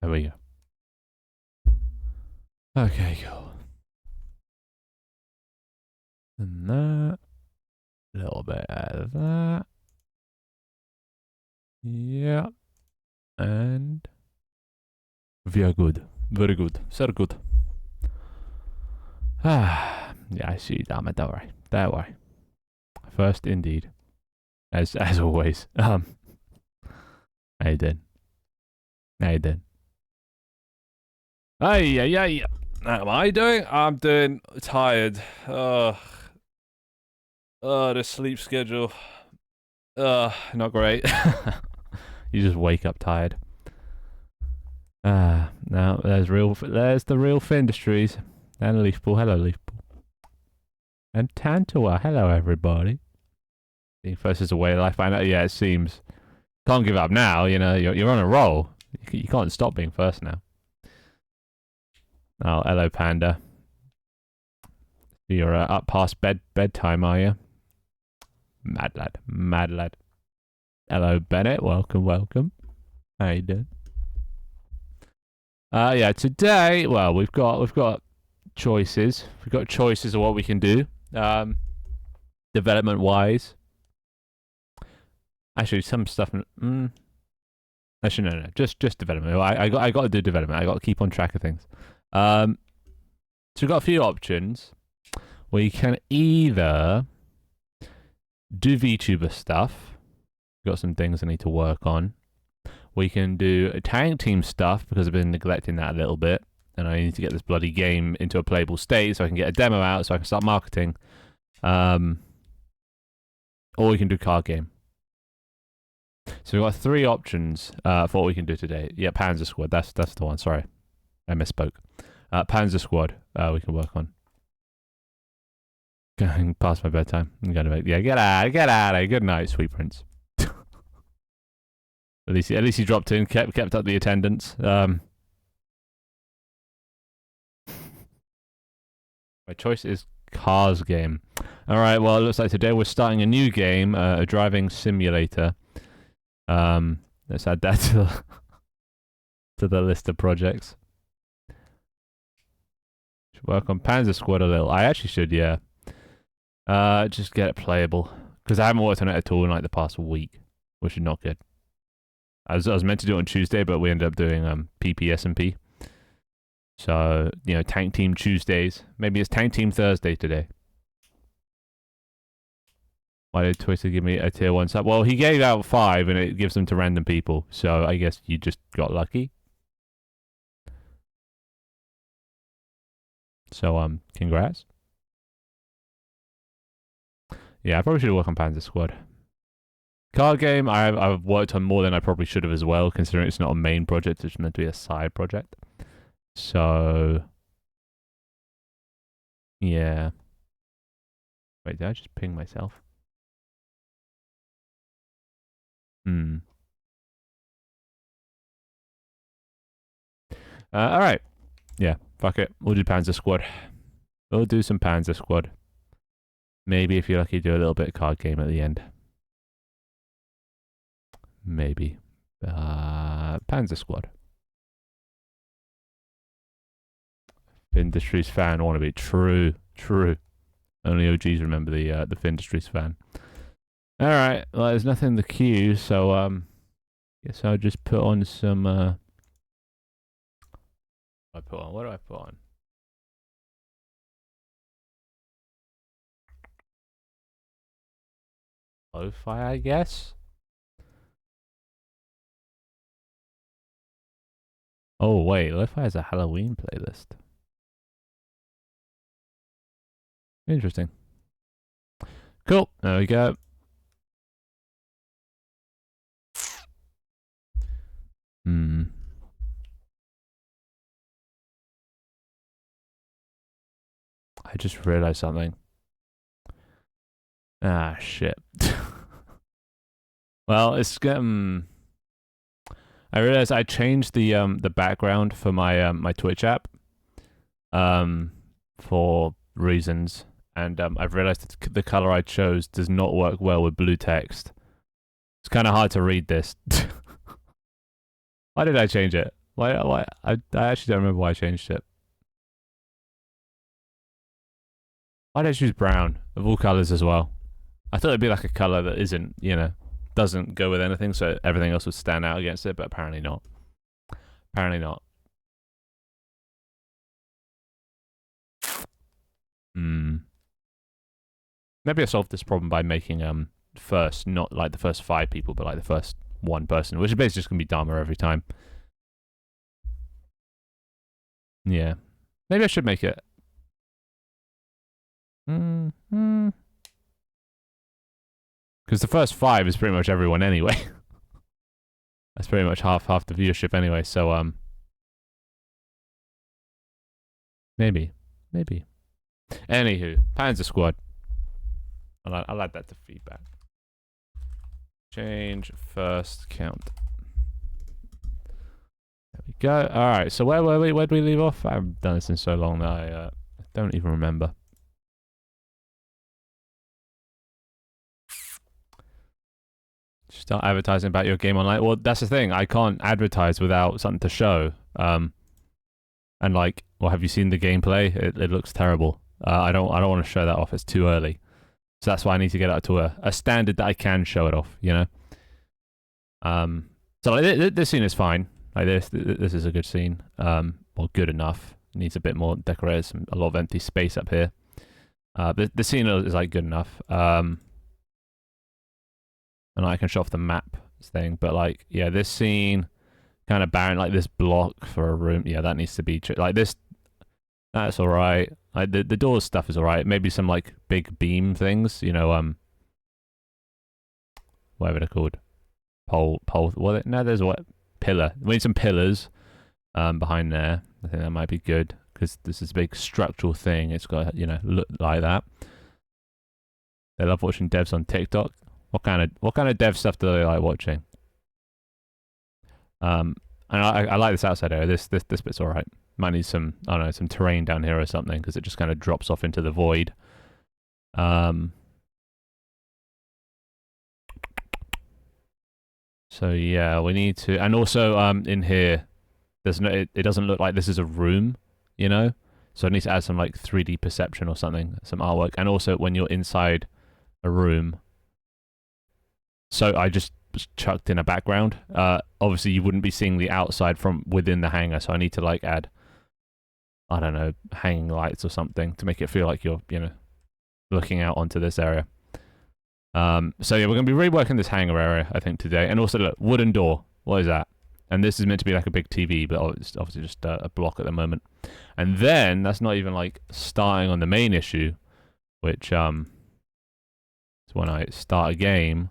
There we go. Okay, cool. And that. A little bit of that. Yeah. And. Very good. Very good. So good. Ah. Yeah, I see. Damn it. Don't worry. Don't worry. First, indeed. As always. How you doing? How you doing? Hey. How am I doing? I'm doing tired. The sleep schedule. Not great. You just wake up tired. Now there's the real Findustries. And Leafpool. Hello, Leafpool. And Tantua. Hello, everybody. Being first is a way of life. I know, yeah, it seems. Can't give up now, you know, you're on a roll. You can't stop being first now. Oh, hello, Panda. You're up past bedtime, are you? Mad lad. Hello, Bennett. Welcome. How you doing? Yeah, today, well, we've got choices. We've got choices of what we can do. Development-wise. Actually, some stuff... Actually, no. Just development. I got to do development. I got to keep on track of things. So we've got a few options. We can either do VTuber stuff. We've got some things I need to work on. We can do tank team stuff because I've been neglecting that a little bit. And I need to get this bloody game into a playable state so I can get a demo out so I can start marketing. Or we can do card game. So we've got three options for what we can do today. Yeah, Panzer Squad. That's the one. Sorry. I misspoke. Panzer Squad we can work on. Going past my bedtime. I'm going to make... Yeah, get out. Good night, sweet prince. At least he dropped in, kept up the attendance. My choice is cars game. Alright, well, it looks like today we're starting a new game, a driving simulator. Let's add that to the list of projects. Should work on Panzer Squad a little. I actually should, yeah. Just get it playable. Because I haven't worked on it at all in like the past week, which is not good. I was meant to do it on Tuesday, but we ended up doing PPSMP. So, you know, Tank Team Tuesdays. Maybe it's Tank Team Thursday today. Why did Twitter give me a tier 1 sub? Well, he gave out 5 and it gives them to random people. So I guess you just got lucky. So, congrats. Yeah, I probably should have worked on Panzer Squad. Card game, I've worked on more than I probably should have as well, considering it's not a main project, it's meant to be a side project. So, yeah. Wait, did I just ping myself? Alright. Yeah, fuck it. We'll do Panzer Squad. We'll do some Panzer Squad. Maybe if you're lucky, do a little bit of card game at the end. Maybe. Panzer Squad. Findustries fan wannabe. True. Only OGs remember the Findustries fan. Alright, well there's nothing in the queue, so guess I'll just put on some what do I put on? Lo-fi, I guess? Oh wait, Lo-fi has a Halloween playlist. Interesting. Cool, there we go. I just realized something. Ah, shit. Well, it's I realized I changed the background for my my Twitch app for reasons, and I've realized that the color I chose does not work well with blue text. It's kind of hard to read this. Why did I change it? Why? I actually don't remember why I changed it. Why did I choose brown of all colors as well? I thought it'd be like a color that isn't, doesn't go with anything, so everything else would stand out against it, but apparently not. Apparently not. Maybe I solved this problem by making first, not like the first 5 people, but like the first 1 person, which is basically just gonna be Dharma every time. Yeah. Maybe I should make it. Because the first 5 is pretty much everyone anyway. That's pretty much half the viewership anyway, so maybe. Anywho, Panzer Squad. I'll add that to feedback. Change first count. There we go. Alright, so where were we? Where did we leave off? I haven't done this in so long that I don't even remember. Start advertising about your game online. Well, that's the thing. I can't advertise without something to show. And like, well, have you seen the gameplay? It looks terrible. I don't want to show that off. It's too early. So that's why I need to get up to a standard that I can show it off. So like, this scene is fine. Like this is a good scene. Well, good enough. It needs a bit more decorated. A lot of empty space up here. But the scene is like good enough. And I can show off the map thing, but like, yeah, this scene kind of barren, like this block for a room. Yeah, that needs to be like this. That's all right. Like the doors stuff is all right. Maybe some like big beam things, whatever they're called. Pole. What? No, there's what pillar. We need some pillars, behind there. I think that might be good because this is a big structural thing. It's got look like that. They love watching devs on TikTok. What kind of dev stuff do they like watching? And I like this outside area. This bit's all right. Might need some, I don't know, some terrain down here or something because it just kind of drops off into the void. So yeah, we need to, and also in here, there's no, it doesn't look like this is a room, So I need to add some like 3D perception or something, some artwork, and also when you're inside a room. So I just chucked in a background. Obviously you wouldn't be seeing the outside from within the hangar, so I need to like add, I don't know, hanging lights or something to make it feel like you're, looking out onto this area. So yeah, we're going to be reworking this hangar area, I think, today. And also, look, wooden door. What is that? And this is meant to be like a big TV, but it's obviously just a block at the moment. And then, that's not even like starting on the main issue, which is when I start a game,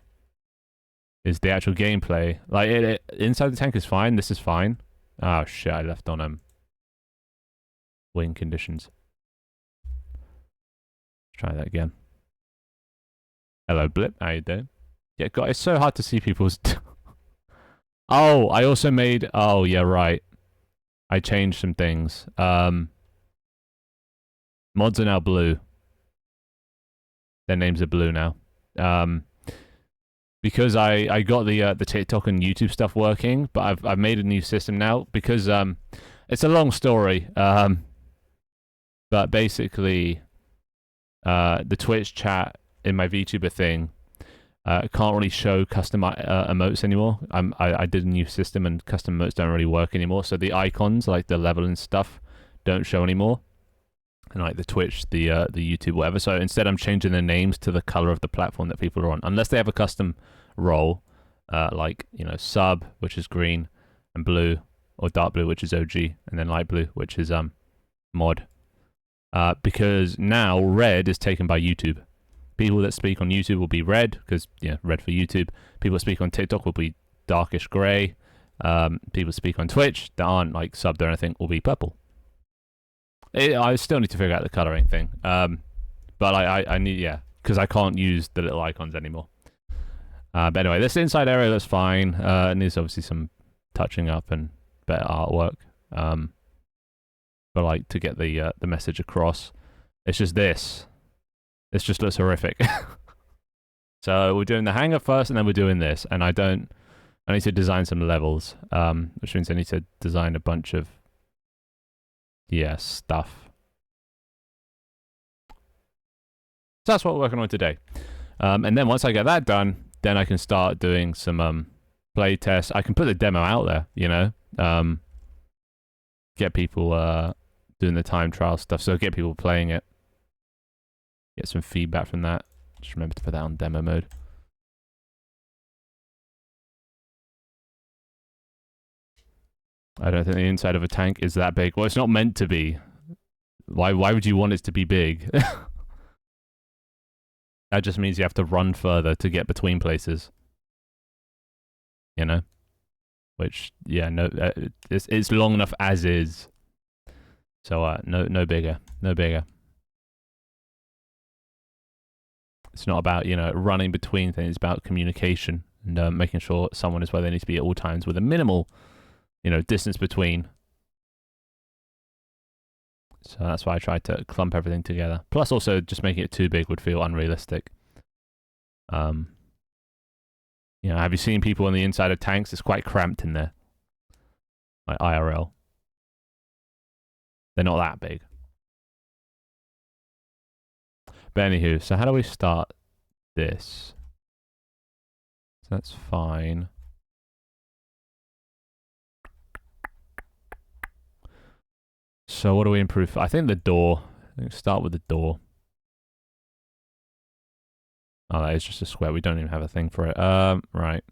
is the actual gameplay. Like, inside the tank is fine. This is fine. Oh, shit, I left on wing conditions. Let's try that again. Hello, Blip. How you doing? Yeah, God, it's so hard to see people's... Oh, I also made... Oh, yeah, right. I changed some things. Mods are now blue. Their names are blue now. Because I got the TikTok and YouTube stuff working, but I've made a new system now because it's a long story. But basically, the Twitch chat in my VTuber thing can't really show custom emotes anymore. I did a new system and custom emotes don't really work anymore. So the icons, like the level and stuff, don't show anymore. And like the Twitch, the YouTube, whatever. So instead, I'm changing the names to the color of the platform that people are on, unless they have a custom role, like sub, which is green, and blue, or dark blue, which is OG, and then light blue, which is mod. Because now red is taken by YouTube. People that speak on YouTube will be red, because red for YouTube. People that speak on TikTok will be darkish gray. People that speak on Twitch that aren't like subbed or anything will be purple. I still need to figure out the coloring thing. But I need, because I can't use the little icons anymore. But anyway, this inside area looks fine. It needs obviously some touching up and better artwork. But like to get the message across, it's just this. This just looks horrific. So we're doing the hangar first, and then we're doing this. And I don't I need to design some levels, which means I need to design a bunch of, yeah, stuff. So that's what we're working on today. And then once I get that done, then I can start doing some play tests. I can put the demo out there, you know, get people doing the time trial stuff. So get people playing it, get some feedback from that. Just remember to put that on demo mode. I don't think the inside of a tank is that big. Well, it's not meant to be. Why would you want it to be big? That just means you have to run further to get between places. You know? Which, yeah, no, it's long enough as is. So, no bigger. No bigger. It's not about, you know, running between things. It's about communication and making sure someone is where they need to be at all times with a minimal, you know, distance between. So that's why I tried to clump everything together. Plus also just making it too big would feel unrealistic. You know, have you seen people on the inside of tanks? It's quite cramped in there. Like IRL. They're not that big. But anywho, so how do we start this? So that's fine. So what do we improve? I think the door. Let's start with the door. Oh, that is just a square. We don't even have a thing for it. Right.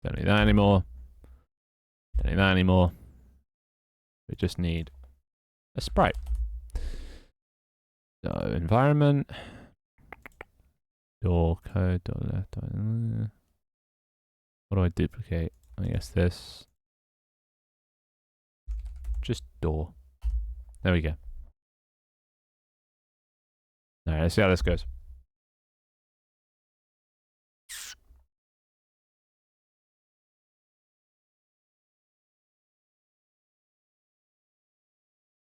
Don't need that anymore. Don't need that anymore. We just need a sprite. So environment. Door code. Door left. What do I duplicate? I guess this. Just door. There we go. Alright, let's see how this goes.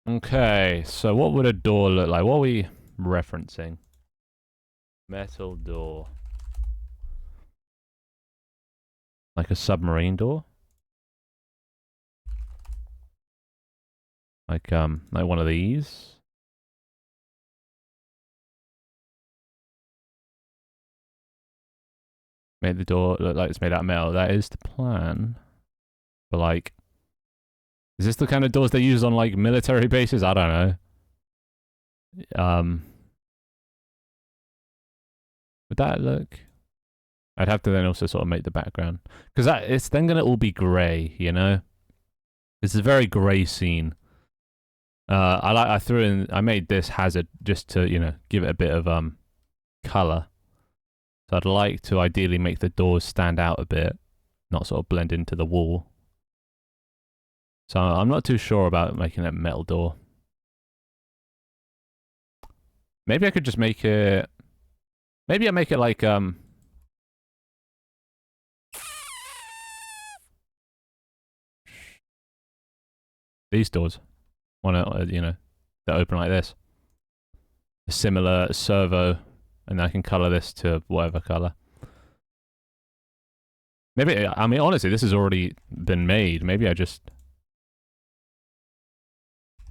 Okay, so what would a door look like? What are we referencing? Metal door. Like a submarine door? Like one of these? Made the door look like it's made out of metal. That is the plan. But like, is this the kind of doors they use on like military bases? I don't know. Would that look? I'd have to then also sort of make the background. Because it's then going to all be grey, you know? It's a very grey scene. I made this hazard just to, you know, give it a bit of colour. So I'd like to ideally make the doors stand out a bit, not sort of blend into the wall. So I'm not too sure about making a metal door. Maybe I could just make it... Maybe I make it like, these doors. You know, that open like this. A similar servo, and I can color this to whatever color. Maybe, I mean, honestly, this has already been made. Maybe I just...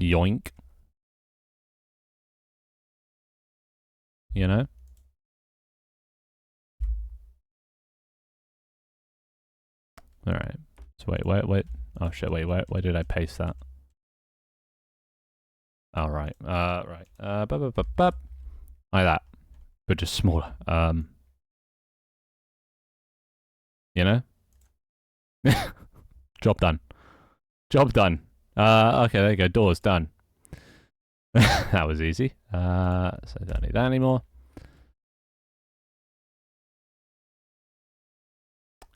Yoink. You know? Alright. So wait. Oh shit, wait, where did I paste that? Oh, right. Right. Like that. But just smaller. You know? Job done. Job done. Okay, there you go. Doors done. That was easy. So I don't need that anymore.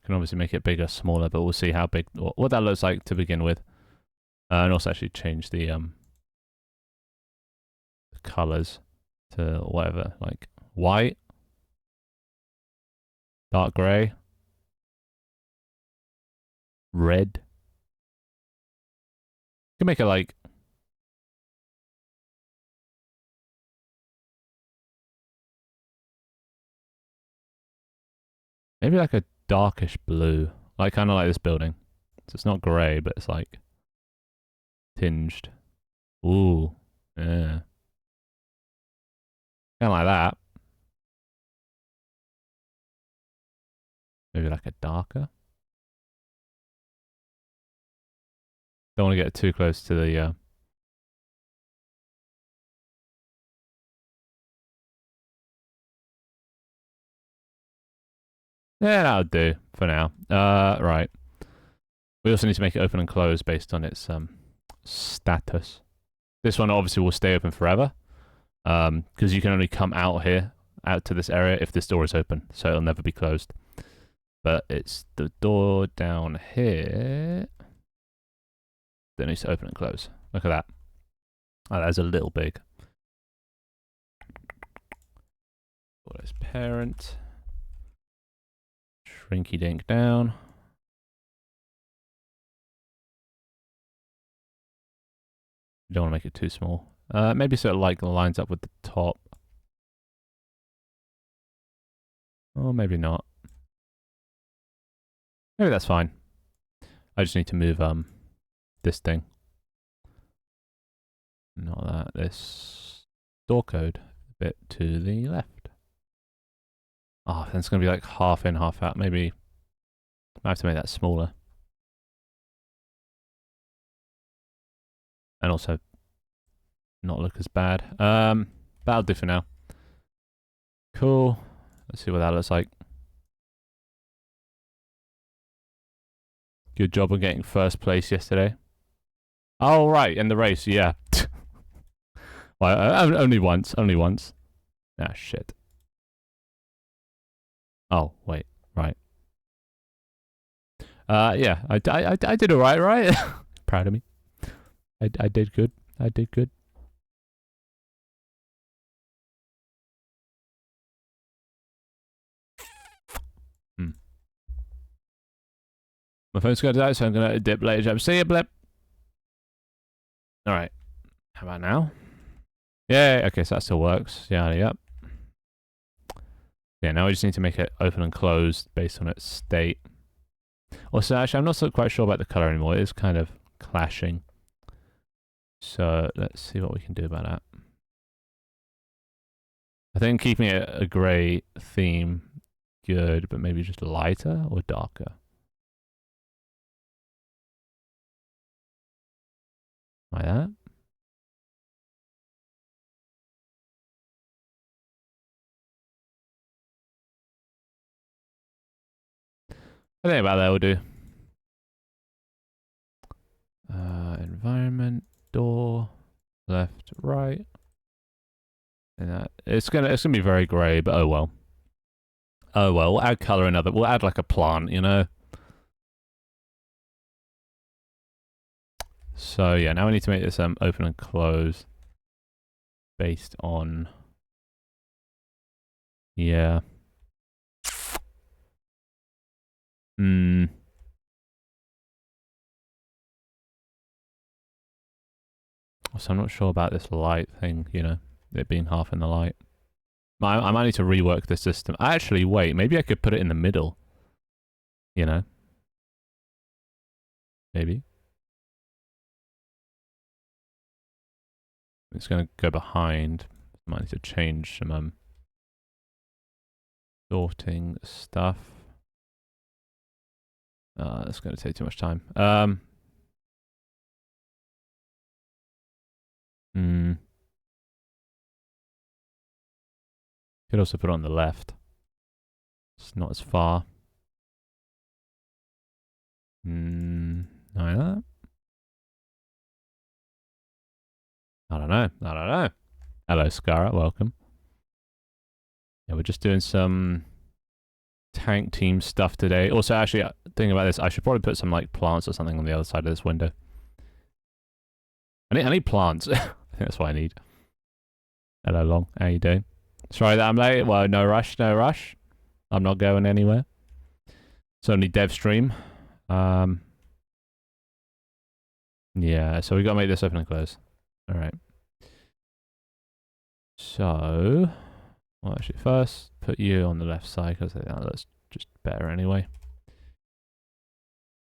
Can obviously make it bigger, smaller, but we'll see how big, what that looks like to begin with. And also actually change the colors to whatever, like white, dark gray, red. You can make it like Maybe like a darkish blue. Like kind of like this building. So it's not grey, but it's like tinged. Ooh. Yeah. Kind of like that. Maybe like a darker. Don't want to get too close to the yeah, that'll do for now. Right. We also need to make it open and close based on its status. This one obviously will stay open forever. Because you can only come out here, out to this area, if this door is open, so it'll never be closed. But it's the door down here that needs to open and close. Look at that. Oh, that's a little big. What is parent? Shrinky dink down. You don't want to make it too small. Maybe so it like lines up with the top. Or maybe not. Maybe that's fine. I just need to move this thing. Not that. This door code a bit to the left. Oh, then it's going to be like half in, half out. Maybe I have to make that smaller. And also not look as bad. That'll do for now. Cool. Let's see what that looks like. Good job on getting first place yesterday. Oh, right, in the race, yeah. Well, only once, only once. Ah, shit. Oh, wait, right. Yeah, I did alright, right? Proud of me. I did good. I did good. My phone's going to die, so I'm going to dip later. See you, blip. Alright. How about now? Yeah, okay, so that still works. Yeah, yep. Yeah, now we just need to make it open and closed based on its state. Also, actually, I'm not so quite sure about the color anymore. It is kind of clashing. So let's see what we can do about that. I think keeping it a grey theme, good, but maybe just lighter or darker. Like that. I think about that will do. Environment, door, left, right. And that it's gonna be very grey, but oh well. Oh well, we'll add colour in other. We'll add like a plant, you know. So yeah, now we need to make this open and close based on yeah. Hmm. So I'm not sure about this light thing, you know, it being half in the light. I might need to rework the system. Actually, wait, maybe I could put it in the middle. You know? Maybe. It's going to go behind. I might need to change some sorting stuff. That's going to take too much time. Could also put it on the left. It's not as far. Like that. I don't know. I don't know. Hello, Scarra. Welcome. Yeah, we're just doing some tank team stuff today. Also, actually, thinking about this, I should probably put some like plants or something on the other side of this window. I need plants. I think that's what I need. Hello, Long. How you doing? Sorry that I'm late. Well, no rush, no rush. I'm not going anywhere. It's only dev stream. Yeah, so we got to make this open and close. All right. So, well, actually, first put you on the left side because that looks just better anyway.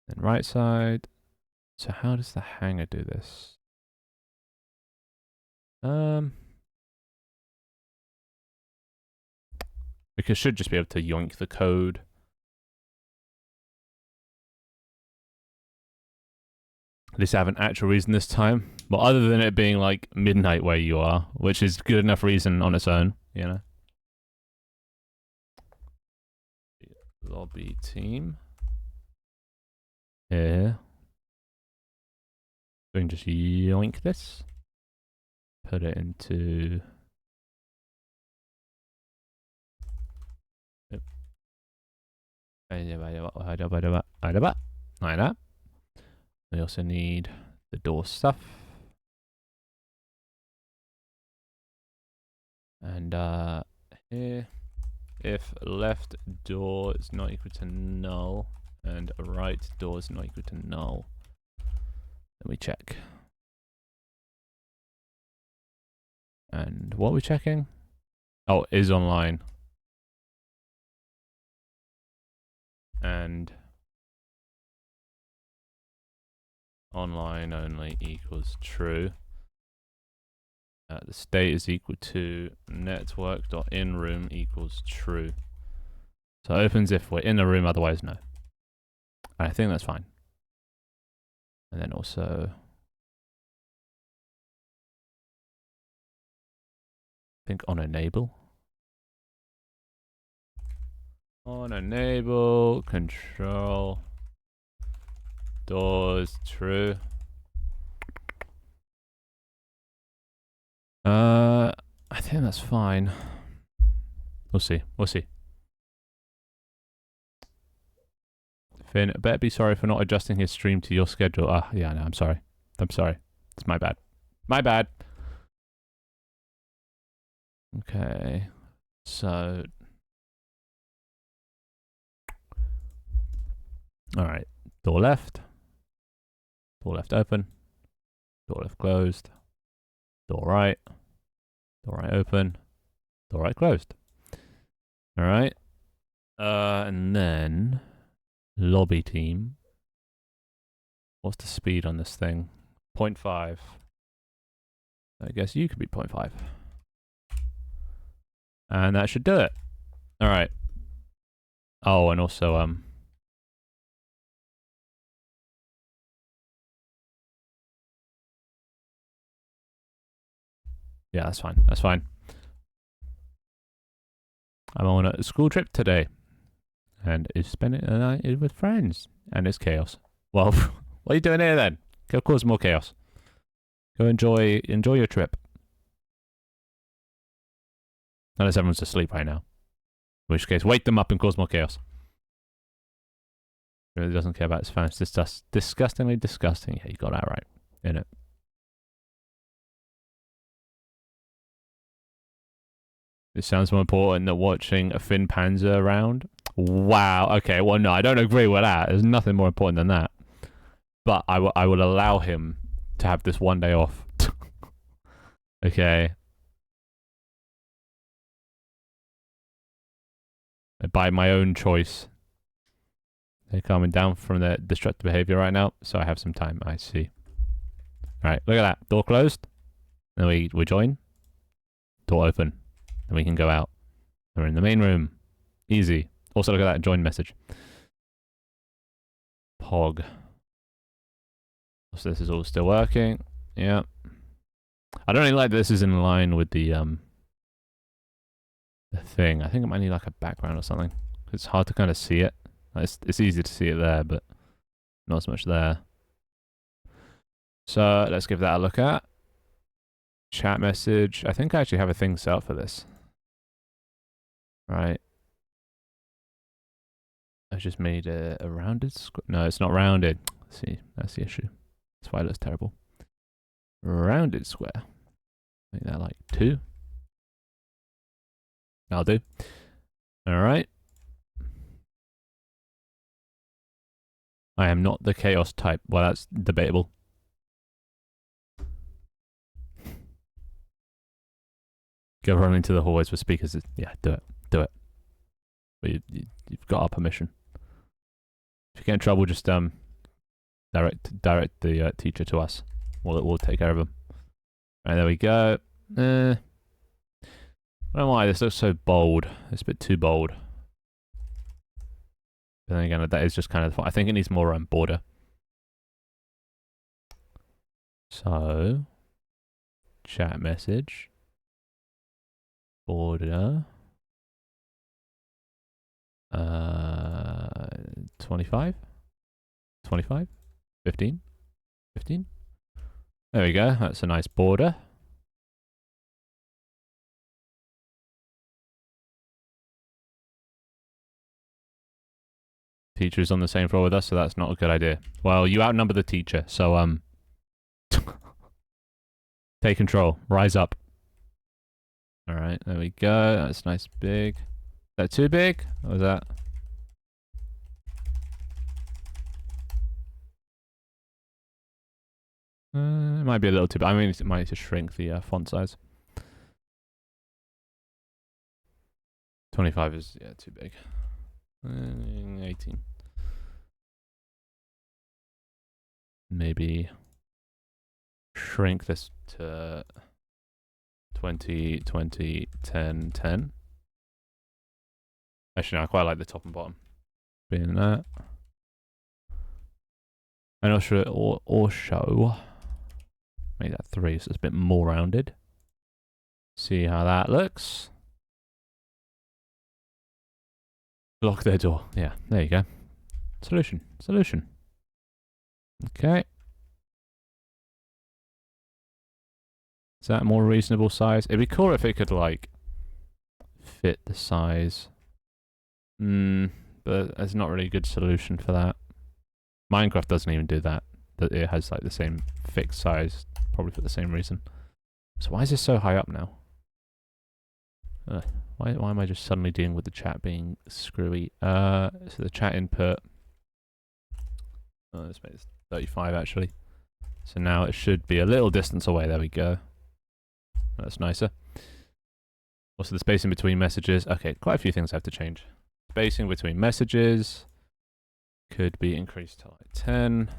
Then right side. So how does the hanger do this? We should just be able to yoink the code. At least I have an actual reason this time. Well, other than it being like midnight where you are, which is good enough reason on its own, you know. Lobby team. Here. We can just yoink this. Put it into... Like that. We also need the door stuff. And here, if left door is not equal to null and right door is not equal to null, then we check. And what are we checking? Oh, is online. And online only equals true. The state is equal to network.inRoom equals true. So it opens if we're in a room, otherwise no. And I think that's fine. And then also... I think on enable. On enable, control, doors, true. I think that's fine. We'll see. We'll see. Finn, better be sorry for not adjusting his stream to your schedule. Ah, yeah, no, I'm sorry. I'm sorry. It's my bad. My bad. Okay. So... Alright. Door left. Door left open. Door left closed. Door right. Door right open. Door right closed. Alright. And then... Lobby team. What's the speed on this thing? 0.5. I guess you could be 0.5. And that should do it. Alright. Oh, and also, yeah, that's fine. That's fine. I'm on a school trip today. And is spending the night with friends. And it's chaos. Well, what are you doing here then? Go cause more chaos. Go enjoy your trip. Unless everyone's asleep right now. In which case, wake them up and cause more chaos. Really doesn't care about his fans. It's just disgustingly disgusting. Yeah, you got that right. Innit? It sounds more important than watching a Finn Panzer round. Wow. Okay. Well, no, I don't agree with that. There's nothing more important than that. But I will allow him to have this one day off. Okay. By my own choice. They're calming down from their destructive behavior right now, so I have some time. I see. Alright, look at that. Door closed. Then we join. Door open. Then we can go out. We're in the main room. Easy. Also, look at that join message. Pog. So this is all still working. Yeah. I don't really like that this is in line with the thing. I think it might need like a background or something. It's hard to kind of see it. It's easy to see it there, but not so much there. So let's give that a look at. Chat message. I think I actually have a thing set up for this. Right. I just made a rounded square. No, it's not rounded. See, that's the issue. That's why it looks terrible. Rounded square. Make that like 2. I'll do. Alright. I am not the chaos type. Well, that's debatable. Go run into the hallways with speakers. Yeah, do it. Do it. But you've got our permission. If you get in trouble, just direct the teacher to us. We'll take care of them. Right, there we go. I don't know why this looks so bold. It's a bit too bold. But then again, that is just kind of... I think it needs more border. So... Chat message. Border. 25? 25? 15? 15? There we go. That's a nice border. Teacher is on the same floor with us, so that's not a good idea. Well, you outnumber the teacher, so take control. Rise up. Alright, there we go. That's nice big. Is that too big? Or was that... it might be a little too big. I mean, it might need to shrink the font size. 25 is, yeah, too big. 18. Maybe shrink this to 20, 20, 10, 10. Actually, no, I quite like the top and bottom being that. And also, or show. Make that 3 so it's a bit more rounded. See how that looks. Lock their door. Yeah, there you go. Solution. Solution. Okay. Is that a more reasonable size? It'd be cool if it could, like, fit the size. But there's not really a good solution for that. Minecraft doesn't even do that. That it has, like, the same fixed size. Probably for the same reason. So why is this so high up now? Why am I just suddenly dealing with the chat being screwy? So the chat input... Oh, let's make this 35 actually. So now it should be a little distance away. There we go. That's nicer. Also the spacing between messages. Okay, quite a few things I have to change. Spacing between messages could be increased to like 10.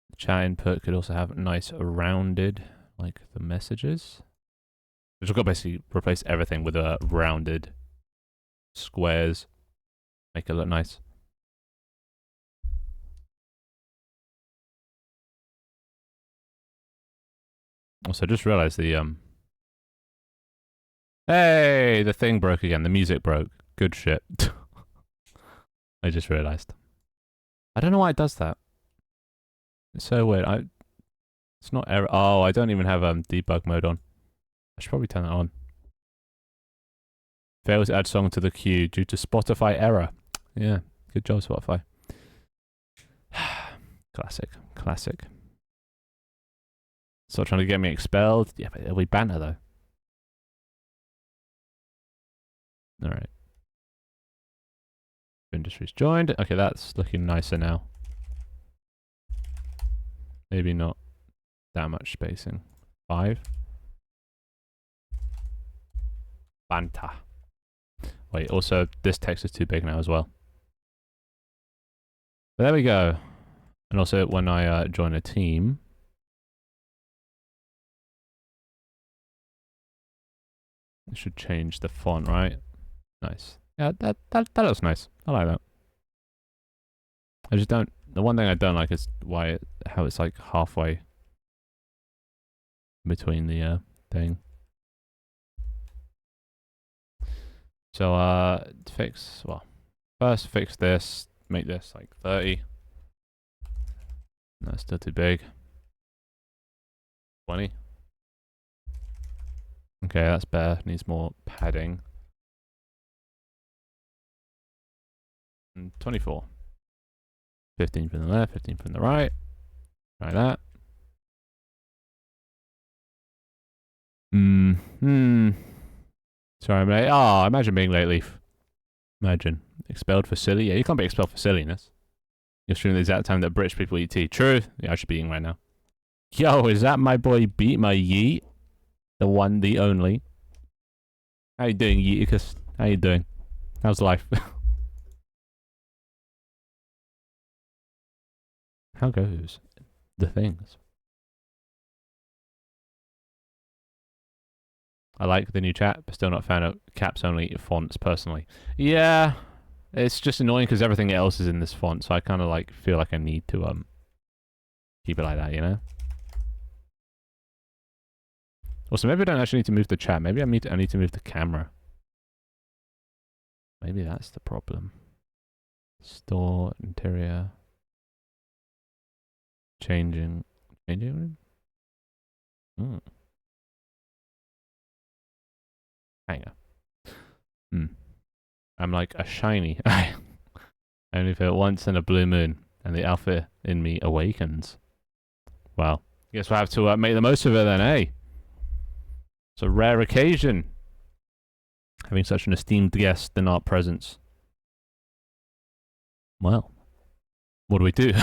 The chat input could also have nice rounded, like the messages. We've got to basically replace everything with a rounded squares. Make it look nice. Also, just realized the Hey, the thing broke again. The music broke. Good shit. I just realized. I don't know why it does that. It's so weird. It's not error. Oh, I don't even have debug mode on. I should probably turn that on. Failed to add song to the queue due to Spotify error. Yeah, good job, Spotify. Classic, classic. Stop trying to get me expelled. Yeah, but it'll be banter though. Alright. Industries joined. Okay, that's looking nicer now. Maybe not that much spacing. 5. Banter. Wait, also, this text is too big now as well. But there we go. And also, when I join a team... it should change the font, right? Nice. Yeah, that looks nice. I like that. I just don't... the one thing I don't like is how it's like halfway between the thing. So, first fix this, make this like 30. No, still too big. 20. Okay, that's better. Needs more padding. And 24. 15 from the left, 15 from the right. Try that. Sorry, mate. Oh, imagine being late leaf. Imagine. Expelled for silly. Yeah, you can't be expelled for silliness. You're streaming the exact time that British people eat tea. True. Yeah, I should be eating right now. Yo, is that my boy Beat My Yeet? The one, the only. How you doing, Yeeticus? How you doing? How's life? How goes the things? I like the new chat, but still not found out caps only fonts personally. Yeah, it's just annoying because everything else is in this font, so I kind of like feel like I need to keep it like that, you know? Also, maybe I don't actually need to move the chat. Maybe I need to move the camera. Maybe that's the problem. Store interior. Changing room. Hang on. I'm like a shiny. I only feel it once in a blue moon, and the alpha in me awakens. Well, guess we'll have to make the most of it then, eh? It's a rare occasion, having such an esteemed guest in our presence. Well, what do we do?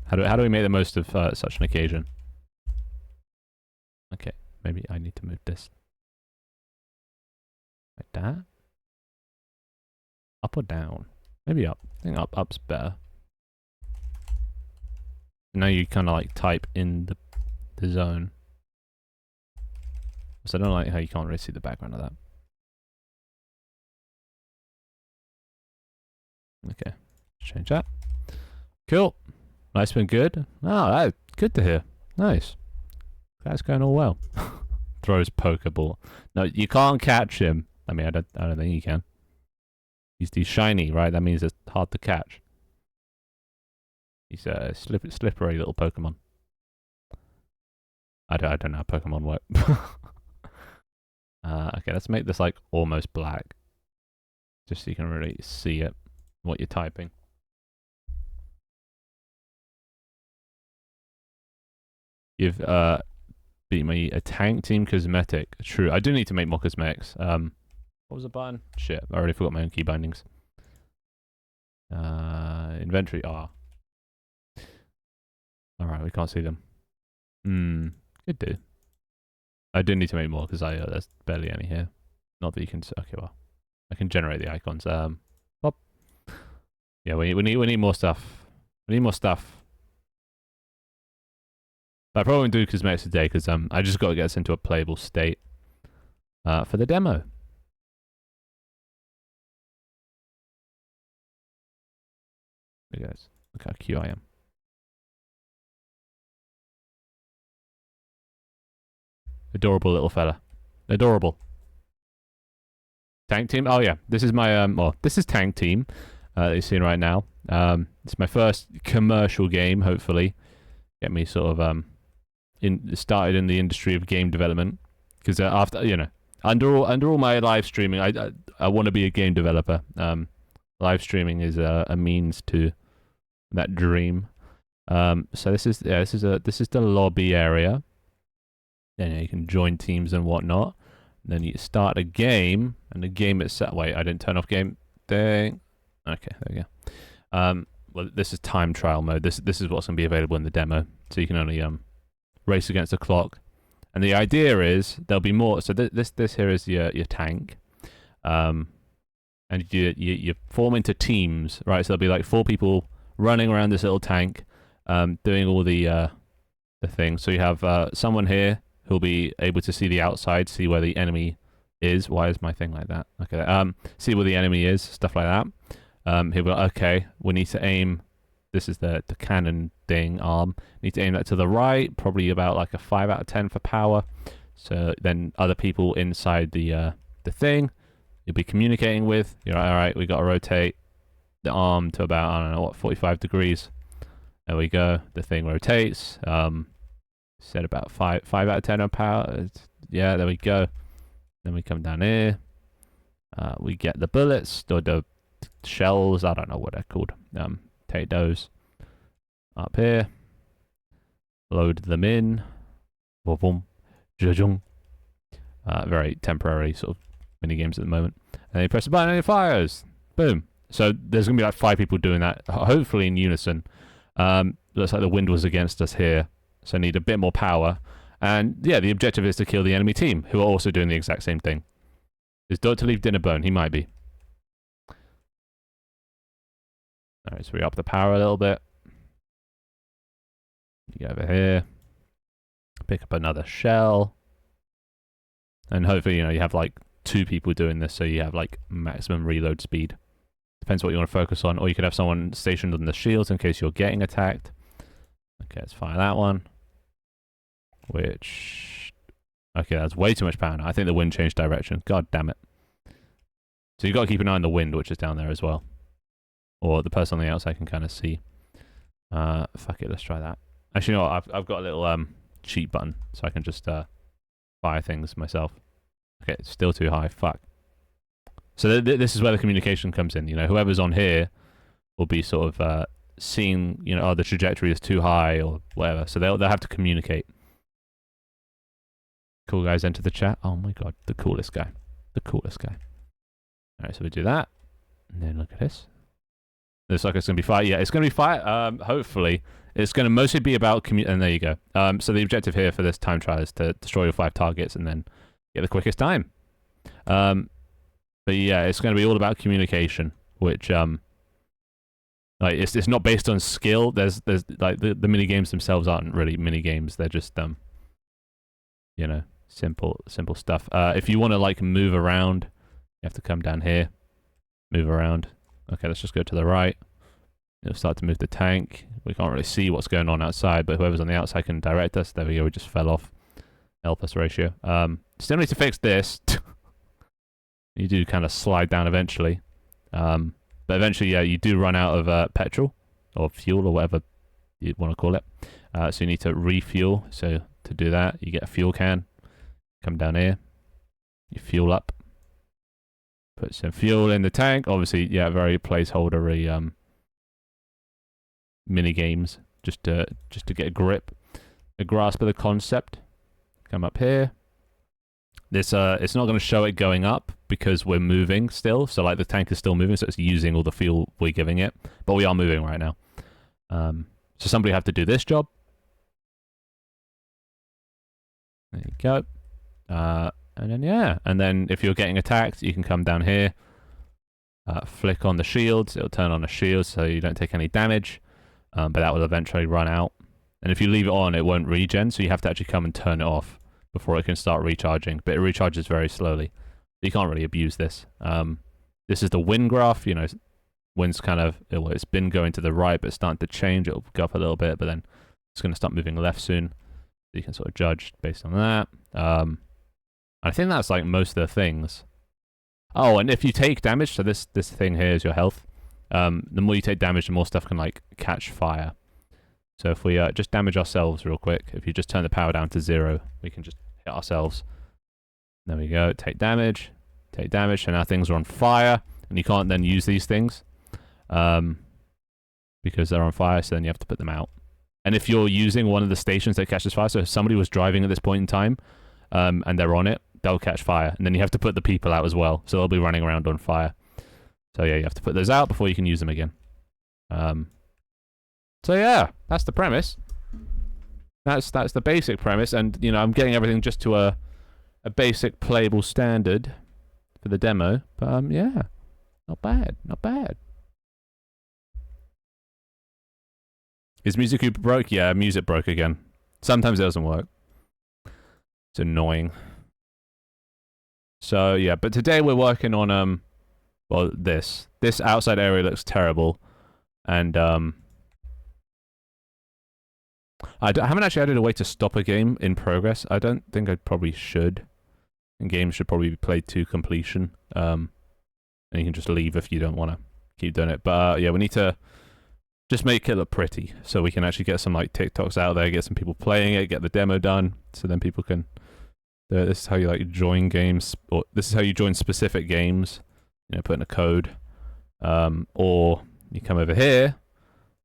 How do we make the most of such an occasion? Okay, maybe I need to move this like that. Up or down? Maybe up. I think up's better. Now you kind of like type in the zone. So I don't like how you can't really see the background of that. Okay, change that. Cool. Nice been good. Oh, that's good to hear. Nice. That's going all well. Throws Pokeball. No, you can't catch him. I mean, I don't think you can. He's shiny, right? That means it's hard to catch. He's a slippery little Pokemon. I don't know how Pokemon work. Okay, let's make this like almost black. Just so you can really see it, what you're typing. You've beat me a tank team cosmetic. True, I do need to make more cosmetics. What was the button? Shit, I already forgot my own key bindings. Inventory R. Alright, we can't see them. Could do. I do need to make more because there's barely any here. Not that you can. Okay, well, I can generate the icons. Pop. Yeah, we need more stuff. We need more stuff. But I probably won't do cosmetics today because I just got to get us into a playable state for the demo. Look at this. Look how cute I am. Adorable little fella. Adorable. Tank team? Oh yeah, this is my well, this is Tank Team that you're seeing right now. It's my first commercial game, hopefully. Get me sort of started in the industry of game development. Because after, you know, under all my live streaming, I want to be a game developer. Live streaming is a means to that dream. So this is the lobby area. Then you can join teams and whatnot. Then you start a game, and the game itself. Wait, I didn't turn off game thing. Okay, there we go. Well, this is time trial mode. This is what's going to be available in the demo. So you can only race against the clock. And the idea is there'll be more. So this here is your tank, and you form into teams, right? So there'll be like 4 people running around this little tank, doing all the things. So you have someone here who'll be able to see the outside, see where the enemy is. Why is my thing like that? Okay, see where the enemy is, stuff like that. He'll be like, okay, we need to aim. This is the cannon thing arm. Need to aim that to the right, probably about like a 5 out of 10 for power. So then other people inside the thing, you'll be communicating with. You're like, all right, we got to rotate the arm to about, I don't know what, 45 degrees. There we go. The thing rotates. Said about 5 out of 10 on power. Yeah, there we go. Then we come down here. We get the bullets or the shells. I don't know what they're called. Take those up here. Load them in. Boom, boom. Very temporary sort of mini games at the moment. And then you press the button and it fires. Boom. So there's gonna be like 5 people doing that, hopefully in unison. Looks like the wind was against us here. So need a bit more power. And yeah, the objective is to kill the enemy team, who are also doing the exact same thing. Is Dr. Leaf Dinnerbone? He might be. Alright, so we up the power a little bit. You go over here. Pick up another shell. And hopefully, you have like 2 people doing this, so you have like maximum reload speed. Depends what you want to focus on. Or you could have someone stationed on the shields in case you're getting attacked. Okay, let's fire that one. Which... Okay, that's way too much power now. I think the wind changed direction. God damn it. So you've got to keep an eye on the wind, which is down there as well. Or the person on the outside can kind of see. Fuck it, let's try that. Actually, you know what? I've got a little cheat button, so I can just fire things myself. Okay, it's still too high. Fuck. So this is where the communication comes in. Whoever's on here will be sort of seeing, oh, the trajectory is too high or whatever. So they'll have to communicate. Cool guys enter the chat. Oh my god, the coolest guy. The coolest guy. Alright, so we do that. And then look at this. Looks like it's going to be fire. Yeah, it's going to be fire. Hopefully. It's going to mostly be about and there you go. So the objective here for this time trial is to destroy your 5 targets and then get the quickest time. But yeah, it's going to be all about communication, which like it's not based on skill. There's like the mini games themselves aren't really mini games. They're just simple stuff. If you want to like move around, you have to come down here, move around. Okay, let's just go to the right. It'll start to move the tank. We can't really see what's going on outside, but whoever's on the outside can direct us. There we go, we just fell off. L plus ratio. Still need to fix this. You do kind of slide down eventually. But eventually, yeah, you do run out of petrol or fuel or whatever you want to call it. So you need to refuel. So to do that, you get a fuel can. Come down here. You fuel up. Put some fuel in the tank. Obviously, yeah, very placeholdery mini games just to get a grasp of the concept. Come up here. This it's not going to show it going up because we're moving still. So like the tank is still moving, so it's using all the fuel we're giving it. But we are moving right now. So somebody have to do this job. There you go. And then yeah, and then if you're getting attacked, you can come down here. Flick on the shields. It'll turn on the shields so you don't take any damage. But that will eventually run out. And if you leave it on, it won't regen, so you have to actually come and turn it off before it can start recharging. But it recharges very slowly. You can't really abuse this. This is the wind graph. Wind's kind of... It's been going to the right, but it's starting to change. It'll go up a little bit, but then it's going to start moving left soon. So you can sort of judge based on that. I think that's like most of the things. Oh, and if you take damage, so this thing here is your health. The more you take damage, the more stuff can like catch fire. So if we just damage ourselves real quick, if you just turn the power down to 0, we can just hit ourselves. There we go. Take damage. Take damage. So now things are on fire, and you can't then use these things because they're on fire. So then you have to put them out. And if you're using one of the stations that catches fire, so if somebody was driving at this point in time and they're on it, they'll catch fire. And then you have to put the people out as well. So they'll be running around on fire. So yeah, you have to put those out before you can use them again. So yeah, that's the premise. That's the basic premise. And, I'm getting everything just to a basic playable standard for the demo. But yeah, not bad. Not bad. Is Music Cube broke? Yeah, music broke again. Sometimes it doesn't work. It's annoying. So yeah, but today we're working on well, this outside area looks terrible, and I haven't actually added a way to stop a game in progress. I don't think I probably should. And games should probably be played to completion. And you can just leave if you don't want to keep doing it. But yeah, we need to just make it look pretty, so we can actually get some like TikToks out there, get some people playing it, get the demo done, so then people can. This is how you like join games, or this is how you join specific games. Put in a code, or you come over here.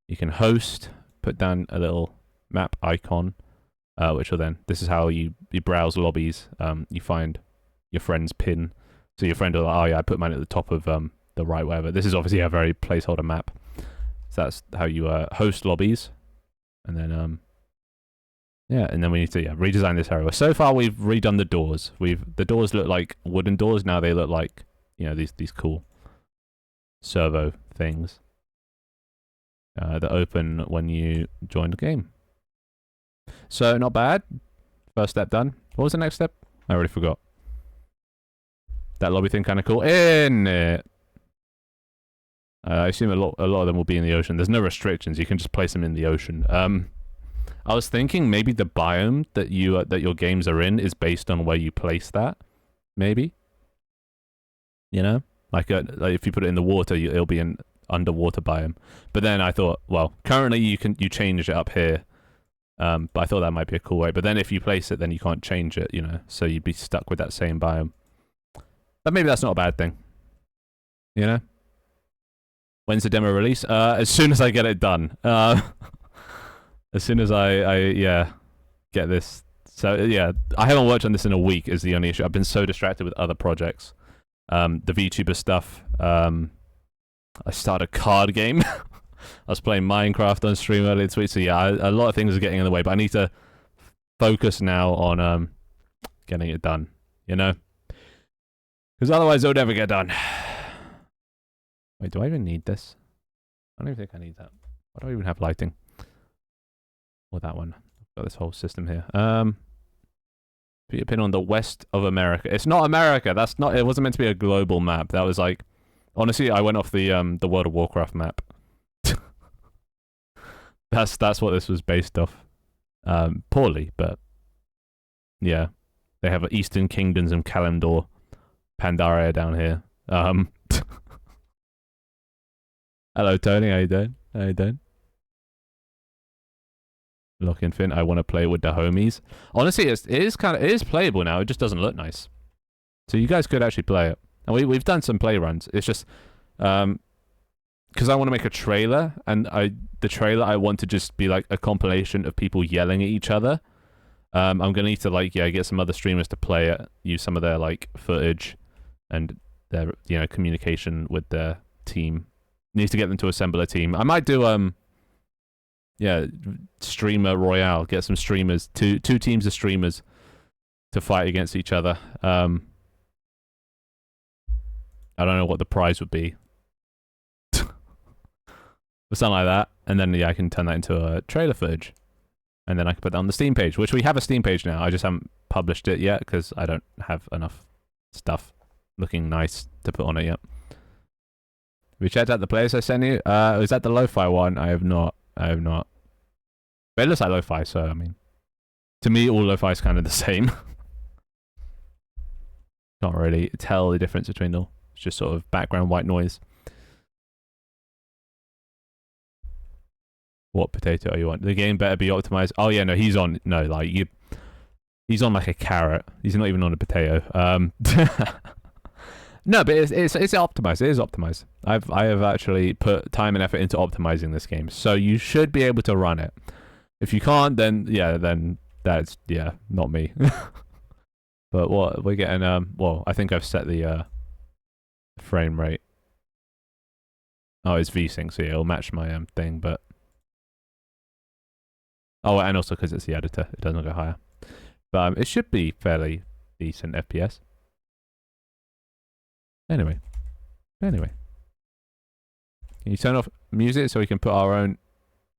You can host, put down a little map icon, which will then. This is how you browse lobbies. You find your friend's pin, so your friend will. Oh yeah, I put mine at the top of the right, whatever. This is obviously a very placeholder map. So that's how you host lobbies, and then Yeah, and then we need to redesign this area. So far, we've redone the doors. The doors look like wooden doors. Now they look like these cool servo things that open when you join the game. So not bad. First step done. What was the next step? I already forgot. That lobby thing kind of cool. In it. I assume a lot of them will be in the ocean. There's no restrictions. You can just place them in the ocean. I was thinking maybe the biome that your games are in is based on where you place that. Maybe. You know, like if you put it in the water, it'll be an underwater biome. But then I thought, well, currently you change it up here. But I thought that might be a cool way. But then if you place it, then you can't change it. You know, so you'd be stuck with that same biome. But maybe that's not a bad thing. You know. When's the demo release? As soon as I get it done. As soon as I get this. So yeah, I haven't worked on this in a week is the only issue. I've been so distracted with other projects. The VTuber stuff. I started a card game. I was playing Minecraft on stream earlier this week. So yeah, a lot of things are getting in the way. But I need to focus now on getting it done. You know? Because otherwise it'll never get done. Wait, do I even need this? I don't even think I need that. Why do I even have lighting? Or that one. I've got this whole system here. Put your pin on the west of America. It's not America. That's not. It wasn't meant to be a global map. That was like, honestly, I went off the World of Warcraft map. That's what this was based off. Poorly, but yeah, they have Eastern Kingdoms and Kalimdor, Pandaria down here. Hello, Tony. How you doing? How you doing? Lock in Finn. I want to play with the homies. Honestly, it is playable now. It just doesn't look nice. So you guys could actually play it. And we've done some play runs. It's just because I want to make a trailer, and the trailer I want to just be like a compilation of people yelling at each other. I'm gonna need to get some other streamers to play it, use some of their footage and their communication with their team. Needs to get them to assemble a team. I might do streamer royale. Get some streamers, two teams of streamers to fight against each other. I don't know what the prize would be. Or something like that. And then I can turn that into a trailer footage. And then I can put that on the Steam page, which we have a Steam page now. I just haven't published it yet because I don't have enough stuff looking nice to put on it yet. Have you checked out the players I sent you? Was that the lo-fi one? I have not. But it looks like lo-fi, so I mean, to me, all lo-fi is kind of the same. Can't really tell the difference between them. It's just sort of background white noise. What potato are you on? The game better be optimized. Oh yeah, no, he's on. No, he's on like a carrot. He's not even on a potato. No, but it's optimized. It is optimized. I have actually put time and effort into optimizing this game, so you should be able to run it. If you can't, then that's not me. But what we're getting well, I think I've set the frame rate. Oh, it's VSync, so it'll match my thing, but and also because it's the editor, it doesn't go higher. But it should be fairly decent FPS. Anyway. Can you turn off music so we can put our own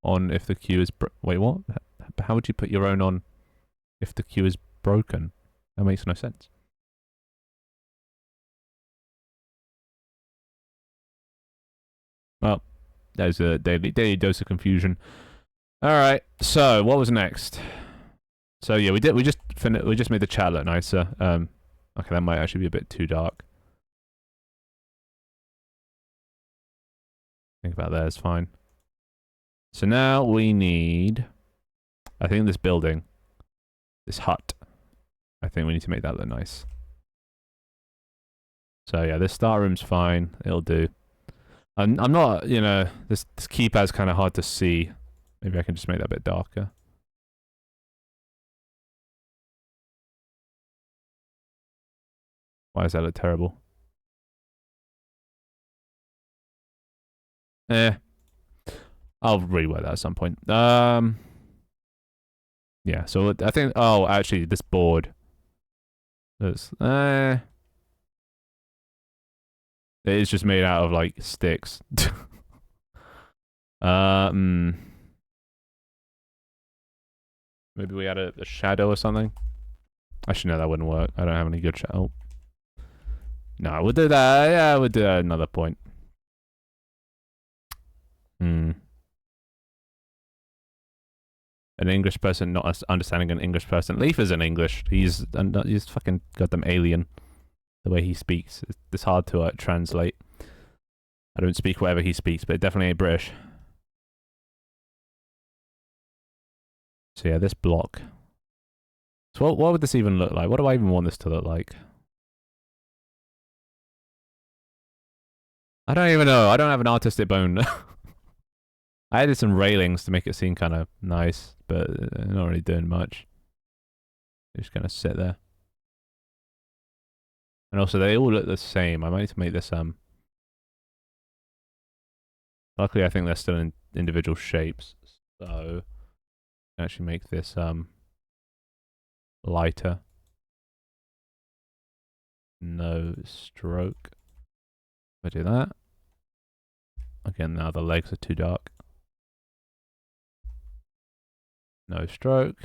on if the queue is... Wait, what? How would you put your own on if the queue is broken? That makes no sense. Well, there's a daily dose of confusion. Alright, so what was next? So yeah, we just made the chat look nicer. Okay, that might actually be a bit too dark. Think about that, it's fine. So now we need, I think this building, this hut, I think we need to make that look nice. So yeah, this start room's fine, it'll do. I'm not, this keypad's kind of hard to see. Maybe I can just make that a bit darker. Why does that look terrible? I'll rework that at some point. Yeah, so I think, oh, actually, this board, it's, it is just made out of, like, sticks. Hmm. Maybe we add a shadow or something? Actually, no, that wouldn't work. I don't have any good shadow. Oh. No, we'll do that. Yeah, we'll do that another point. Hmm. An English person not understanding an English person. Leaf isn't English. He's fucking goddamn alien. The way he speaks, it's hard to translate. I don't speak whatever he speaks, but it definitely ain't British. So yeah, this block. So what would this even look like? What do I even want this to look like? I don't even know. I don't have an artistic bone. I added some railings to make it seem kind of nice, but not really doing much. Just gonna sit there. And also, they all look the same. I might need to make this Luckily, I think they're still in individual shapes, so I can actually make this lighter. No stroke. If I do that, again, now the legs are too dark. No stroke.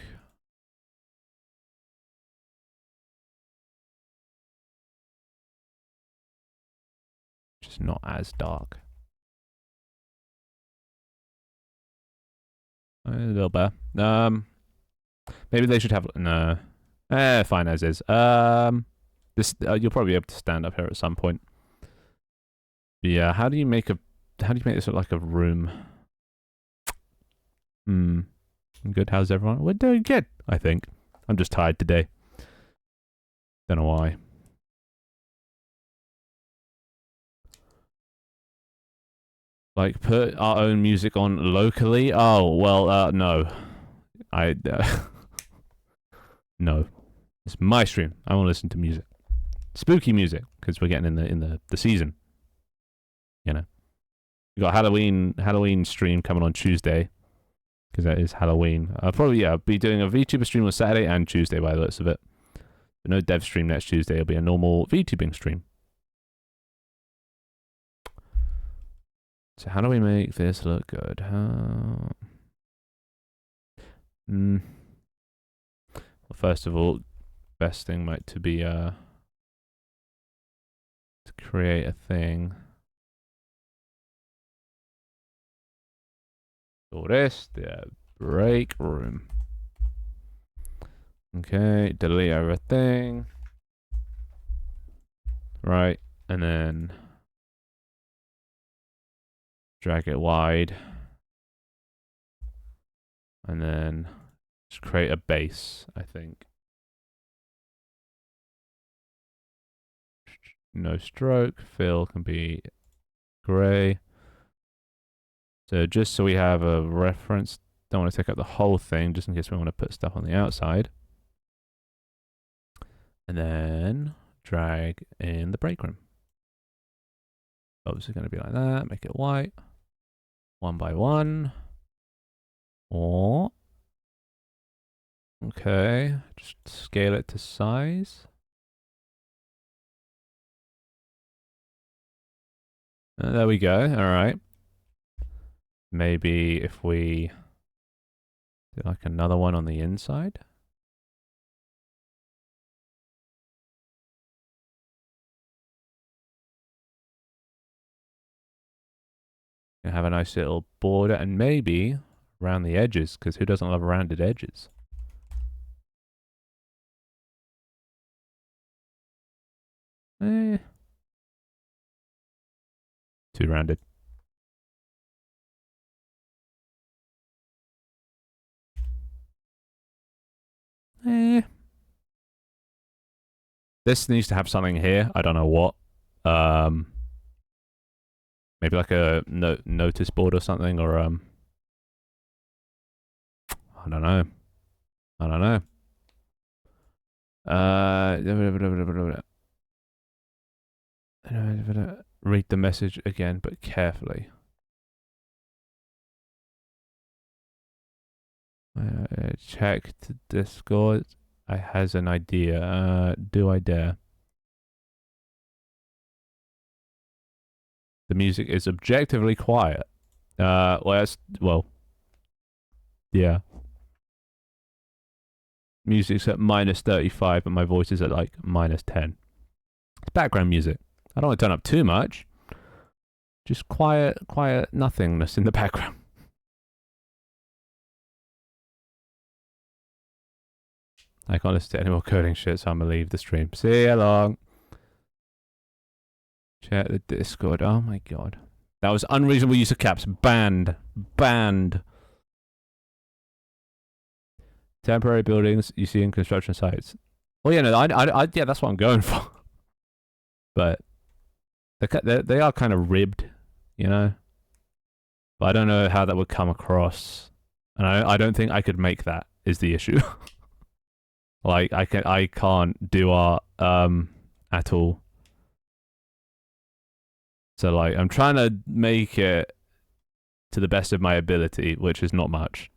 Just not as dark. A little better. Maybe they should have no. Fine as is. This you'll probably be able to stand up here at some point. But yeah, how do you make this look like a room? Good. How's everyone? We're doing good, I think. I'm just tired today. Don't know why. Like, put our own music on locally? Oh, well, no. No. It's my stream. I want to listen to music. Spooky music, because we're getting in the season. You know. We got Halloween stream coming on Tuesday, because that is Halloween. I'll probably, be doing a VTuber stream on Saturday and Tuesday by the looks of it. But no dev stream next Tuesday. It'll be a normal VTubing stream. So how do we make this look good? Well, first of all, best thing might to be to create a thing. So this, the break room. Okay, delete everything. Right, and then drag it wide. And then just create a base, I think. No stroke, fill can be gray. So just so we have a reference, don't want to take up the whole thing, just in case we want to put stuff on the outside. And then drag in the break room. Obviously going to be like that, make it white. 1 by 1. Or, okay, just scale it to size. There we go, alright. Maybe if we do like another one on the inside. And have a nice little border and maybe around the edges, because who doesn't love rounded edges? Too rounded. This needs to have something here. I don't know what. Maybe like a notice board or something, or I don't know. I don't know. Read the message again, but carefully. Checked Discord. I has an idea. Do I dare? The music is objectively quiet. Well, yeah. Music's at -35, and my voice is at like -10. It's background music. I don't want to turn up too much. Just quiet nothingness in the background. I can't listen to any more coding shit, so I'm gonna leave the stream. See you long. Check the Discord. Oh my god. That was unreasonable use of caps. Banned. Banned. Temporary buildings you see in construction sites. Well, yeah, no, yeah, that's what I'm going for. But they are kind of ribbed, you know? But I don't know how that would come across. And I don't think I could make that, is the issue. Like, I can't do art, at all. So, like, I'm trying to make it to the best of my ability, which is not much.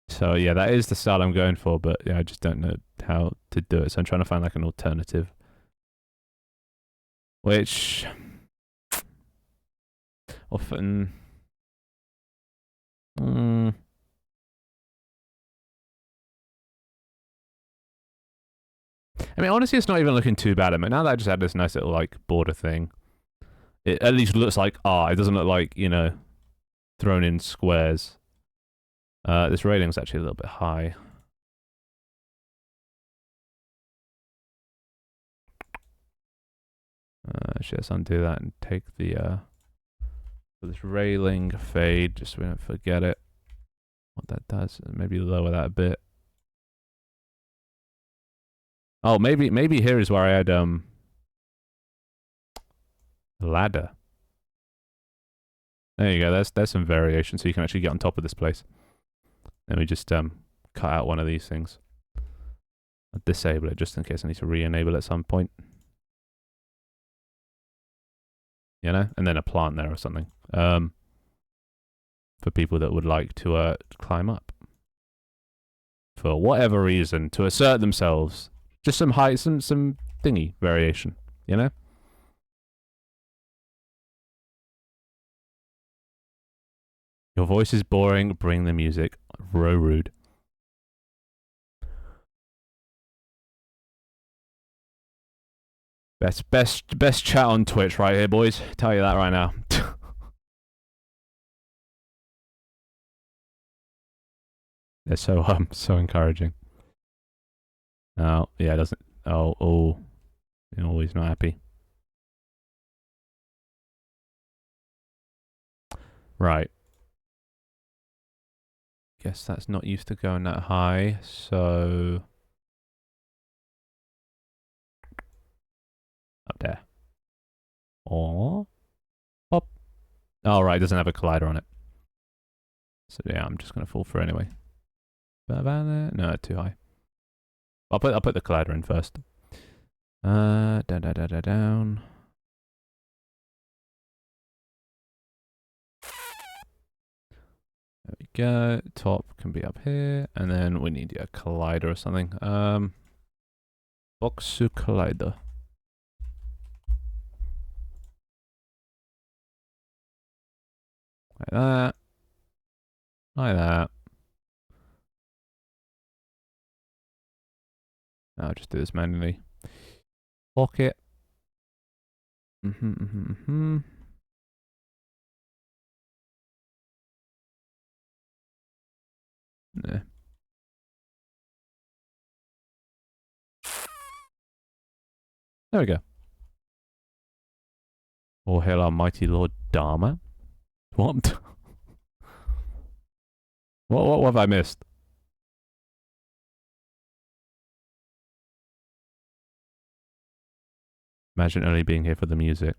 So, yeah, that is the style I'm going for, but yeah, I just don't know how to do it. So I'm trying to find, like, an alternative. Which... often... I mean, honestly, it's not even looking too bad. I mean, now that I just had this nice little, like, border thing, it at least looks like art. It doesn't look like, you know, thrown in squares. This railing's actually a little bit high. Let's undo that and take the, this railing fade, just so we don't forget it. What that does, maybe lower that a bit. Oh, maybe here is where I had, a ladder. There you go, there's some variation, so you can actually get on top of this place. Let me just, cut out one of these things. I'll disable it just in case I need to re-enable at some point. You know? And then a plant there or something. For people that would like to, climb up. For whatever reason, to assert themselves. Just some height, some thingy variation, you know? Your voice is boring, bring the music. Real rude. Best chat on Twitch right here, boys. Tell you that right now. They're so encouraging. Oh, yeah, it doesn't. Oh, he's not happy. Right. Guess that's not used to going that high, so... up there. Or... pop. Oh, right, it doesn't have a collider on it. So yeah, I'm just gonna fall through anyway. No, too high. I'll put the collider in first. Down. There we go. Top can be up here, and then we need a collider or something. Boxu collider. Like that. Like that. I'll just do this manually. Pocket. Yeah. There we go. All hail our mighty Lord Dharma. What? What have I missed? Imagine only being here for the music.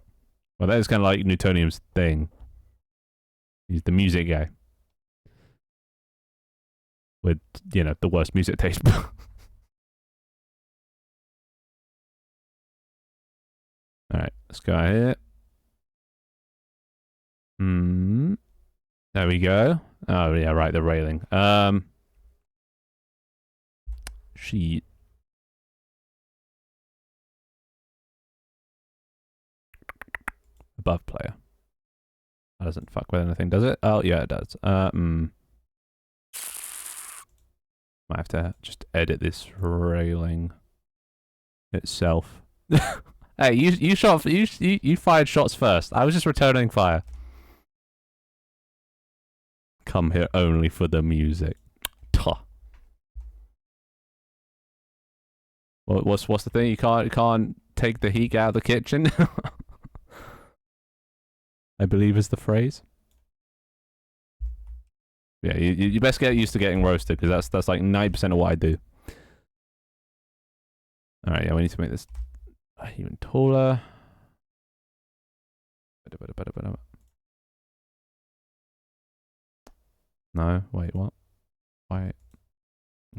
Well, that is kind of like Newtonium's thing. He's the music guy. With, you know, the worst music taste. Alright, let's go out here. There we go. Oh yeah, right, the railing. Sheet. Above player. That doesn't fuck with anything, does it? Oh yeah, it does. Might have to just edit this railing itself. Hey, you fired shots first. I was just returning fire. Come here only for the music. Tuh. What's the thing? You can't take the heat out of the kitchen. I believe is the phrase. Yeah, you best get used to getting roasted because that's like 90% of what I do. All right, yeah, we need to make this even taller. No, wait, what? Wait.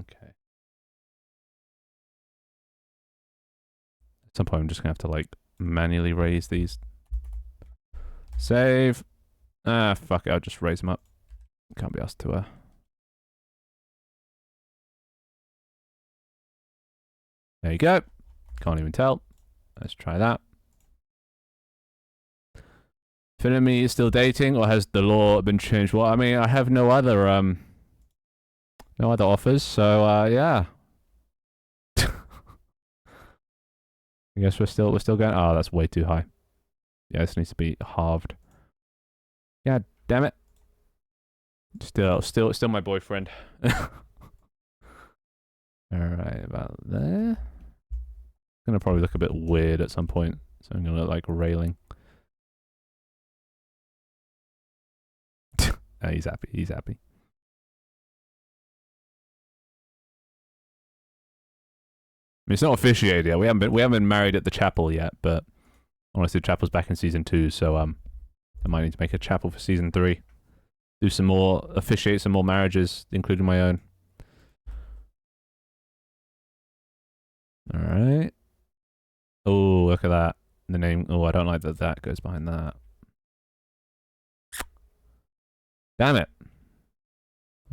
Okay. At some point, I'm just gonna have to like manually raise these. Save. Ah, fuck it. I'll just raise them up. Can't be asked to. There you go. Can't even tell. Let's try that. Finemi is still dating, or has the law been changed? Well, I mean, I have no other offers, so yeah. I guess we're still going. Oh, that's way too high. Yeah, this needs to be halved. Yeah, damn it. Still my boyfriend. Alright, about there. Gonna probably look a bit weird at some point, so I'm gonna look like railing. Oh, he's happy. He's happy. I mean, it's not officiated yet. We haven't been married at the chapel yet, but honestly, the chapel's back in season 2, so I might need to make a chapel for season 3. Do some more, officiate some more marriages, including my own. Alright. Oh, look at that. The name. Oh, I don't like that goes behind that. Damn it.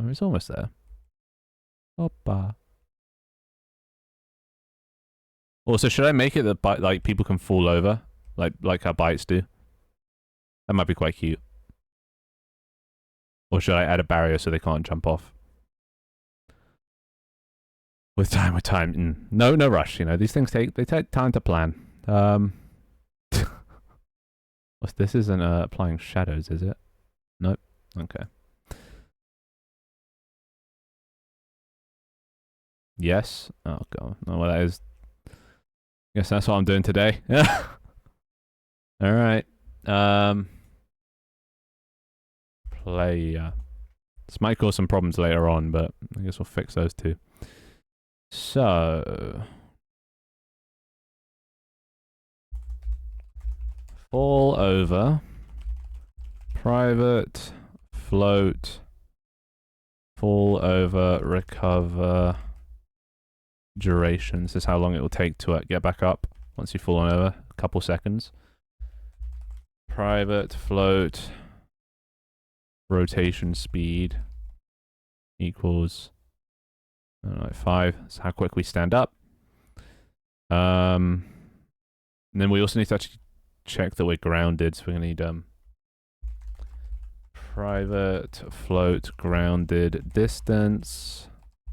Oh, it's almost there. Hoppa. Also, should I make it that like people can fall over, like how bites do? That might be quite cute. Or should I add a barrier so they can't jump off? With time. No rush. You know, these things take time to plan. This isn't applying shadows, is it? Nope. Okay. Yes. Oh god. No, well that is. Guess that's what I'm doing today. All right. Player. This might cause some problems later on, but I guess we'll fix those too. So, fall over, private, float, fall over, recover, duration. This is how long it will take to get back up once you've fallen over. A couple seconds. Private, float, rotation speed equals I don't know, 5. That's how quick we stand up. And then we also need to actually check that we're grounded. So we're gonna need private float grounded distance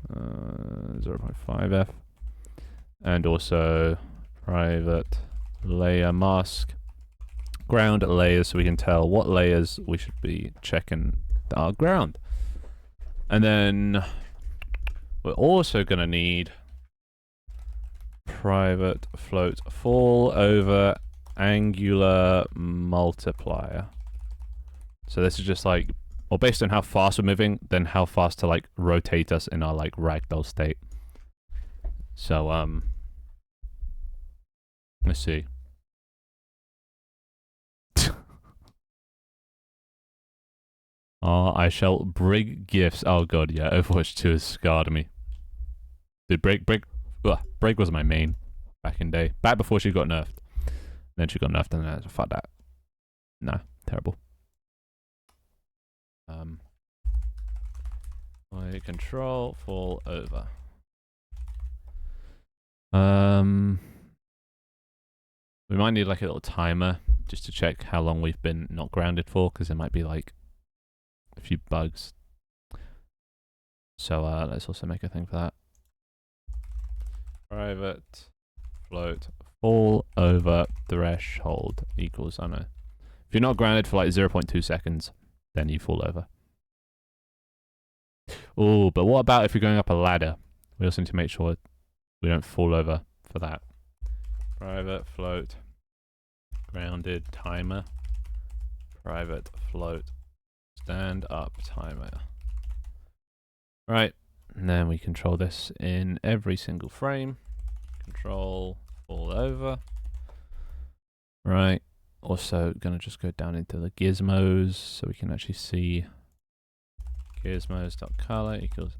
0.5f, and also private layer mask ground layers, so we can tell what layers we should be checking our ground. And then we're also going to need private float fall over angular multiplier. So this is just like, well, based on how fast we're moving, then how fast to like rotate us in our like ragdoll state. So let's see. I shall brig gifts. Oh god, yeah, Overwatch 2 has scarred me. Dude, Brig was my main back in day. Back before she got nerfed. Then she got nerfed and then fuck that. Nah, terrible. Control fall over. We might need like a little timer just to check how long we've been not grounded for, because there might be like a few bugs. So let's also make a thing for that. Private float fall over threshold equals, I don't know. If you're not grounded for like 0.2 seconds, then you fall over. Oh, but what about if you're going up a ladder? We also need to make sure we don't fall over for that. Private float grounded timer. Private float stand up timer. Right, and then we control this in every single frame. Control fall over. Right, also gonna just go down into the gizmos so we can actually see gizmos.color equals,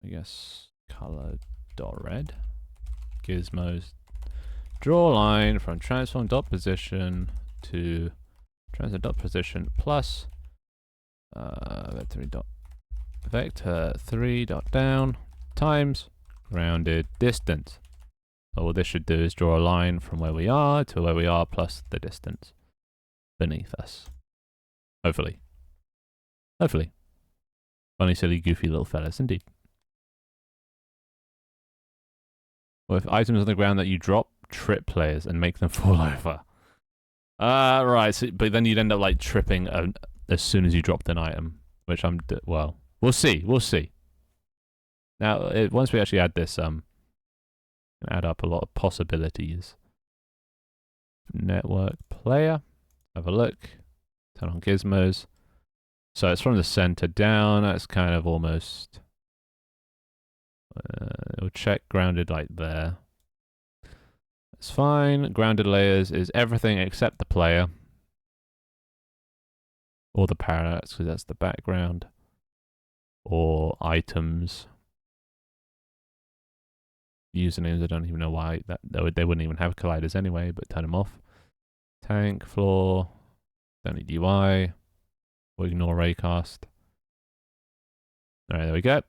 I guess, color.red. Gizmos. Draw a line from transform.position to transform.position plus vector 3 dot down times grounded distance. So what this should do is draw a line from where we are to where we are plus the distance beneath us. Hopefully. Hopefully. Funny, silly, goofy little fellas indeed. With items on the ground that you drop, trip players and make them fall over. Right, so, but then you'd end up like tripping as soon as you dropped an item, which well, we'll see, we'll see. Now, once we actually add this, add up a lot of possibilities. Network player, have a look, turn on gizmos. So it's from the center down, that's kind of almost, it'll check grounded like there. It's fine. Grounded layers is everything except the player. Or the parallax, because that's the background. Or items. Usernames, I don't even know why. They wouldn't even have colliders anyway, but turn them off. Tank, floor, don't need UI. We'll ignore raycast. Alright, there we go.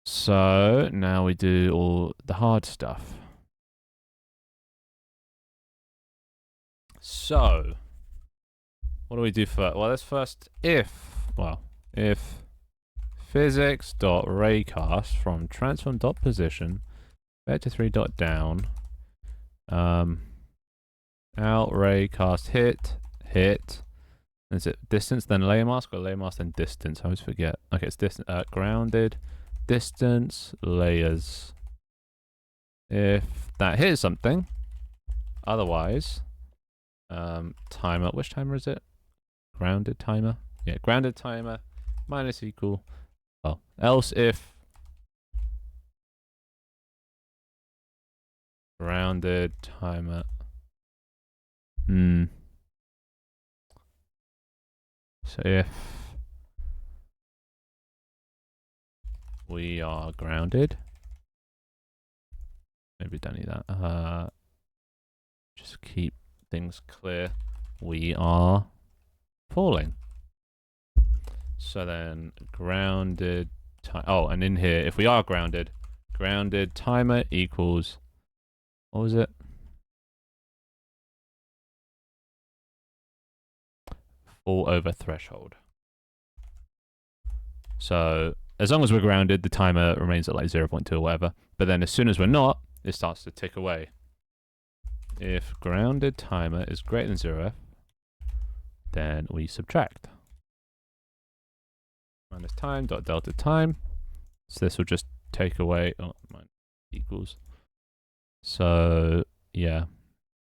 So, now we do all the hard stuff. So, what do we do first? Well, let's first if physics.raycast from transform.position vector 3 dot down out raycast hit. Is it distance then layer mask or layer mask then distance? I always forget. Okay, it's distance grounded distance layers. If that hits something, otherwise timer, which timer is it? Grounded timer? Yeah, grounded timer minus equal, well, else if grounded timer. So if we are grounded, maybe don't need that. Just keep things clear. We are falling. So then grounded and in here, if we are grounded timer equals, what was it? Fall over threshold. So as long as we're grounded, the timer remains at like 0.2 or whatever. But then as soon as we're not, it starts to tick away. If grounded timer is greater than 0f, then we subtract. Minus time dot delta time. So this will just take away, equals. So yeah,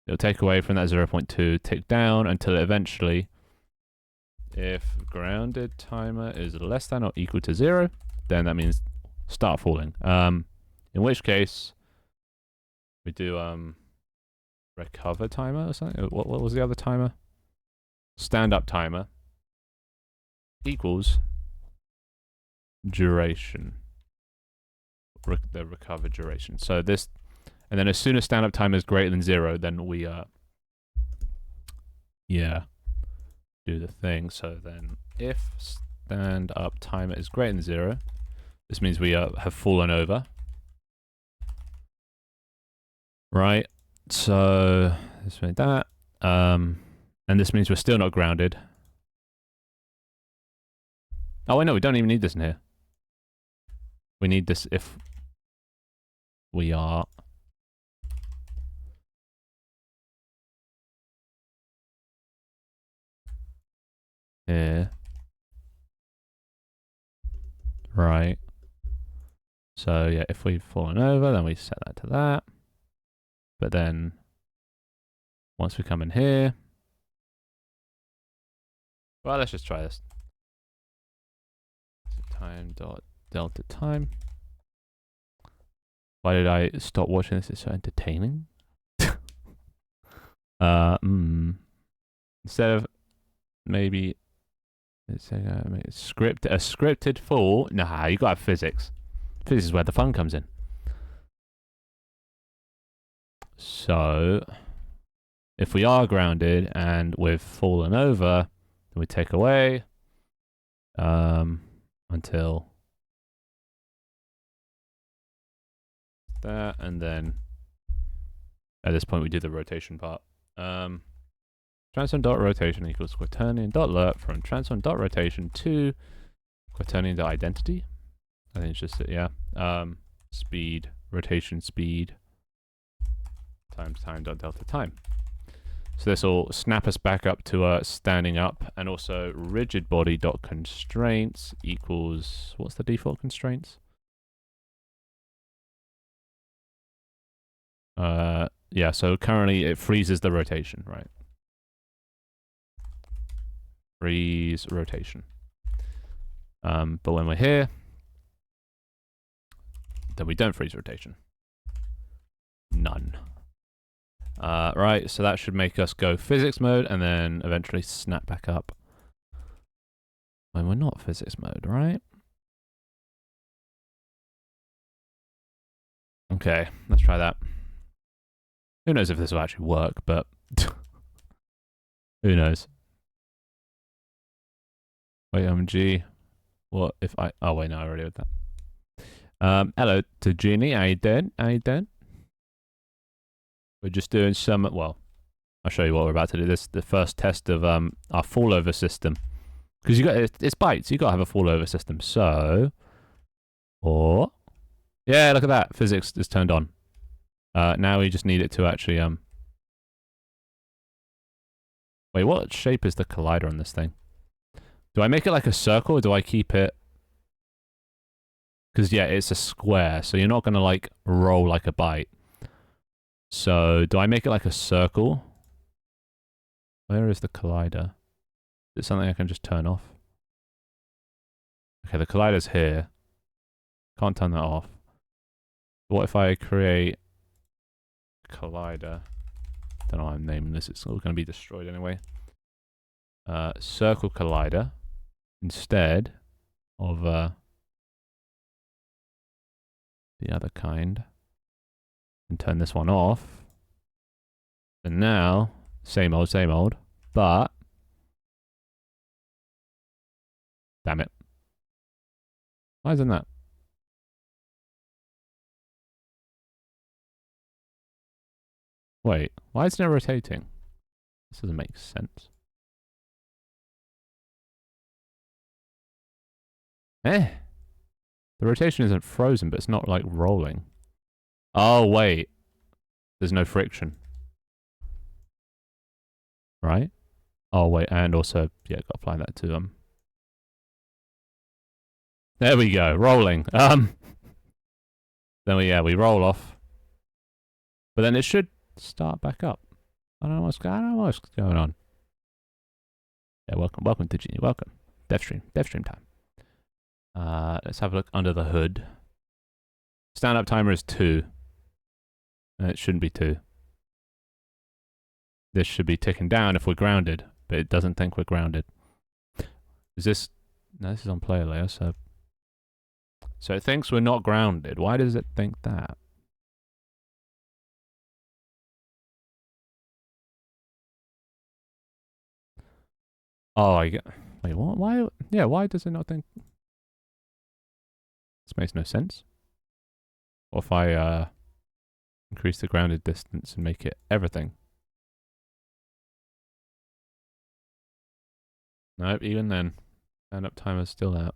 it'll take away from that 0.2, tick down until it eventually, if grounded timer is less than or equal to 0, then that means start falling. In which case we do recover timer or something. What was the other timer? Stand up timer equals duration. The recover duration. So this, and then as soon as stand up timer is greater than 0, then we yeah. do the thing. So then if stand up timer is greater than 0, this means we have fallen over. Right, so this means that. And this means we're still not grounded. Oh, wait, no, we don't even need this in here. We need this if we are here. Right. So, yeah, if we've fallen over, then we set that to that. But then, once we come in here... Well, let's just try this. Time dot delta time. Why did I stop watching this? It's so entertaining. Instead of maybe it's a scripted fall. Nah, you gotta have physics. Physics is where the fun comes in. So if we are grounded and we've fallen over, then we take away until that, and then at this point we do the rotation part. Transform.rotation equals quaternion.lerp from transform.rotation to quaternion.identity. I think it's just, yeah. Speed, rotation speed, times time.delta time. So this will snap us back up to standing up, and also rigid body.constraints equals, what's the default constraints? Yeah, so currently it freezes the rotation, right? Freeze rotation. But when we're here, then we don't freeze rotation. None. Right, so that should make us go physics mode and then eventually snap back up when we're not physics mode, right? Okay, let's try that. Who knows if this will actually work, but who knows? Wait, OMG. What if I... Oh, wait, no, I already did that. Hello to Jeannie. How you doing? How you doing? We're just doing some... Well, I'll show you what we're about to do. This is the first test of our fallover system. Because you got... It's bytes. You got to have a fallover system. So... Or... Yeah, look at that. Physics is turned on. Now we just need it to actually... Wait, what shape is the collider on this thing? Do I make it like a circle, or do I keep it... Because, yeah, it's a square, so you're not going to, like, roll like a byte. So, do I make it like a circle? Where is the collider? Is it something I can just turn off? Okay, the collider's here. Can't turn that off. What if I create collider? Don't know why I'm naming this. It's all going to be destroyed anyway. Circle collider instead of the other kind, and turn this one off. And now, same old, but damn it. Why isn't that? Wait, why isn't it rotating? This doesn't make sense. The rotation isn't frozen, but it's not like rolling. Oh, wait. There's no friction. Right? Oh, wait, and also, yeah, got to apply that to them. There we go, rolling. Then we roll off. But then it should start back up. I don't know what's going on. Yeah, welcome to Genie, welcome. Devstream time. Let's have a look under the hood. Stand-up timer is 2. It shouldn't be 2. This should be ticking down if we're grounded, but it doesn't think we're grounded. Is this... No, this is on player layer, so... So it thinks we're not grounded. Why does it think that? Oh, I get. Wait, what? Why? Yeah, why does it not think? This makes no sense. What if I increase the grounded distance and make it everything? Nope, even then, stand up timer's still out.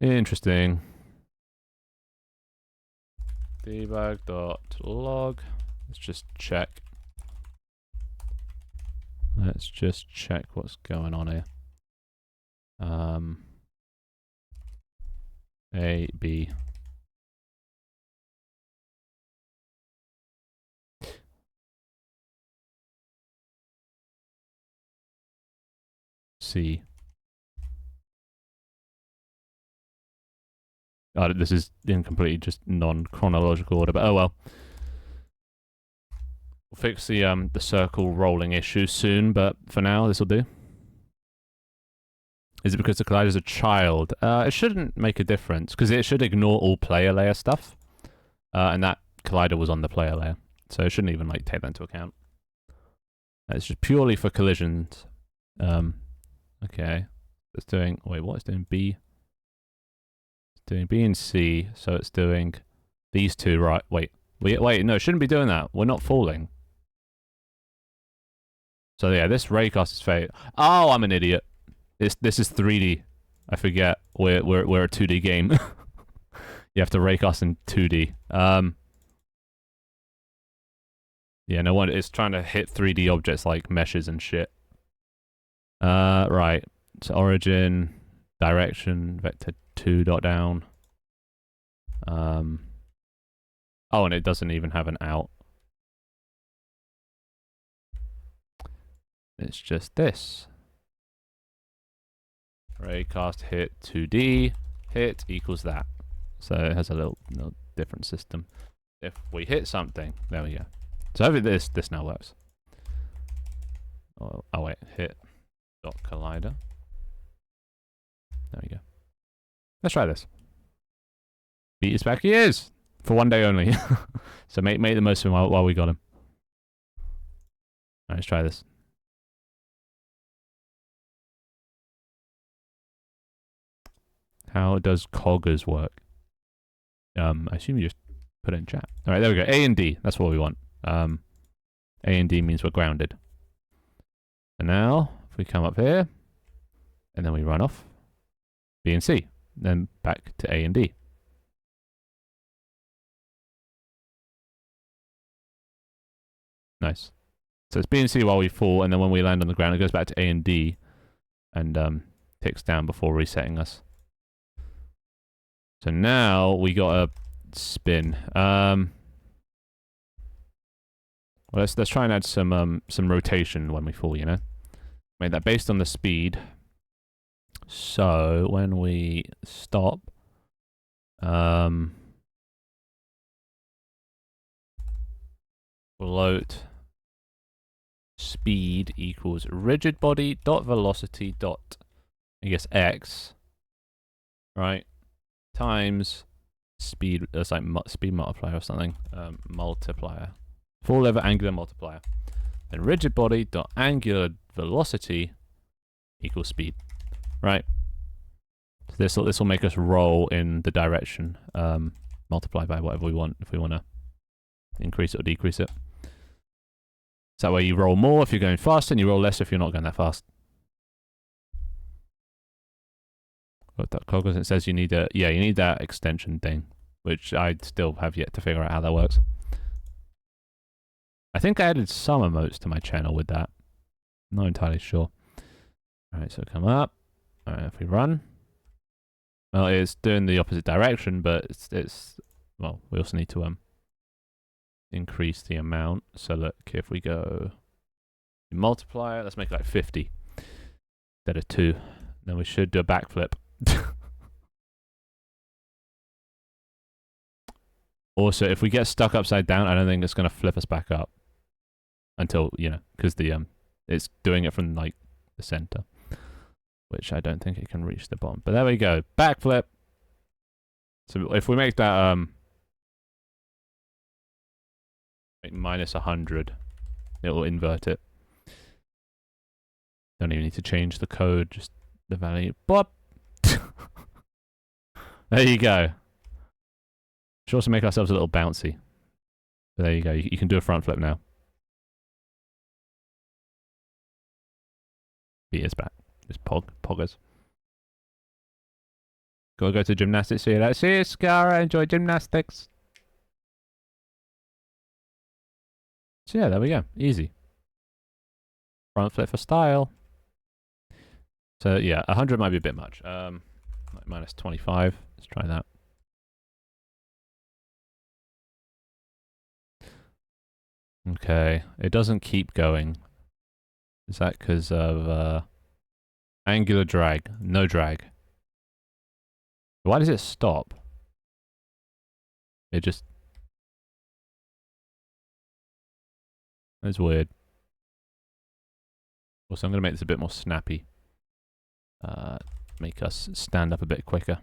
Interesting. Debug.log. Let's just check. Let's just check what's going on here. A, B. C. Oh, this is in completely just non-chronological order, but oh well. We'll fix the circle rolling issue soon, but for now, this will do. Is it because the collider's a child? It shouldn't make a difference, because it should ignore all player layer stuff. And that collider was on the player layer, so it shouldn't even like take that into account. It's just purely for collisions. Okay. It's doing, wait, what is doing B? It's doing B and C, so it's doing these two, right? Wait, no, it shouldn't be doing that. We're not falling. So yeah, this raycast is fake. Oh, I'm an idiot. This is 3D. I forget. We're a 2D game. You have to raycast in 2D. Yeah, no wonder it's trying to hit 3D objects like meshes and shit. Right. So origin, direction, vector 2 dot down. Oh, and it doesn't even have an out. It's just this. Raycast hit 2D, hit equals that. So it has a little different system. If we hit something, there we go. So hopefully this now works. Oh wait, hit dot collider. There we go. Let's try this. Beat is back. He is for one day only. So make the most of him while we got him. All right, let's try this. How does coggers work? I assume you just put it in chat. All right, there we go. A and D. That's what we want. A and D means we're grounded. And now, if we come up here, and then we run off, B and C, then back to A and D. Nice. So it's B and C while we fall, and then when we land on the ground, it goes back to A and D, and ticks down before resetting us. So now we got a spin. Well, let's try and add some rotation when we fall. You know, make that based on the speed. So when we stop, float speed equals rigid body dot velocity dot, I guess, x, right, times speed. It's like speed multiplier or something. Multiplier, full lever angular multiplier. Then rigid body dot angular velocity equals speed, right? So this will make us roll in the direction multiplied by whatever we want. If we want to increase it or decrease it. So that way you roll more if you're going fast, and you roll less if you're not going that fast. Because it says you need you need that extension thing, which I still have yet to figure out how that works. I think I added some emotes to my channel with that. Not entirely sure. Alright, so come up. Alright, if we run. Well, it's doing the opposite direction, but it's well, we also need to increase the amount. So look, if we go multiplier, let's make it like 50 instead of 2. Then we should do a backflip. Also, if we get stuck upside down, I don't think it's going to flip us back up until, you know, because the it's doing it from like the center, which I don't think it can reach the bottom. But there we go, backflip. So if we make that like -100, it will invert it. Don't even need to change the code, just the value. Bop! There you go. Should also make ourselves a little bouncy. But there you go. You can do a front flip now. He is back. Just poggers. Gotta go to gymnastics. See you later. See you, Scara. Enjoy gymnastics. So yeah, there we go. Easy. Front flip for style. So yeah, 100 might be a bit much. Like minus 25. Let's try that. Okay, it doesn't keep going. Is that because of angular drag? No drag. Why does it stop? It just... That's weird. Also, I'm going to make this a bit more snappy. Make us stand up a bit quicker.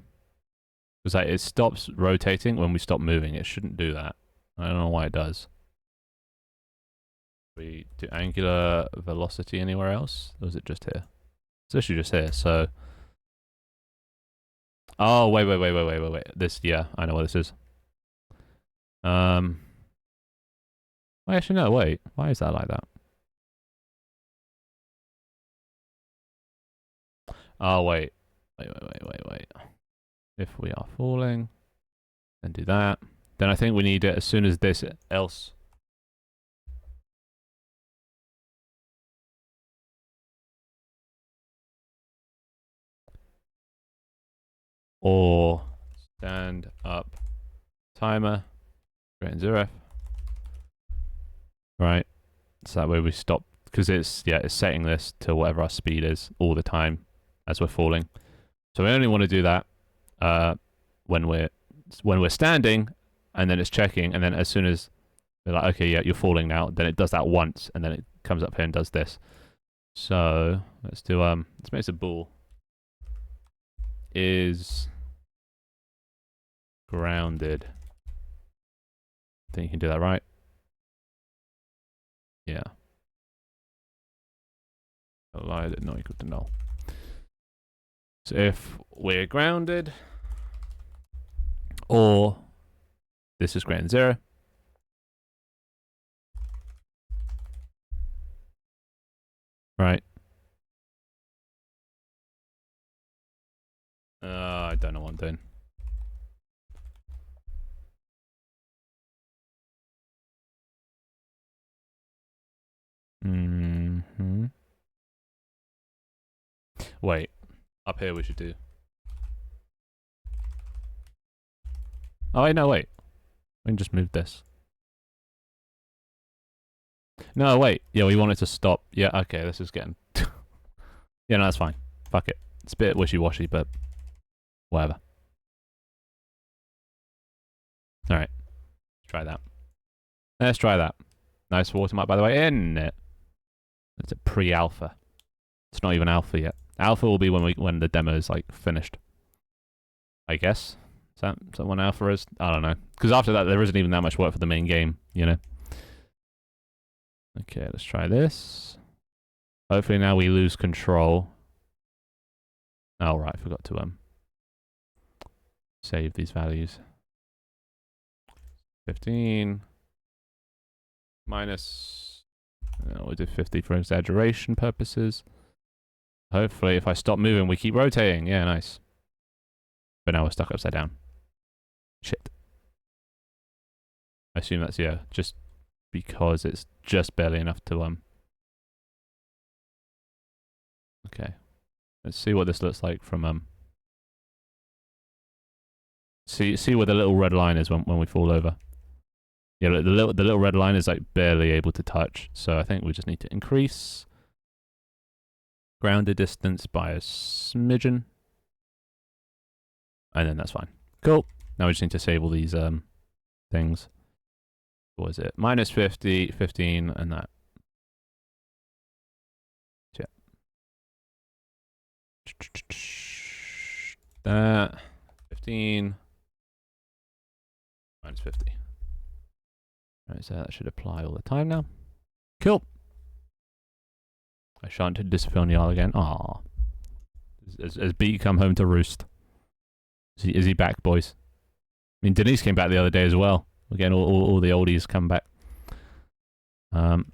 Because like, it stops rotating when we stop moving. It shouldn't do that. I don't know why it does. We do angular velocity anywhere else? Or is it just here? It's actually just here, so... Oh, wait. This, yeah, I know what this is. Actually, no, wait. Why is that like that? Oh, wait. Wait. If we are falling, then do that. Then I think we need it as soon as this else. Or stand up timer, greater than 0. Right. So that way we stop, because it's setting this to whatever our speed is all the time as we're falling. So we only want to do that when we're standing, and then it's checking, and then as soon as they're like, okay, yeah, you're falling now, then it does that once, and then it comes up here and does this. So let's do let's make this a bool. Is grounded. I think you can do that, right? Yeah. Allowed not equal to null. So if we're grounded, or this is greater than 0, right? I don't know what I'm doing. Wait, up here we should do. Oh wait, no, wait. We can just move this. No, wait. Yeah, we want it to stop. Yeah, okay, this is getting... Yeah, no, that's fine. Fuck it. It's a bit wishy-washy, but whatever. Alright. Let's try that. Let's try that. Nice watermark, by the way, isn't it? It's a pre-alpha. It's not even alpha yet. Alpha will be when the demo is like finished. I guess. Is that when alpha is? I don't know. Because after that, there isn't even that much work for the main game, you know? Okay, let's try this. Hopefully now we lose control. Oh, right, I forgot to save these values. 15 minus... we'll do 50 for exaggeration purposes. Hopefully, if I stop moving, we keep rotating. Yeah, nice. But now we're stuck upside down. Shit. I assume that's, yeah, just because it's just barely enough to, Okay. Let's see what this looks like from, See where the little red line is when we fall over. Yeah, the little red line is like barely able to touch. So I think we just need to increase grounded distance by a smidgen. And then that's fine. Cool. Now we just need to save all these things. What was it? Minus 50, 15, and that. Yeah. That. 15. Minus 50. Right, so that should apply all the time now. Cool. I shan't disappear on y'all again. Aww. Has B come home to roost? Is he back, boys? I mean, Denise came back the other day as well. We're getting all the oldies come back. So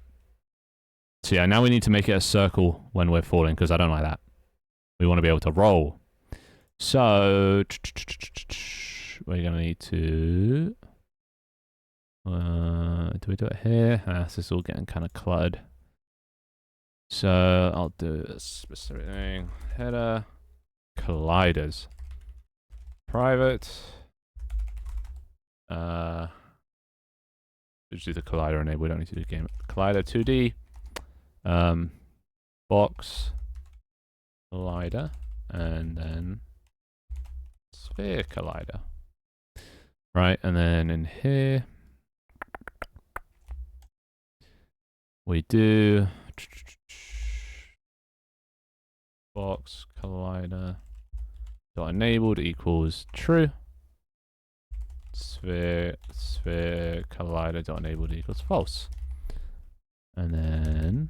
yeah, now we need to make it a circle when we're falling, because I don't like that. We want to be able to roll. So we're going to need to... do we do it here? This is all getting kind of cluttered. So I'll do a specific thing. Header. Colliders. Private. Just do the collider enable. We don't need to do game. Collider 2D. Box. Collider. And then sphere collider. Right, and then in here we do box collider dot enabled equals true. Sphere collider dot enabled equals false. And then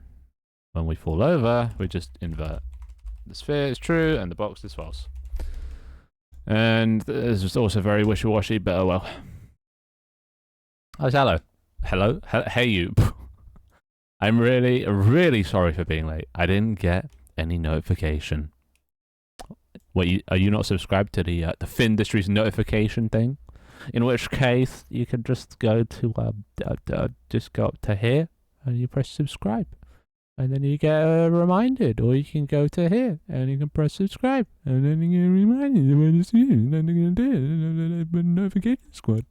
when we fall over, we just invert. The sphere is true and the box is false. And this is also very wishy-washy, but oh well. Oh, hello. Hello? Hey you. I'm really, really sorry for being late. I didn't get any notification. Wait, are you not subscribed to the Findustries notification thing? In which case, you can just go to just go up to here and you press subscribe. And then you get reminded, or you can go to here and you can press subscribe, and then you get reminded when it's you, and then you're gonna do it. Notification squad.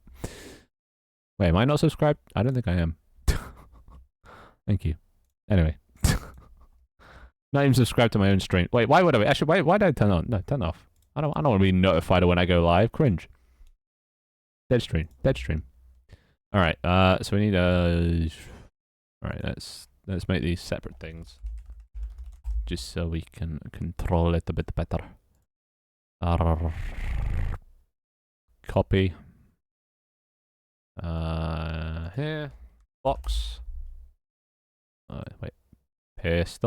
Wait, am I not subscribed? I don't think I am. Thank you. Anyway, not even subscribed to my own stream. Wait, why would I? Actually, why did I turn on? No, turn off. I don't want to be notified when I go live. Cringe. Dead stream. Dead stream. All right. So we need a. All right. Let's make these separate things, just so we can control it a bit better. Copy. Here. Box. Wait. Paste.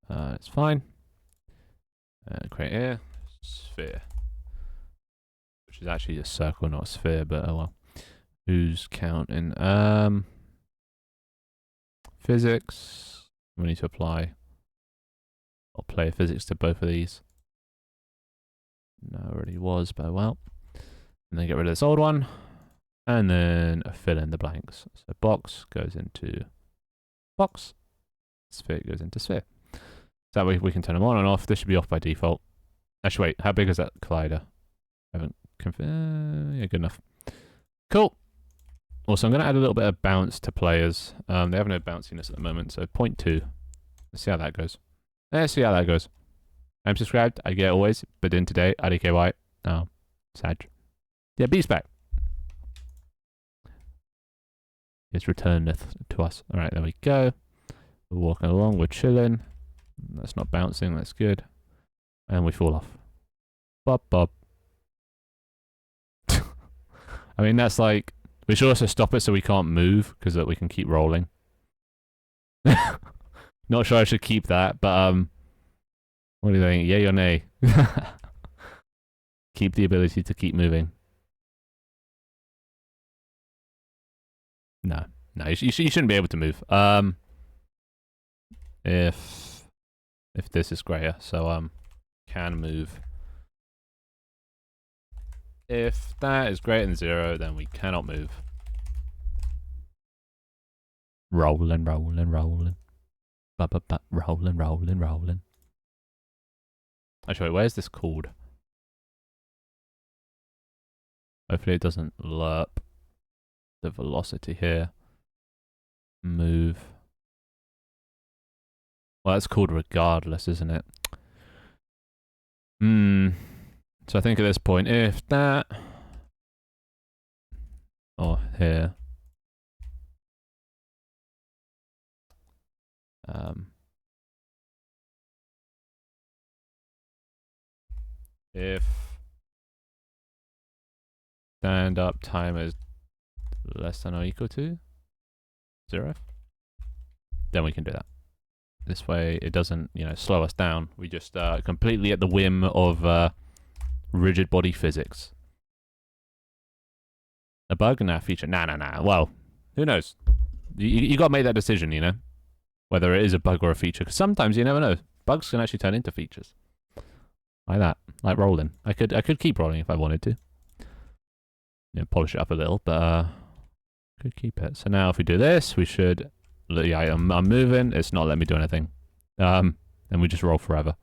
It's fine. Create here. Sphere. Which is actually a circle, not a sphere, but oh well. Who's counting? Physics. We need to apply or play physics to both of these. No, it already was, but well. And then get rid of this old one. And then fill in the blanks. So box goes into box. Sphere goes into sphere. So that way we can turn them on and off. This should be off by default. Actually, wait, how big is that collider? I haven't yeah, good enough. Cool. Also, I'm going to add a little bit of bounce to players. They have no bounciness at the moment, so 0.2. Let's see how that goes. Let's see how that goes. I'm subscribed. I get always, but in today, IDKY. Oh, sad. Yeah, B's back. It's returneth to us. All right, there we go. We're walking along. We're chilling. That's not bouncing. That's good. And we fall off. Bop, bop. I mean, that's like... We should also stop it so we can't move, because we can keep rolling. Not sure I should keep that, but what do you think? Yay or nay? Keep the ability to keep moving. No, you shouldn't be able to move. If this is greater, so can move. If that is greater than 0, then we cannot move. Rolling, rolling, rolling. Rolling, rolling, rolling. Actually, where's this called? Hopefully it doesn't lerp the velocity here. Move. Well, that's called regardless, isn't it? So I think at this point, if that... or here... if stand up time is less than or equal to 0, then we can do that. This way it doesn't, slow us down. We just completely at the whim of rigid body physics. A bug? Nah, feature. Nah. Well, who knows? You got to make that decision, whether it is a bug or a feature. Because sometimes you never know. Bugs can actually turn into features. Like that. Like rolling. I could keep rolling if I wanted to. Polish it up a little, but could keep it. So now if we do this, we should... Yeah, I'm moving. It's not letting me do anything. Then we just roll forever.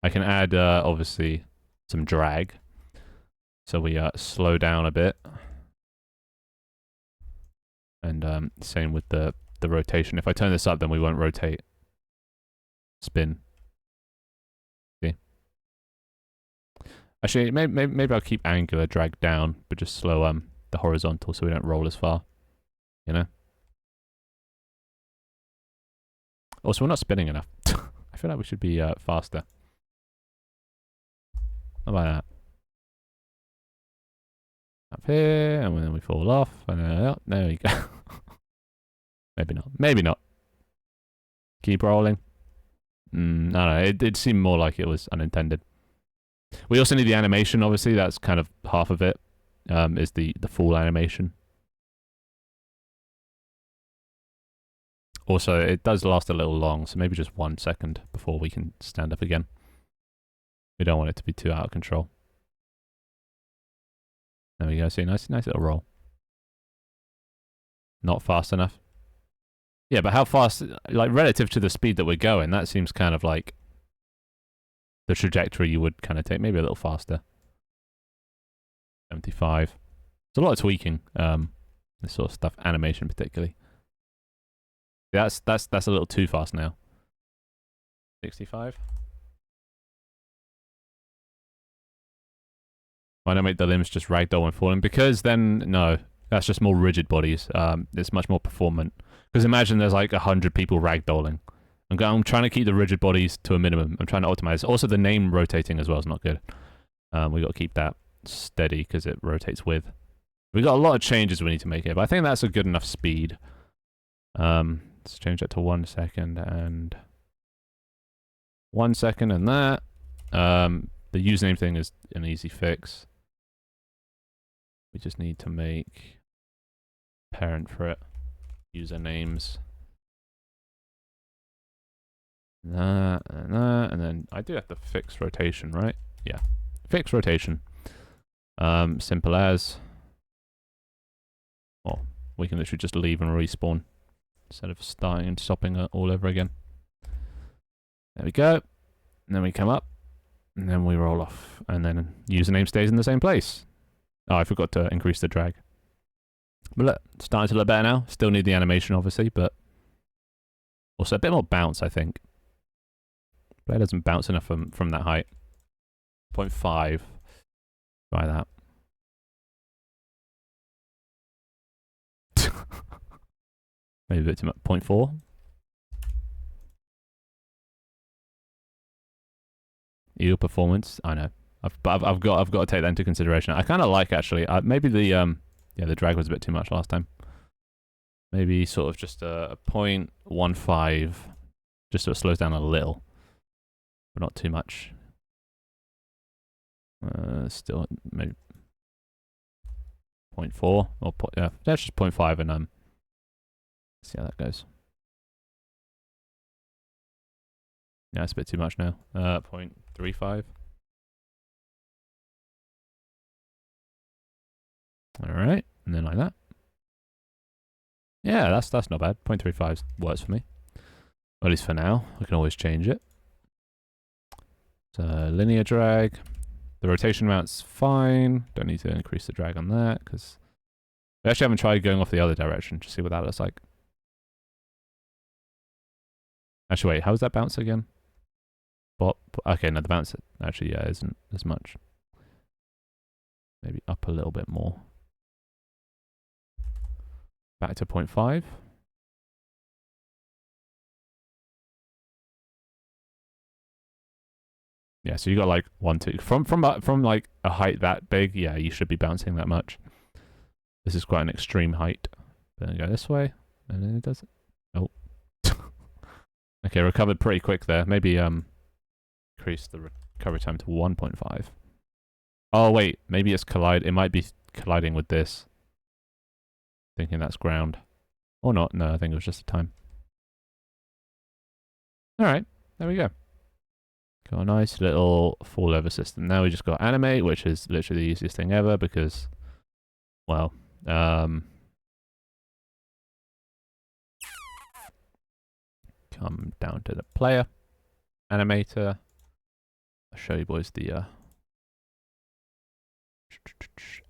I can add, obviously, some drag. So we slow down a bit. And same with the rotation. If I turn this up, then we won't rotate. Spin. See? Actually, maybe I'll keep angular drag down, but just slow the horizontal so we don't roll as far. Also, we're not spinning enough. I feel like we should be faster. How about that? Up here, and then we fall off, and then oh, there we go. Maybe not. Maybe not. Keep rolling. I don't know. It seemed more like it was unintended. We also need the animation, obviously. That's kind of half of it, is the full animation. Also, it does last a little long, so maybe just 1 second before we can stand up again. We don't want it to be too out of control. There we go. See, nice little roll. Not fast enough. Yeah, but how fast, like relative to the speed that we're going, that seems kind of like the trajectory you would kind of take. Maybe a little faster. 75. It's a lot of tweaking, this sort of stuff, animation particularly. That's a little too fast now. 65. Why not make the limbs just ragdoll when falling? Because then, no, that's just more rigid bodies. It's much more performant. Because imagine there's like 100 people ragdolling. I'm trying to keep the rigid bodies to a minimum. I'm trying to optimize. Also, the name rotating as well is not good. We got to keep that steady because it rotates with. We got a lot of changes we need to make here, but I think that's a good enough speed. Let's change that to 1 second and 1 second and that. The username thing is an easy fix. We just need to make parent for it. Usernames. That and that, and then I do have to fix rotation, right? Yeah, fix rotation. Simple as. Well, we can literally just leave and respawn instead of starting and stopping all over again. There we go. And then we come up, and then we roll off, and then username stays in the same place. Oh, I forgot to increase the drag. But look, it's starting to look better now. Still need the animation, obviously, but also a bit more bounce, I think. Player doesn't bounce enough from that height. 0.5. Try that. Maybe a bit too much. 0.4. Ew, performance. I know. I've got to take that into consideration. I kind of like actually. Maybe the the drag was a bit too much last time. Maybe sort of just a 0.15, just so it slows down a little, but not too much. Still maybe 0.4 or yeah, that's just 0.5 and see how that goes. Yeah, it's a bit too much now. 0.35. All right, and then like that. Yeah, that's not bad. 0.35 works for me. Or at least for now. I can always change it. So linear drag. The rotation amount's fine. Don't need to increase the drag on that because we actually haven't tried going off the other direction. Just see what that looks like. Actually, wait, how's that bounce again? Bop. Okay, no, the bounce actually isn't as much. Maybe up a little bit more. Back to 0.5. Yeah, so you got like 1, 2 from like a height that big. Yeah, you should be bouncing that much. This is quite an extreme height. Then go this way, and then it does it. Oh, Okay, recovered pretty quick there. Maybe increase the recovery time to 1.5. Oh wait, maybe it's collide. It might be colliding with this. Thinking that's ground. Or not. No, I think it was just the time. Alright, there we go. Got a nice little fall over system. Now we just got animate, which is literally the easiest thing ever because, well, come down to the player, animator. I'll show you boys the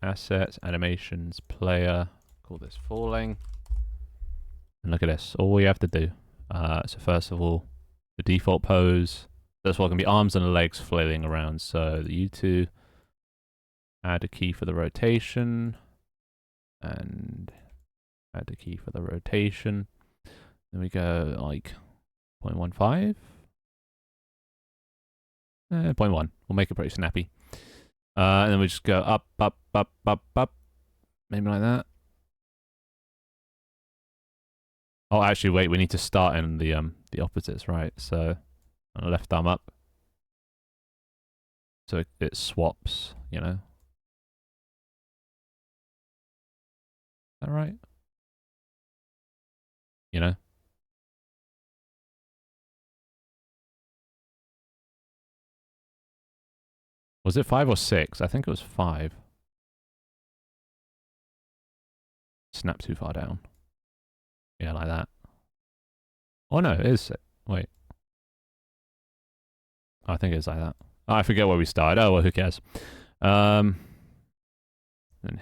assets, animations, player. Call this falling. And look at this. All we have to do. So first of all, the default pose. That's what can be arms and legs flailing around. So the U2, add a key for the rotation, and add a key for the rotation. Then we go like 0.15. 0.1. We'll make it pretty snappy. And then we just go up, up, up, up, up. Maybe like that. Oh, actually, wait. We need to start in the opposites, right? So, left thumb up. So it swaps, you know. Is that right? You know. Was it 5 or 6? I think it was 5. Snap too far down. Yeah, like that. Oh no, it is. Wait. I think it's like that. Oh, I forget where we started. Oh, well, who cares? And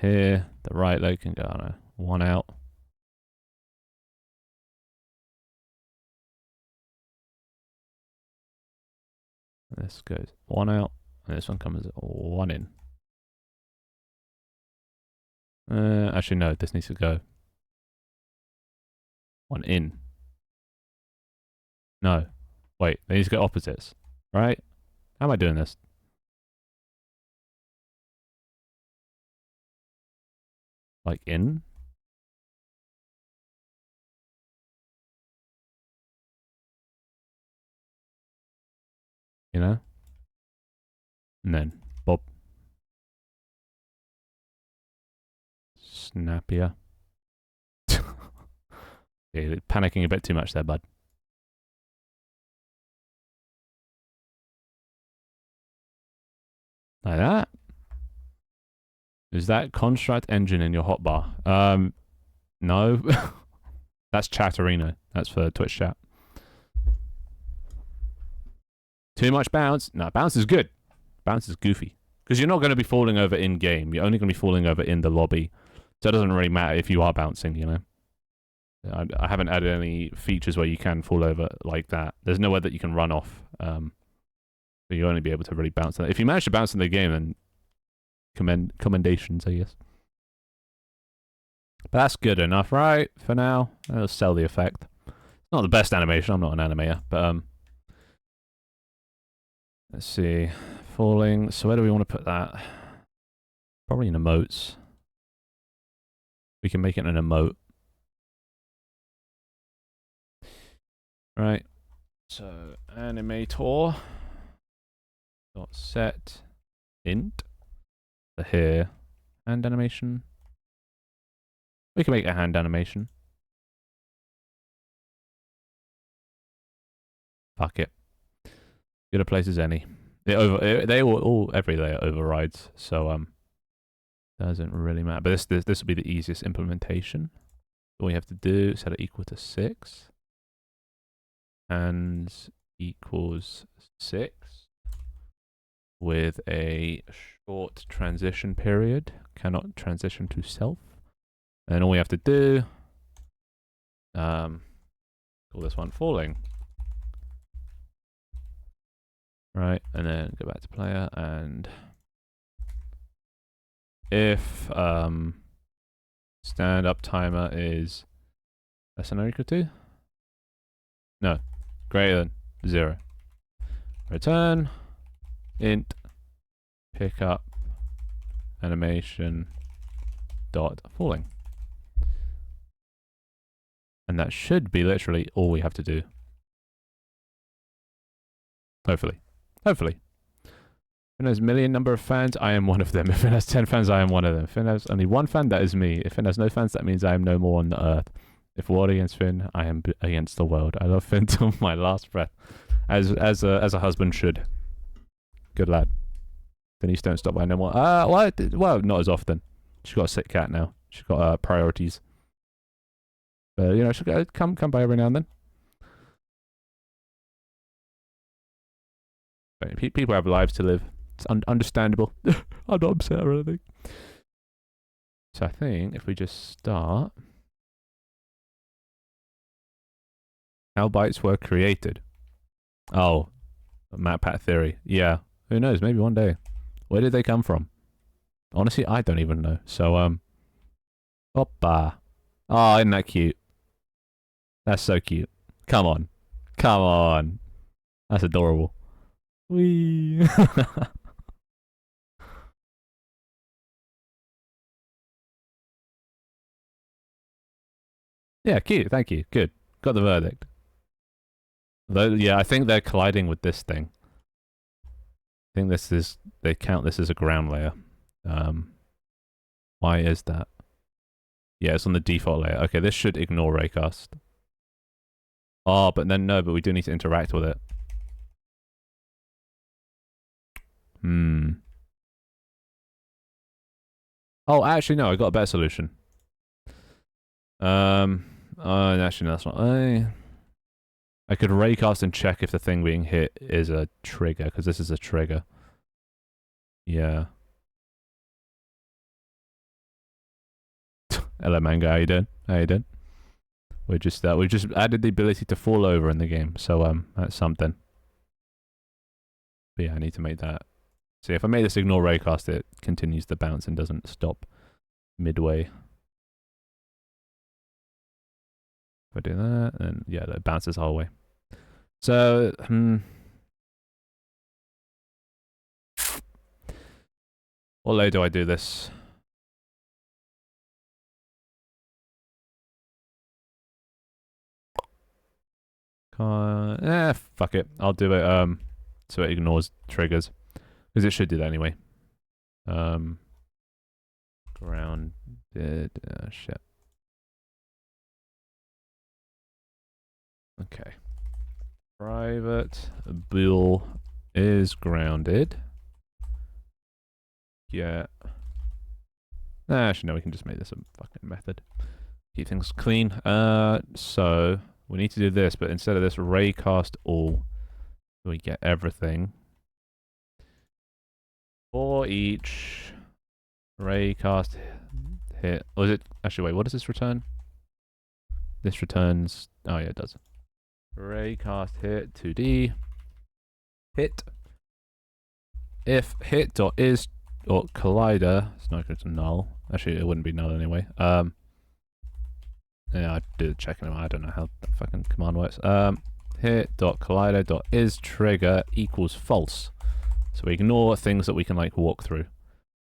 here, the right leg can go, I don't know, 1 out. And this goes 1 out, and this one comes 1 in. Actually, no, this needs to go 1 in. No. Wait, they need to go opposites, right? How am I doing this? Like in? You know? And then bob. Snappier. Yeah, you're panicking a bit too much there, bud. Like that. Is that construct engine in your hotbar? No. That's Chatterino. That's for Twitch chat. Too much bounce? No, bounce is good. Bounce is goofy. Because you're not going to be falling over in-game. You're only going to be falling over in the lobby. So it doesn't really matter if you are bouncing, you know? I haven't added any features where you can fall over like that. There's nowhere that you can run off. So you'll only be able to really bounce. If you manage to bounce in the game, then commendations, I guess. But that's good enough, right? For now, I'll sell the effect. It's not the best animation. I'm not an animator, but let's see, falling. So where do we want to put that? Probably in emotes. We can make it an emote. Right. So animator dot set int the here hand animation. We can make a hand animation. Fuck it. Good a place as any. Every layer overrides, so doesn't really matter. But this will be the easiest implementation. All we have to do is set it equal to 6. Hands equals 6 with a short transition period. Cannot transition to self. And all we have to do, call this one falling. Right, and then go back to player, and if stand up timer is less than or equal to, no, greater than 0, return int pick up animation dot falling. And that should be literally all we have to do. Hopefully. Hopefully. If it has a million number of fans, I am one of them. If it has 10 fans, I am one of them. If it has only one fan, that is me. If it has no fans, that means I am no more on the earth. If war against Finn, I am against the world. I love Finn till my last breath. As a husband should. Good lad. Denise, don't stop by no more. Well, not as often. She's got a sick cat now. She's got priorities. But, you know, she'll come by every now and then. But people have lives to live. It's understandable. I'm not upset or anything. So I think if we just start... How bytes were created. Oh. MatPat theory. Yeah. Who knows? Maybe one day. Where did they come from? Honestly, I don't even know. So, Hoppa. Oh, isn't that cute? That's so cute. Come on. Come on. That's adorable. Whee. Yeah, cute. Thank you. Good. Got the verdict. Though, yeah, I think they're colliding with this thing. I think this is... They count this as a ground layer. Why is that? Yeah, it's on the default layer. Okay, this should ignore raycast. Oh, but then no, but we do need to interact with it. Oh, actually, no, I got a better solution. Oh, actually, no, that's not... I could raycast and check if the thing being hit is a trigger, because this is a trigger. Yeah. Hello, Manga, how you doing? How you doing? We just added the ability to fall over in the game, so that's something. But yeah, I need to make that. See, if I make this ignore raycast, it continues to bounce and doesn't stop midway. If I do that, then yeah, that bounces the whole way. So, what layer do I do this? Fuck it. I'll do it, so it ignores triggers. Because it should do that anyway. Grounded, shit. Okay. Private bool is grounded. Yeah. Actually, no, we can just make this a fucking method. Keep things clean. So we need to do this, but instead of this, raycast all. We get everything. For each raycast hit. Or is it actually wait, what does this return? This returns oh yeah, it does. Raycast hit 2D. Hit. If hit.is or collider, it's not equal to null. Actually, it wouldn't be null anyway. Yeah, I did check it. I don't know how that fucking command works. Hit.collider.is trigger equals false. So we ignore things that we can like walk through.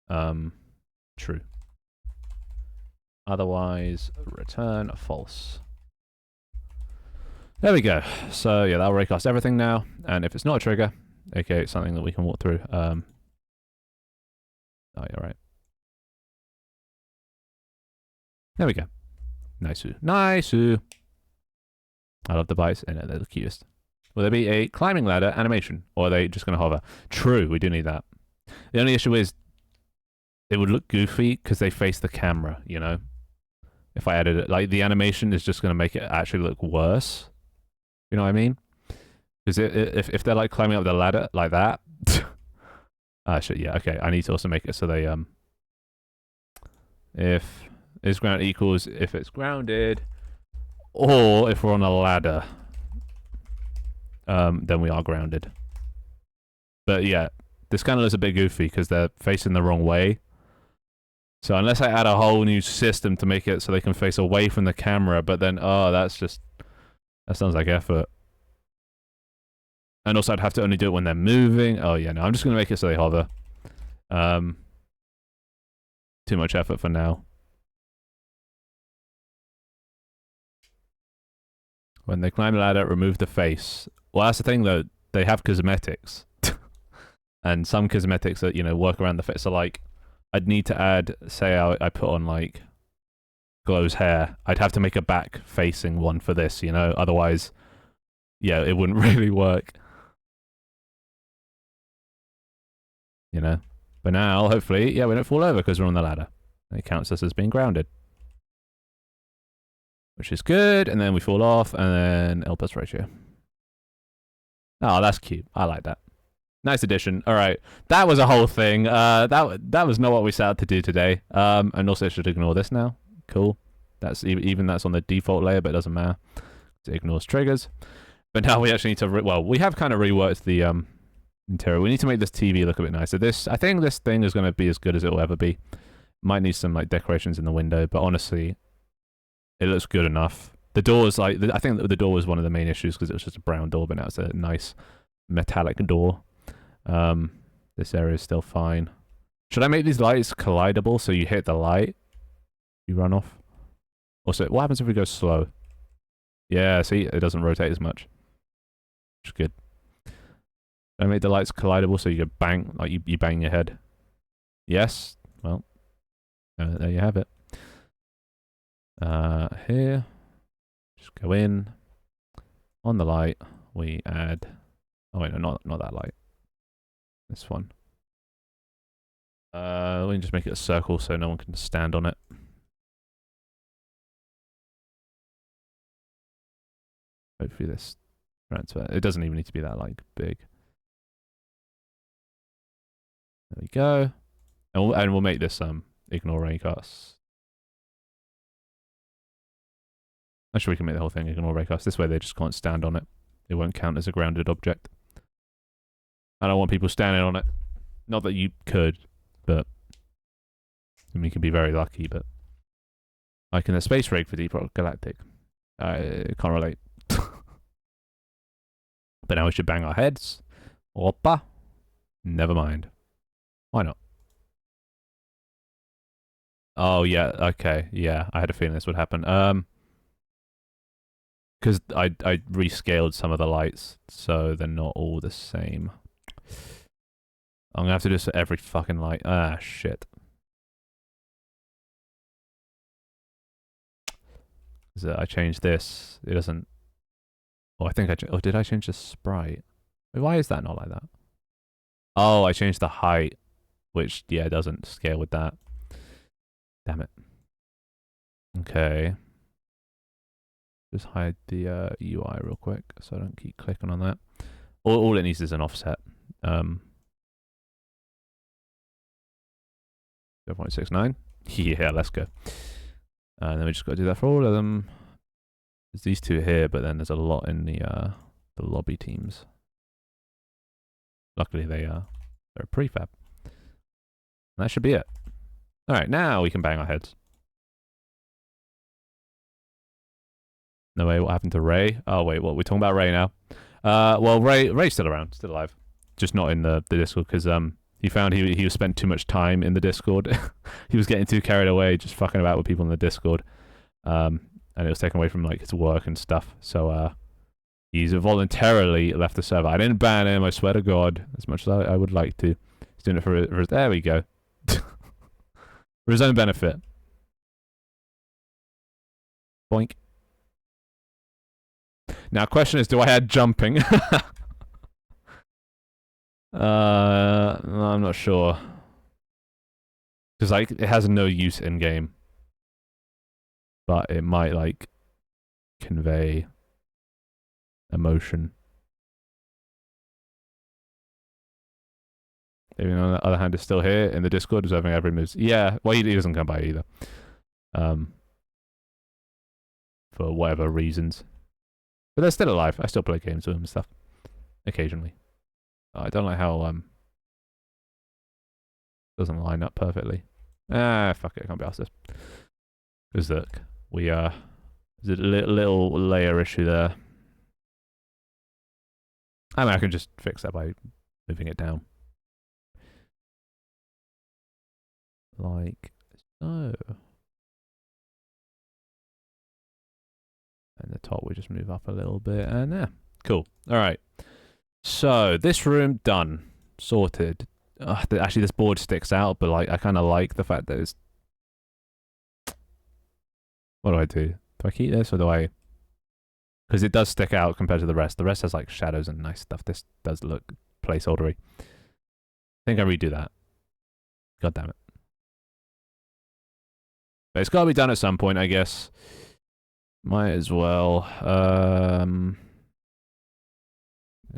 True. Otherwise, return false. There we go. So yeah, that'll raycast everything now. And if it's not a trigger, aka it's something that we can walk through. Oh, yeah, right. There we go. Nice-oo. Nice-oo. I love the bytes, and they're the cutest. Will there be a climbing ladder animation, or are they just going to hover? True, we do need that. The only issue is it would look goofy because they face the camera, you know? If I added it, like the animation is just going to make it actually look worse. You know what I mean? Because if they're like climbing up the ladder like that, shit, yeah, okay. I need to also make it so they if is ground equals if it's grounded, or if we're on a ladder, then we are grounded. But yeah, this kind of looks a bit goofy because they're facing the wrong way. So unless I add a whole new system to make it so they can face away from the camera, but then, oh, that sounds like effort. And also I'd have to only do it when they're moving. Oh yeah, no, I'm just going to make it so they hover. Too much effort for now. When they climb the ladder, remove the face. Well, that's the thing though. they have cosmetics, and some cosmetics that work around the fit. So like, I'd need to add, say, I put on like Glow's hair. I'd have to make a back facing one for this, otherwise, yeah, it wouldn't really work. But now, hopefully, yeah, we don't fall over because we're on the ladder. It counts us as being grounded, which is good. And then we fall off, and then L plus ratio. Oh, that's cute. I like that. Nice addition. All right, that was a whole thing. That was not what we set out to do today. And also, I should ignore this now. Cool. That's even that's on the default layer, but it doesn't matter. It ignores triggers. But now we actually need to. Well, we have kind of reworked the interior. We need to make this TV look a bit nicer. I think this thing is going to be as good as it will ever be. Might need some like decorations in the window, but honestly, it looks good enough. The doors, I think the door was one of the main issues because it was just a brown door, but now it's a nice metallic door. This area is still fine. Should I make these lights collidable so you hit the light, you run off? Also, what happens if we go slow? Yeah, see, it doesn't rotate as much, which is good. Should I make the lights collidable so you go bang, like you bang your head? Yes. Well, there you have it. Here, just go in. On the light, we add. Oh wait, no, not that light. This one. We can just make it a circle so no one can stand on it. Hopefully this transfer. It doesn't even need to be that like big. There we go. And we'll make this ignore raycasts. Actually, we can make the whole thing ignore raycasts. This way they just can't stand on it. It won't count as a grounded object. I don't want people standing on it. Not that you could, but I mean, you can be very lucky, but like in a space rig for Deep Rock Galactic. I can't relate. But now we should bang our heads. Oppa. Never mind. Why not? Oh, yeah. Okay. Yeah. I had a feeling this would happen. Because I rescaled some of the lights, so they're not all the same. I'm gonna have to do this for every fucking light. Ah, shit. I changed this. It doesn't... Oh, I think oh, did I change the sprite? Why is that not like that? Oh, I changed the height, which, yeah, doesn't scale with that. Damn it. Okay. Just hide the UI real quick so I don't keep clicking on that. All it needs is an offset. 0.69. Yeah, let's go. And then we just got to do that for all of them. There's these two here, but then there's a lot in the lobby teams. Luckily, they're a prefab. And that should be it. All right, now we can bang our heads. No way, what happened to Ray? Oh wait, what, we're talking about Ray now? Well, Ray's still around, still alive, just not in the Discord because he found he was spent too much time in the Discord. He was getting too carried away, just fucking about with people in the Discord, and it was taken away from like his work and stuff. So he's voluntarily left the server. I didn't ban him, I swear to God, as much as I would like to. He's doing it for his, there we go, for his own benefit. Boink. Now, question is, do I add jumping? I'm not sure. Because, like, it has no use in game. But it might, like, convey emotion. Even on the other hand, is still here in the Discord, observing every move. Yeah, well, he doesn't come by either. For whatever reasons. But they're still alive. I still play games with them and stuff. Occasionally. I don't like how doesn't line up perfectly. Ah, fuck it, I can't be asked this. Because look, there's a little layer issue there. I mean, I can just fix that by moving it down. Like so. And the top we just move up a little bit, and yeah, cool. All right. So this room done, sorted. Actually, this board sticks out, but like I kind of like the fact that it's. What do I do? Do I keep this or do I? Because it does stick out compared to the rest. The rest has like shadows and nice stuff. This does look placeholdery. I think I redo that. God damn it. But it's got to be done at some point, I guess. Might as well.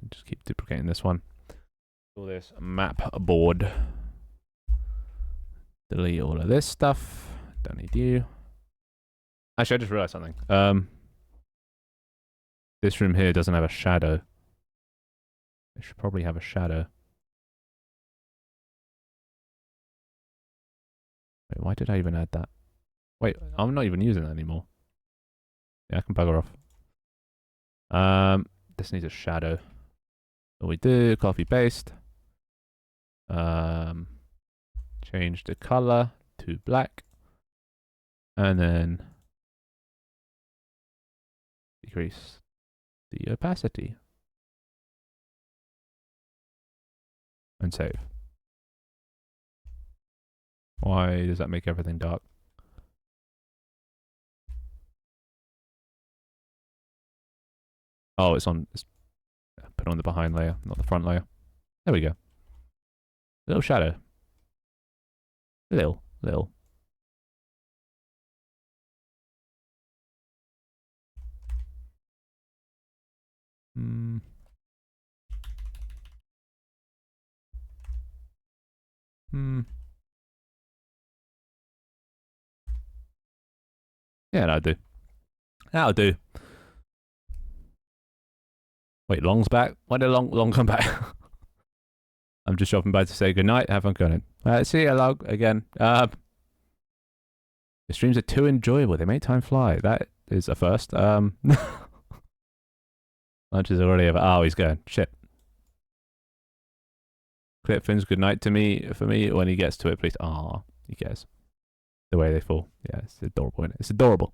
Just keep duplicating this one. All this map board. Delete all of this stuff. Don't need you. Actually, I just realized something. This room here doesn't have a shadow. It should probably have a shadow. Wait, why did I even add that? Wait, I'm not even using that anymore. Yeah, I can bugger off. This needs a shadow. What we do, copy paste. Change the color to black. And then decrease the opacity. And save. Why does that make everything dark? Oh, it's put on the behind layer, not the front layer. There we go. Little shadow. Little. Yeah, that'll do. That'll do. Wait, Long's back? Why did Long come back? I'm just dropping by to say goodnight. Have fun going. See you, Long, again. The streams are too enjoyable. They make time fly. That is a first. Lunch is already over. Oh, he's going. Shit. Clipfin's good night to me, for me, when he gets to it, please. Aw, he cares. The way they fall. Yeah, it's adorable, isn't it? It's adorable.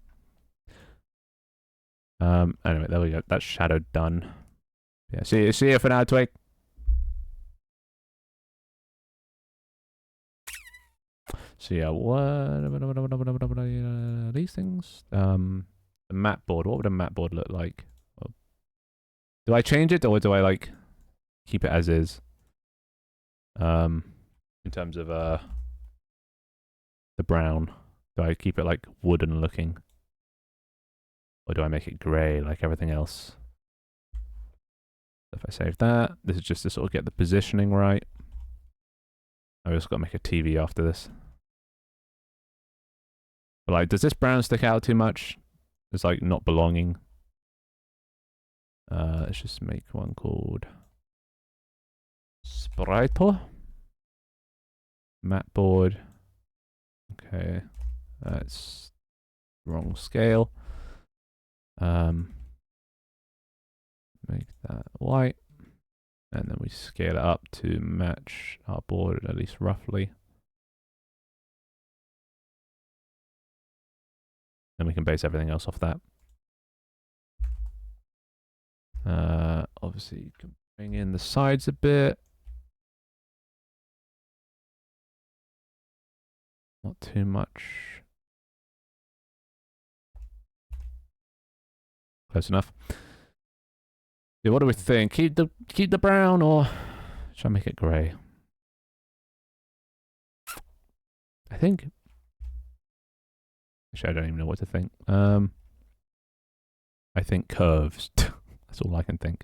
Anyway, there we go. That's shadow done. Yeah, see you for now, Twig. So yeah, what these things? The map board. What would a map board look like? Do I change it or do I like keep it as is? In terms of the brown, do I keep it like wooden looking, or do I make it grey like everything else? If I save that, this is just to sort of get the positioning right. I've also got to make a TV after this. But like, does this brown stick out too much? It's like not belonging. Let's just make one called Sprite. Map board. Okay, that's wrong scale. Make that white, and then we scale it up to match our board at least roughly. Then we can base everything else off that. Obviously, you can bring in the sides a bit. Not too much. Close enough. Yeah, what do we think? Keep the brown, or should I make it grey? I think. Actually, I don't even know what to think. I think curves. That's all I can think.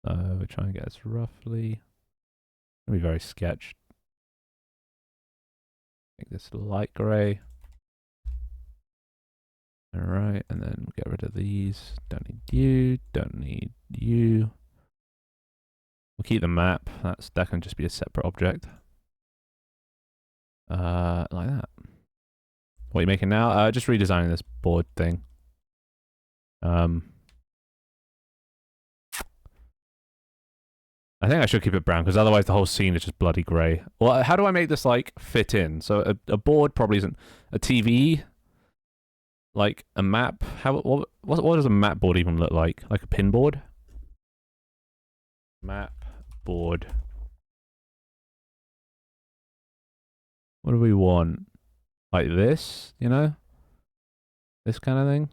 So we're trying to get this roughly. It'll be very sketched. Make this light grey. Alright, and then get rid of these. Don't need you, don't need you. We'll keep the map. That can just be a separate object. Like that. What are you making now? Just redesigning this board thing. I think I should keep it brown, because otherwise the whole scene is just bloody grey. Well, how do I make this, like, fit in? So a board probably isn't... A TV? Like, a map? What does a map board even look like? Like a pin board? Map board. What do we want? Like this, you know? This kind of thing?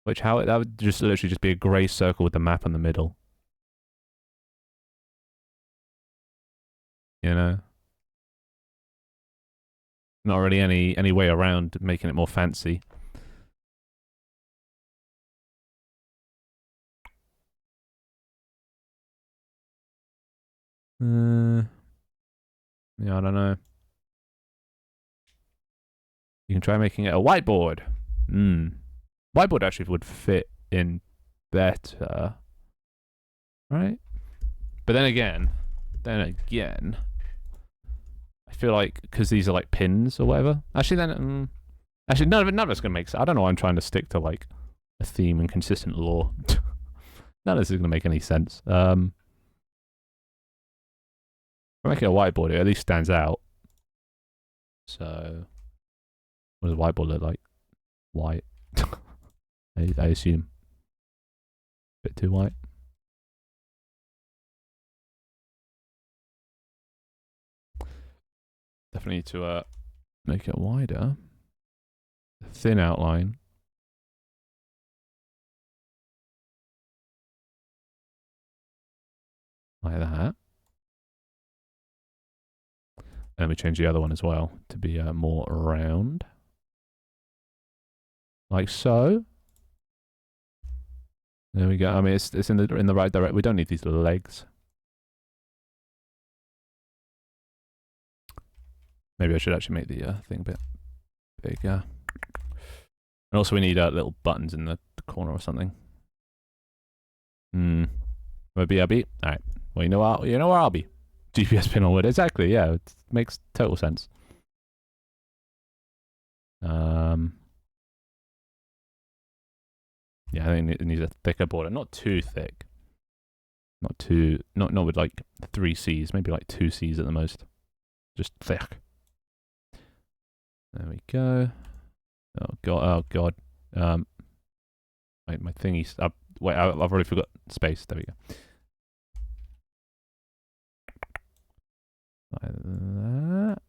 Which, how, that would just literally just be a grey circle with the map in the middle. You know? Not really any way around making it more fancy. Yeah, I don't know. You can try making it a whiteboard. Whiteboard actually would fit in better. Right? But then again, I feel like, because these are like pins or whatever. Actually, then, actually, none of it's going to make sense. I don't know why I'm trying to stick to like a theme and consistent lore. None of this is going to make any sense. If I make it a whiteboard, it at least stands out. So, what does a whiteboard look like? White. I assume. A bit too white. Definitely need to make it wider. Thin outline. Like that. And we change the other one as well to be more round. Like so. There we go. I mean, it's in the right direction. We don't need these legs. Maybe I should actually make the thing a bit bigger. And also we need little buttons in the corner or something. Where BRB? Alright. Well, you know where I'll be. GPS pin onward. Exactly, yeah. It makes total sense. Yeah, I think it needs a thicker border. Not too thick. Not with like 3 C's. Maybe like 2 C's at the most. Just thick. There we go. Oh god. My thingy's up. Wait, I've already forgot space. There we go. Like that.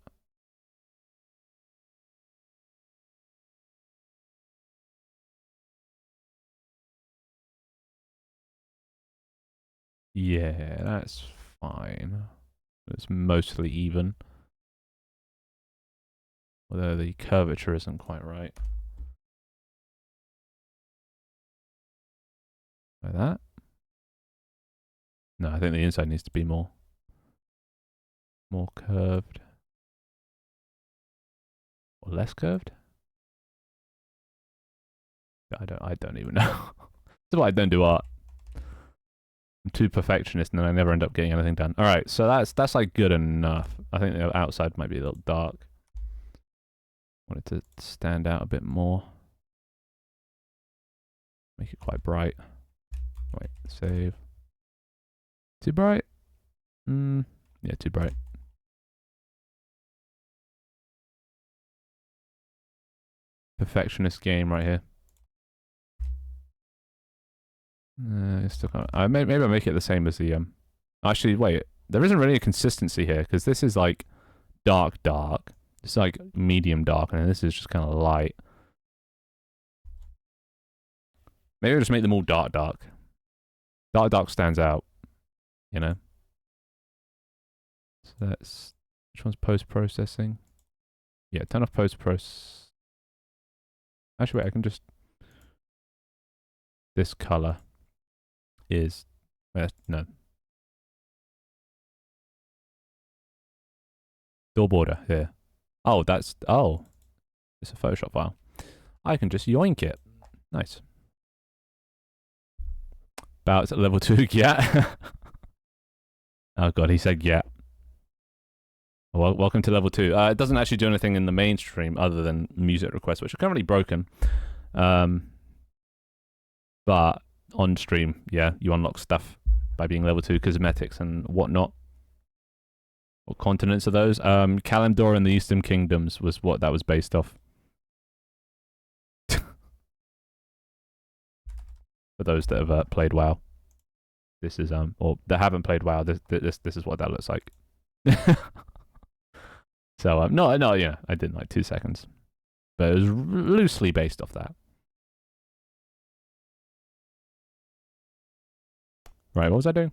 Yeah, that's fine. It's mostly even. Although the curvature isn't quite right. Like that. No, I think the inside needs to be more curved. Or less curved? I don't even know. That's why I don't do art. I'm too perfectionist and then I never end up getting anything done. Alright, so that's like good enough. I think the outside might be a little dark. Want it to stand out a bit more. Make it quite bright. Wait, save. Too bright? Yeah, too bright. Perfectionist game right here. Still can't. Maybe I'll make it the same as the Actually, wait. There isn't really a consistency here because this is like dark. It's like medium dark, and this is just kind of light. Maybe I'll just make them all dark. Dark stands out, you know. So that's which one's post-processing? Yeah, turn off post-process. Actually, wait. I can just this color is no. Door border here. Oh, it's a Photoshop file. I can just yoink it. Nice. About level 2, yeah. Oh god, he said yeah. Well, welcome to level 2. It doesn't actually do anything in the mainstream other than music requests, which are currently broken. But on stream, yeah, you unlock stuff by being level 2, cosmetics and whatnot. What continents are those? Kalimdor and the Eastern Kingdoms was what that was based off. For those that have played WoW. this is or that haven't played WoW, this is what that looks like. So no, yeah, I did like 2 seconds, but it was loosely based off that. Right, what was I doing?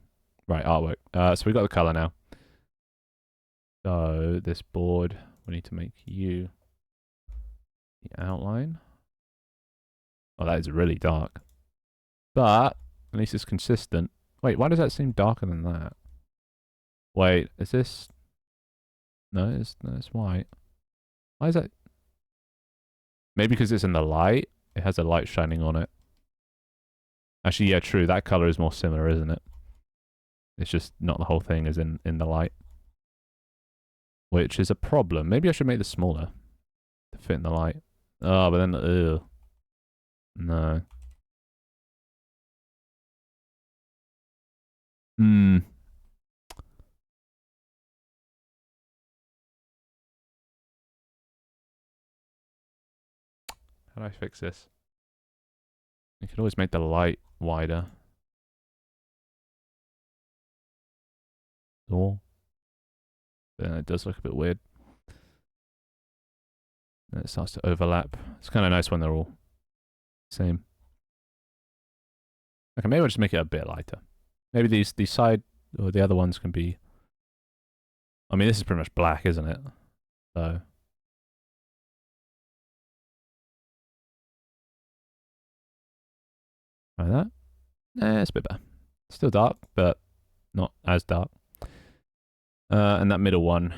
Right, artwork. So we got the color now. So this board, we need to make you the outline. Oh, that is really dark, but at least it's consistent. Wait, why does that seem darker than that? Wait, is this? No, it's white. Why is that? Maybe because it's in the light. It has a light shining on it. Actually, yeah, true. That color is more similar, isn't it? It's just not the whole thing is in the light, which is a problem. Maybe I should make this smaller to fit in the light. Oh, but then, ugh. No. Hmm. How do I fix this? You could always make the light wider. Or then it does look a bit weird. And it starts to overlap. It's kind of nice when they're all same. Okay, maybe I'll just make it a bit lighter. Maybe these side or the other ones can be. I mean, this is pretty much black, isn't it? So. Like that. It's a bit better. Still dark, but not as dark. And that middle one,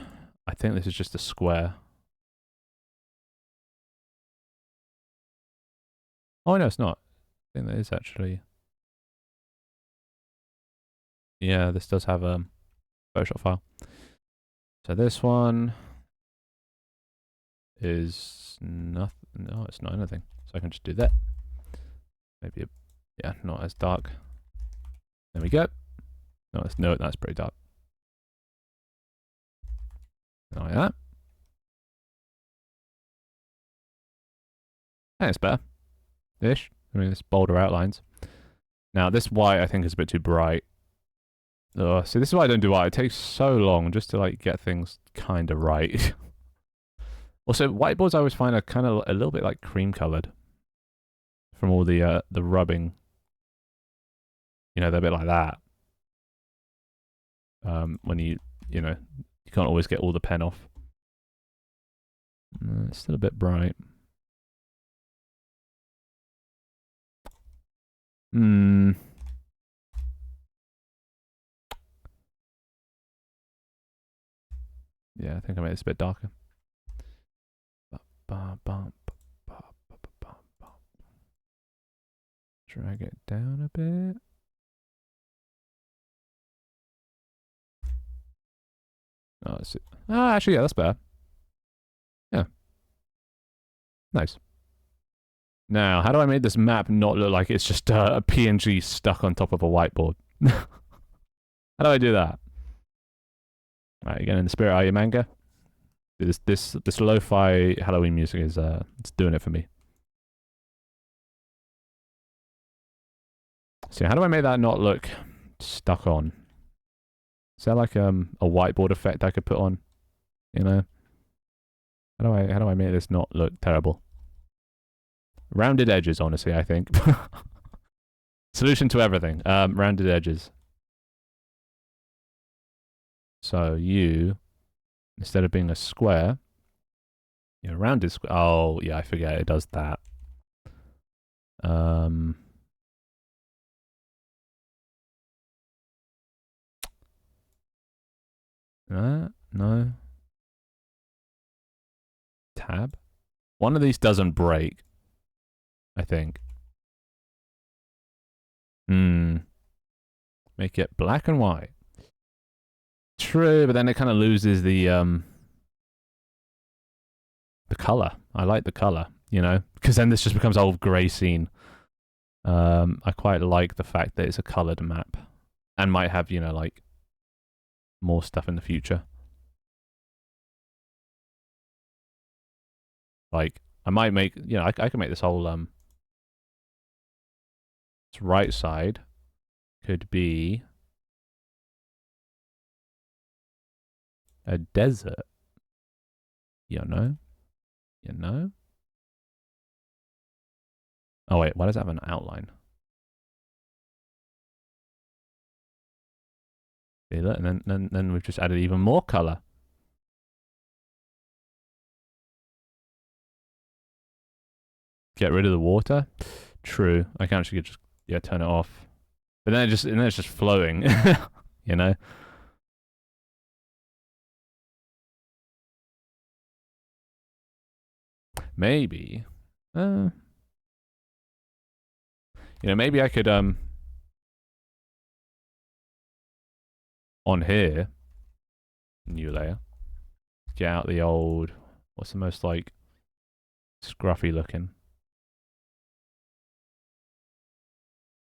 I think this is just a square. Oh, no, it's not. I think that is actually. Yeah, this does have a Photoshop file. So this one is nothing. No, it's not anything. So I can just do that. Maybe, yeah, not as dark. There we go. No, that's pretty dark. Like that. And it's better. Ish. I mean, it's bolder outlines. Now, this white I think is a bit too bright. Oh, see, this is why I don't do white. It takes so long just to like get things kind of right. Also, whiteboards I always find are kind of a little bit like cream colored from all the rubbing. You know, they're a bit like that. When you can't always get all the pen off. It's still a bit bright. Hmm. Yeah, I think I made this a bit darker. Drag it down a bit. Oh, let's see. Oh, actually, yeah, that's better. Yeah. Nice. Now, how do I make this map not look like it's just a PNG stuck on top of a whiteboard? How do I do that? Right, again, in the spirit, are you, manga? This lo-fi Halloween music is it's doing it for me. So how do I make that not look stuck on? Is that like a whiteboard effect I could put on? You know? How do I make this not look terrible? Rounded edges, honestly, I think. Solution to everything. Rounded edges. So you, instead of being a square, you're a rounded square. Oh, yeah, I forget it does that. No. Tab. One of these doesn't break, I think. Make it black and white. True, but then it kind of loses the color. I like the color, you know, because then this just becomes a whole grey scene. I quite like the fact that it's a colored map and might have, you know, like more stuff in the future. Like I might make, you know, I can make this whole right side could be a desert. You know? You know? Oh wait, why does it have an outline? See that? And then we've just added even more color. Get rid of the water. True. I can actually just turn it off. But then it's just floating. You know? Maybe. You know, maybe I could on here, new layer, get out the old, what's the most like scruffy looking?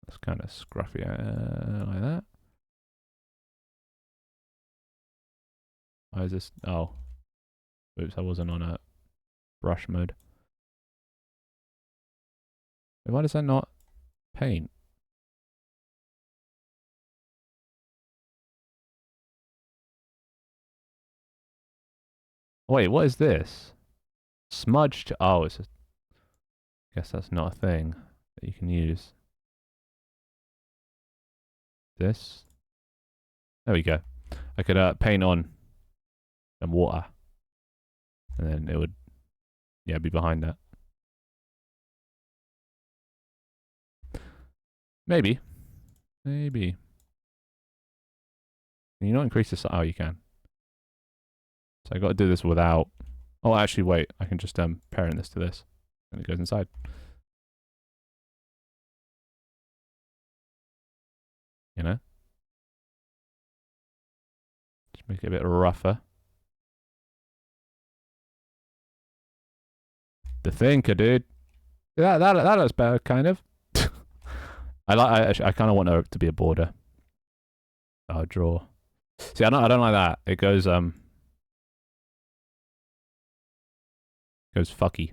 That's kind of scruffy, like that. Why is this? Oh, oops, I wasn't on a brush mode. Why does that not paint? Wait, what is this? Smudged? Oh, it's a... guess that's not a thing that you can use. This? There we go. I could paint on some water. And then it would, be behind that. Maybe. Maybe. Can you not increase this? Oh, you can. So I got to do this without... Oh, actually, wait. I can just parent this to this. And it goes inside. You know? Just make it a bit rougher. The thinker, dude. That looks better, kind of. I kind of want her to be a border. I'll draw. See, I don't like that. It goes fucky.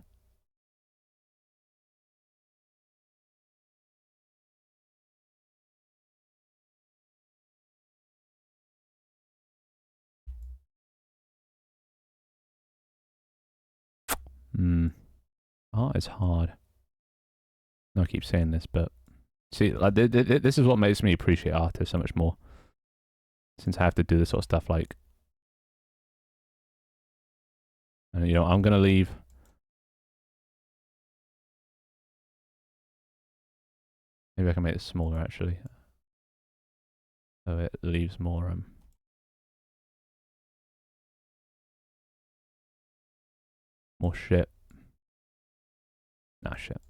Art is hard. No, I keep saying this, but see, like this is what makes me appreciate artists so much more. Since I have to do this sort of stuff, like, and you know, I'm gonna leave. Maybe I can make it smaller actually, so it leaves more more shit. Nah, shit.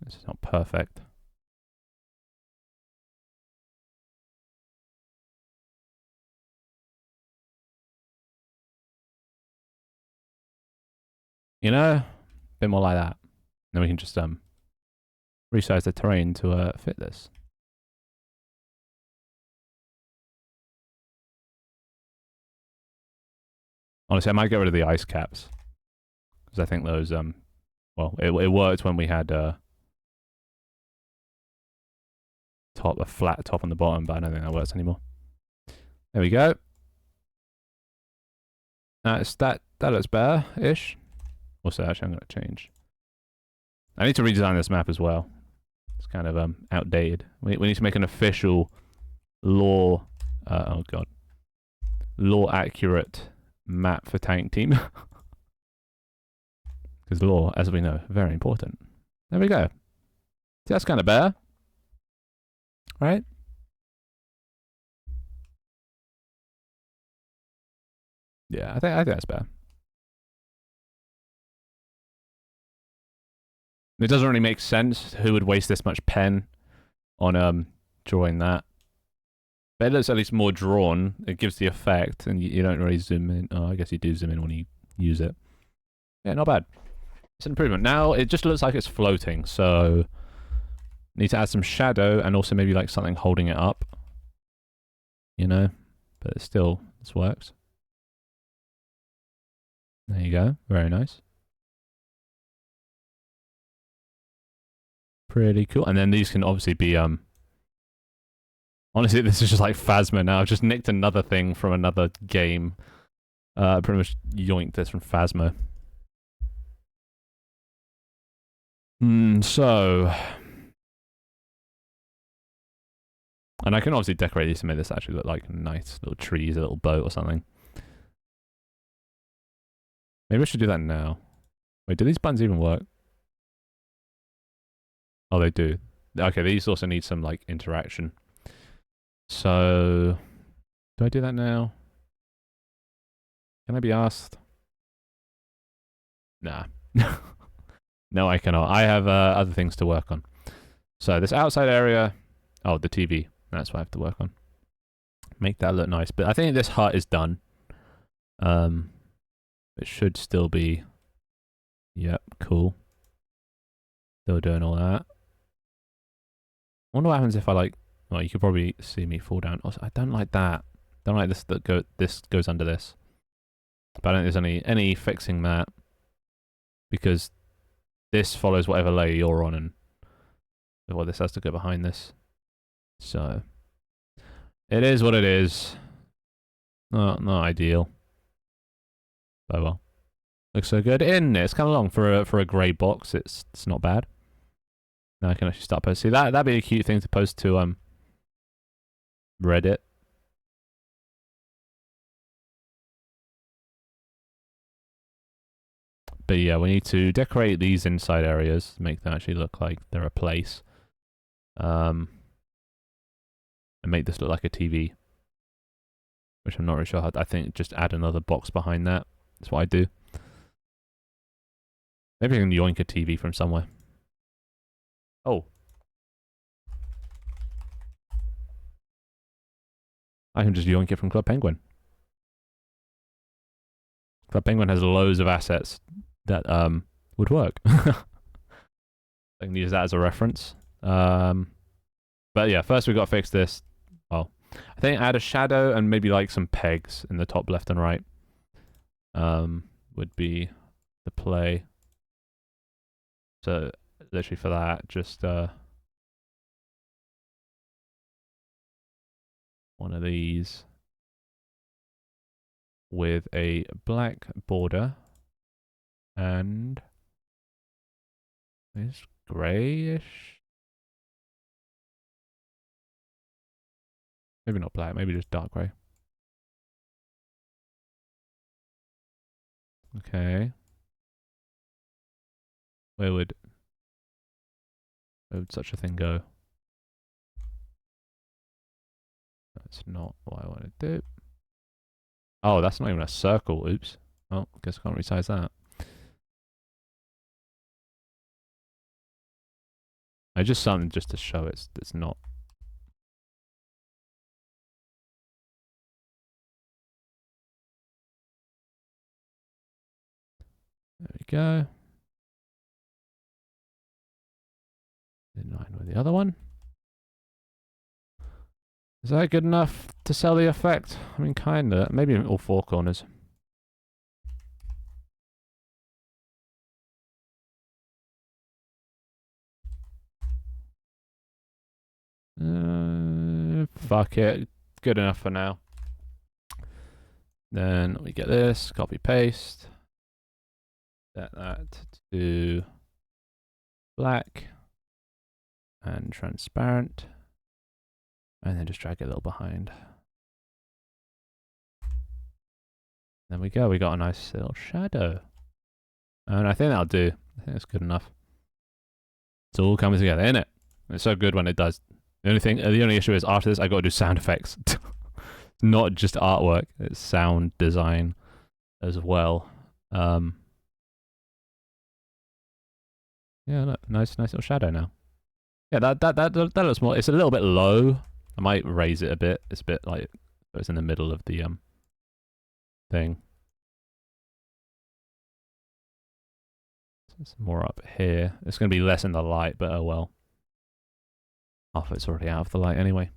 This is not perfect. You know, a bit more like that. Then we can just resize the terrain to fit this. Honestly, I might get rid of the ice caps because I think those well, it worked when we had a flat top on the bottom, but I don't think that works anymore. There we go. That looks better-ish. Also, actually, I'm going to change. I need to redesign this map as well. It's kind of outdated. We need to make an official lore. Oh god, lore accurate map for Tank Team. Because lore, as we know, very important. There we go. See, that's kind of better, right? Yeah, I think that's better. It doesn't really make sense. Who would waste this much pen on drawing that? But it looks at least more drawn. It gives the effect, and you don't really zoom in. Oh, I guess you do zoom in when you use it. Yeah, not bad. It's an improvement. Now it just looks like it's floating, so need to add some shadow and also maybe like something holding it up. You know, but still, this works. There you go. Very nice. Pretty cool. And then these can obviously be honestly, this is just like Phasma now. I've just nicked another thing from another game. Pretty much yoinked this from Phasma. So, and I can obviously decorate these to make this actually look like nice little trees, a little boat or something. Maybe I should do that now. Wait, do these buttons even work? Oh, they do. Okay, these also need some like interaction. So, do I do that now? Can I be asked? Nah. No, I cannot. I have other things to work on. So this outside area, oh, the TV. That's what I have to work on. Make that look nice. But I think this hut is done. It should still be. Yep, cool. Still doing all that. I wonder what happens if I like. Well, you could probably see me fall down. Also, I don't like that. Don't like this. This goes under this. But I don't think there's any fixing that because this follows whatever layer you're on, and well, this has to go behind this. So it is what it is. Not ideal. Oh well. Looks so good. It's come along for a grey box. It's not bad. Now I can actually start posting. See, that'd be a cute thing to post to Reddit. But yeah, we need to decorate these inside areas to make them actually look like they're a place. And make this look like a TV. Which I'm not really sure how. I think just add another box behind that. That's what I do. Maybe I can yoink a TV from somewhere. Oh. I can just yoink it from Club Penguin. Club Penguin has loads of assets that would work. I can use that as a reference. But yeah, first we've got to fix this. Well, I think add a shadow and maybe like some pegs in the top left and right. Would be the play. So literally for that, just one of these with a black border and this grayish. Maybe not black, maybe just dark grey. Okay. Where would such a thing go? That's not what I want to do. Oh, that's not even a circle. Oops. Oh, guess I can't resize that. I just something just to show it's not. There we go. In line with the other one. Is that good enough to sell the effect? I mean, kinda. Maybe all four corners. Fuck it. Good enough for now. Then we get this, copy paste. Set that to black and transparent. And then just drag it a little behind. There we go, we got a nice little shadow. And I think that'll do. I think it's good enough. It's all coming together, isn't it? It's so good when it does. The only issue is after this I gotta do sound effects. Not just artwork, it's sound design as well. Yeah, look, nice little shadow now. Yeah, that looks more. It's a little bit low. I might raise it a bit. It's a bit like it's in the middle of the thing. So it's more up here. It's going to be less in the light, but oh well. Half of it's already out of the light anyway.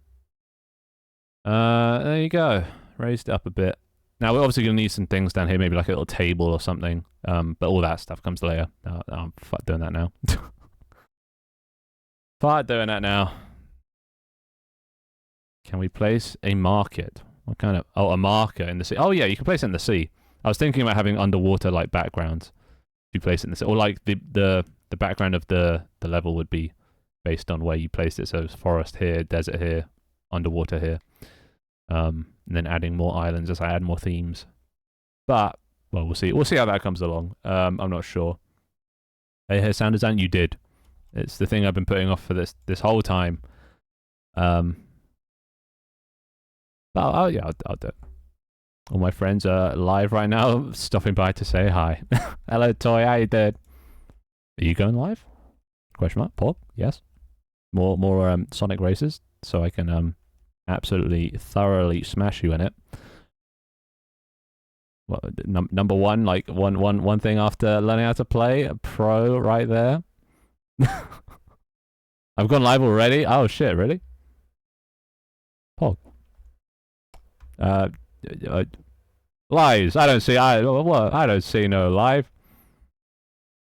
There you go. Raised it up a bit. Now we're obviously going to need some things down here, maybe like a little table or something. But all that stuff comes later. I'm fuck doing that now. Fuck doing that now. Can we place a market? What kind of... Oh, a marker in the sea. Oh, yeah, you can place it in the sea. I was thinking about having underwater, like, backgrounds. You place it in the sea. Or, like, the background of the level would be based on where you placed it. So it's forest here, desert here, underwater here. And then adding more islands as I add more themes. But, well, we'll see. We'll see how that comes along. I'm not sure. Hey, here, sound design? You did. It's the thing I've been putting off for this whole time. Oh yeah, I'll do it. All my friends are live right now, stopping by to say hi. Hello, Toy. How you doing? Are you going live? Question mark. Paul? Yes. More Sonic races, so I can absolutely thoroughly smash you in it. What number one? Like one thing after learning how to play, a pro right there. I've gone live already. Oh shit! Really? Pog. Lives. I don't see. I don't see no live.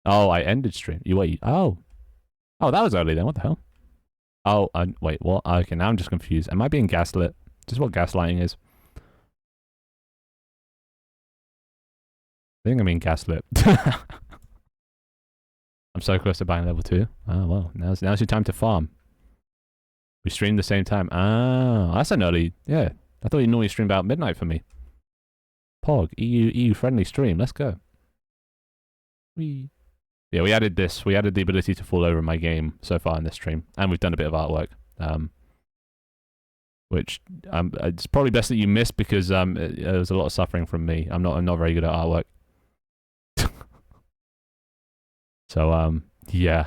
Oh, I ended stream. You wait. Oh, that was early then. What the hell? Oh, wait. What? Okay, now I'm just confused. Am I being gaslit? This is what gaslighting is. I think I'm being gaslit. I'm so close to buying level 2. Oh well, now's your time to farm. We streamed the same time. Ah, that's an early. Yeah. I thought you normally stream about midnight for me. Pog, EU friendly stream. Let's go. Yeah, we added this. We added the ability to fall over in my game so far in this stream, and we've done a bit of artwork. Which it's probably best that you missed because there was a lot of suffering from me. I'm not very good at artwork. So yeah.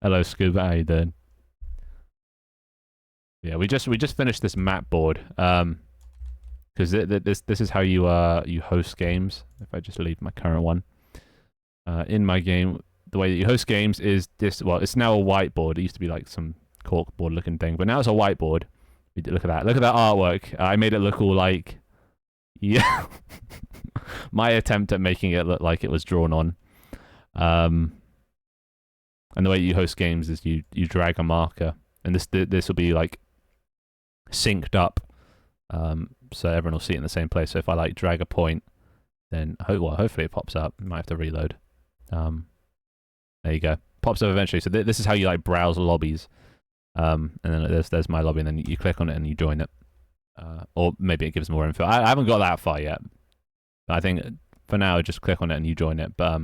Hello, Scuba. How you doing? Yeah, we just finished this map board. Because this is how you host games. If I just leave my current one, in my game, the way that you host games is this. Well, it's now a whiteboard. It used to be like some corkboard looking thing, but now it's a whiteboard. Look at that. Look at that artwork. I made it look all like, yeah. My attempt at making it look like it was drawn on. And the way you host games is you drag a marker, and this will be like synced up. So everyone will see it in the same place. So if I like drag a point, then hopefully it pops up. Might have to reload. There you go. Pops up eventually. So this is how you like browse lobbies. And then there's my lobby, and then you click on it and you join it. Or maybe it gives more info. I haven't got that far yet. But I think for now, just click on it and you join it. But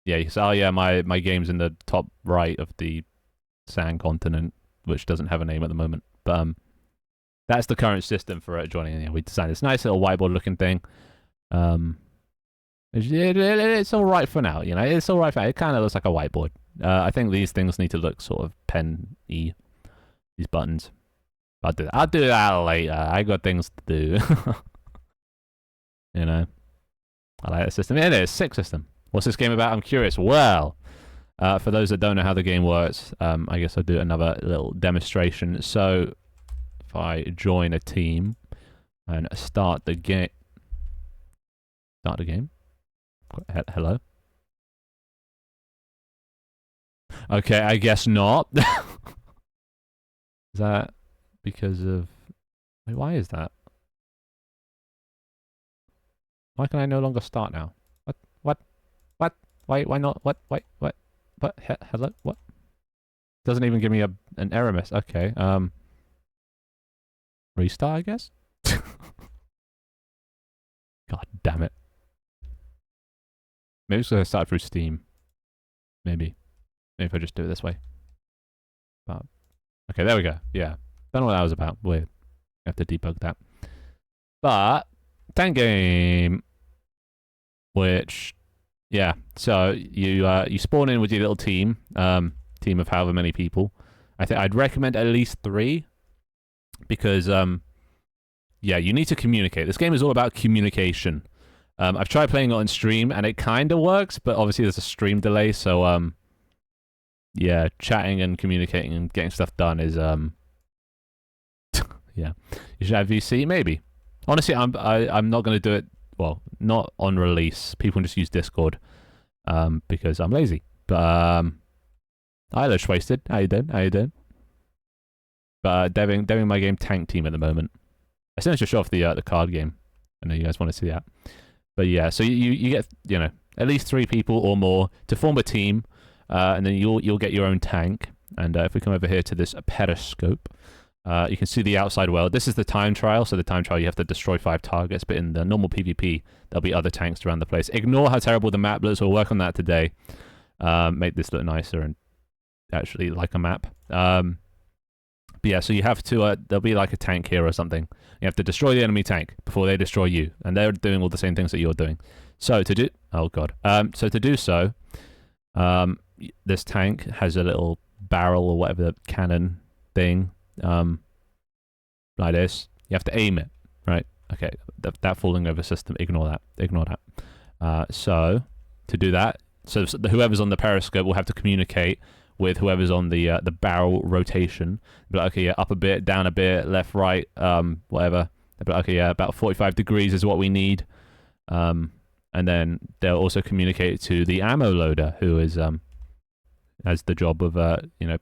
yeah, you say, oh yeah, my game's in the top right of the sand continent, which doesn't have a name at the moment. But that's the current system for joining. Yeah, we designed this nice little whiteboard looking thing. It's all right for now, you know. It's all right for now. It kind of looks like a whiteboard. I think these things need to look sort of pen-y. These buttons. I'll do that later. I got things to do. You know. I like the system. It is. Sick system. What's this game about? I'm curious. Well, for those that don't know how the game works, I guess I'll do another little demonstration. So, if I join a team and start the game. Start the game. Hello? Okay, I guess not. Is that because of... Wait, why is that? Why can I no longer start now? What? Why not? What? Hello? What? Doesn't even give me an error mess. Okay, restart, I guess? God damn it. Maybe it's because I started through Steam. Maybe if I just do it this way. But, okay, there we go. Yeah. Don't know what that was about. Weird. I have to debug that. But, tank game. Which, yeah. So, you spawn in with your little team. Team of however many people. I think I'd recommend at least 3. Because, yeah, you need to communicate. This game is all about communication. I've tried playing it on stream, and it kind of works, but obviously there's a stream delay, so, yeah, chatting and communicating and getting stuff done is, Yeah, you should have VC maybe. Honestly, I'm not going to do it. Well, not on release. People can just use Discord, because I'm lazy. But hi, Lush Wasted. How you doing? How you doing? But deving my game tank team at the moment. I sent you show off the card game. I know you guys want to see that. But yeah, so you get at least 3 people or more to form a team, and then you'll get your own tank. And if we come over here to this periscope, you can see the outside world. This is the time trial. So the time trial, you have to destroy 5 targets. But in the normal PvP, there'll be other tanks around the place. Ignore how terrible the map looks. We'll work on that today. Make this look nicer and actually like a map. But yeah, so you have to, there'll be like a tank here or something. You have to destroy the enemy tank before they destroy you. And they're doing all the same things that you're doing. So to do, oh god. So to do so, this tank has a little barrel or whatever, the cannon thing, like this. You have to aim it, right? Okay, that falling over system, ignore that. So to do that, so whoever's on the periscope will have to communicate with whoever's on the barrel rotation. Be like, okay, yeah, up a bit, down a bit, left, right, whatever. Be like, okay, yeah, about 45 degrees is what we need. And then they'll also communicate to the ammo loader, who is has the job of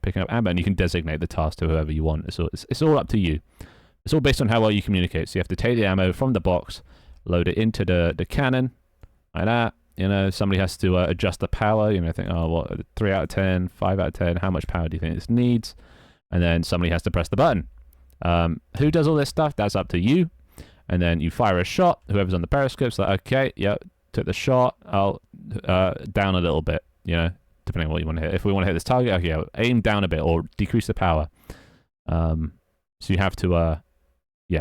picking up ammo, and you can designate the task to whoever you want. It's all up to you. It's all based on how well you communicate. So you have to take the ammo from the box, load it into the cannon, like that. Somebody has to adjust the power. Think, oh, what, 3 out of 10, 5 out of 10, how much power do you think this needs? And then somebody has to press the button. Who does all this stuff? That's up to you. And then you fire a shot. Whoever's on the periscope's like, okay, yeah, took the shot. I'll down a little bit, depending on what you want to hit. If we want to hit this target, okay, yeah, aim down a bit or decrease the power. So you have to,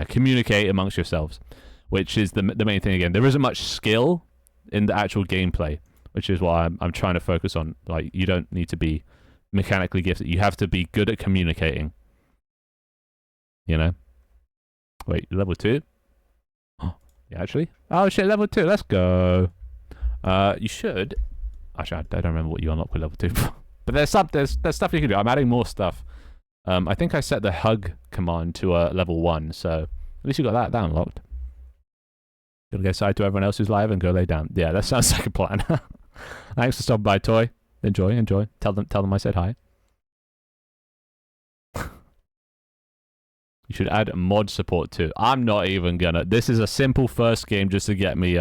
communicate amongst yourselves, which is the main thing. Again, there isn't much skill in the actual gameplay, which is why I'm trying to focus on. Like, you don't need to be mechanically gifted. You have to be good at communicating. Wait, level 2? Oh, yeah, actually. Oh shit, level 2. Let's go. You should. Actually, I don't remember what you unlock with level 2. But there's stuff you can do. I'm adding more stuff. I think I set the hug command to level 1, so at least you got that unlocked. Gonna go side to everyone else who's live and go lay down. Yeah, that sounds like a plan. Thanks for stopping by, Toy. Enjoy. Tell them I said hi. You should add mod support too. I'm not even gonna. This is a simple first game just to get me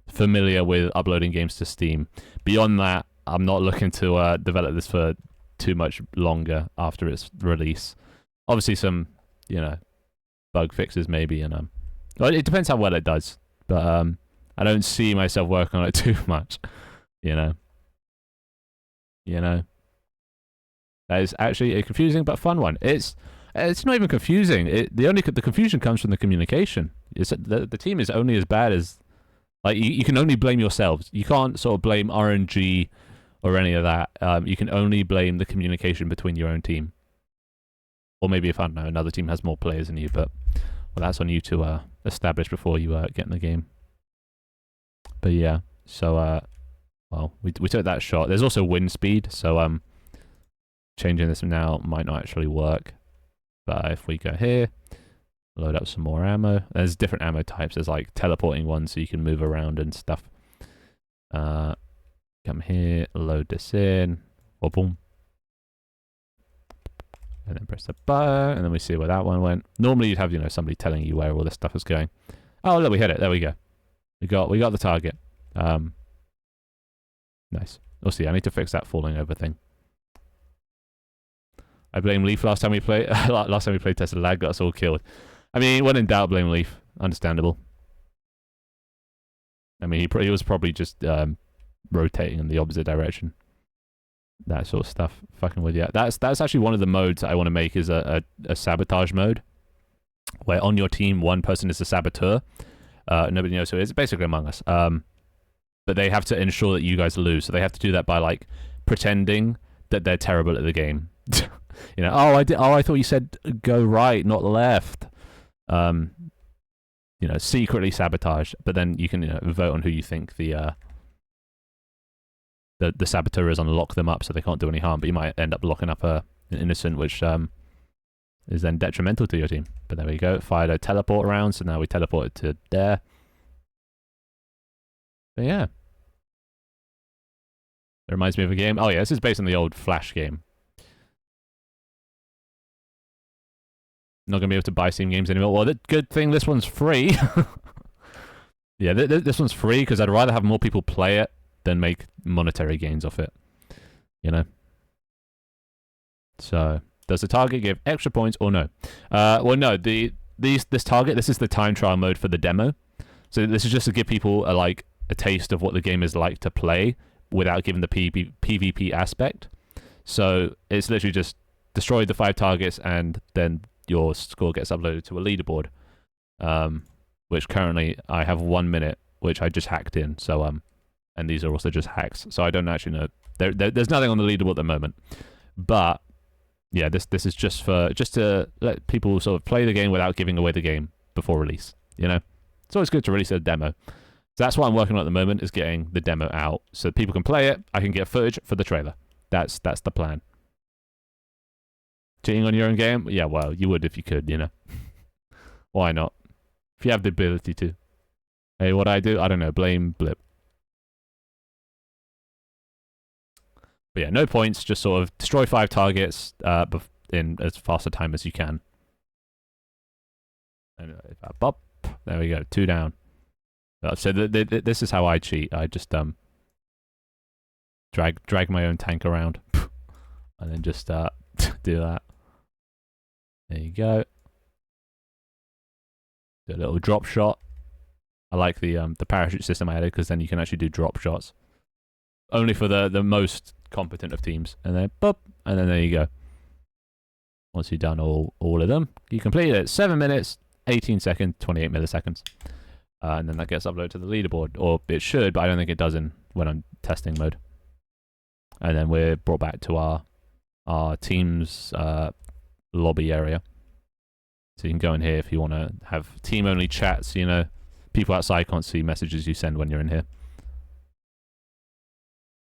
familiar with uploading games to Steam. Beyond that, I'm not looking to develop this for too much longer after its release. Obviously, some bug fixes maybe, and well, it depends how well it does. But I don't see myself working on it too much. That is actually a confusing but fun one. It's not even confusing. The confusion comes from the communication. The team is only as bad as, like, you can only blame yourselves. You can't sort of blame RNG or any of that. You can only blame the communication between your own team. Or maybe if, I don't know, another team has more players than you, but well, that's on you to establish before you get in the game. But yeah, so well, we took that shot. There's also wind speed, so changing this now might not actually work. But if we go here, load up some more ammo. There's different ammo types. There's like teleporting ones, so you can move around and stuff. Come here, load this in. Oh, boom. And then press the button, and then we see where that one went. Normally you'd have, somebody telling you where all this stuff is going. Oh, look, we hit it. There we go. We got the target. Nice. We'll see. I need to fix that falling over thing. I blame Leaf last time we played. Last time we played Tesla, lag got us all killed. I mean, when in doubt, blame Leaf. Understandable. I mean, he was probably just rotating in the opposite direction. That sort of stuff. Fucking with you. That's actually one of the modes I want to make, is a sabotage mode, where on your team one person is a saboteur. Nobody knows who it is. It's basically Among Us. But they have to ensure that you guys lose. So they have to do that by, like, pretending that they're terrible at the game. I thought you said go right, not left. Secretly sabotage. But then you can vote on who you think the saboteur is, and lock them up so they can't do any harm. But you might end up locking up an innocent, which is then detrimental to your team. But there we go. Fired a teleport around, so now we teleported to there. But yeah. It reminds me of a game. Oh yeah, this is based on the old Flash game. Not going to be able to buy Steam games anymore. Well, the good thing this one's free. Yeah, this one's free because I'd rather have more people play it than make monetary gains off it. You know? So, does the target give extra points or no? Well, no. This target, this is the time trial mode for the demo. So this is just to give people a taste of what the game is like to play without giving the PvP aspect. So it's literally just destroy the 5 targets and then your score gets uploaded to a leaderboard. Which currently I have 1 minute, which I just hacked in. So and these are also just hacks. So I don't actually know. There's nothing on the leaderboard at the moment. But yeah, this is just to let people sort of play the game without giving away the game before release. You know, it's always good to release a demo. So that's what I'm working on at the moment, is getting the demo out so people can play it. I can get footage for the trailer. That's the plan. Cheating on your own game? Yeah, well, you would if you could, you know. Why not? If you have the ability to. Hey, what I do? I don't know. Blame Blip. But yeah, no points. Just sort of destroy 5 targets in as fast a time as you can. And bop. There we go. 2 down. So this is how I cheat. I just drag my own tank around, and then just do that. There you go. Do a little drop shot. I like the parachute system I added because then you can actually do drop shots. Only for the most competent of teams, and then boop, and then there you go. Once you've done all of them, you complete it. 7 minutes, 18 seconds, 28 milliseconds. And then that gets uploaded to the leaderboard, or it should, but I don't think it does when I'm testing mode. And then we're brought back to our team's lobby area. So you can go in here if you want to have team-only chats. You know, people outside can't see messages you send when you're in here.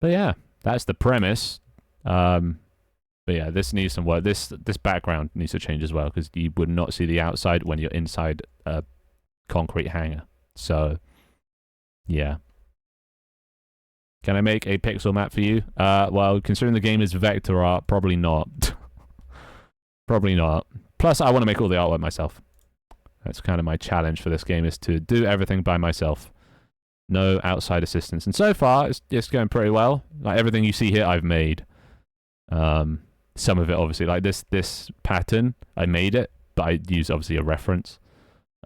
But yeah, that's the premise. But yeah, this needs some work. This background needs to change as well, because you would not see the outside when you're inside a concrete hangar. So yeah. Can I make a pixel map for you? Well, considering the game is vector art, probably not. Probably not. Plus, I want to make all the artwork myself. That's kind of my challenge for this game, is to do everything by myself. No outside assistance. And so far, it's going pretty well. Like, everything you see here, I've made. Some of it, obviously, like this pattern, I made it, but I used, obviously, a reference.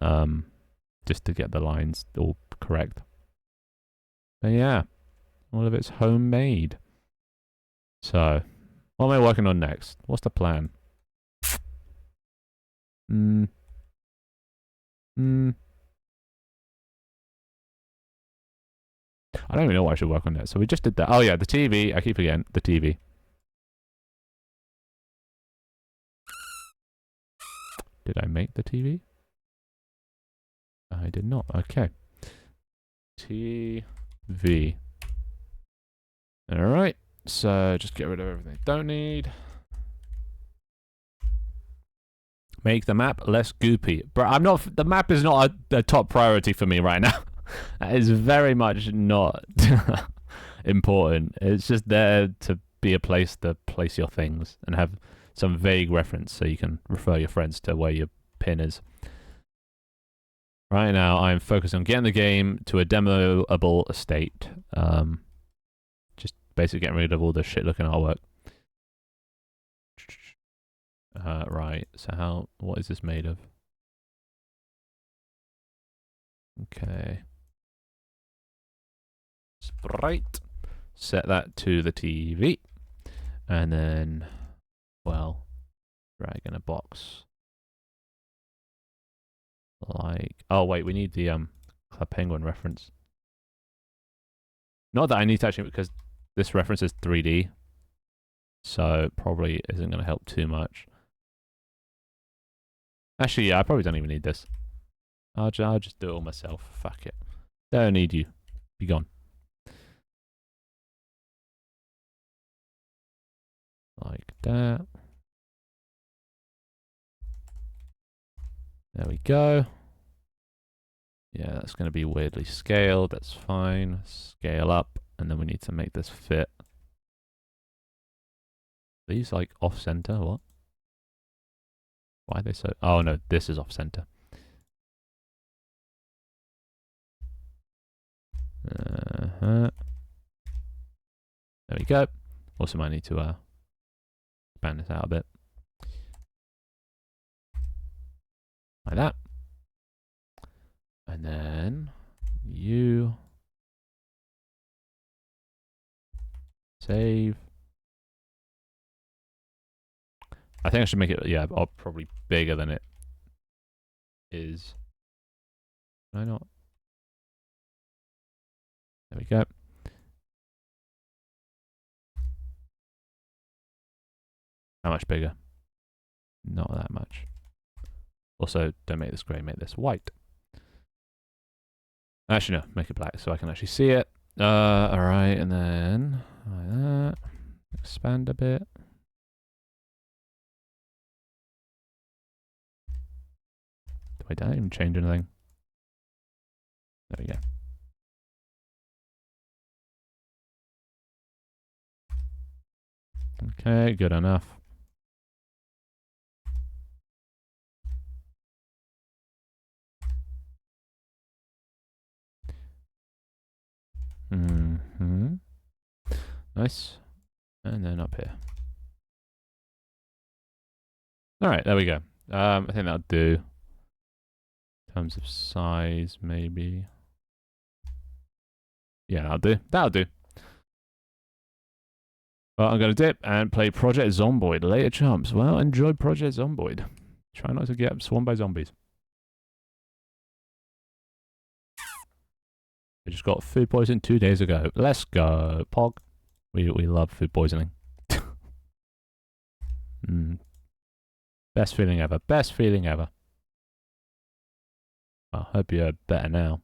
Just to get the lines all correct. But yeah, all of it's homemade. So, what am I working on next? What's the plan? I don't even know what I should work on next. So we just did that. Oh yeah, the TV. I keep forgetting the TV. Did I make the TV? I did not. Okay. TV. Alright. So just get rid of everything I don't need. Make the map less goopy. But the map is not a top priority for me right now. That is very much not important. It's just there to be a place to place your things and have some vague reference so you can refer your friends to where your pin is. Right now, I'm focused on getting the game to a demoable state. Just basically getting rid of all the shit-looking artwork. Right, so what is this made of? Okay. Sprite. Set that to the TV. And then, well, drag in a box. Like, oh wait, we need the Club Penguin reference. Not that I need to actually, because this reference is 3D. So it probably isn't going to help too much. Actually, yeah, I probably don't even need this. I'll just do it all myself. Fuck it. Don't need you. Be gone. Like that. There we go. Yeah, that's going to be weirdly scaled. That's fine. Scale up. And then we need to make this fit. These like off center. What? Why are they so? Oh no, this is off center. There we go. Also, might need to expand this out a bit. Like that. And then you save. I think I should make it, yeah, probably bigger than it is. Can I not? There we go. How much bigger? Not that much. Also, don't make this grey, make this white. Actually, no, make it black so I can actually see it. Alright, and then like that. Expand a bit. Wait, did I even change anything? There we go. Okay, good enough. Mm-hmm. Nice. And then up here. Alright, there we go. I think that'll do. In terms of size, maybe. Yeah, that'll do. That'll do. Well, I'm going to dip and play Project Zomboid later, chumps. Well, enjoy Project Zomboid. Try not to get swarmed by zombies. We just got food poisoning 2 days ago. Let's go, Pog. We love food poisoning. Best feeling ever. Best feeling ever. Well, hope you're better now.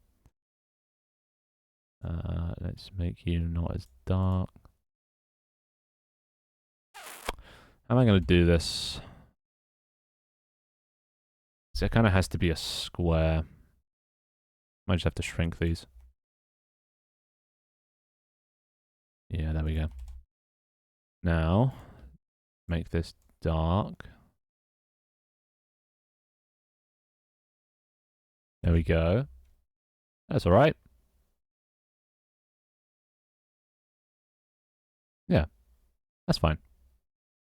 Let's make you not as dark. How am I going to do this? So it kind of has to be a square. Might just have to shrink these. Yeah, there we go. Now, make this dark. There we go. That's all right. Yeah, that's fine.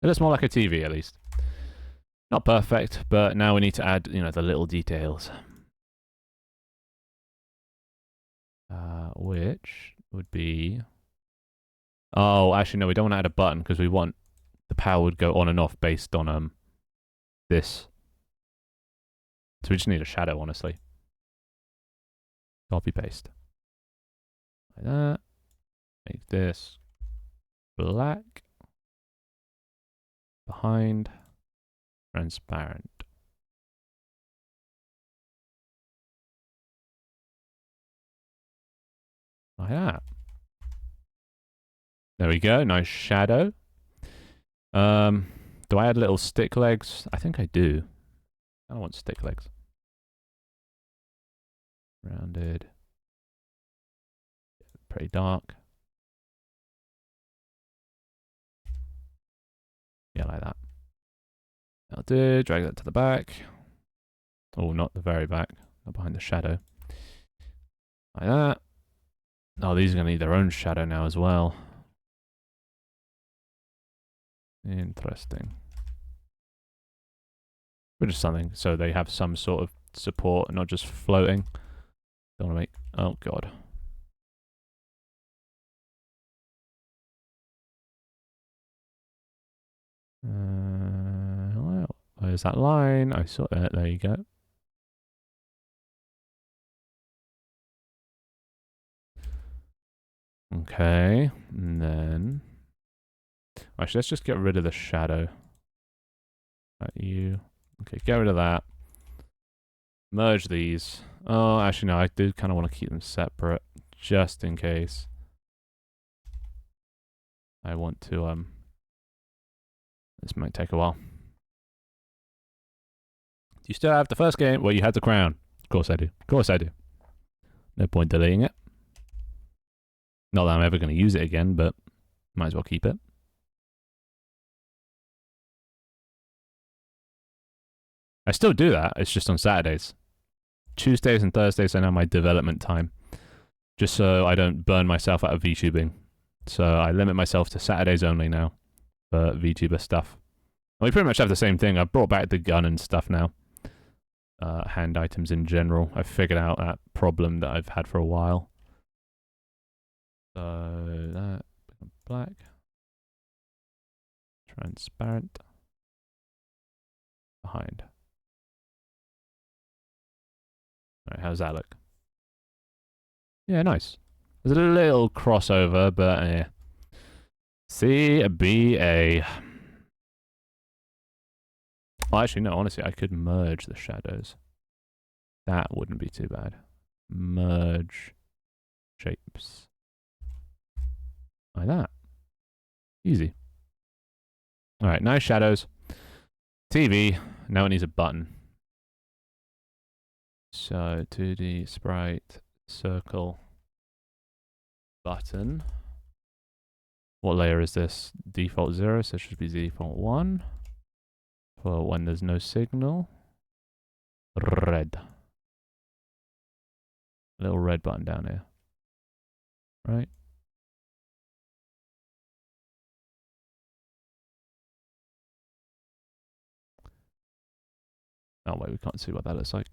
It looks more like a TV at least. Not perfect, but now we need to add, you know, the little details. Which would be... Oh, actually, no, we don't want to add a button because we want the power would go on and off based on this. So we just need a shadow, honestly. Copy paste. Like that. Make this black. Behind. Transparent. Like that. There we go. Nice shadow. Do I add little stick legs? I think I do. I don't want stick legs. Rounded. Pretty dark. Yeah, like that. That'll do. Drag that to the back. Oh, not the very back. Not behind the shadow. Like that. Oh, these are going to need their own shadow now as well. Interesting. Which is something, so they have some sort of support and not just floating. Don't want to make... Oh, God. Well, where's that line? I saw it. There you go. Okay, and then... Actually, let's just get rid of the shadow. You. Okay, get rid of that. Merge these. Oh, actually, no, I do kind of want to keep them separate, just in case. I want to, This might take a while. you still have the first game where you had the crown. Of course I do. Of course I do. No point deleting it. Not that I'm ever going to use it again, but might as well keep it. I still do that. It's just on Saturdays. Tuesdays and Thursdays are now my development time. Just so I don't burn myself out of VTubing. So I limit myself to Saturdays only now for VTuber stuff. We pretty much have the same thing. I've brought back the gun and stuff now. Hand items in general. I've figured out that problem that I've had for a while. So that black. Transparent. Behind. Alright, how's that look? Yeah, nice. There's a little crossover, but yeah. CBA. Well, actually, no, honestly, I could merge the shadows. That wouldn't be too bad. Merge shapes. Like that. Easy. Alright, nice shadows. TV. Now it needs a button. So, 2D sprite, circle, button. What layer is this? Default 0, so it should be default 1. For when there's no signal. Red. Little red button down here. Right? Oh wait, we can't see what that looks like.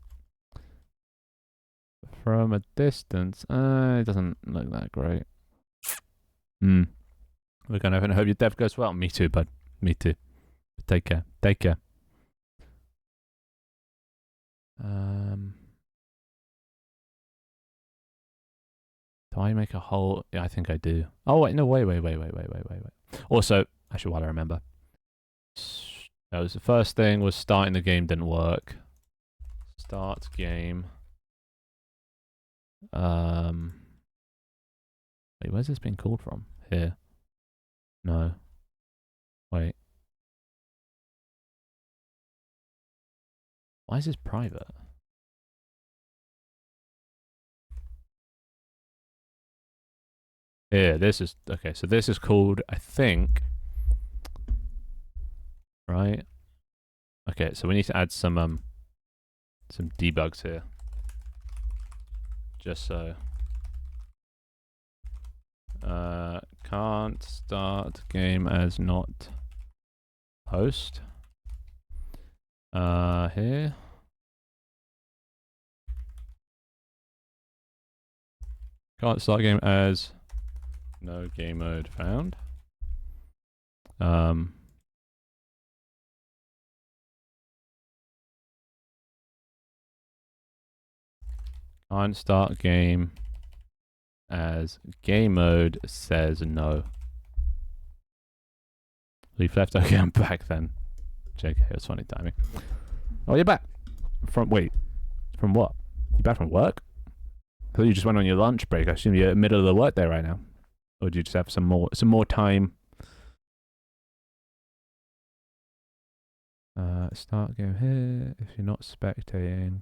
From a distance, it doesn't look that great. We're gonna hope your dev goes well. Me too, bud. Me too. Take care. Take care. Do I make a whole? Yeah, I think I do. Oh wait, no, wait. Also, actually, while I remember, that was the first thing was starting the game didn't work. Start game. Wait, where's this being called from? Here. No. Wait. Why is this private? Here, this is okay, so this is called, I think. Right? Okay, so we need to add some debugs here. Just so. Can't start game as not host. Here. Can't start game as no game mode found. Can't start game as game mode says no. Leave left. Okay, I'm back then. JK, it was funny timing. Oh, you're back. Wait. From what? You back from work? I thought you just went on your lunch break. I assume you're in the middle of the work day right now. Or do you just have some more time? Start game here. If you're not spectating.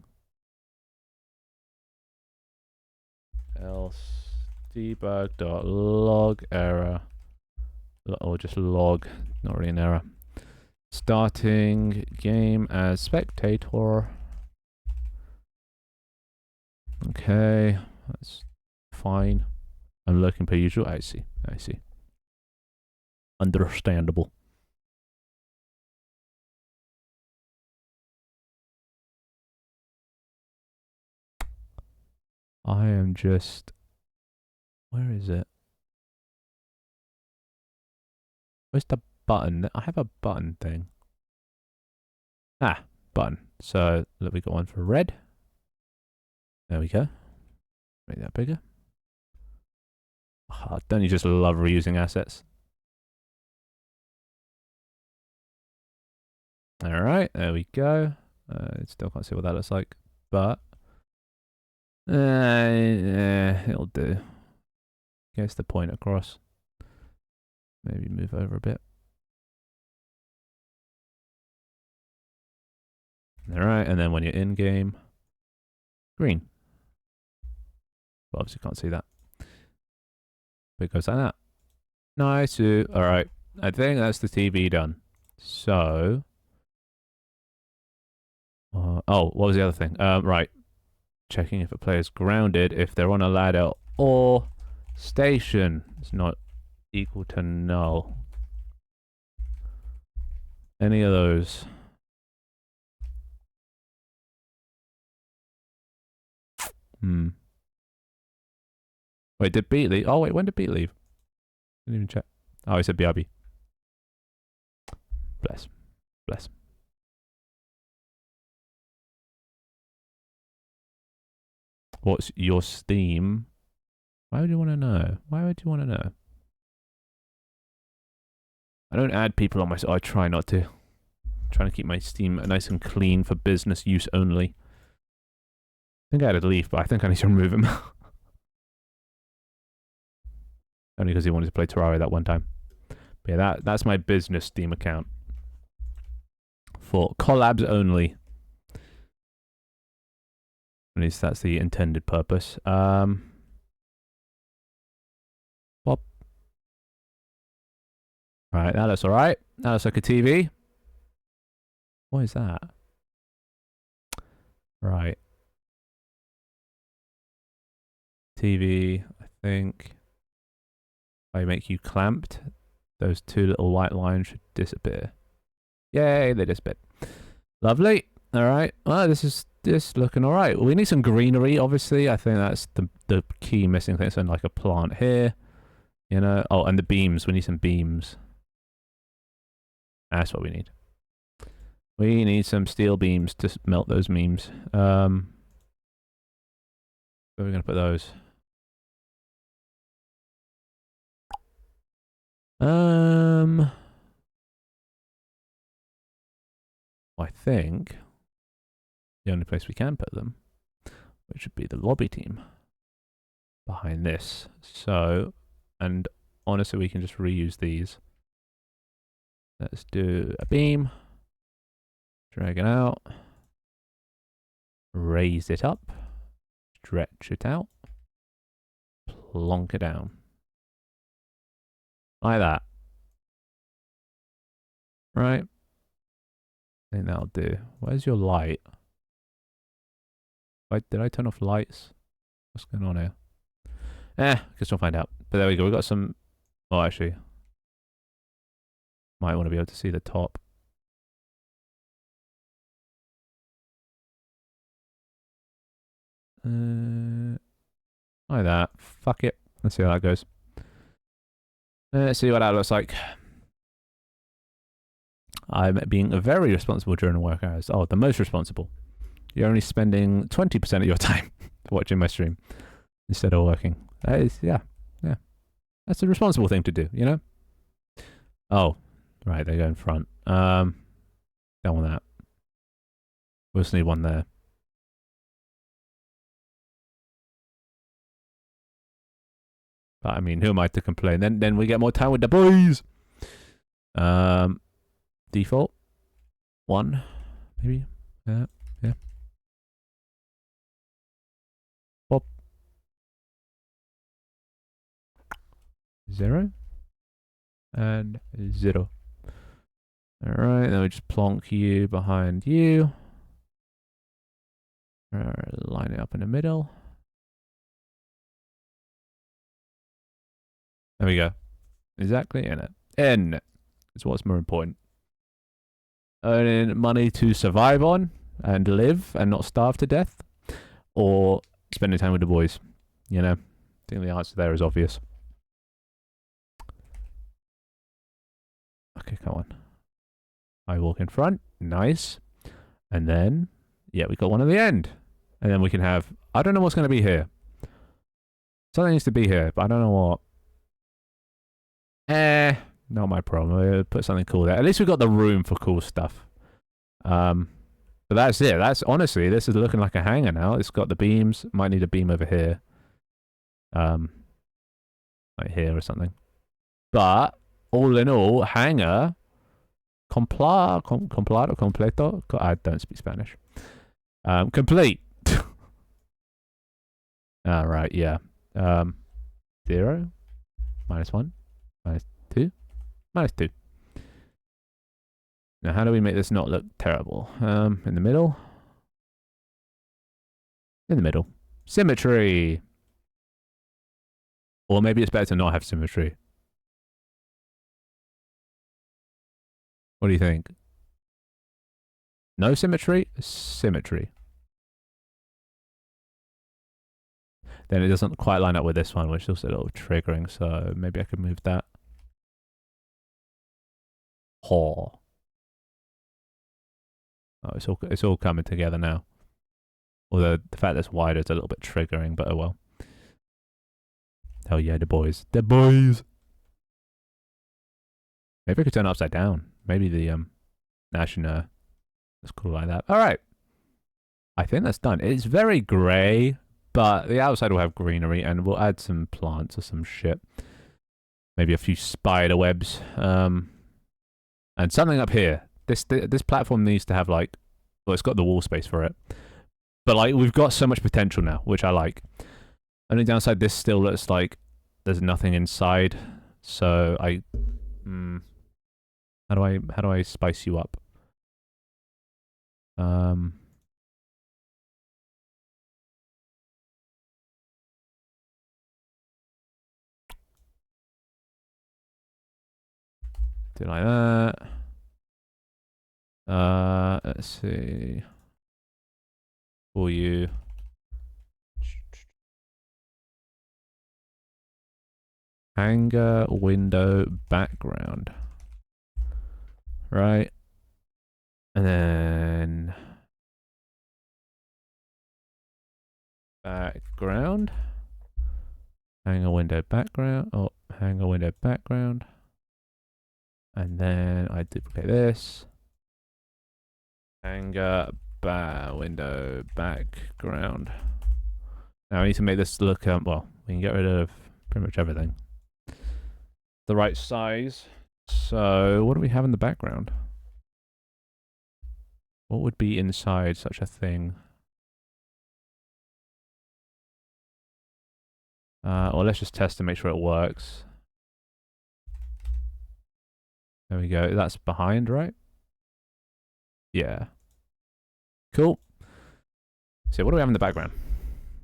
Else debug.log error. Or just log, not really an error. Starting game as spectator. Okay, that's fine. I'm looking per usual. I see. Understandable. I am just... Where is it? Where's the button? I have a button thing. Ah, button. So, look, we got one for red. There we go. Make that bigger. Oh, don't you just love reusing assets? Alright, there we go. Still can't see what that looks like, but... it'll do. Gets the point across. Maybe move over a bit. Alright, and then when you're in game, green. But obviously can't see that. But it goes like that. Nice. Alright. I think that's the TV done. So. Oh, what was the other thing? Right. Checking if a player's grounded, if they're on a ladder or station. It's not equal to null. Any of those. Wait, did Beat leave? Oh, wait, when did Beat leave? Didn't even check. Oh, he said BRB. Bless. Bless. What's your Steam? Why would you want to know? Why would you want to know? I don't add people on my... I try not to. I'm trying to keep my Steam nice and clean for business use only. I think I added Leaf, but I think I need to remove him. Only because he wanted to play Terraria that one time. But yeah, that's my business Steam account. For collabs only. At least that's the intended purpose. Pop. Right, that looks alright. That looks like a TV. What is that? Right. TV, I think. If I make you clamped, those two little white lines should disappear. Yay, they disappeared. Lovely. Alright. Well, this is looking alright. We need some greenery, obviously. I think that's the key missing thing. So like a plant here. You know. Oh, and the beams. We need some beams. That's what we need. We need some steel beams to melt those memes. Where are we going to put those? I think the only place we can put them, which would be the lobby team behind this. So, and honestly, we can just reuse these. Let's do a beam, drag it out, raise it up, stretch it out, plonk it down. Like that. Right. I think that'll do. Where's your light? Did I turn off lights? What's going on here? Guess we'll find out. But there we go. We've got some... Oh, actually. Might want to be able to see the top. Like that. Fuck it. Let's see how that goes. Let's see what that looks like. I'm being very responsible during work hours. Oh, the most responsible. You're only spending 20% of your time watching my stream instead of working. That is, yeah. That's a responsible thing to do, you know? Oh, right, they go in front. Don't want that. We'll just need one there. But I mean, who am I to complain? Then we get more time with the boys. Default 1, maybe. Yeah. Pop. 0 and 0. Alright, then we just plonk you behind you. Line it up in the middle. There we go. Exactly in it. N is what's more important. Earning money to survive on and live and not starve to death, or spending time with the boys. You know, I think the answer there is obvious. Okay, come on. I walk in front. Nice. And then, yeah, we got one at the end. And then we can have... I don't know what's going to be here. Something needs to be here, but I don't know what. Not my problem. We'll put something cool there. At least we've got the room for cool stuff. But that's it. That's honestly, this is looking like a hangar now. It's got the beams. Might need a beam over here. Like here or something. But all in all, hangar, Completo, completo. I don't speak Spanish. Complete. All right, yeah. 0, -1, -2, -2. Now, how do we make this not look terrible? In the middle. In the middle. Symmetry. Or maybe it's better to not have symmetry. What do you think? No symmetry? Symmetry. Then it doesn't quite line up with this one, which is also a little triggering, so maybe I could move that. Oh, it's all coming together now. Although the fact that it's wider is a little bit triggering, but oh well. Oh yeah, the boys. The boys! Maybe I could turn it upside down. Maybe the, National. It's cool like that. Alright. I think that's done. It's very grey, but the outside will have greenery, and we'll add some plants or some shit. Maybe a few spider webs. And something up here. This platform needs to have, like... Well, it's got the wall space for it. But, like, we've got so much potential now, which I like. Only downside, this still looks like there's nothing inside. So, how do I spice you up? Do like that. Let's see. For you. Hanger window background. Right. And then background. Hanger window background. Oh, hanger window background. And then I duplicate this. Hanger window background. Now I need to make this look, well, we can get rid of pretty much everything. The right size. So what do we have in the background? What would be inside such a thing? Or let's just test to make sure it works. There we go. That's behind, right? Yeah. Cool. So what do we have in the background?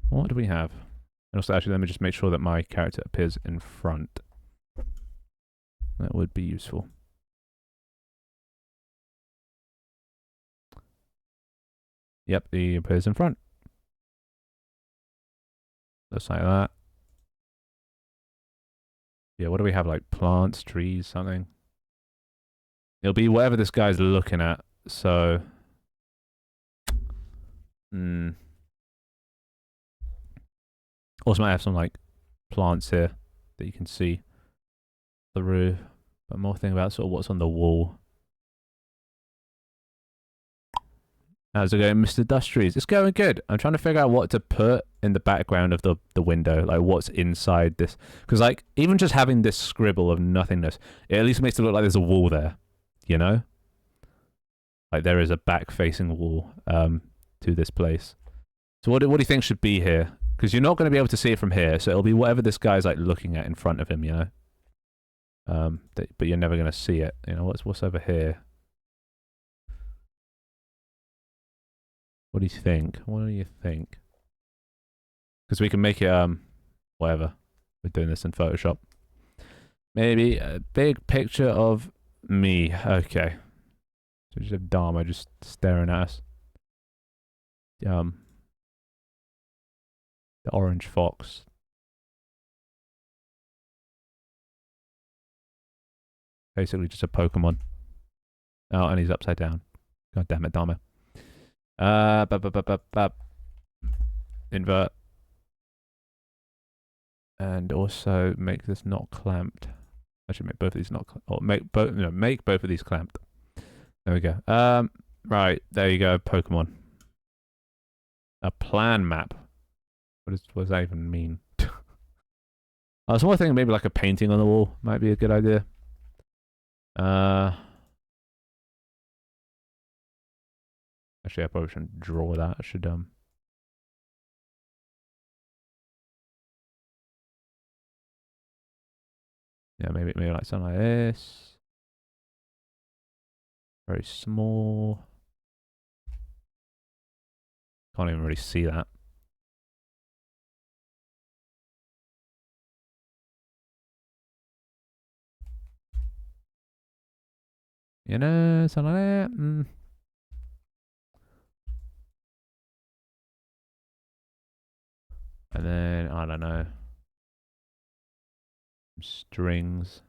What do we have? And also, actually, let me just make sure that my character appears in front. That would be useful. Yep, he appears in front. Just like that. Yeah, what do we have? Like plants, trees, something? It'll be whatever this guy's looking at, so... Also might have some, like, plants here that you can see through. But more thing about sort of what's on the wall. How's it going, Mr. Dustries? It's going good. I'm trying to figure out what to put in the background of the window, like what's inside this. Because, like, even just having this scribble of nothingness, it at least makes it look like there's a wall there, you know? Like there is a back-facing wall to this place. So what do you think should be here? Because you're not going to be able to see it from here, so it'll be whatever this guy's like looking at in front of him, you know? But you're never going to see it. You know, what's over here? What do you think? What do you think? Because we can make it, whatever. We're doing this in Photoshop. Maybe a big picture of me. Okay. So just have Dharma just staring at us. The orange fox. Basically just a Pokemon. Oh, and he's upside down. God damn it, Dharma. Invert. And also make this not clamped. I should make both of these not clamped. Or make both of these clamped. There we go. Right, there you go, Pokemon. A plan map. What does that even mean? I was more thinking maybe like a painting on the wall might be a good idea. Actually, I probably shouldn't draw that. I should yeah, maybe like something like this. Very small. Can't even really see that. You know, something like that. And then, I don't know. Strings.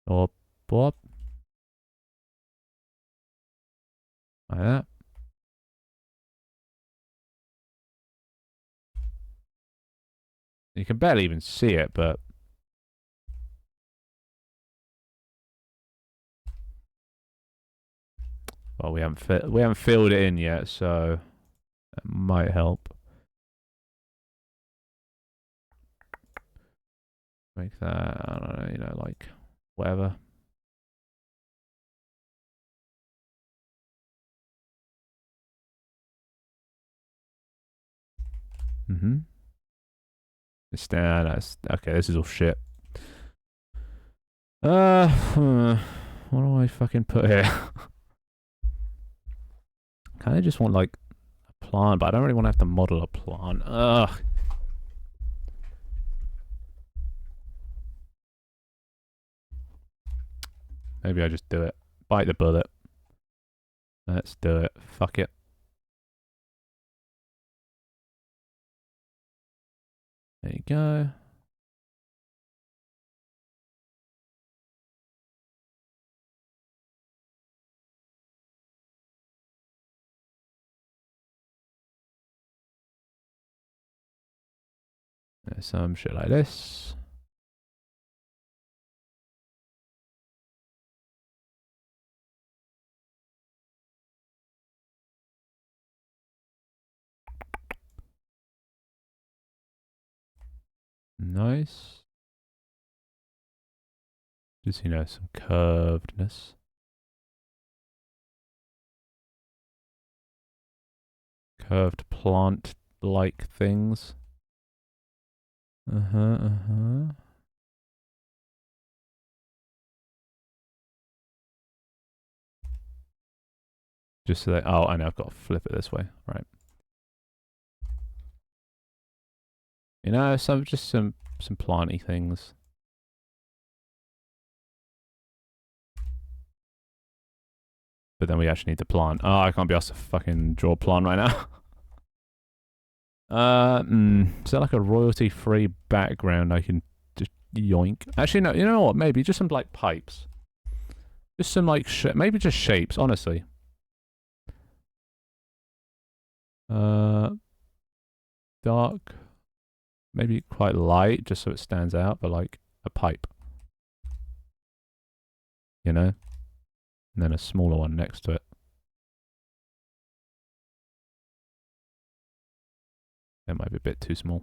Or bop. Like that. You can barely even see it, but well, we haven't filled it in yet, so that might help. Make that, I don't know, you know, like whatever. That's okay. This is all shit. What do I fucking put here? Kind of just want like a plant, but I don't really want to have to model a plant. Ugh. Maybe I just do it. Bite the bullet. Let's do it. Fuck it. There you go. There's some shit like this. Nice. Just, you know, some curvedness. Curved plant-like things. Just so that, oh, I know, I've got to flip it this way. Right. You know, some planty things. But then we actually need to plant. Oh, I can't be asked to fucking draw a plant right now. Is that like a royalty-free background I can just yoink? Actually, no, you know what? Maybe just some like pipes. Just some like maybe just shapes, honestly. Dark. Maybe quite light, just so it stands out, but like a pipe. You know? And then a smaller one next to it. That might be a bit too small.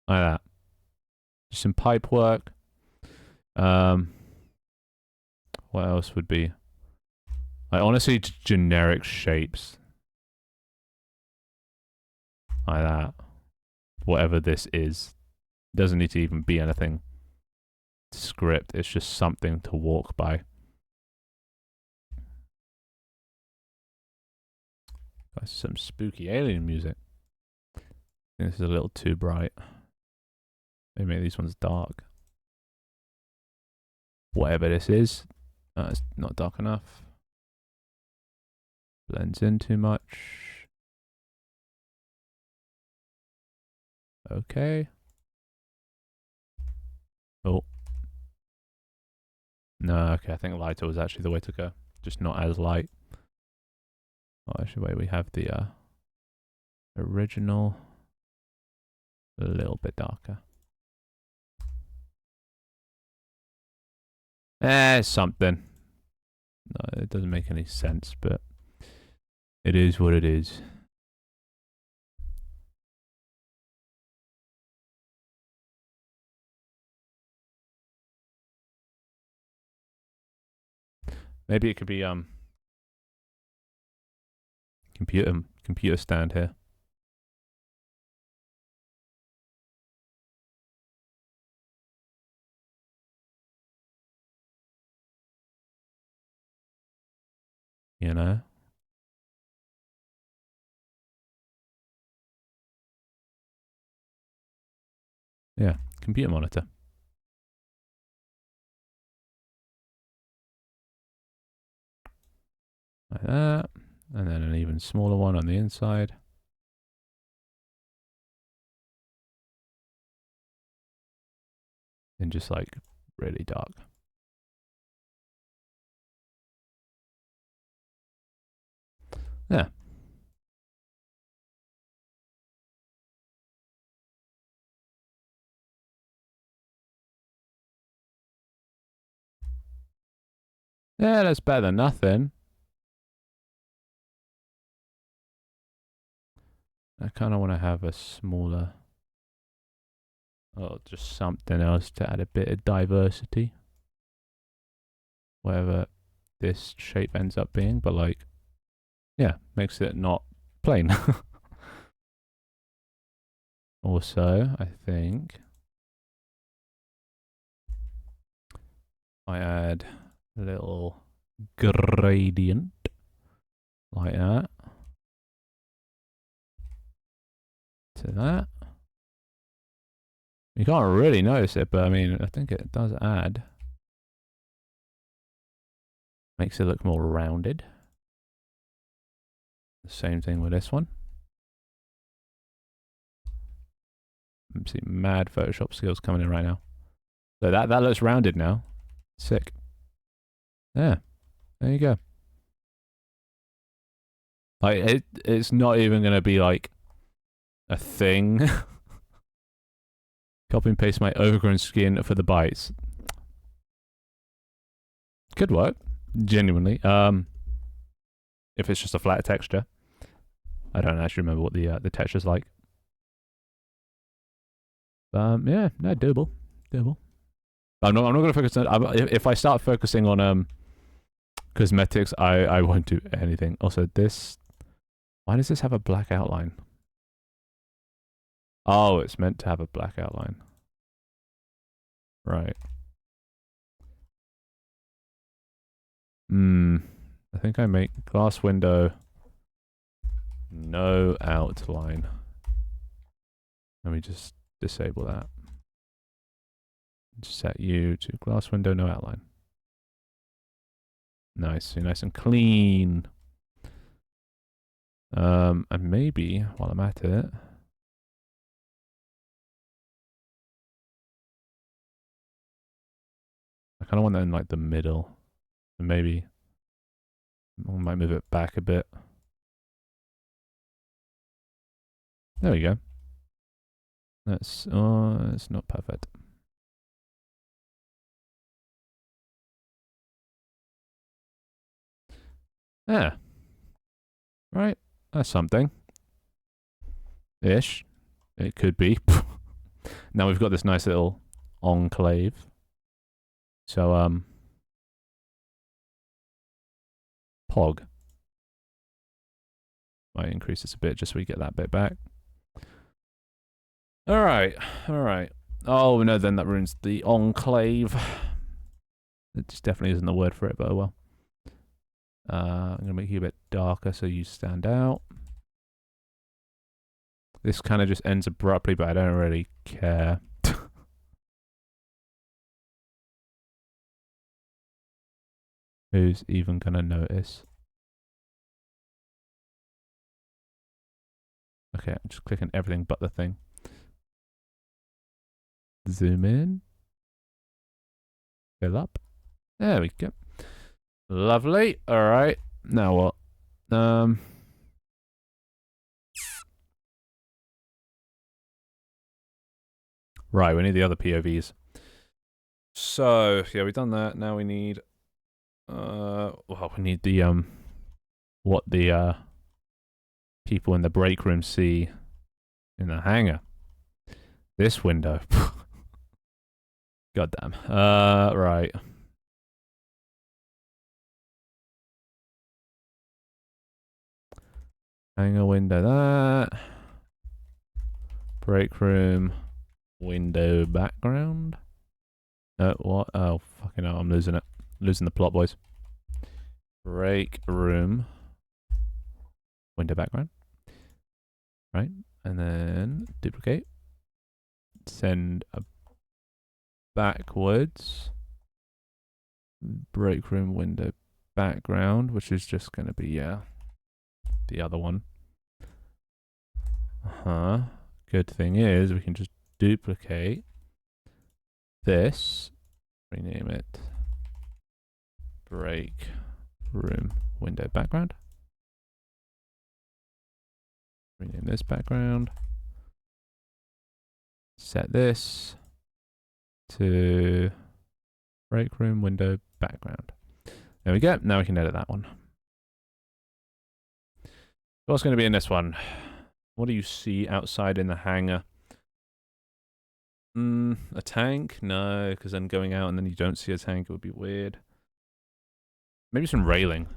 Like that. Just some pipe work. What else would be? Like, honestly, generic shapes. Like that. Whatever this is. Doesn't need to even be anything script. It's just something to walk by. Got some spooky alien music. I think this is a little too bright. Maybe make these ones dark. Whatever this is. It's not dark enough. Blends in too much. Okay. Oh. No, okay, I think lighter was actually the way to go. Just not as light. Oh, actually, wait, we have the original. A little bit darker. Something. No, it doesn't make any sense, but it is what it is. Maybe it could be computer stand here. You know? Yeah, computer monitor. Like that. And then an even smaller one on the inside. And just like really dark. Yeah. Yeah, that's better than nothing. I kind of want to have a smaller... Oh, just something else to add a bit of diversity. Whatever this shape ends up being, but like, yeah, makes it not plain. Also, I think I add a little gradient like that to that. You can't really notice it, but I mean, I think it does add. Makes it look more rounded. The same thing with this one. I'm seeing mad Photoshop skills coming in right now. So that looks rounded now. Sick. Yeah, there you go. Like it's not even gonna be like a thing. Copy and paste my overgrown skin for the bites. Could work, genuinely. If it's just a flat texture, I don't actually remember what the texture's like. Yeah, no, doable. I'm not gonna focus on. If I start focusing on cosmetics, I won't do anything. Also, this. Why does this have a black outline? Oh, it's meant to have a black outline. Right. I think I make glass window no outline. Let me just disable that. Set you to glass window no outline. Nice, so nice and clean. And maybe while I'm at it, I kind of want that in like the middle. So maybe I might move it back a bit. There we go. That's it's not perfect. Yeah. Right. That's something. Ish. It could be. Now we've got this nice little enclave. So Pog. Might increase this a bit just so we get that bit back. Alright. Oh no, then that ruins the enclave. It just definitely isn't the word for it, but oh well. I'm gonna make you a bit darker so you stand out. This kind of just ends abruptly, but I don't really care. Who's even gonna notice? Okay, I'm just clicking everything but the thing. Zoom in. Fill up. There we go. Lovely. Alright. Now what? Right, we need the other POVs. So, yeah, we've done that. Now we need well, we need the what the people in the break room see in the hangar. This window. God damn. Right. Hangar window that. Break room window background. What? Oh, fucking hell, I'm losing it. Losing the plot, boys. Break room window background. Right. And then duplicate. Send a backwards. Break room window background, which is just going to be, yeah, the other one. Good thing is we can just duplicate this, rename it break room window background. Rename this background. Set this to break room window background. There we go. Now we can edit that one. What's going to be in this one? What do you see outside in the hangar? A tank? No, because then going out and then you don't see a tank, it would be weird. Maybe some railing.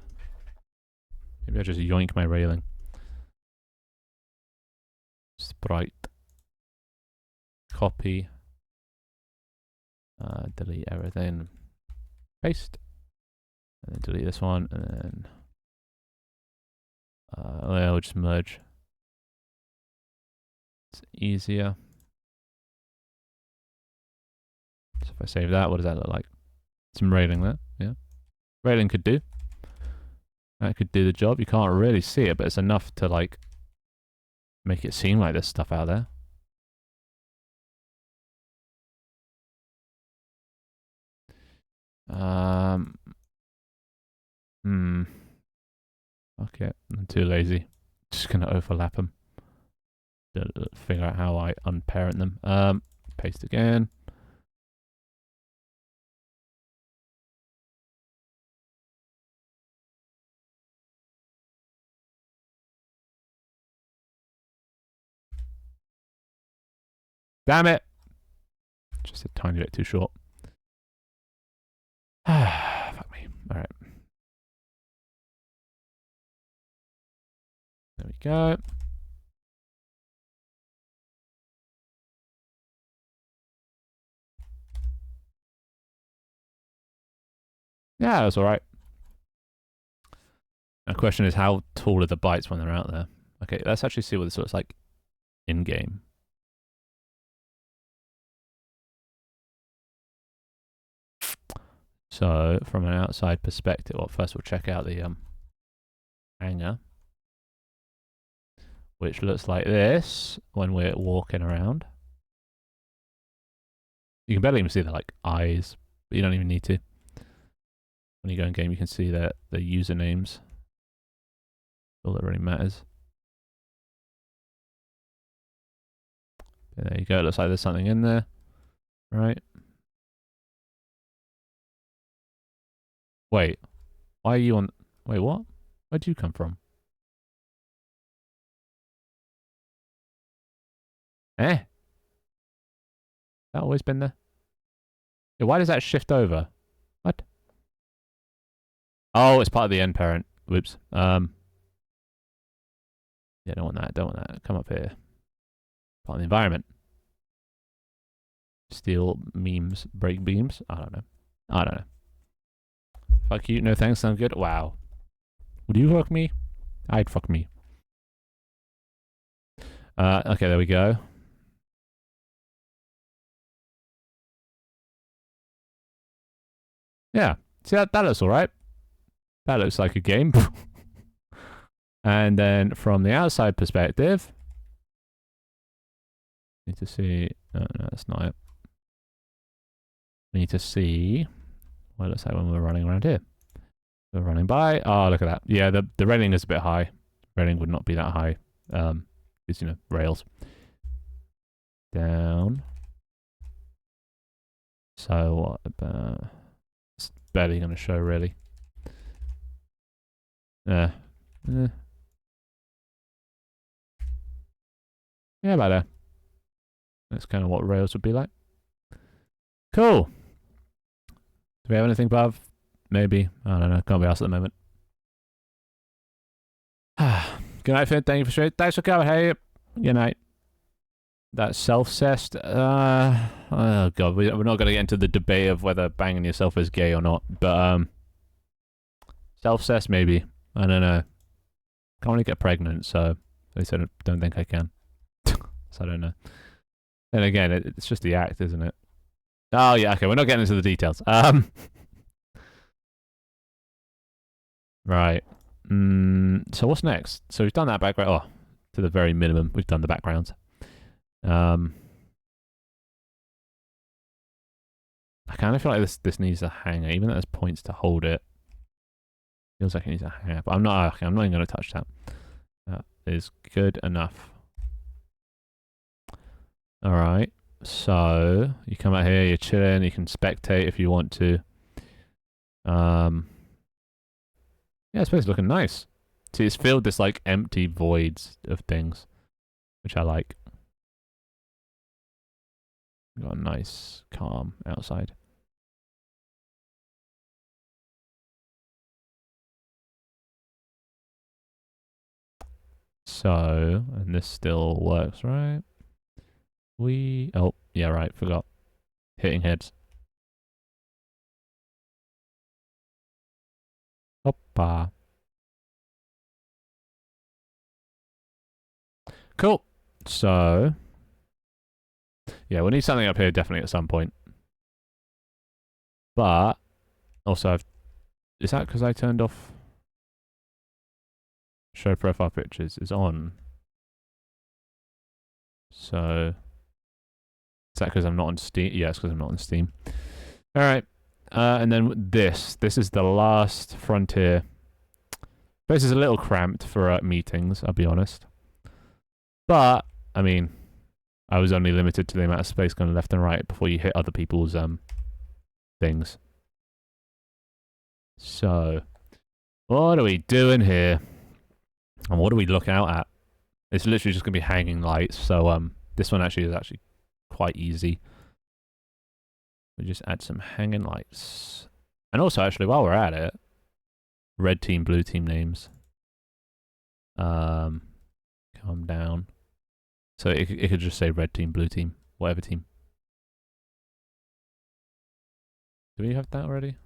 Maybe I just yoink my railing. Sprite. Copy. Delete everything. Paste. And then delete this one, and then we'll just merge. It's easier. So if I save that, what does that look like? Some railing there, yeah. Railing could do. That could do the job. You can't really see it, but it's enough to like make it seem like there's stuff out there. Okay, I'm too lazy. Just gonna overlap them. Figure out how I unparent them. Paste again. Damn it! Just a tiny bit too short. Fuck me. Alright. There we go. Yeah, that's alright. The question is, how tall are the bytes when they're out there? Okay, let's actually see what this looks like in-game. So, from an outside perspective, well, first we'll check out the hangar, which looks like this when we're walking around. You can barely even see the like eyes, but you don't even need to. When you go in game, you can see the usernames. All that really matters. There you go. It looks like there's something in there, right? Wait, why are you on? Wait, what? Where'd you come from? That always been there? Yeah, why does that shift over? What? Oh, it's part of the end parent. Whoops. Yeah, don't want that. Don't want that. Come up here. Part of the environment. Steal memes, break beams. I don't know. I don't know. Fuck you. No thanks. Sound good. Wow. Would you fuck me? I'd fuck me. Okay, there we go. Yeah. See, that looks alright. That looks like a game. And then from the outside perspective, need to see. No, that's not it. We need to see what it looks like when we're running around here. We're running by. Oh, look at that. Yeah, the railing is a bit high. Railing would not be that high. Because, you know, rails. Down. So what about... It's barely going to show, really. Yeah, about there. That's kind of what rails would be like. Cool. Do we have anything above? Maybe. I don't know. Can't be asked at the moment. Good night, Finn. Thank you for sharing. Thanks for coming. Hey, good night. That's self-cessed. Oh god, we're not going to get into the debate of whether banging yourself is gay or not, but self-cessed maybe. I don't know. Can't really get pregnant, so at least I don't think I can. So I don't know. And again, it's just the act, isn't it? Oh yeah, okay. We're not getting into the details. Right. So what's next? So we've done that background. Oh, to the very minimum, we've done the backgrounds. I kind of feel like this needs a hanger, even though there's points to hold it. Feels like it needs a hanger, but I'm not. Okay, I'm not even going to touch that. That is good enough. All right. So you come out here, you're chilling. You can spectate if you want to. Yeah, I suppose it's looking nice. See, it's filled this like empty voids of things, which I like. Got a nice, calm outside. So, and this still works, right? Oh, yeah, right, forgot. Hitting heads. Hoppa. Cool. So, yeah, we'll need something up here definitely at some point. But, also, is that because I turned off show profile pictures? Is on. So, is that because I'm not on Steam? Yeah, it's because I'm not on Steam. All right. And then this is the last frontier. This is a little cramped for meetings, I'll be honest. But, I mean, I was only limited to the amount of space going left and right before you hit other people's things. So, what are we doing here? And what do we look out at? It's literally just going to be hanging lights. So, this one actually is quite easy. We just add some hanging lights. And also, actually, while we're at it, red team, blue team names. Calm down. So it could just say red team, blue team, whatever team. Do we have that already?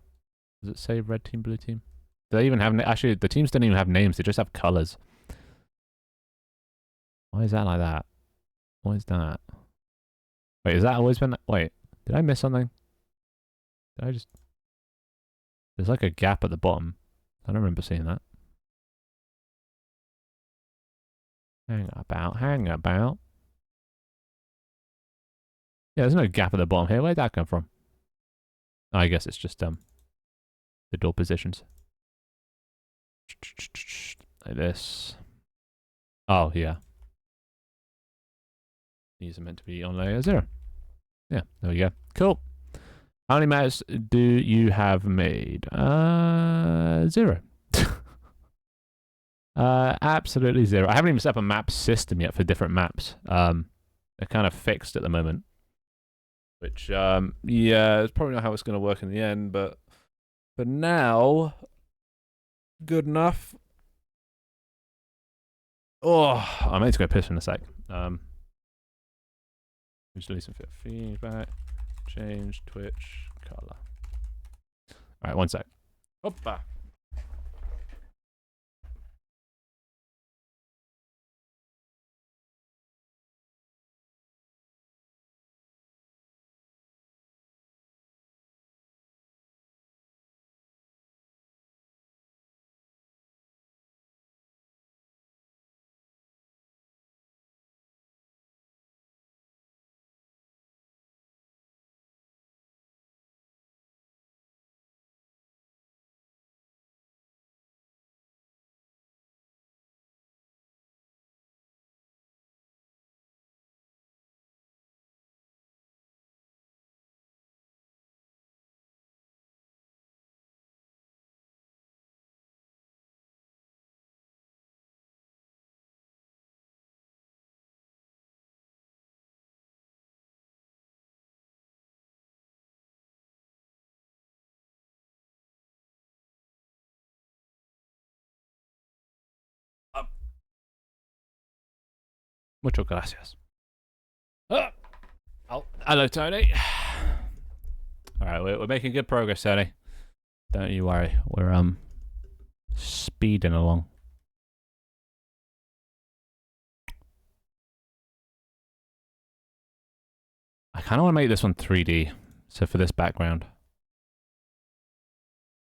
Does it say red team, blue team? Do they even have... Actually, the teams don't even have names. They just have colors. Why is that like that? What is that? Wait, has that always been... Wait, did I miss something? Did I just... There's like a gap at the bottom. I don't remember seeing that. Hang about. Yeah, there's no gap at the bottom here. Where'd that come from? Oh, I guess it's just the door positions. Like this. Oh, yeah. These are meant to be on layer 0. Yeah, there we go. Cool. How many maps do you have made? 0. Absolutely 0. I haven't even set up a map system yet for different maps. They're kind of fixed at the moment. Which, yeah, it's probably not how it's going to work in the end, but for now, good enough. Oh, I need to go piss in a sec. Just release some feedback. Change Twitch color. Alright, one sec. Hoppa. Muchas gracias. Oh, hello, Tony. All right, we're making good progress, Tony. Don't you worry. We're speeding along. I kind of want to make this one 3D. So for this background,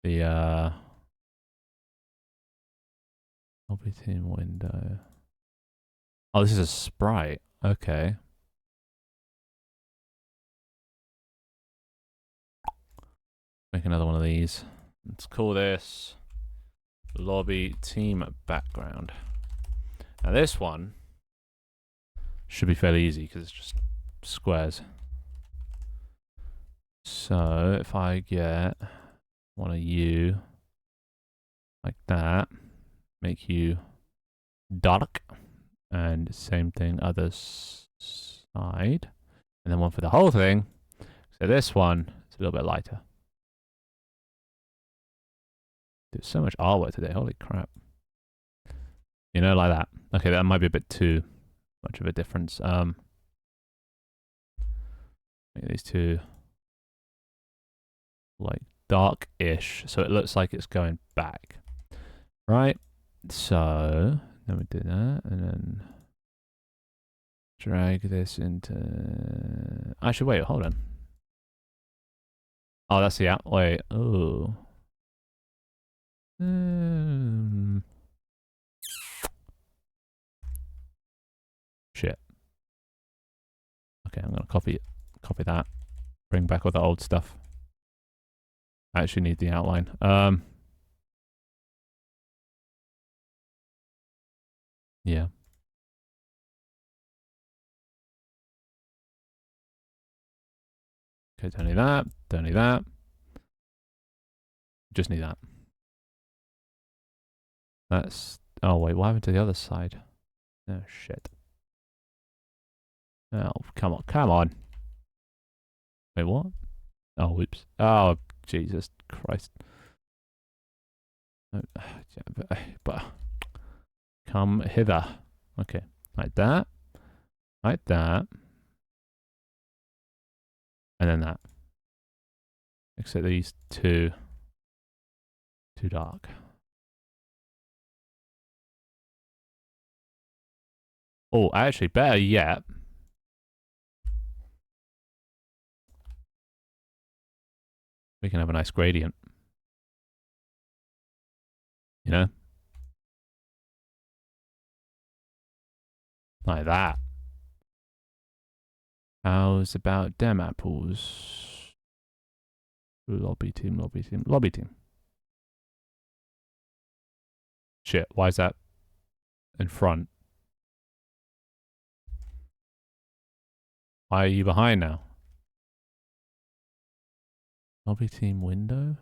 the lobby team window. Oh, this is a sprite. Okay. Make another one of these. Let's call this lobby team background. Now this one should be fairly easy because it's just squares. So if I get one of you like that, make you dark, and same thing other side, and then one for the whole thing. So this one is a little bit lighter. There's so much artwork today, holy crap. You know, like that. Okay, that might be a bit too much of a difference. Make these two like dark-ish, so it looks like it's going back. Right? So then we do that, and then drag this into... Actually, wait, hold on. Oh, that's the out. Wait, oh. Shit. Okay, I'm gonna copy that. Bring back all the old stuff. I actually need the outline. Yeah. Okay, don't need that. Don't need that. Just need that. That's... Oh, wait, what happened to the other side? Oh, shit. Oh, come on, come on. Wait, what? Oh, whoops. Oh, Jesus Christ. But come hither. Okay, like that. Like that. And then that. Except these two. Too dark. Oh, actually, better yet. We can have a nice gradient. You know? Like that. How's about dem apples? Lobby team, lobby team, lobby team. Shit, why is that in front? Why are you behind now? Lobby team window?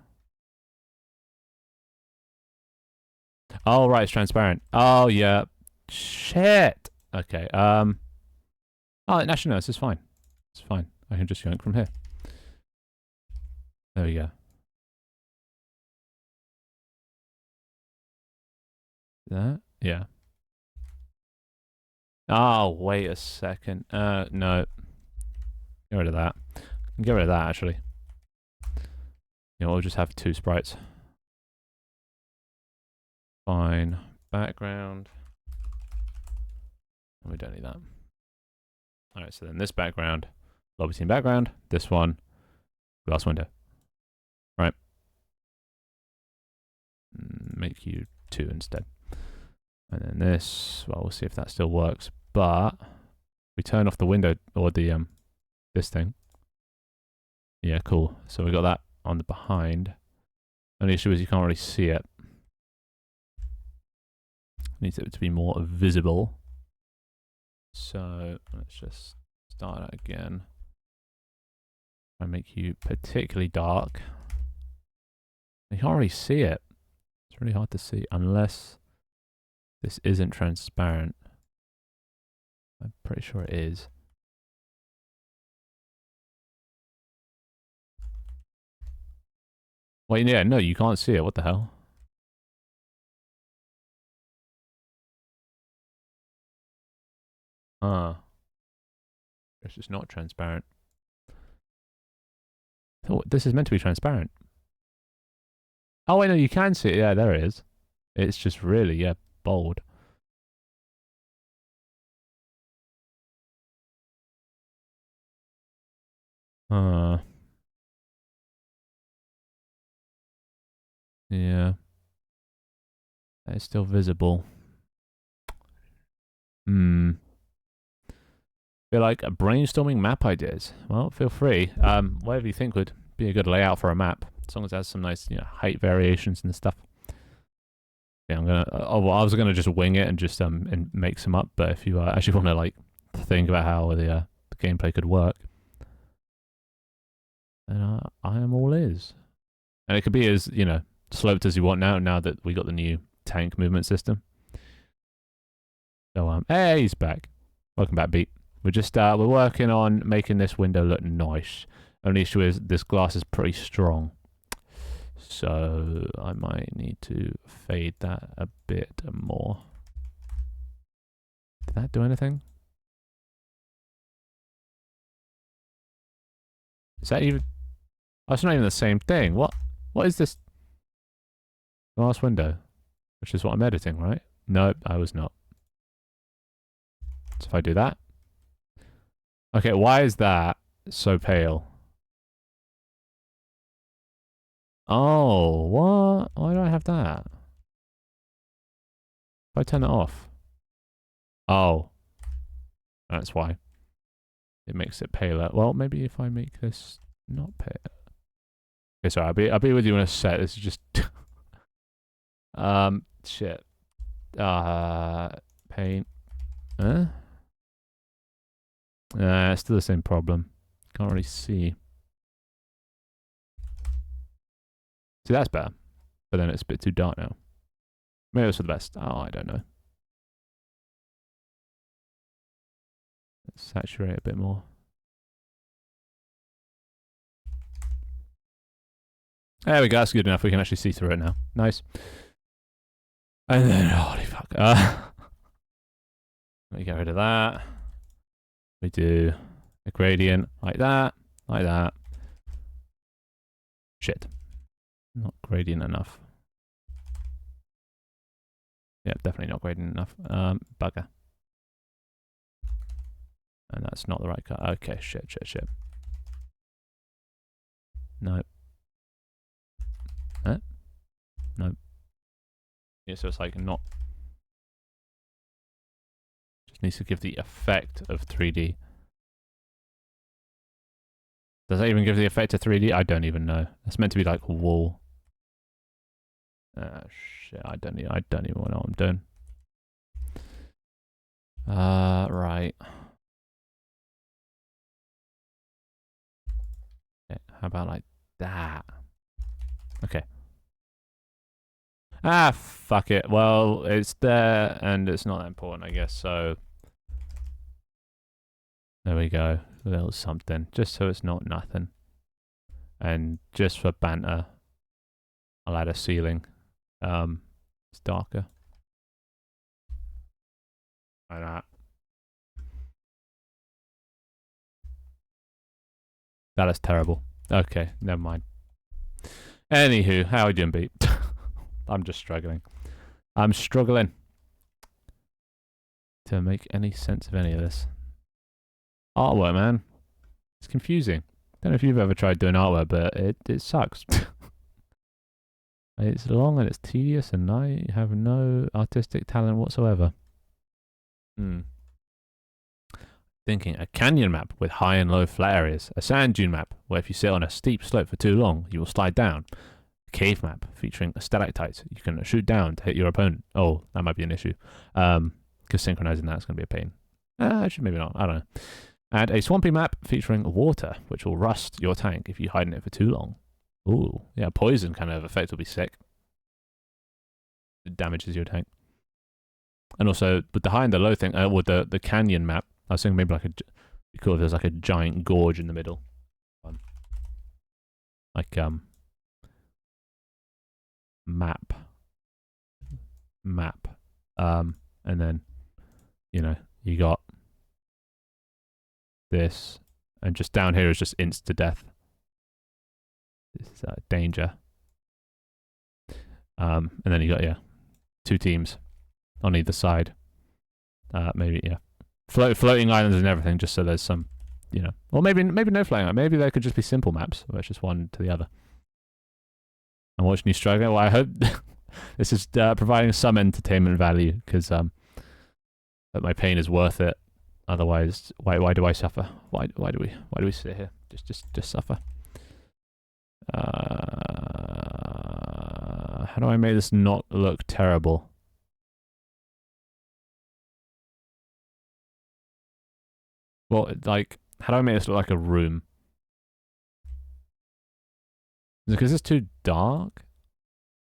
Oh, right, it's transparent. Oh, yeah. Shit. Okay, oh, actually, no, this is fine. It's fine. I can just yank from here. There we go. That? Yeah. Oh, wait a second. No. Get rid of that. Get rid of that, actually. You know, we'll just have two sprites. Fine. Background. And we don't need that. Alright, so then this background, lobby team background, this one, glass window. Right. Make you two instead. And then this, well, we'll see if that still works. But we turn off the window or the this thing. Yeah, cool. So we got that on the behind. Only issue is you can't really see it. Needs it to be more visible. So let's just start that again. I make you particularly dark. You can't really see it. It's really hard to see unless this isn't transparent. I'm pretty sure it is. Wait, yeah, no, you can't see it. What the hell? Huh. It's just not transparent. Oh, this is meant to be transparent. Oh, wait, no, you can see it. Yeah, there it is. It's just really, yeah, bold. Uh, yeah. It's still visible. Hmm. Feel like brainstorming map ideas. Well, feel free. Whatever you think would be a good layout for a map, as long as it has some nice, height variations and stuff. Yeah, I'm gonna. Well, I was gonna just wing it and just and make some up. But if you actually want to like think about how the gameplay could work, then I am all ears. And it could be as sloped as you want now. Now that we got the new tank movement system. So hey, he's back. Welcome back, Beat. We're just we're working on making this window look nice. Only issue is this glass is pretty strong. So I might need to fade that a bit more. Did that do anything? Is that even... Oh, it's not even the same thing. What is this glass window? Which is what I'm editing, right? Nope, I was not. So if I do that... Okay, why is that so pale? Oh, what? Why do I have that? If I turn it off. Oh. That's why. It makes it paler. Well, maybe if I make this not pale. Okay, sorry, I'll be with you in a sec. This is just shit. Paint. Huh? It's still the same problem. Can't really see. See, that's better. But then it's a bit too dark now. Maybe it's for the best. Oh, I don't know. Let's saturate a bit more. There we go. That's good enough. We can actually see through it now. Nice. And then, holy fuck. Let me get rid of that. We do a gradient like that, like that. Shit. Not gradient enough. Yeah, definitely not gradient enough. Bugger. And that's not the right cut. Okay, shit. Nope. Nope. Yeah, so it's like not... Just needs to give the effect of 3D. Does that even give the effect of 3D? I don't even know. It's meant to be like wall. Shit, I don't even know what I'm doing. Right. Okay, how about like that? Okay. Ah, fuck it. Well, it's there and it's not that important, I guess, so... There we go. A little something. Just so it's not nothing. And just for banter, I'll add a ceiling. It's darker. Like that. That is terrible. Okay, never mind. Anywho, how are you doing, Beat? I'm just struggling. I'm struggling to make any sense of any of this. Artwork, man. It's confusing. Don't know if you've ever tried doing artwork, but it sucks. It's long and it's tedious, and I have no artistic talent whatsoever. Thinking a canyon map with high and low flat areas, a sand dune map where if you sit on a steep slope for too long, you will slide down, a cave map featuring stalactites you can shoot down to hit your opponent. Oh, that might be an issue, because synchronizing that's going to be a pain. Actually, maybe not. I don't know. And a swampy map featuring water, which will rust your tank if you hide in it for too long. Ooh, yeah, poison kind of effect will be sick. It damages your tank. And also, with the high and the low thing, with the canyon map, I was thinking maybe like be cool if there's like a giant gorge in the middle. Like, map. And then, you got this, and just down here is just insta death. This is danger. And then you got, yeah, 2 teams on either side. Maybe, yeah. Floating islands and everything, just so there's some, you know. Or maybe no floating island. Maybe they could just be simple maps, where it's just one to the other. I'm watching you struggling. Well, I hope this is providing some entertainment value, because that my pain is worth it. Otherwise, why do I suffer? Why do we sit here? Just suffer. How do I make this not look terrible? Well, like, how do I make this look like a room? Is it because it's too dark?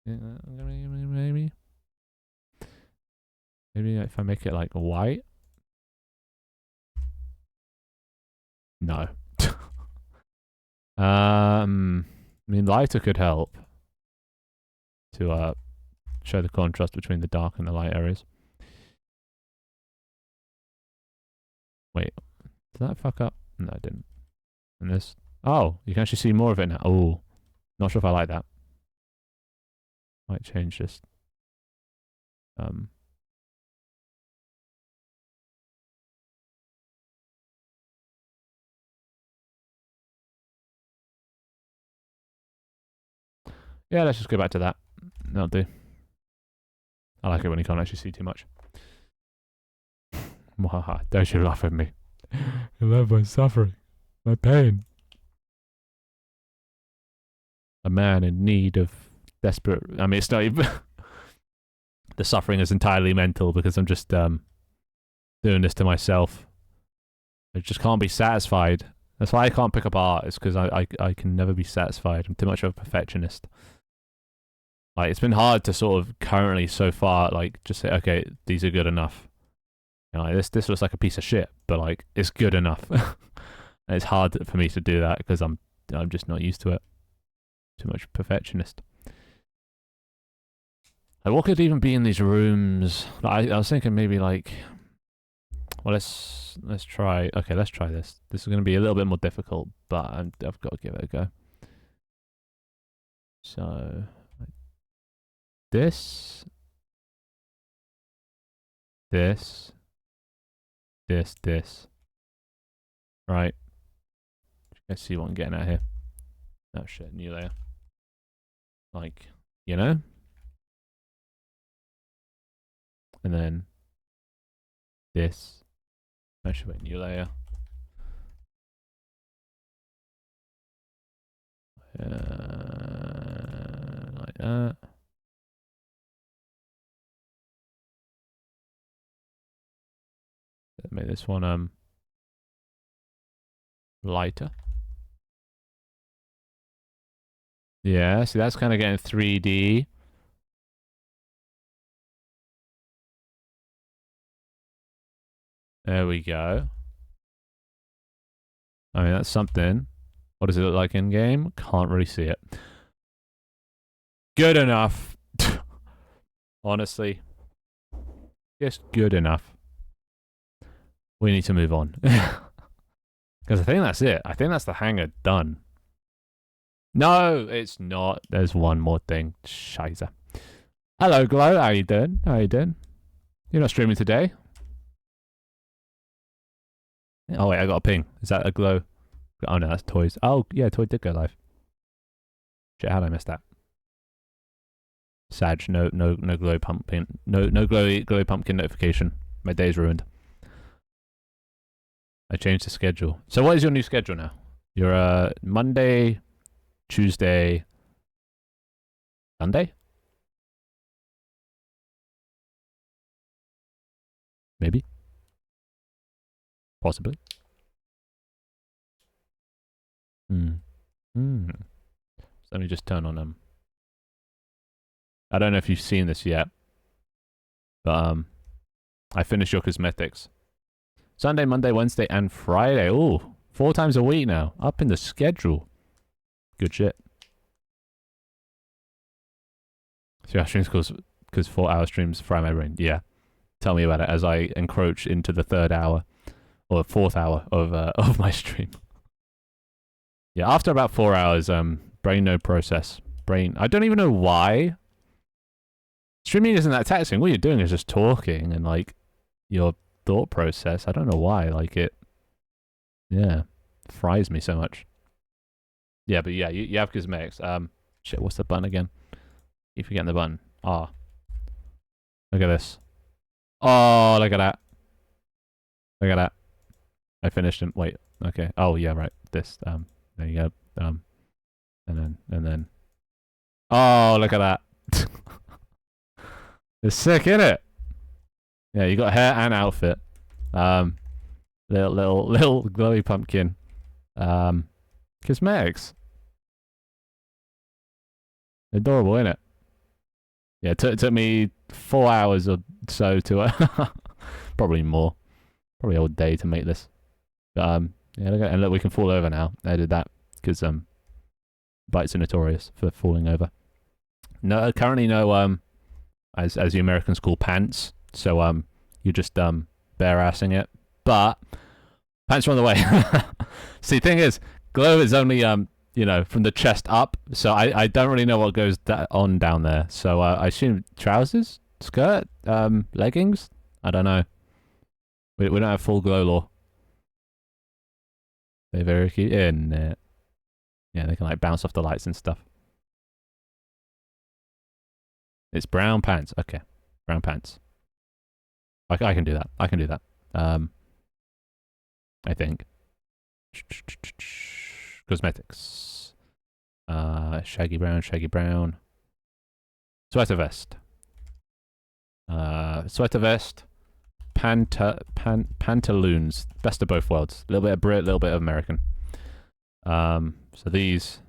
Maybe if I make it like white. No. I mean, lighter could help to show the contrast between the dark and the light areas. Wait, did that fuck up? No, it didn't. And this, oh, you can actually see more of it now. Oh, not sure if I like that. Might change this. Yeah, let's just go back to that. That'll do. I like it when you can't actually see too much. Don't you laugh at me. You love my suffering, my pain. A man in need of desperate... I mean, it's not even... The suffering is entirely mental, because I'm just doing this to myself. I just can't be satisfied. That's why I can't pick up art. It's because I can never be satisfied. I'm too much of a perfectionist. Like, it's been hard to sort of currently so far, like, just say, okay, these are good enough. You know, like, this looks like a piece of shit, but like, it's good enough. And it's hard for me to do that because I'm just not used to it. Too much perfectionist. Like, what could even be in these rooms? Like, I was thinking maybe like, well, let's try. Okay, let's try this. This is going to be a little bit more difficult, but I've got to give it a go. So, this. Right. Let's see what I'm getting at here. Oh shit, new layer. Like, you know? And then this. Actually, wait, new layer. Like that. Make this one lighter. Yeah, see, that's kind of getting 3D. There we go. I mean, that's something. What does it look like in game? Can't really see it. Good enough. Honestly. Just good enough. We need to move on. Because I think that's it. I think that's the hangar done. No, it's not. There's one more thing. Scheiße. Hello, Glow. How you doing? How you doing? You're not streaming today? Oh, wait, I got a ping. Is that a Glow? Oh, no, that's Toys. Oh, yeah, Toy did go live. Shit, how did I miss that? Sag, no Glow pumpkin. No glow pumpkin notification. My day's ruined. I changed the schedule. So what is your new schedule now? You're Monday, Tuesday, Sunday? Maybe. Possibly. So let me just turn on them. I don't know if you've seen this yet, but I finished your cosmetics. Sunday, Monday, Wednesday, and Friday. Ooh, 4 times a week now. Up in the schedule. Good shit. 3 hour streams because 4 hour streams fry my brain. Yeah. Tell me about it as I encroach into the 3rd hour or 4th hour of of my stream. Yeah, after about 4 hours, brain no process. Brain, I don't even know why. Streaming isn't that taxing. What you're doing is just talking and like your thought process. I don't know why. Like it, yeah, fries me so much. Yeah, but yeah, you have cosmetics. Shit, what's the button again? Keep forgetting the button. Ah, oh. Look at this. Oh, look at that. Look at that. I finished him. Wait. Okay. Oh yeah, right. This. There you go. And then. Oh, look at that. It's sick, isn't it? Yeah, you got hair and outfit. Little glowy pumpkin. Cosmetics. Adorable, isn't it? Yeah, it took me 4 hours or so to probably more. Probably a whole day to make this. But, yeah, look, we can fall over now. I did that because bites are notorious for falling over. No, currently no as the Americans call pants. So you're just bare assing it. But pants are on the way. See, thing is, glow is only you know, from the chest up. So I don't really know what goes on down there. So I assume trousers, skirt, leggings. I don't know. We don't have full glow law. They're very cute, isn't it? Yeah, they can like bounce off the lights and stuff. It's brown pants. Okay, brown pants. I can do that. I can do that. I think. Cosmetics. Shaggy brown, shaggy brown. Sweater vest. Sweater vest. Pantaloons. Best of both worlds. A little bit of Brit, a little bit of American. So these,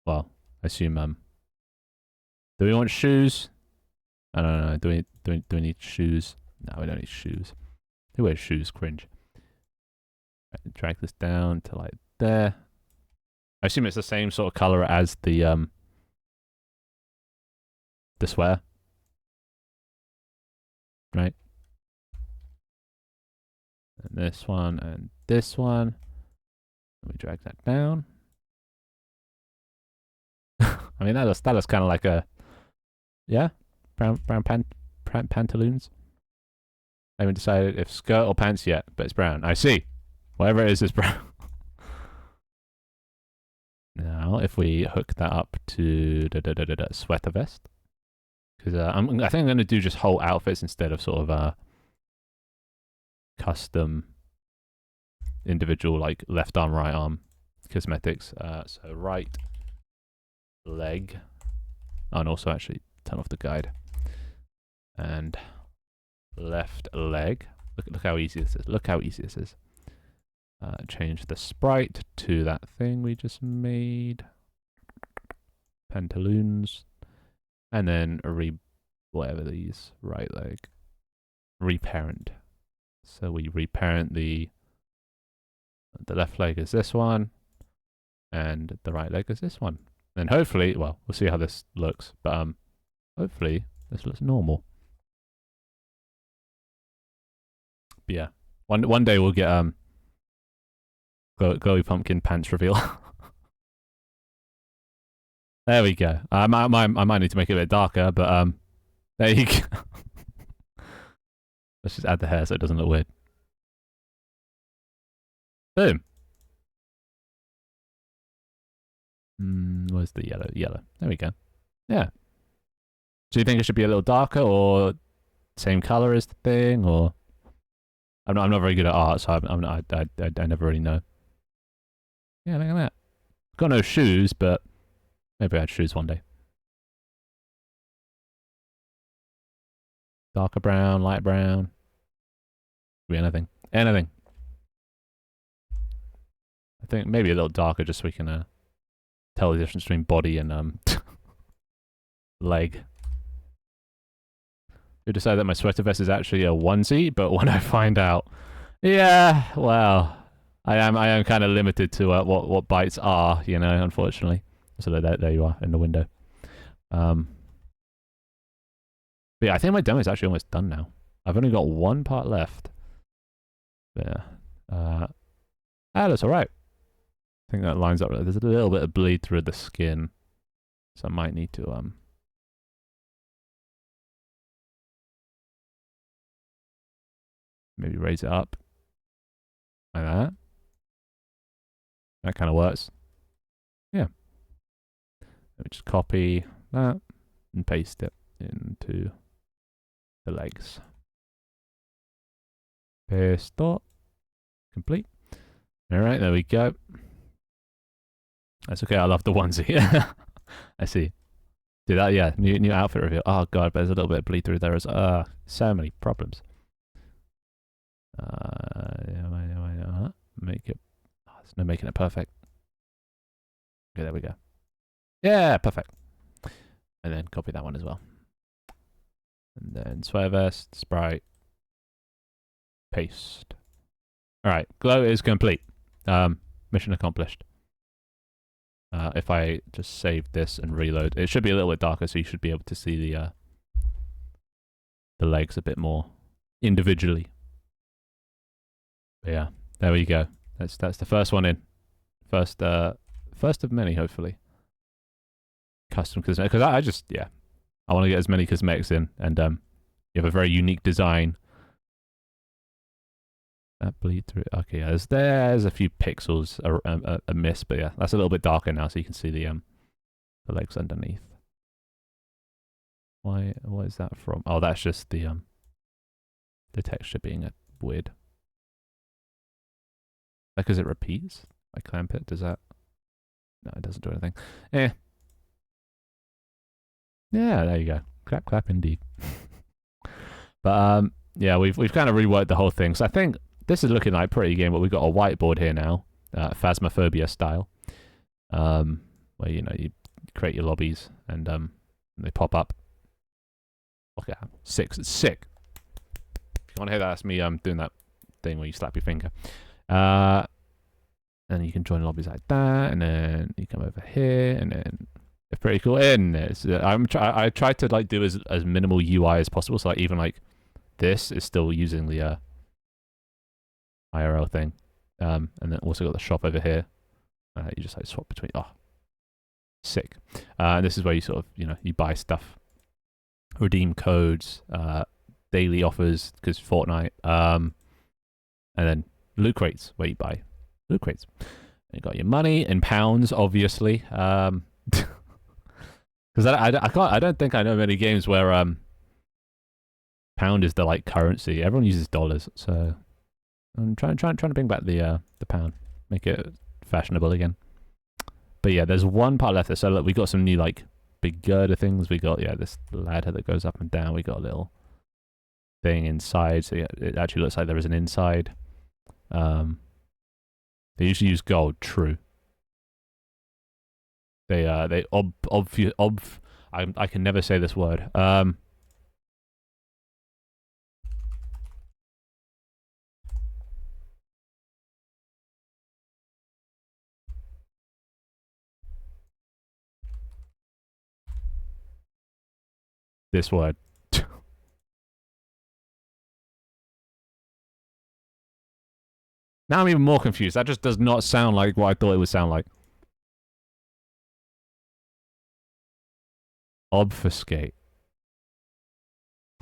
well, I assume, do we want shoes? I don't know. Do we need shoes? No, we don't need shoes. Who wears shoes? Cringe. Right, drag this down to like there. I assume it's the same sort of color as the sweater. Right. And this one and this one. Let me drag that down. I mean, that looks kind of like a, yeah, brown pantaloons. I haven't decided if skirt or pants yet, but it's brown. I see. Whatever it is brown. Now, if we hook that up to the sweater vest, because I think I'm going to do just whole outfits instead of sort of custom individual like left arm, right arm cosmetics. So right leg, and also actually turn off the guide, and left leg. Look how easy this is. Look how easy this is. Change the sprite to that thing we just made. Pantaloons. And then whatever these, right leg. Reparent. So we reparent the left leg is this one. And the right leg is this one. And hopefully, well, we'll see how this looks. But hopefully this looks normal. But yeah. One day we'll get glowy pumpkin pants reveal. There we go. I might need to make it a bit darker, but there you go. Let's just add the hair so it doesn't look weird. Boom. Where's the yellow? Yellow. There we go. Yeah. Do you think it should be a little darker or same color as the thing, or I'm not very good at art, so I never really know. Yeah, look at that. Got no shoes, but maybe I had shoes one day. Darker brown, light brown. Could be anything. Anything. I think maybe a little darker just so we can tell the difference between body and leg. You decide that my sweater vest is actually a onesie, but when I find out, yeah, well, I am kind of limited to what bites are, you know, unfortunately. So there you are in the window. But yeah, I think my demo is actually almost done now. I've only got one part left. But yeah, That's all right. I think that lines up. There's a little bit of bleed through the skin, so I might need to maybe raise it up like that. That kind of works. Yeah. Let me just copy that and paste it into the legs. Paste dot. Complete. All right, there we go. That's okay. I love the onesie. I see. Do that, yeah. New outfit reveal. Oh god, but there's a little bit of bleed through there as so many problems. Make it. Oh, there's no making it perfect. Okay, there we go. Yeah, perfect. And then copy that one as well. And then sweater vest, sprite, paste. All right, glow is complete. Mission accomplished. If I just save this and reload, it should be a little bit darker, so you should be able to see the legs a bit more individually. But yeah, there we go. That's the first one in. First of many, hopefully. Custom cosmetics, because I just I want to get as many cosmetics in, and you have a very unique design. That bleed through. Okay, yeah, there's a few pixels amiss, but yeah, that's a little bit darker now, so you can see the legs underneath. What is that from? Oh, that's just the texture being weird. Like, because it repeats. I clamp it. Does that? No, it doesn't do anything. Yeah, there you go. Clap, clap, indeed. But yeah, we've kind of reworked the whole thing. So I think this is looking like a pretty game, but we've got a whiteboard here now, Phasmophobia style, where you create your lobbies and they pop up. Okay, sick. It's sick. If you want to hear that, that's me doing that thing where you slap your finger. And you can join lobbies like that, and then you come over here, and then it's pretty cool. And I tried to like do as minimal UI as possible, so like even like this is still using the IRL thing, and then also got the shop over here. You just like swap between. Oh, sick. And this is where you sort of you buy stuff, redeem codes, daily offers because Fortnite, and then loot crates where you buy loot crates. You got your money in pounds, obviously, because I don't think I know many games where pound is the like currency. Everyone uses dollars, so I'm trying to bring back the pound, make it fashionable again. But yeah, there's one part left there. So look, we got some new like big girder things. We got this ladder that goes up and down. We got a little thing inside, so yeah, it actually looks like there is an inside. They usually use gold. True. They I can never say this word. This word. Now I'm even more confused. That just does not sound like what I thought it would sound like. Obfuscate.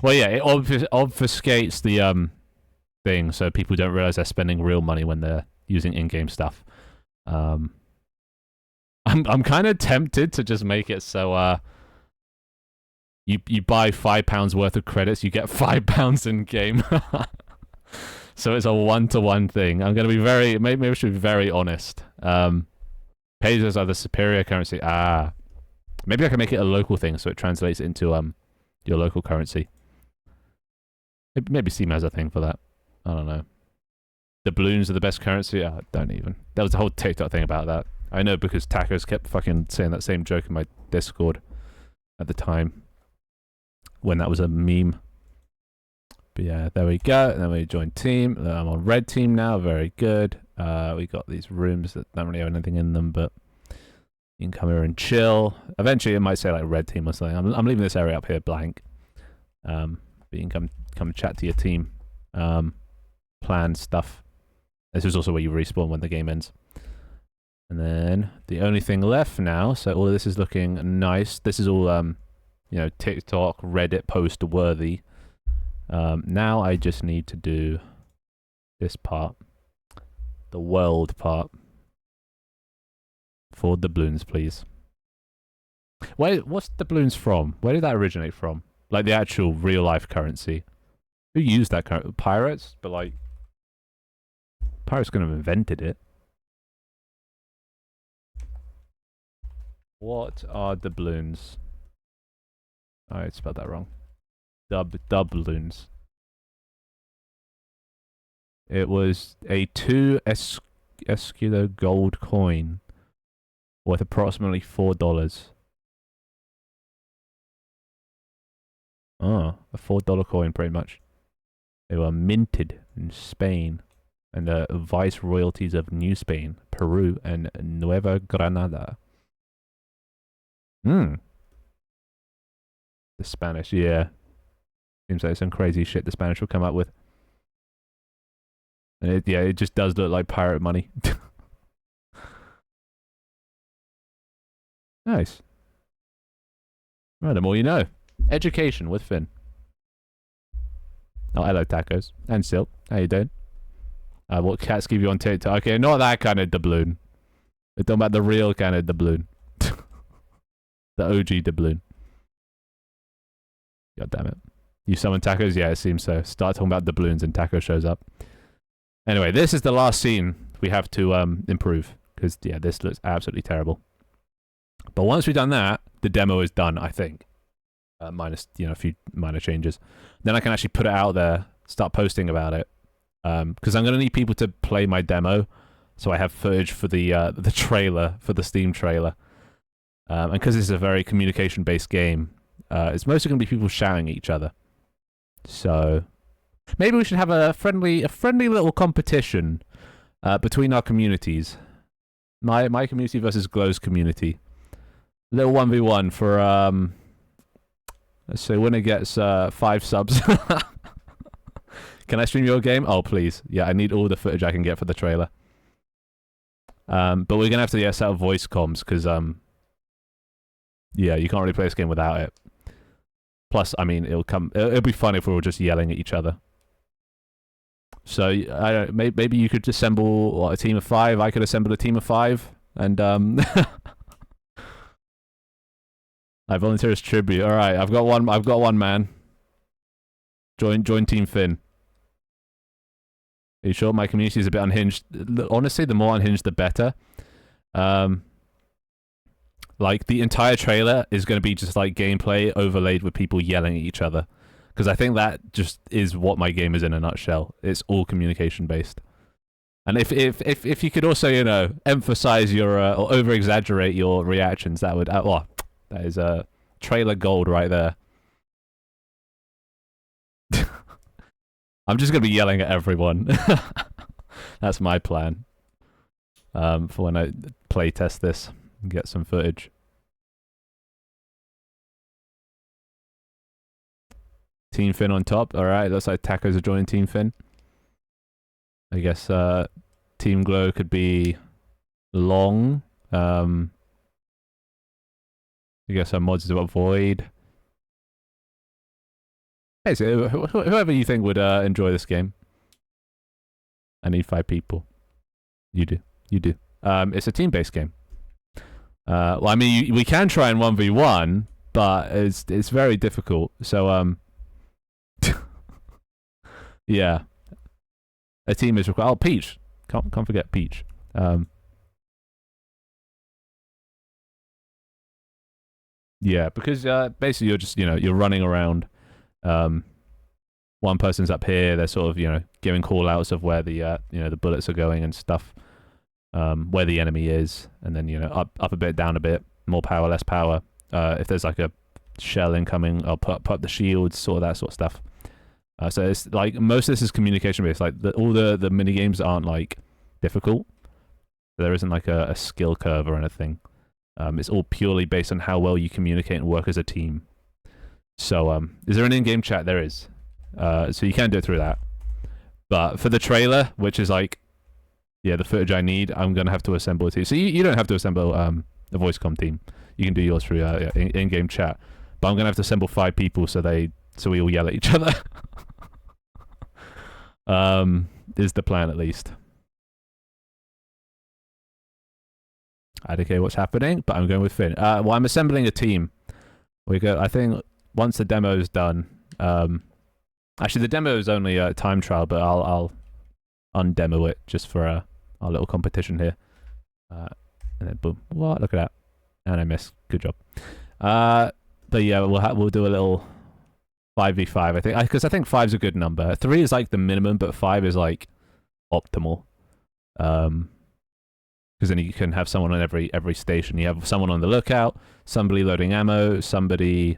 Well, yeah, it obfuscates the thing, so people don't realize they're spending real money when they're using in-game stuff. I'm kind of tempted to just make it so you buy £5 worth of credits, you get £5 in game. So it's a one-to-one thing. I'm going to be maybe I should be very honest. Pesos are the superior currency. Maybe I can make it a local thing so it translates into your local currency. Maybe Steam has a thing for that. I don't know. Doubloons are the best currency. Don't even. There was a whole TikTok thing about that. I know because Tacos kept fucking saying that same joke in my Discord at the time when that was a meme. But yeah, there we go. And then we join team. I'm on red team now. Very good. We got these rooms that don't really have anything in them, but you can come here and chill. Eventually, it might say like red team or something. I'm leaving this area up here blank. But you can come and chat to your team. Plan stuff. This is also where you respawn when the game ends. And then the only thing left now, so all of this is looking nice. This is all, you know, TikTok, Reddit post worthy. Now I just need to do this part, the world part. For doubloons, please. What's doubloons from? Where did that originate from? Like the actual real life currency. Who used that currency? Pirates? But like, pirates couldn't have invented it. What are doubloons? I spelled that wrong. Doubloons. It was a 2 Escudo gold coin worth approximately $4. Oh, a $4 coin, pretty much. They were minted in Spain and the viceroyalties of New Spain, Peru, and Nueva Granada. The Spanish, yeah. Seems like some crazy shit the Spanish will come up with. And it just does look like pirate money. Nice. Well, the more you know. Education with Finn. Oh, hello, Tacos. And Silk. How you doing? What cats give you on TikTok? Okay, not that kind of doubloon. We're talking about the real kind of doubloon. The OG doubloon. God damn it. You summon Tacos? Yeah, it seems so. Start talking about doubloons and Taco shows up. Anyway, this is the last scene we have to improve. Because, yeah, this looks absolutely terrible. But once we've done that, the demo is done, I think. Minus, you know, a few minor changes. Then I can actually put it out there, start posting about it. Because I'm going to need people to play my demo. So I have footage for the trailer, for the Steam trailer. And because this is a very communication-based game, it's mostly going to be people shouting at each other. So maybe we should have a friendly little competition between our communities. My community versus Glow's community. Little 1v1 for let's say winner gets 5 subs. Can I stream your game? Oh please. Yeah, I need all the footage I can get for the trailer. But we're gonna have to set up voice comms because yeah, you can't really play this game without it. Plus, I mean, it'll be fun if we're all just yelling at each other. So I don't. Maybe you could assemble a team of 5. I could assemble a team of 5, and I volunteer as tribute. All right, I've got one man. Join Team Finn. Are you sure? My community is a bit unhinged. Honestly, the more unhinged, the better. Like, the entire trailer is going to be just, like, gameplay overlaid with people yelling at each other. Because I think that just is what my game is in a nutshell. It's all communication-based. And if you could also, you know, emphasize your, or over-exaggerate your reactions, that would, that is trailer gold right there. I'm just going to be yelling at everyone. That's my plan. For when I play test this and get some footage. Team Finn on top. Alright, looks like Tacos are joining Team Finn. I guess Team Glow could be Long. I guess our mods to avoid. Hey, so whoever you think would enjoy this game. I need 5 people. You do. You do. It's a team-based game. Well, I mean, we can try in 1v1, but it's very difficult. So, yeah. A team is required. Oh, Peach. Can't forget Peach. Yeah, because basically you're just, you know, you're running around. One person's up here. They're sort of, you know, giving call outs of where the, you know, the bullets are going and stuff. Where the enemy is, and then, you know, up a bit, down a bit, more power, less power. If there's like a shell incoming, I'll put up the shields, sort of that sort of stuff. So it's like most of this is communication based. Like all the mini games aren't like difficult. There isn't like a skill curve or anything. It's all purely based on how well you communicate and work as a team. So is there an in-game chat? There is. So you can do it through that. But for the trailer, which is like yeah, the footage I need, I'm gonna have to assemble a team. So you don't have to assemble a voice comm team. You can do yours through in-game chat. But I'm gonna have to assemble 5 people so we all yell at each other. Is the plan at least. I don't care what's happening, but I'm going with Finn. Well, I'm assembling a team. I think once the demo is done. Actually, the demo is only a time trial, but I'll undemo it just for our little competition here. And then boom. What? Look at that. And I missed. Good job. But yeah, we'll do a little 5v5. I think because I think 5's a good number. 3 is like the minimum, but 5 is like optimal. Because then you can have someone on every station. You have someone on the lookout, somebody loading ammo, somebody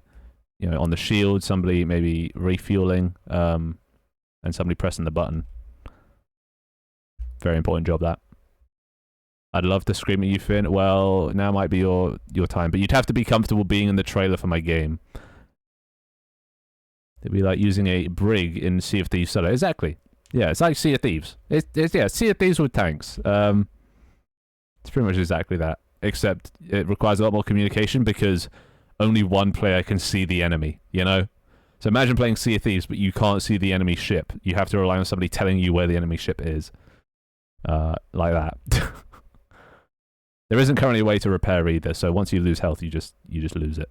on the shield, somebody maybe refueling, and somebody pressing the button. Very important job, that. I'd love to scream at you, Finn. Well, now might be your time, but you'd have to be comfortable being in the trailer for my game. It'd be like using a brig in Sea of Thieves solo. Exactly. Yeah, it's like Sea of Thieves. It's Sea of Thieves with tanks. It's pretty much exactly that, except it requires a lot more communication because only one player can see the enemy, So imagine playing Sea of Thieves, but you can't see the enemy ship. You have to rely on somebody telling you where the enemy ship is. Like that. There isn't currently a way to repair either, so once you lose health, you just lose it.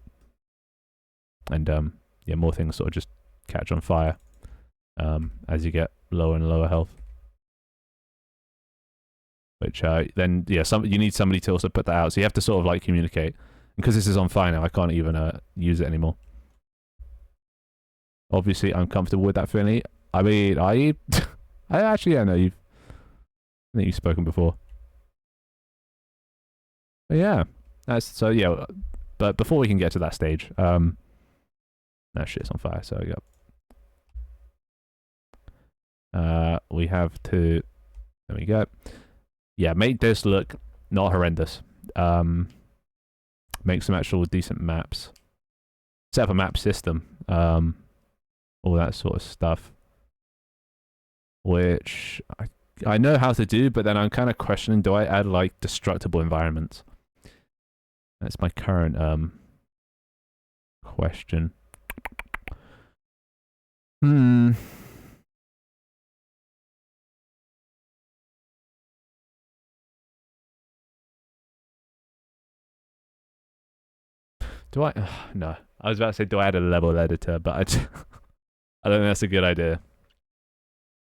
And yeah, more things sort of just catch on fire as you get lower and lower health. Which then yeah, you need somebody to also put that out. So you have to sort of like communicate. Because this is on fire now, I can't even use it anymore. Obviously, I'm comfortable with that, Finley. I mean, I actually, yeah, no, I think you've spoken before. But yeah, so yeah. But before we can get to that stage, no, shit's on fire. So we have to. There we go. Yeah, make this look not horrendous. Make some actual decent maps. Set up a map system. All that sort of stuff. Which I know how to do, but then I'm kind of questioning, do I add like destructible environments? That's my current question. Do I? No. I was about to say, do I add a level editor? But I don't think that's a good idea.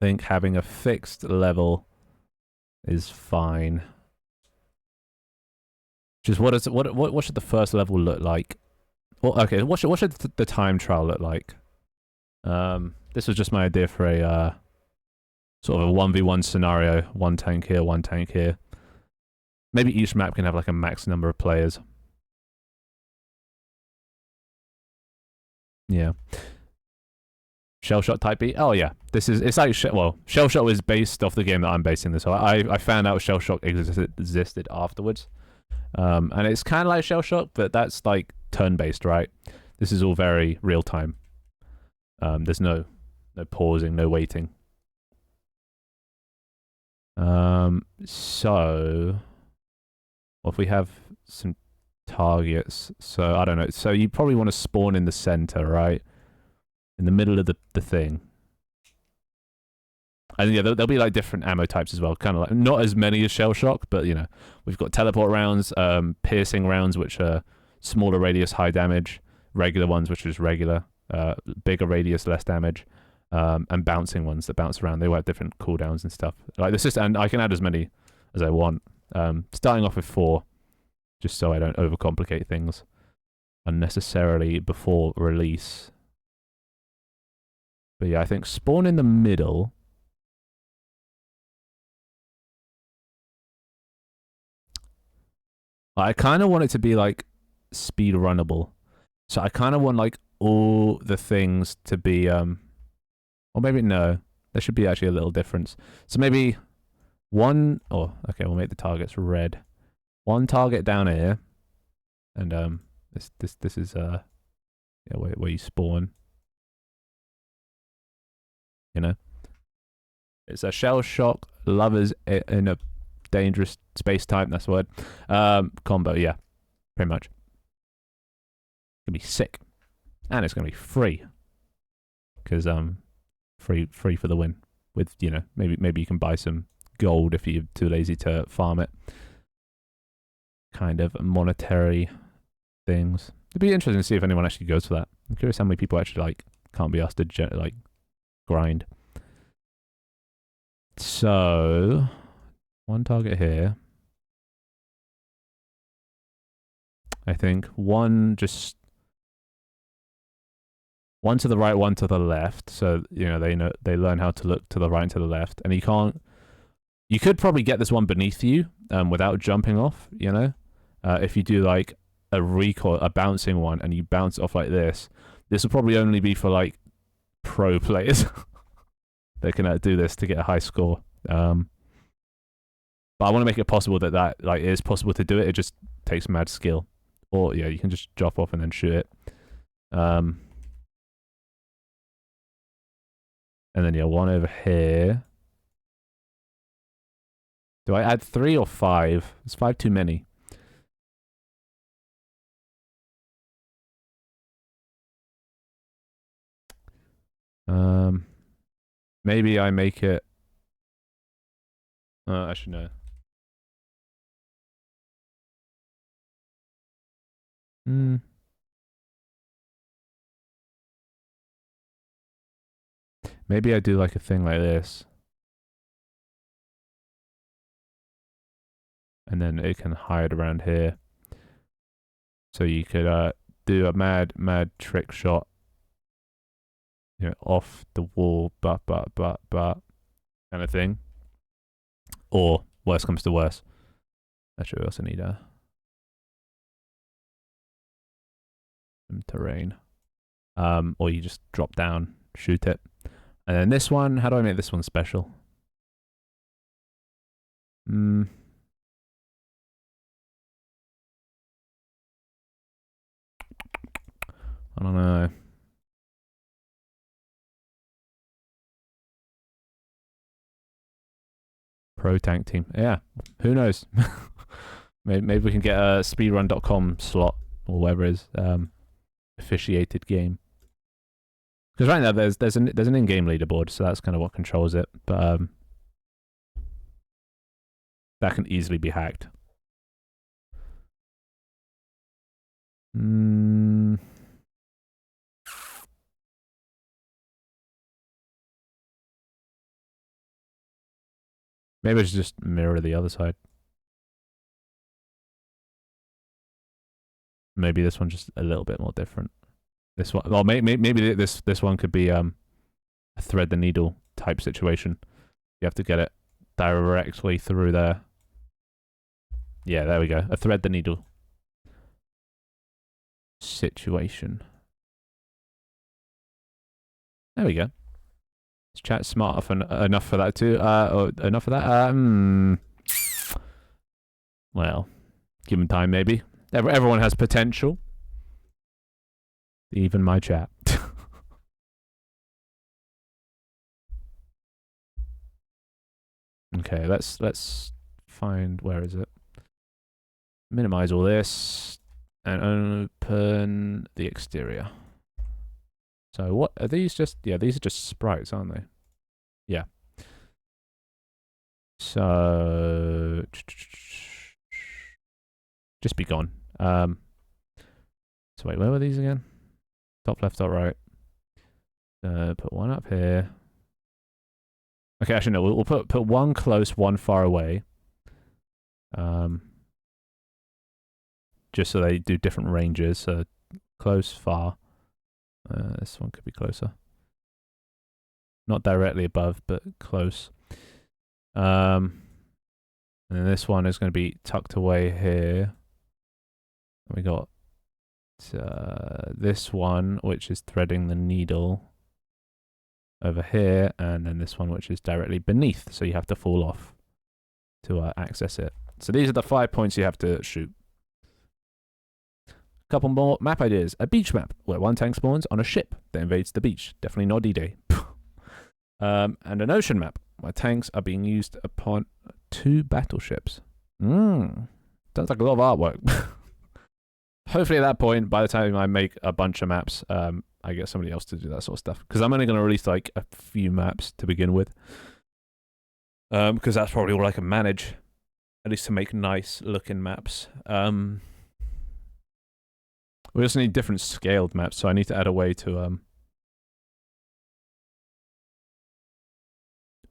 I think having a fixed level is fine. Just what should the first level look like? Well, okay. What should the time trial look like? This was just my idea for a sort of a 1v1 scenario. 1 tank here, 1 tank here. Maybe each map can have like a max number of players. Yeah. Shellshock Type B. Oh yeah, it's like Shellshock was based off the game that I'm basing this on. I found out Shellshock existed afterwards, and it's kind of like Shellshock, but that's like turn-based, right? This is all very real time. There's no pausing, no waiting. So if we have some targets, so I don't know. So you probably want to spawn in the center, right? In the middle of the thing. And yeah, there'll be like different ammo types as well. Kind of like not as many as Shellshock, but we've got teleport rounds, piercing rounds, which are smaller radius, high damage, regular ones, which is regular, bigger radius, less damage, and bouncing ones that bounce around. They will have different cooldowns and stuff. Like the system, and I can add as many as I want. Starting off with 4, just so I don't overcomplicate things unnecessarily before release. But yeah, I think spawn in the middle. I kind of want it to be like speed runnable. So I kind of want like all the things to be or maybe no. There should be actually a little difference. So maybe one okay, we'll make the targets red. 1 target down here. And this is yeah, where you spawn. It's a shell shock lovers in a dangerous space time. That's the word. Combo. Yeah, pretty much. It's gonna be sick, and it's gonna be free. Because free for the win. With maybe you can buy some gold if you're too lazy to farm it. Kind of monetary things. It'd be interesting to see if anyone actually goes for that. I'm curious how many people actually can't be asked to grind. So one target here. I think one to the right, one to the left. So they learn how to look to the right and to the left. And you could probably get this one beneath you without jumping off. If you do a recoil, a bouncing one, and you bounce off like this will probably only be for pro players. They can do this to get a high score. But I want to make it possible that it is possible to do it. It just takes mad skill. Or you can just drop off and then shoot it. And then one over here. Do I add 3 or 5? Is 5 too many? Maybe I make it. Actually no. Maybe I do a thing like this. And then it can hide around here. So you could do a mad trick shot. Off the wall, but kind of thing. Or worst comes to worst. Actually, we also need some terrain. Or you just drop down, shoot it. And then this one, how do I make this one special? I don't know. Pro tank team. Yeah, who knows? maybe we can get a speedrun.com slot or whatever it is. Officiated game. Because right now there's an in-game leaderboard, so that's kind of what controls it. But that can easily be hacked. Maybe I should just mirror the other side. Maybe this one's just a little bit more different. This one, well, maybe this one could be a thread the needle type situation. You have to get it directly through there. Yeah, there we go. A thread the needle situation. There we go. Is chat smart enough for that too? Or enough for that? Well, given time, maybe. Everyone has potential. Even my chat. Okay, let's find, where is it? Minimize all this and open the exterior. So what are these? Just these are just sprites, aren't they? Yeah. So just be gone. So wait, where were these again? Top left, top right. Put one up here. Okay, actually no, we'll put one close, one far away. Just so they do different ranges. So close, far. This one could be closer. Not directly above, but close. And then this one is going to be tucked away here. We got this one, which is threading the needle over here, and then this one, which is directly beneath. So you have to fall off to access it. So these are the 5 points you have to shoot. Couple more map ideas. A beach map where one tank spawns on a ship that invades the beach. Definitely not D-Day. And an ocean map My tanks are being used upon 2 battleships. Sounds like a lot of artwork. Hopefully at that point, by the time I make a bunch of maps, I get somebody else to do that sort of stuff. Because I'm only going to release like a few maps to begin with. Because that's probably all I can manage. At least to make nice looking maps. We also need different scaled maps, so I need to add a way to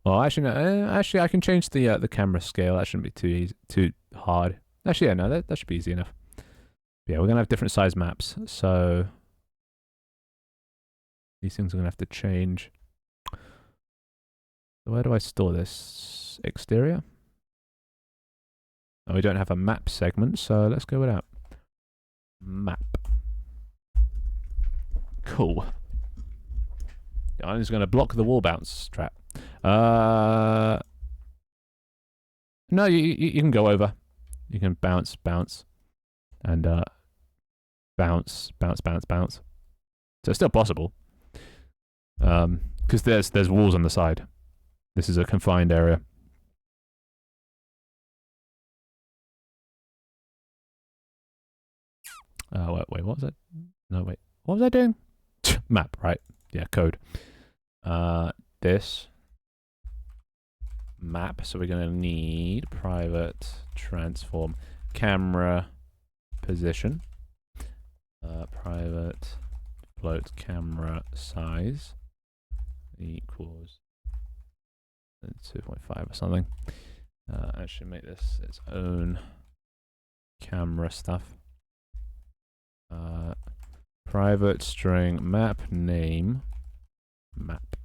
well, actually, no, actually, I can change the camera scale. That shouldn't be too easy, too hard. Actually, yeah, no, that should be easy enough. But yeah, we're gonna have different size maps, so these things are gonna have to change. So where do I store this? Exterior. Oh, we don't have a map segment, so let's go without. Map. Cool. I'm just gonna block the wall bounce trap. No, you can go over. You can bounce, and bounce. So it's still possible. Because there's walls on the side. This is a confined area. Wait, what was that? No, wait. What was I doing? Map, right? Yeah, code. This map. So we're going to need private transform camera position. Private float camera size equals 2.5 or something. Actually make this its own camera stuff. Private string map name map.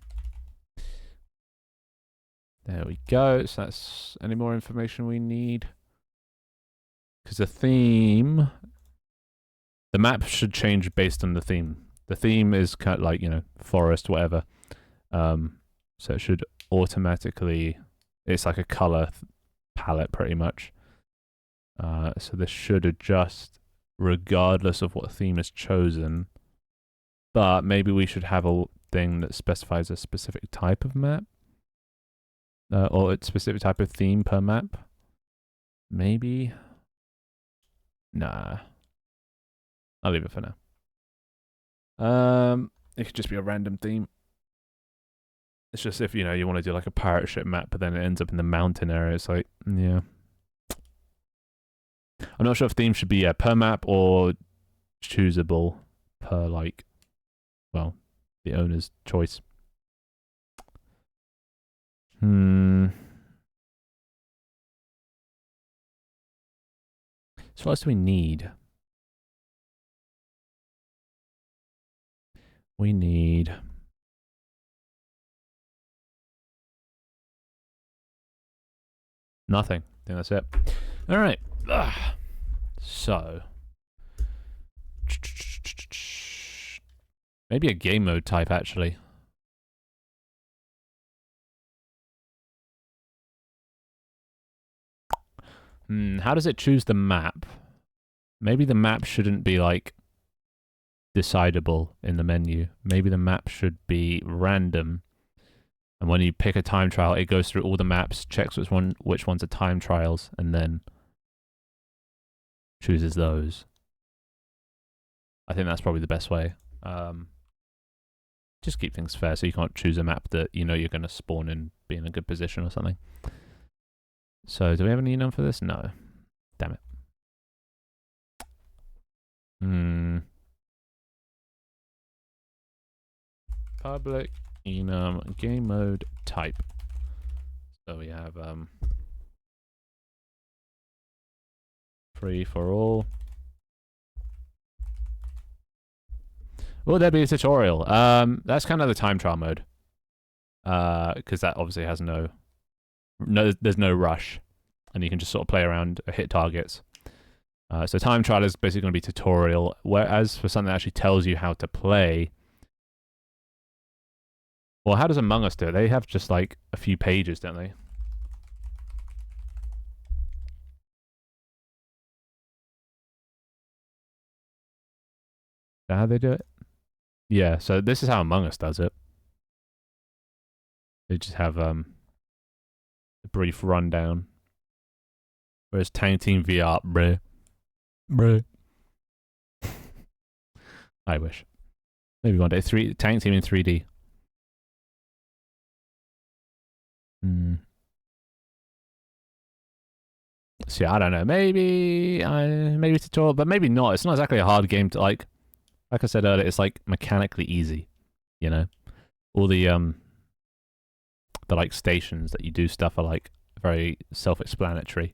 There we go. So that's any more information we need. Because the theme, the map should change based on the theme. The theme is kind of like, you know, forest, whatever. So it should automatically, it's like a color palette pretty much. So this should adjust regardless of what theme is chosen. But maybe we should have a thing that specifies a specific type of map. Or a specific type of theme per map. Maybe. Nah. I'll leave it for now. It could just be a random theme. It's just if, you know, you want to do like a pirate ship map, but then it ends up in the mountain area. It's like, yeah. I'm not sure if theme should be per map or choosable per, like, well, the owner's choice. So what else do we need? We need nothing. I think that's it. All right. So maybe a game mode type actually. How does it choose the map? Maybe the map shouldn't be like decidable in the menu. Maybe the map should be random. And when you pick a time trial, it goes through all the maps, checks which ones are time trials, and then chooses those. I think that's probably the best way. Just keep things fair, so you can't choose a map that you know you're going to spawn and be in a good position or something. So, do we have any enum for this? No. Damn it. Public enum game mode type. So we have free for all. Will there be a tutorial? That's kind of the time trial mode. Because that obviously has there's no rush. And you can just sort of play around, hit targets. So time trial is basically going to be tutorial. Whereas for something that actually tells you how to play. Well, how does Among Us do it? They have just like a few pages, don't they? Is that how they do it? Yeah, so this is how Among Us does it. They just have brief rundown. Whereas Tank Team VR, bruh. I wish. Maybe one day. Tank Team in 3D. See, I don't know. Maybe tutorial, but maybe not. It's not exactly a hard game to like. Like I said earlier, it's like mechanically easy. You know, all the like stations that you do stuff are like very self-explanatory.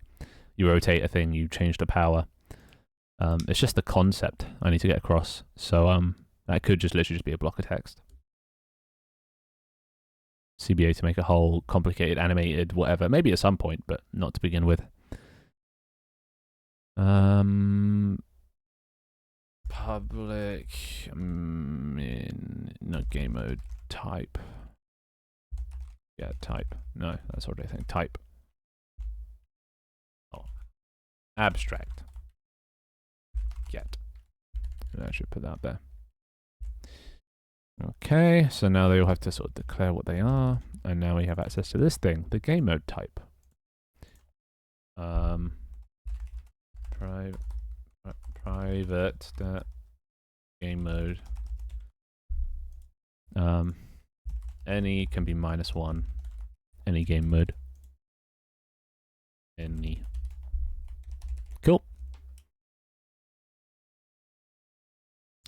You rotate a thing, you change the power. It's just the concept I need to get across. So that could just literally just be a block of text. CBA to make a whole complicated animated whatever. Maybe at some point, but not to begin with. Public in not game mode type. Yeah, type. No, that's what I think. Type. Oh, abstract. Get. I should put that there. Okay, so now they all have to sort of declare what they are, and now we have access to this thing, the game mode type. Private game mode. Any can be -1. Any game mode. Any. Cool.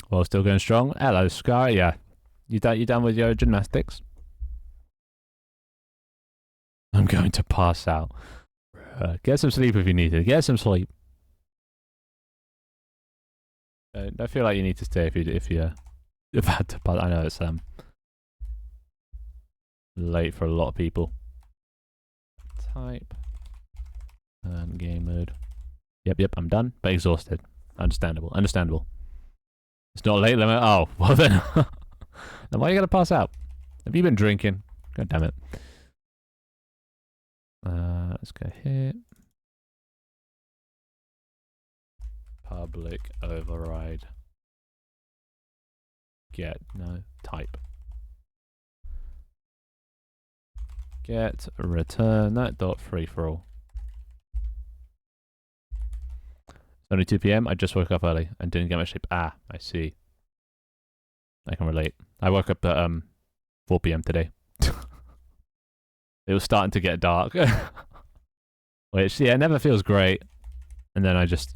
Well, still going strong. Hello, Sky. Yeah. You done with your gymnastics? I'm going to pass out. Get some sleep if you need to. Get some sleep. I feel like you need to stay if you're about to pass. I know it's late for a lot of people. Type and game mode. Yep. I'm done, but exhausted. Understandable. It's not late limit. Oh, well then. Then why are you gonna pass out? Have you been drinking? God damn it. Let's go here. Public override. Type. Get return that dot free for all. It's only 2 PM. I just woke up early and didn't get much sleep. Ah, I see. I can relate. I woke up at 4 PM today. It was starting to get dark. Which, yeah, it never feels great. And then I felt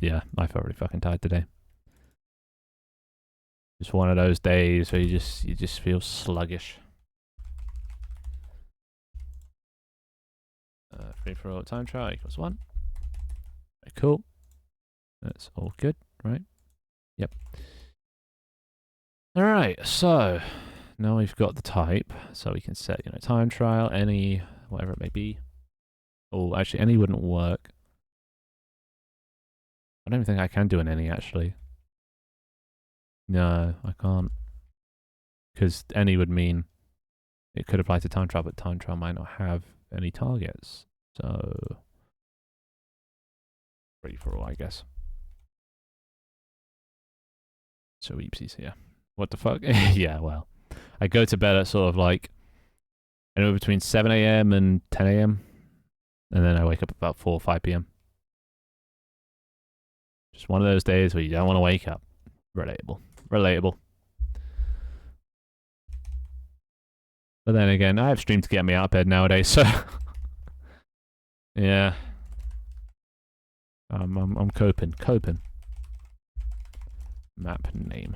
really fucking tired today. Just one of those days where you just feel sluggish. Free for all time trial equals 1. Very cool. That's all good, right? Yep. Alright, so now we've got the type, so we can set, time trial, any, whatever it may be. Oh, actually, any wouldn't work. I don't even think I can do an any, actually. No, I can't. Because any would mean it could apply to time trial, but time trial might not have any targets. So, free for all, I guess. So, Eepsies here. What the fuck? Yeah, well. I go to bed at sort of like anywhere between 7 AM and 10 AM. And then I wake up about 4 or 5 PM. Just one of those days where you don't want to wake up. Relatable. But then again, I have stream to get me out of bed nowadays, so yeah. I'm coping. Map name.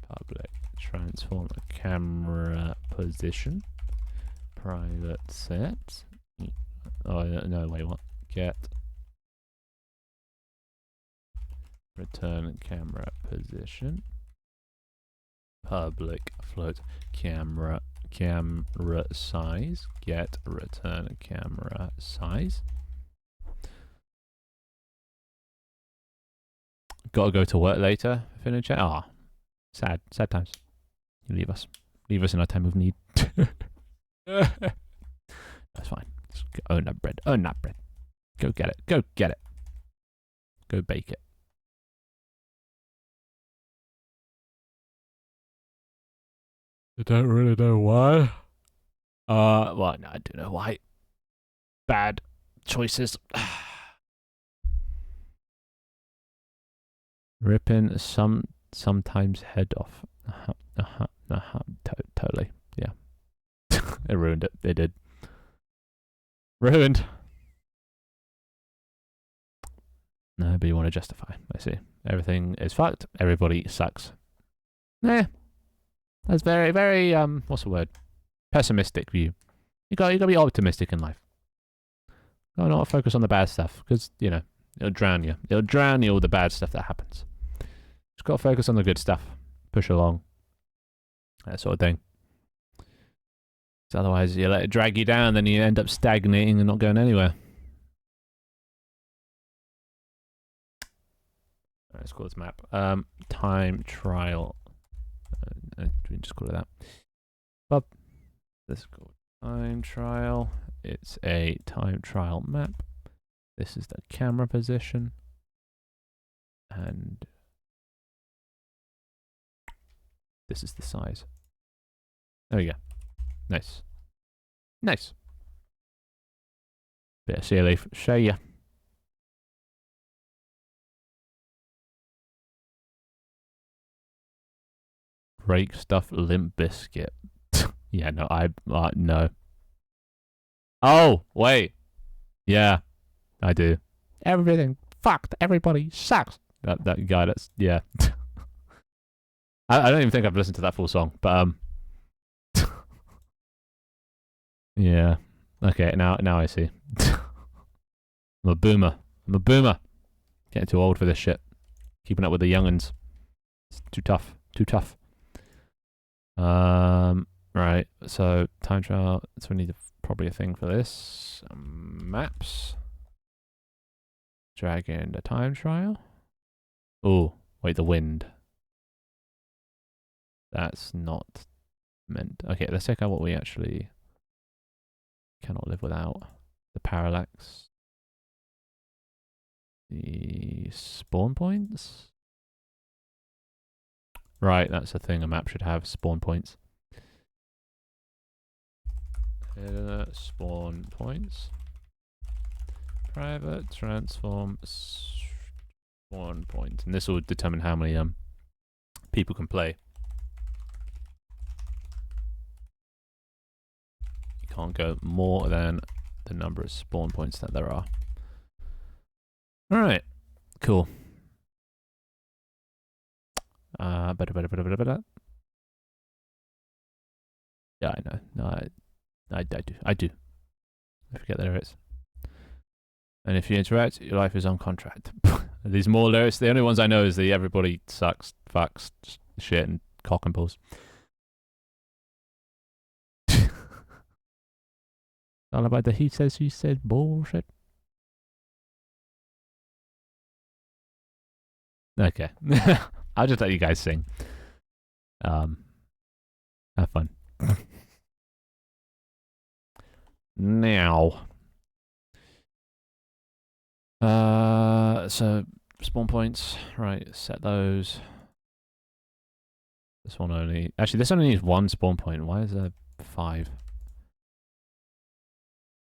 Public transform camera position. Private set. Oh no, wait, what? Get return camera position. Public float camera size. Get return camera size. Gotta go to work later. Finish it. Ah, sad times. You leave us in our time of need. That's fine. Just earn that bread. Go get it. Go bake it. I don't really know why. Well, no, I don't know why. Bad choices. Ripping sometimes head off. Totally. Yeah. It ruined it. They did. Ruined. No, but you want to justify. I see. Everything is fucked. Everybody sucks. Yeah. That's very, very what's the word? Pessimistic view. You got to be optimistic in life. Got not focus on the bad stuff because it'll drown you. It'll drown you all the bad stuff that happens. Just got to focus on the good stuff. Push along. That sort of thing. So otherwise, you let it drag you down, then you end up stagnating and not going anywhere. Let's call this map time trial. We just call it that. But let's go time trial. It's a time trial map. This is the camera position, and this is the size. There we go. Nice. Nice. Bit of sea leaf. Show ya. Break stuff Limp Biscuit. Yeah, no, no. Oh, wait. Yeah, I do. Everything fucked. Everybody sucks. That guy. That's yeah. I don't even think I've listened to that full song, but yeah. Okay, now I see. I'm a boomer. Getting too old for this shit. Keeping up with the young'uns. It's too tough. Right. So time trial. So we need probably a thing for this. Maps. Drag in the time trial. Oh, wait, the wind. That's not meant. Okay, let's check out what we actually cannot live without. The parallax. The spawn points. Right, that's a thing a map should have, spawn points. Spawn points. Private transform spawn point. And this will determine how many people can play. You can't go more than the number of spawn points that there are. Alright, cool. Yeah, I know. No, I do. I forget the lyrics. And if you interact, your life is on contract. These more lyrics. The only ones I know is the everybody sucks, fucks, shit, and cock and balls. All about the he says, she said bullshit. Okay. I'll just let you guys sing. Have fun. Now. So spawn points, right, set those. This one only, actually this only needs one spawn point. Why is there 5?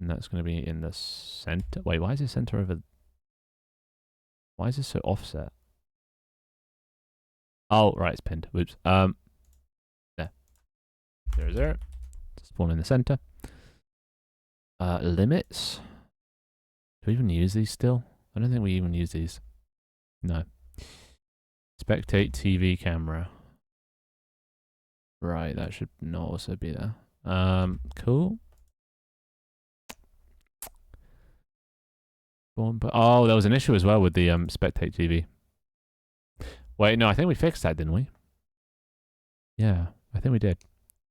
And that's going to be in the center. Wait, why is it center over? Why is this so offset? Oh, right, it's pinned. Whoops. There. 0, 0. Spawn in the center. Limits. Do we even use these still? I don't think we even use these. No. Spectate TV camera. Right, that should not also be there. Cool. Oh, there was an issue as well with the spectate TV. Wait, no, I think we fixed that, didn't we? Yeah, I think we did.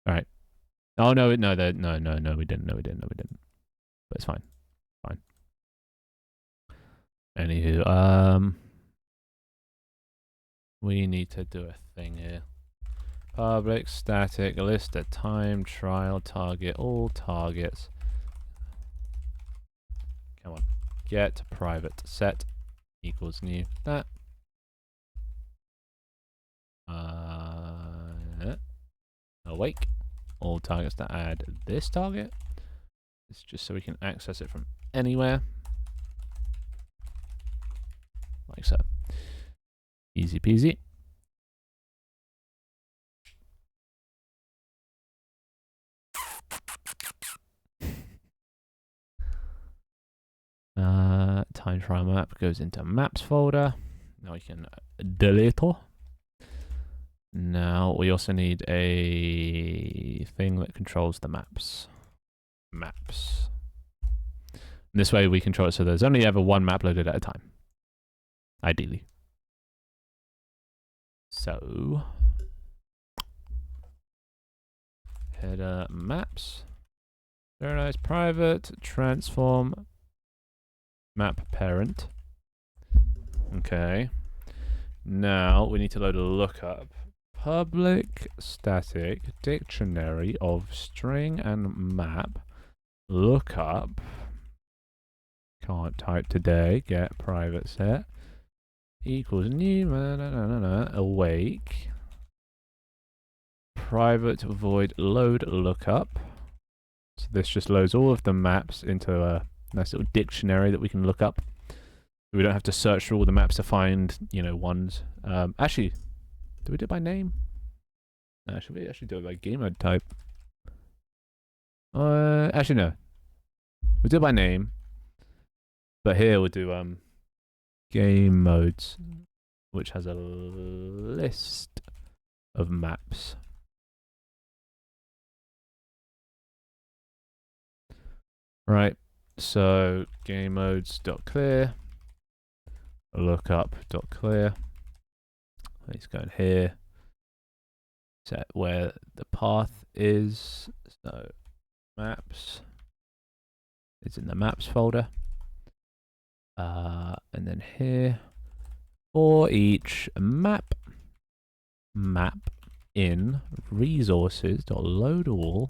All right. Oh no, we didn't. No, we didn't. But it's fine. Anywho, we need to do a thing here. Public static list of time trial target all targets. Come on. Get private set equals new that. Awake. all targets to add this target. It's just so we can access it from anywhere. Like so. Easy peasy. Time trial map goes into maps folder. Now we can delete it. Now we also need a thing that controls the maps. Maps. And this way we control it so there's only ever one map loaded at a time. Ideally. So header maps. Serialize private transform map parent. Okay. Now we need to load a lookup. Public static dictionary of string and map lookup. Can't type today. Get private set equals new awake private void load lookup. So this just loads all of the maps into a nice little dictionary that we can look up. We don't have to search through all the maps to find, you know, ones. Actually, do we do it by name? Should we actually do it by game mode type? Actually no. We'll do it by name. But here we'll do game modes, which has a list of maps. Right. So game modes.clear, lookup.clear. Let's go in here. Set where the path is. So maps. It's in the maps folder. And then here for each map in resources.load all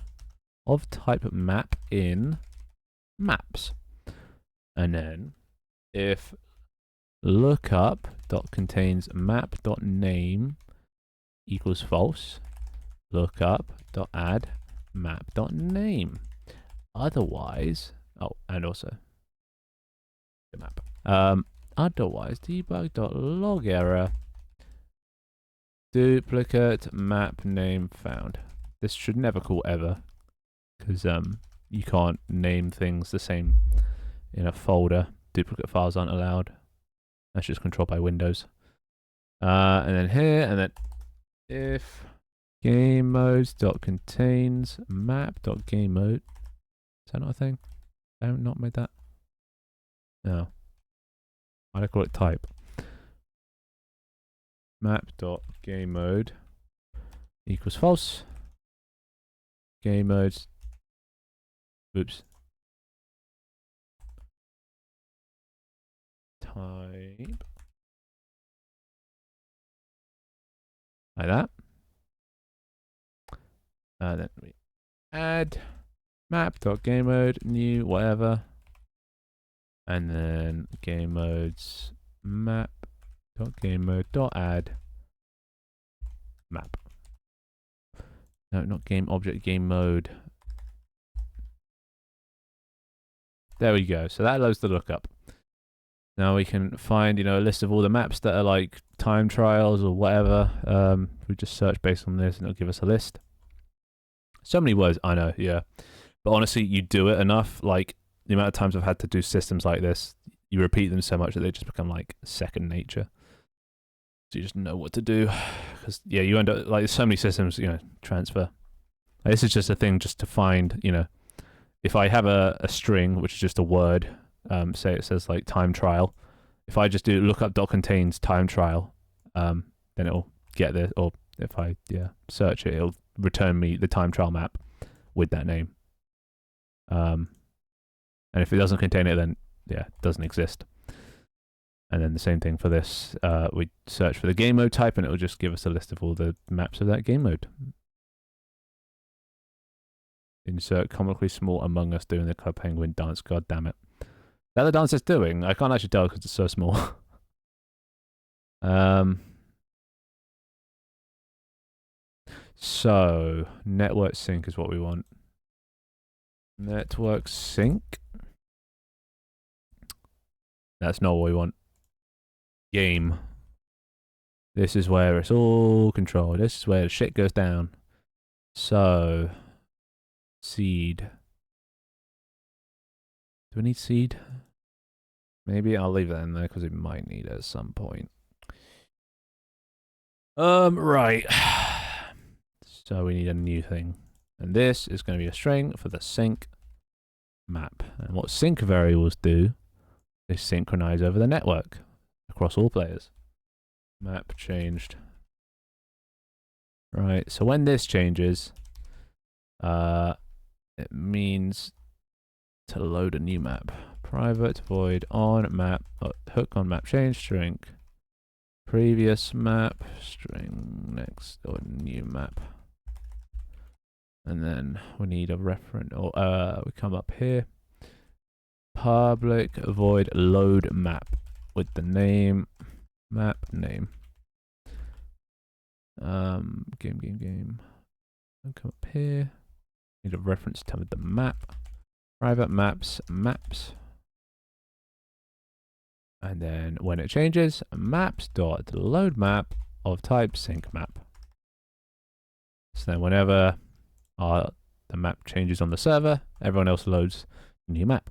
of type map in maps. And then if lookup.contains map.name equals false, lookup.add map.name. Otherwise, oh, and also the map. Otherwise, debug.log error duplicate map name found. This should never call ever, because you can't name things the same in a folder. Duplicate files aren't allowed. That's just controlled by Windows. And then here, and then if game modes.contains map.gamemode. Is that not a thing? I have not made that. No. I'd call it type. Map.gamemode equals false. Game modes. Oops. Type. Like that. Then we add map.gamemode, new, whatever. And then game modes map.gamemode.add map. No, not game object, game mode. There we go. So that loads the lookup. Now we can find, you know, a list of all the maps that are like time trials or whatever. We just search based on this and it'll give us a list. So many words, I know, yeah. But honestly, you do it enough, like the amount of times I've had to do systems like this, you repeat them so much that they just become like second nature. So you just know what to do. Because, yeah, you end up, like, so many systems, you know, transfer. Like, this is just a thing just to find, you know, if I have a string, which is just a word, say it says like time trial, if I just do lookup.contains time trial, then it'll get this, or if I, search it, it'll return me the time trial map with that name. And if it doesn't contain it, then it doesn't exist. And then the same thing for this. We search for the game mode type and it will just give us a list of all the maps of that game mode. Insert comically small Among Us doing the Club Penguin dance. God damn it. Is that the dance it's doing? I can't actually tell because it's so small. So network sync is what we want. Network sync. That's not what we want. Game. This is where it's all controlled. This is where the shit goes down. So seed. Do we need seed? Maybe I'll leave that in there because it might need it at some point. Right. So we need a new thing. And this is going to be a string for the sync map. And what sync variables do is synchronize over the network across all players. Map changed. Right, so when this changes, it means to load a new map. Private void on map, hook on map change string. Previous map string next or new map. And then we need a reference, or we come up here. Public void load map with the name, map name. Game. I'll come up here. Need a reference to the map. Private maps. And then when it changes, maps.load map of type sync map. So then whenever the map changes on the server, everyone else loads a new map.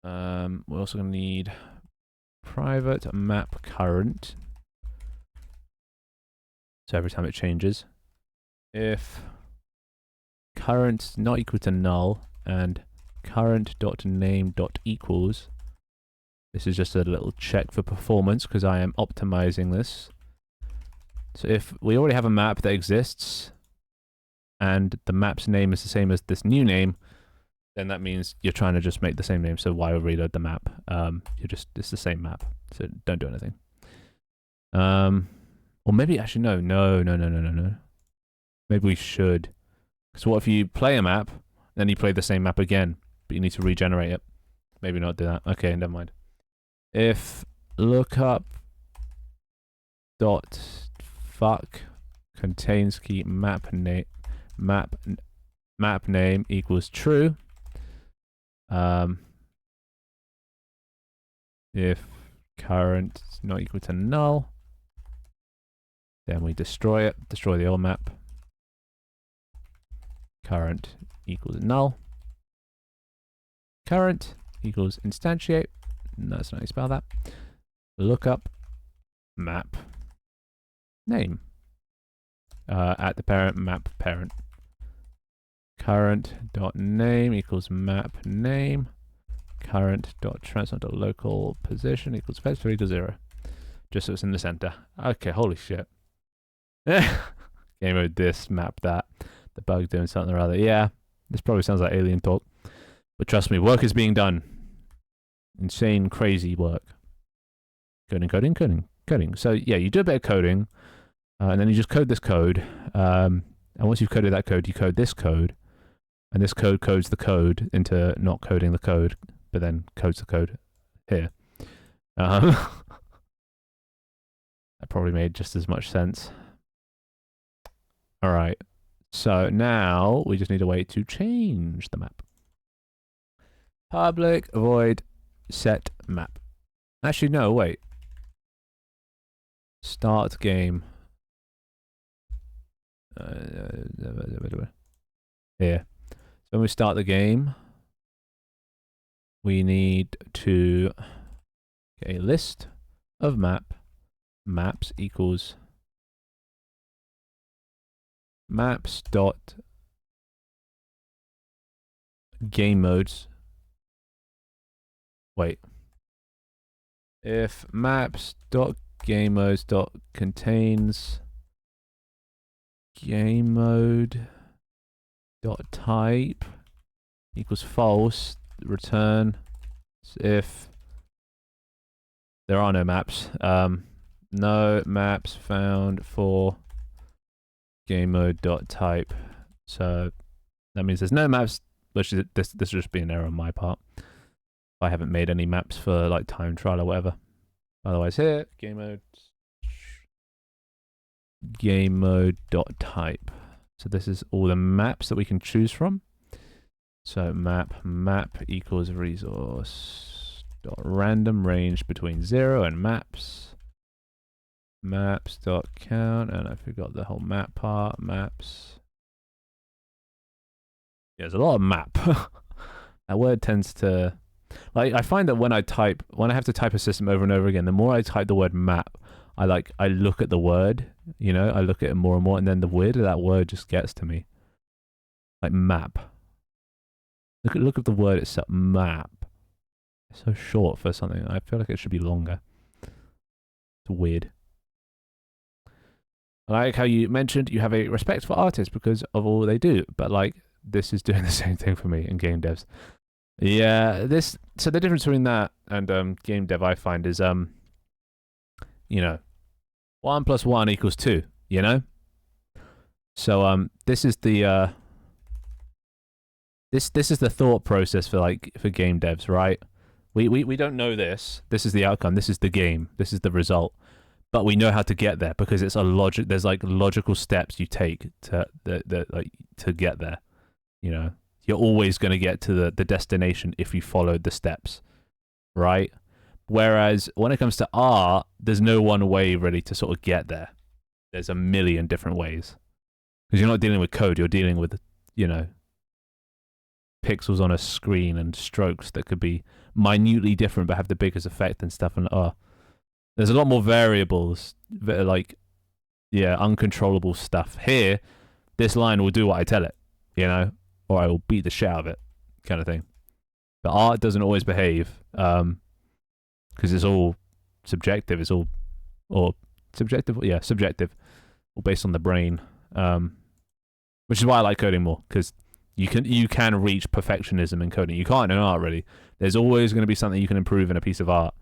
We're also going to need private map current. So every time it changes, if current not equal to null and current.name.equals, this is just a little check for performance because I am optimizing this. So if we already have a map that exists and the map's name is the same as this new name, then that means you're trying to just make the same name. So why reload the map? It's the same map. So don't do anything. Or maybe actually no. Maybe we should. So what if you play a map, then you play the same map again, but you need to regenerate it? Maybe not do that. Okay, never mind. If lookup dot fuck contains key map name equals true. If current is not equal to null, then we destroy the old map. Current equals null. Current equals instantiate. No, that's not how you spell that. Lookup map name. At the parent map parent. Current.name equals map name. Current.transfer.local position equals fetch equals 0. Just so it's in the center. Okay, holy shit. Game mode this, map that. The bug doing something or other. Yeah, this probably sounds like alien talk. But trust me, work is being done. Insane, crazy work. Coding. So yeah, you do a bit of coding, and then you just code this code. And once you've coded that code, you code this code. And this code codes the code into not coding the code, but then codes the code here. That probably made just as much sense. All right. So now we just need a way to change the map. Public void set map. Actually, no, wait. Start game. Here. So when we start the game, we need to get a list of maps equals maps dot game modes. Wait. If maps dot game modes dot contains game mode dot type equals false, return if there are no maps. No maps found for game mode dot type. So that means there's no maps, which is this will just be an error on my part. I haven't made any maps for like time trial or whatever. Otherwise here, game mode game mode dot type. So this is all the maps that we can choose from. So map equals resource dot random range between 0 and maps dot count, and I forgot the whole map part. Maps. Yeah, there's a lot of map. That word tends to, like, I find that when I have to type a system over and over again, the more I type the word map, I look at the word, you know, I look at it more and more, and then the weirder that word just gets to me. Like map. Look at the word itself, map. It's so short for something. I feel like it should be longer. It's weird. I like how you mentioned you have a respect for artists because of all they do, but like this is doing the same thing for me in game devs. Yeah, so the difference between that and game dev I find is you know, 1 + 1 = 2, you know? So this is the this is the thought process for game devs, right? We don't know this. This is the outcome. This is the game. This is the result. But we know how to get there because it's a logic. There's like logical steps you take to to get there. You know, you're always going to get to the destination if you followed the steps, right? Whereas when it comes to art, there's no one way really to sort of get there. There's a million different ways because you're not dealing with code. You're dealing with, you know, pixels on a screen and strokes that could be minutely different but have the biggest effect and stuff. And there's a lot more variables that are like, yeah, uncontrollable stuff. Here, this line will do what I tell it, you know, or I will beat the shit out of it, kind of thing. But art doesn't always behave because it's all subjective. It's all, or subjective, yeah, subjective, all based on the brain. Which is why I like coding more, because you can reach perfectionism in coding. You can't in art, really. There's always going to be something you can improve in a piece of art.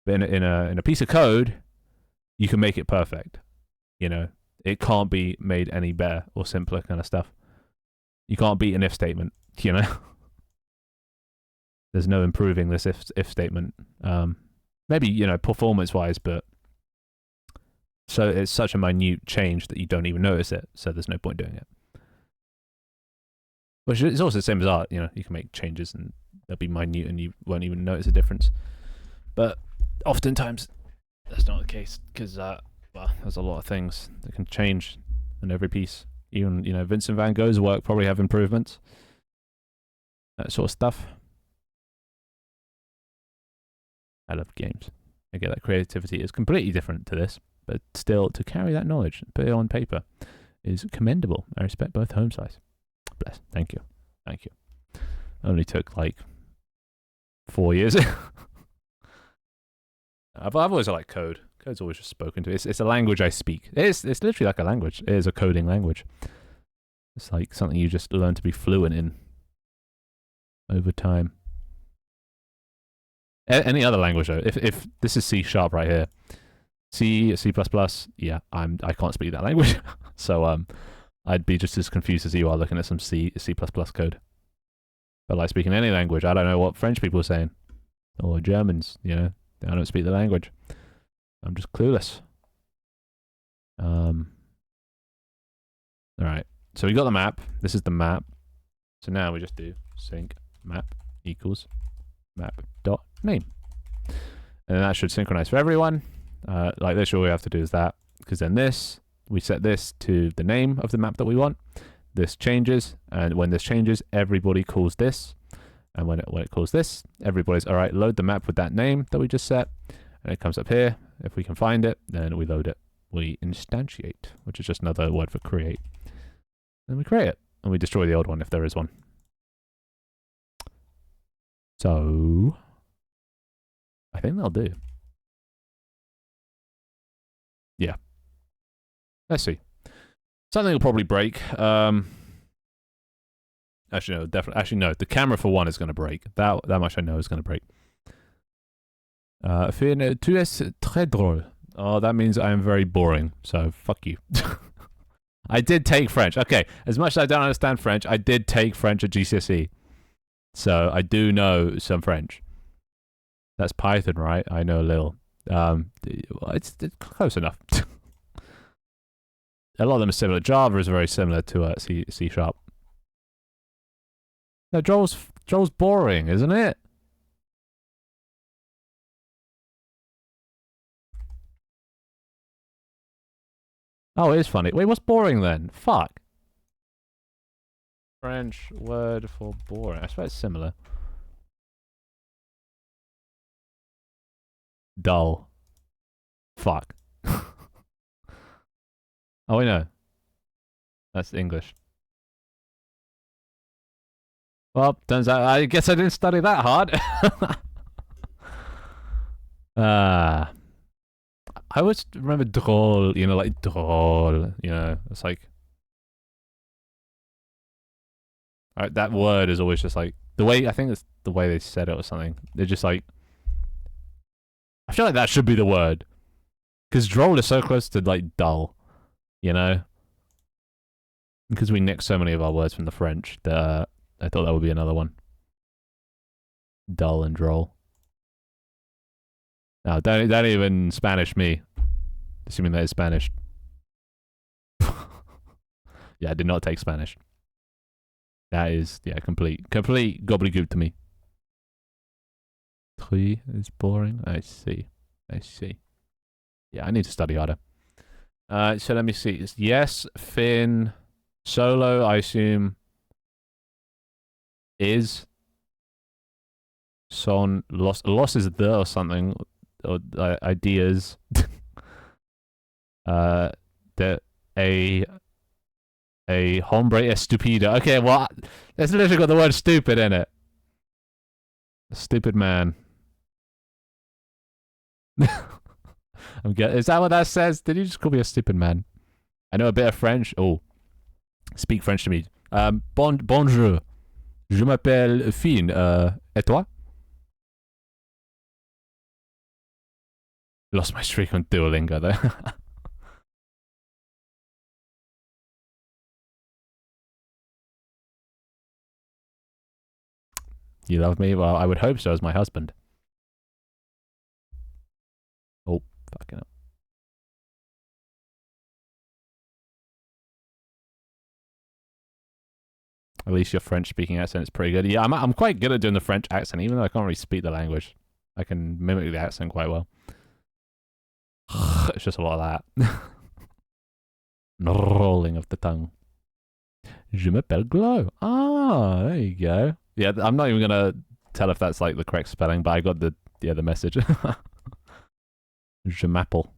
But in a piece of code, you can make it perfect. You know, it can't be made any better or simpler, kind of stuff. You can't beat an if statement. You know, there's no improving this if statement. Maybe, you know, performance wise, but so it's such a minute change that you don't even notice it. So there's no point doing it. Which is also the same as art. You know, you can make changes and they'll be minute and you won't even notice a difference. But oftentimes that's not the case because well, there's a lot of things that can change in every piece. Even, you know, Vincent van Gogh's work probably have improvements, that sort of stuff. I love games. I get that creativity is completely different to this, but still to carry that knowledge and put it on paper is commendable. I respect both home size. Bless. Thank you. Only took like 4 years. I've always liked code. Code's always just spoken to. It's a language I speak. It's literally like a language. It is a coding language. It's like something you just learn to be fluent in over time. Any other language though. If this is C# right here, C++, yeah, I can't speak that language. So I'd be just as confused as you are looking at some C++ code. But like speaking any language, I don't know what French people are saying or Germans. You know, I don't speak the language. I'm just clueless. All right. So we got the map. This is the map. So now we just do sync map equals map dot name, and then that should synchronize for everyone. Like this, all we have to do is that, because then this, we set this to the name of the map that we want. This changes, and when this changes, everybody calls this, and when it calls this, everybody's all right. Load the map with that name that we just set, and it comes up here. If we can find it, then we load it. We instantiate, which is just another word for create. Then we create it, and we destroy the old one if there is one. So I think that'll do. Yeah. Let's see. Something will probably break. Actually, no, definitely. Actually, no. The camera for one is going to break. That much I know is going to break. Tu es très drôle. Oh, that means I am very boring. So fuck you. I did take French. Okay, as much as I don't understand French, I did take French at GCSE. So I do know some French. That's Python, right? I know a little. It's close enough. A lot of them are similar. Java is very similar to C Sharp. No, Joel's boring, isn't it? Oh, it is funny. Wait, what's boring then? Fuck. French word for boring. I suppose it's similar. Dull. Fuck. Oh, wait, no. That's English. Well, turns out I guess I didn't study that hard. I always remember drôle, you know, like drôle, you know, it's like that word is always just like the way I think it's the way they said it or something. They're just like I feel like that should be the word because droll is so close to like dull, you know, because we nicked so many of our words from the French that I thought that would be another one. Dull and droll. No, don't even Spanish me. Assuming that is Spanish. Yeah, I did not take Spanish. That is, yeah, complete gobbledygook to me. Three is boring. I see. Yeah, I need to study harder. So let me see. It's yes, Finn, solo, I assume, is. Son, loss is the or something. Or ideas. A hombre estupido. Okay, well, that's literally got the word stupid in it. A stupid man. Is that what that says? Did you just call me a stupid man? I know a bit of French. Oh, speak French to me. Bonjour. Je m'appelle Finn. Et toi? Lost my streak on Duolingo there. You love me? Well, I would hope so as my husband. Oh, fucking hell. At least your French speaking accent is pretty good. Yeah, I'm quite good at doing the French accent, even though I can't really speak the language. I can mimic the accent quite well. It's just a lot of that. Rolling of the tongue. Je m'appelle Glow. Ah, there you go. Yeah, I'm not even gonna tell if that's like the correct spelling, but I got the message. Je m'appelle.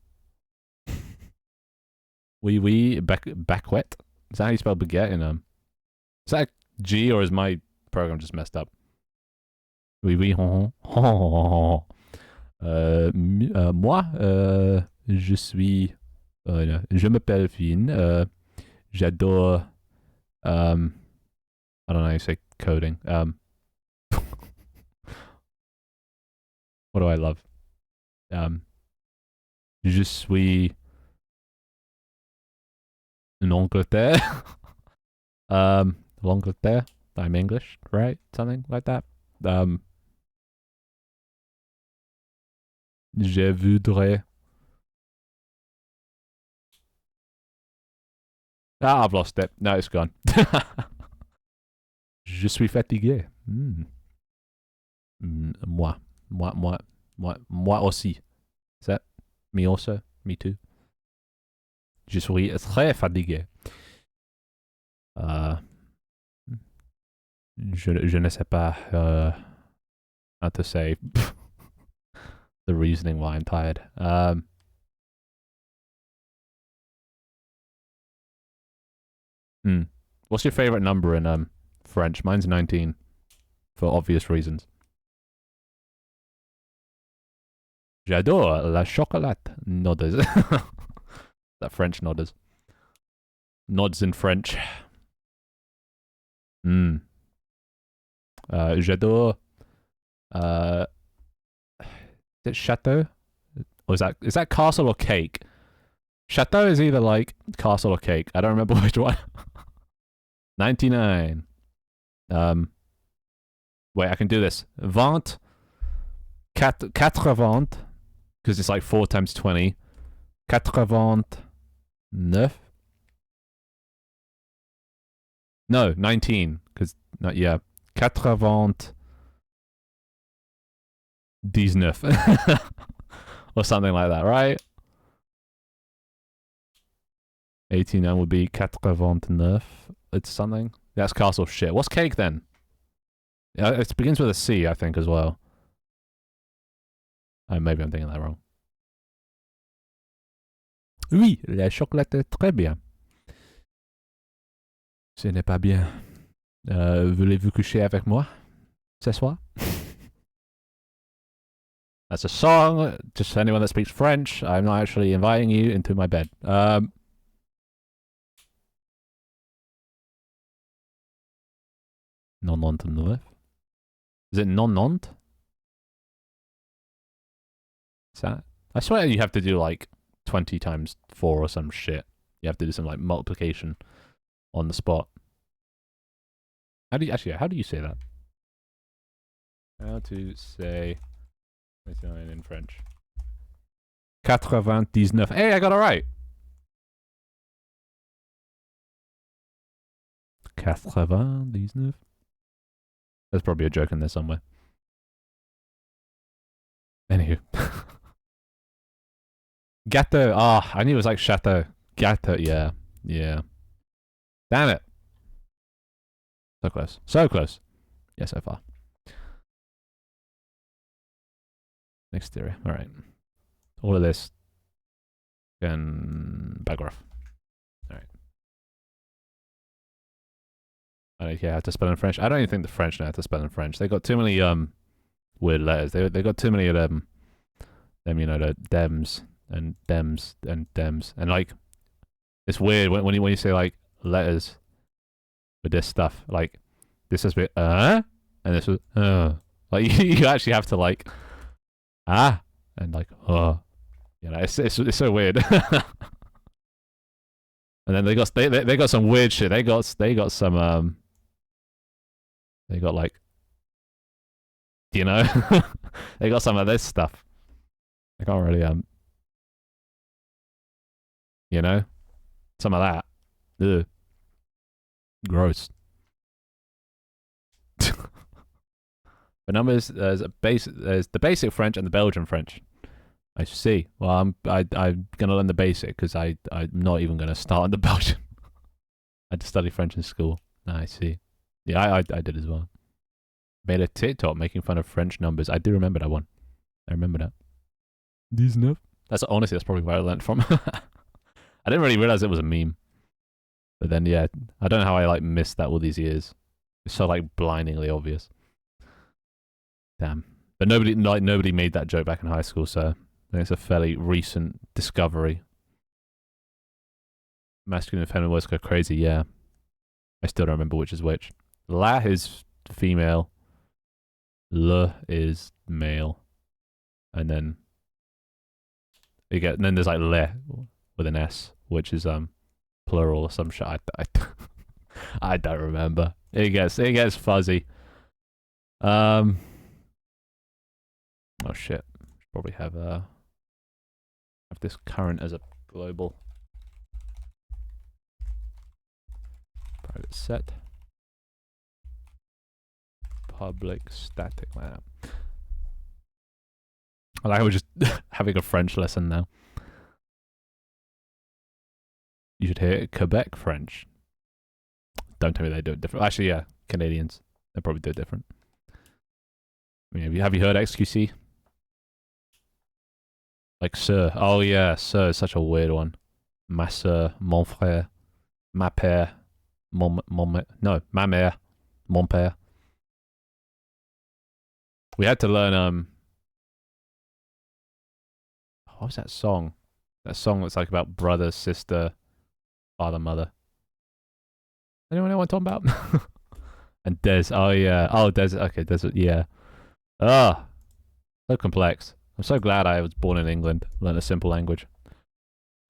Oui, baguette. Is that how you spell baguette in Is that G or is my program just messed up? Oui, moi, je suis. Je m'appelle Finn. J'adore. I don't know how you say coding. What do I love? Je suis in Angleterre. L'Angleterre. I'm English, right? Something like that. Je voudrais. Ah, I've lost it. No, it's gone. Je suis fatigué. Moi aussi. Is that me also? Me too. Je suis très fatigué. Je ne sais pas how to say the reasoning why I'm tired. What's your favorite number in French? Mine's 19 for obvious reasons. J'adore la chocolat. Nodders. That French nodders. Nods in French. J'adore. Is it chateau? Or is that castle or cake? Chateau is either like castle or cake. I don't remember which one. 99. Wait, I can do this. 20. 80. Because it's like 4 times 20. 89. No, 19. Because, yeah. 99. Or something like that, right? 89 would be 89. It's something. That's castle shit. What's cake then? Yeah, it begins with a C, I think, as well. Maybe I'm thinking that wrong. Oui, la chocolate est très bien. Ce n'est pas bien. Voulez-vous coucher avec moi ce soir? That's a song. Just anyone that speaks French, I'm not actually inviting you into my bed. Non-non-9. Is it non-nont? Is that? I swear you have to do like 20 times 4 or some shit. You have to do some like multiplication on the spot. How do you say that? How to say 29 in French? 99. Hey, I got it right. 99. There's probably a joke in there somewhere. Anywho. Gâteau. Ah, I knew it was like chateau. Gâteau, yeah. Yeah. Damn it. So close. So close. Yeah, so far. Next theory. Alright. All of this can back off. Alright. I don't care how to spell in French. I don't even think the French know how to spell in French. They got too many weird letters. They got too many of them. You know, the dems and dems and dems. And like it's weird when you say like letters with this stuff. Like this has been and this was like you actually have to like and like you know, it's so weird. And then they got some weird shit. They got some they got like, you know, they got some of this stuff. I can't really you know, some of that. Ugh. Gross. But numbers, there's the basic French and the Belgian French. I see. Well, I'm gonna learn the basic because I'm not even gonna start on the Belgian. I had to study French in school. I see. Yeah, I did as well. Made a TikTok making fun of French numbers. I do remember that one. I remember that. 19. That's honestly, that's probably where I learned from. I didn't really realize it was a meme. But then, yeah, I don't know how I like missed that all these years. It's so like blindingly obvious. Damn. But nobody made that joke back in high school, so I think it's a fairly recent discovery. Masculine and feminine words go crazy, yeah. I still don't remember which is which. La is female. Le is male. And then and then there's like le with an S, which is plural or some shit. I don't remember. It gets fuzzy. Oh shit. Probably have this current as a global private set. Public static like that. I like we're just having a French lesson now. You should hear Quebec French. Don't tell me they do it different. Actually, yeah, Canadians. They probably do it different. I mean, have you heard XQC? Like sir. Oh yeah, sir is such a weird one. Ma soeur, mon frère, ma père, ma mère, mon père. We had to learn what was that song? That song that's like about brother, sister, father, mother. Anyone know what I'm talking about? And Des. Oh yeah. Oh Des. Okay, Des. Yeah. Ah, so complex. I'm so glad I was born in England, learn a simple language.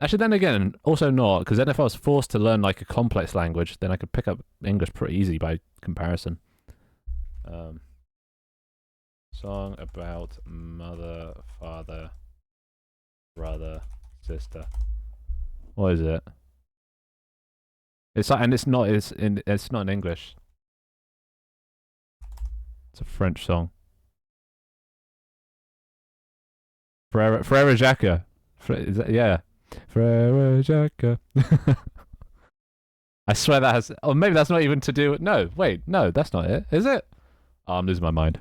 Actually, then again, also not, because then if I was forced to learn like a complex language, then I could pick up English pretty easy by comparison. Song about mother, father, brother, sister. What is it? It's like, and it's not in English. It's a French song. Frere Jacques. Yeah. Frere Jacques. I swear that has. Oh, maybe that's not even to do. No, wait, no, that's not it. Is it? Oh, I'm losing my mind.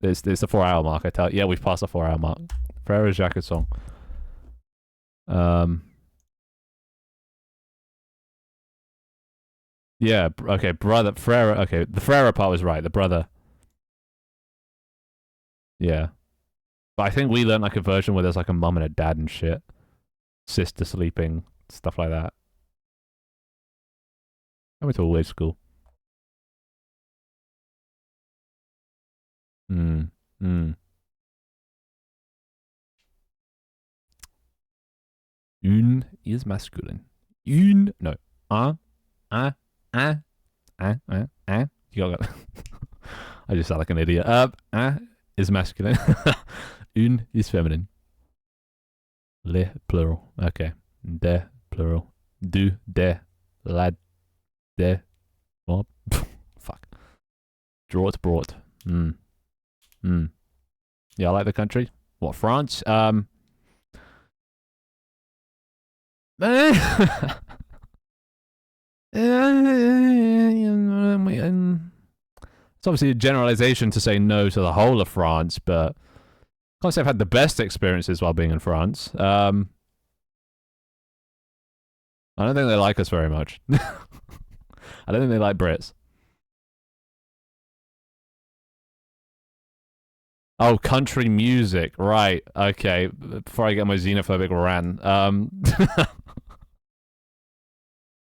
It's the 4-hour mark. I tell. Yeah, we've passed the 4-hour mark. Frere Jacques song. Yeah. Okay, brother. Frere. Okay, the Frere part was right. The brother. Yeah. But I think we learned like a version where there's like a mum and a dad and shit. Sister sleeping, stuff like that. I went to a weird school. Hmm. Hmm. Une is masculine. Une. No. Un. Un. Un. Un. Un. Un. You got I just sound like an idiot. Un is masculine. Une is feminine. Le plural. Okay. De plural. Du. De. Lad. De. What? Fuck. Draught brought. Hmm. Hmm. Yeah, I like the country. What, France? It's obviously a generalization to say no to the whole of France, but I can't say I've had the best experiences while being in France. I don't think they like us very much. I don't think they like Brits. Oh, country music, right? Okay, before I get my xenophobic rant,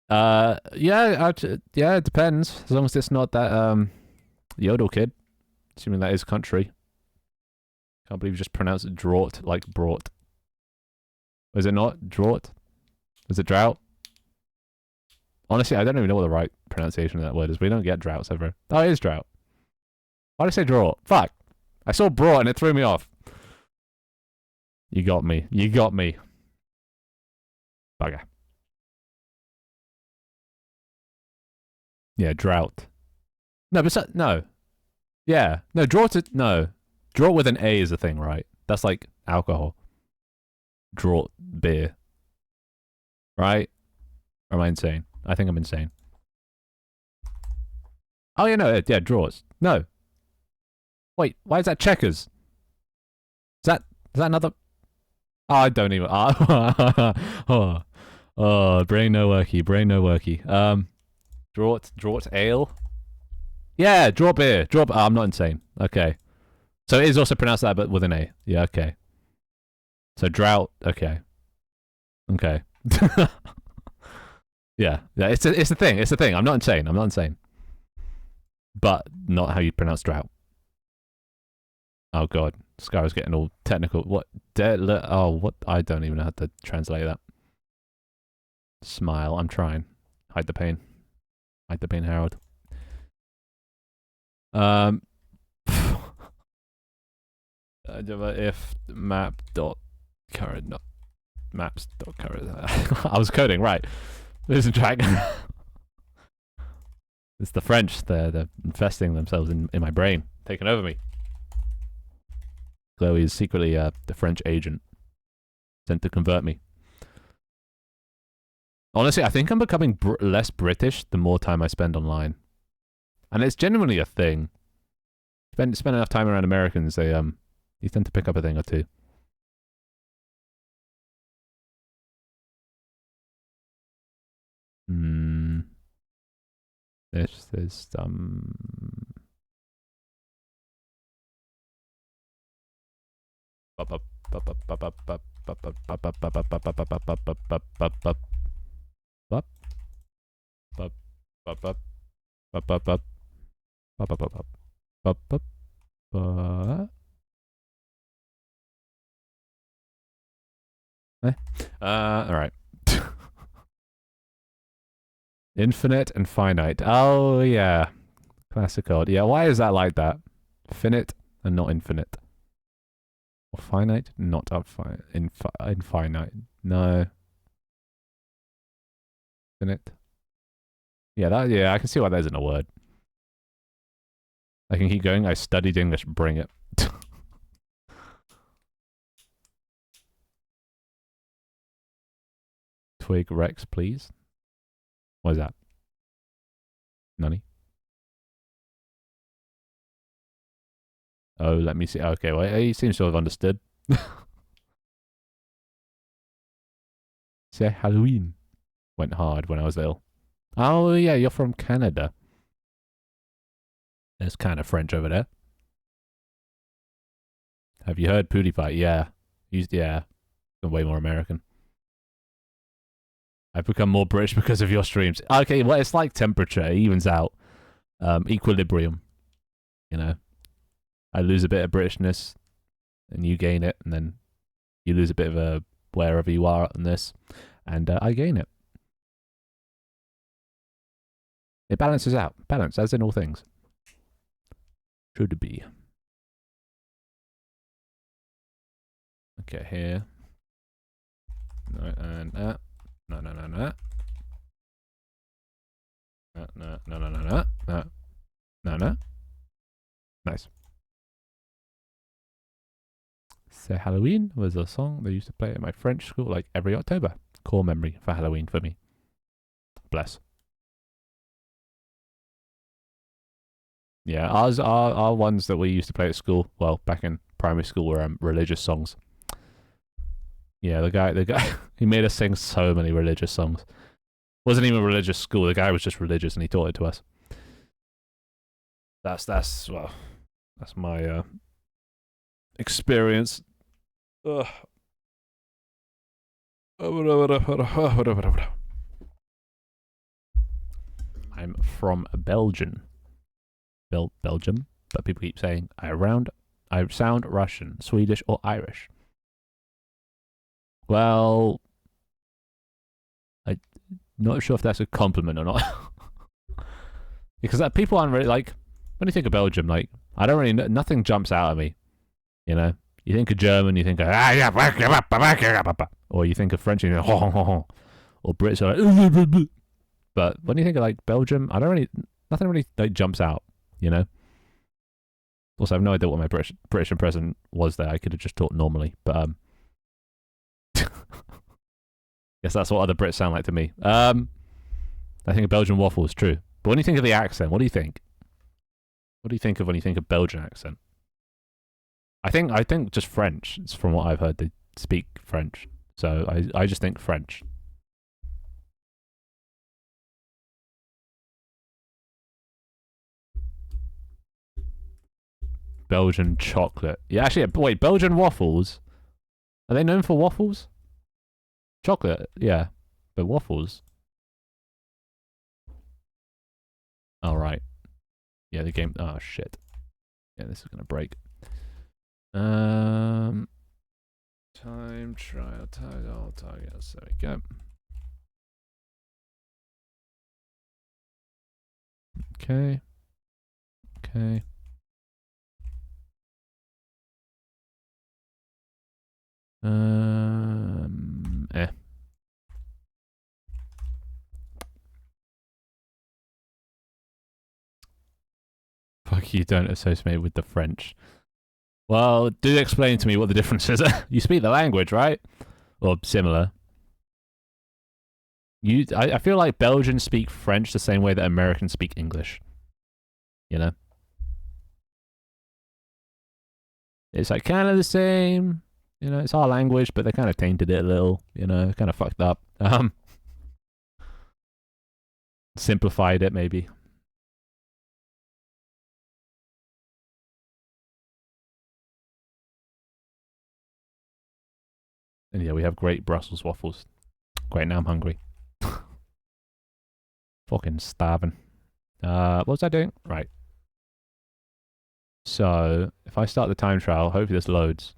yeah, yeah, it depends. As long as it's not that Yodel kid, assuming that is country. Can't believe you just pronounced it draught like brought. Is it not draught? Is it drought? Honestly, I don't even know what the right pronunciation of that word is. We don't get droughts ever. Oh, it is drought. Why did I say drought? Fuck. I saw brought and it threw me off. You got me. You got me. Bugger. Yeah, drought. No, but no. Yeah. No, draught. No. Draught with an A is a thing, right? That's like alcohol. Draught beer. Right? Or am I insane? I think I'm insane. Oh, yeah, no. Yeah, draws. No. Wait, why is that checkers? Is that another? Oh, I don't even. Oh, brain no worky, brain no worky. Draught ale. Yeah, draw beer. Draw. Oh, I'm not insane. Okay, so it is also pronounced that, but with an A. Yeah, okay. So drought. Okay. Okay. yeah, it's a thing. It's a thing. I'm not insane. I'm not insane. But not how you pronounce drought. Oh god, Sky was getting all technical. What? Oh, what? I don't even know how to translate that. Smile. I'm trying. Hide the pain. Hide the pain, Harold. If map dot current not maps dot current. I was coding right. There's a track. It's the French. They're infesting themselves in my brain, taking over me. Chloe is secretly the French agent sent to convert me. Honestly, I think I'm becoming less British the more time I spend online, and it's genuinely a thing. Spend enough time around Americans, they you tend to pick up a thing or two. This is all right. Infinite and finite. Oh yeah, classic code. Yeah, why is that like that? Finite and not infinite. Or finite, not infinite. No. Infinite. Yeah, I can see why that isn't a word. I can keep going. I studied English. Bring it. Twig Rex, please. What is that? Nani? Oh, let me see. Okay, well, he seems to have understood. Say Halloween. Went hard when I was ill. Oh, yeah, you're from Canada. There's kind of French over there. Have you heard PewDiePie? Yeah. Yeah. Way more American. I've become more British because of your streams. Okay, well, it's like temperature. It evens out. Equilibrium. You know? I lose a bit of Britishness, and you gain it, and then you lose a bit of a wherever you are in this, and I gain it. It balances out. Balance, as in all things. Should be. Okay, here. No, and no. No. No. Nice. So Halloween was a song they used to play at my French school like every October. Core memory for Halloween for me. Bless. Yeah, our ones that we used to play at school, well, back in primary school, were religious songs. Yeah, the guy, he made us sing so many religious songs. Wasn't even a religious school. The guy was just religious, and he taught it to us. That's my experience. Ugh. I'm from Belgium. Belgium, but people keep saying I sound Russian, Swedish, or Irish. Well, I'm not sure if that's a compliment or not. Because people aren't really like, when you think of Belgium, like, I don't really, nothing jumps out at me. You know? You think of German, you think of, or you think of French, you think, or Brits are like, but when you think of like Belgium, nothing really like jumps out, you know? Also, I have no idea what my British impression was there. I could have just talked normally, but guess that's what other Brits sound like to me. I think of Belgian waffles, true. But when you think of the accent, what do you think? What do you think of when you think of Belgian accent? I think just French. It's from what I've heard. They speak French, so I just think French. Belgian chocolate. Yeah, actually, wait. Belgian waffles. Are they known for waffles? Chocolate, yeah, but waffles. All right. Yeah, the game. Oh shit. Yeah, this is gonna break. Time trial targets. There we go. Okay. Eh. Fuck you, don't associate with the French. Well, do explain to me what the difference is. You speak the language, right? Or similar. I feel like Belgians speak French the same way that Americans speak English. You know? It's like kind of the same. You know, it's our language, but they kind of tainted it a little. You know, kind of fucked up. Simplified it maybe. And yeah, we have great Brussels waffles. Great, now I'm hungry. Fucking starving. What was I doing? Right. So, if I start the time trial, hopefully this loads.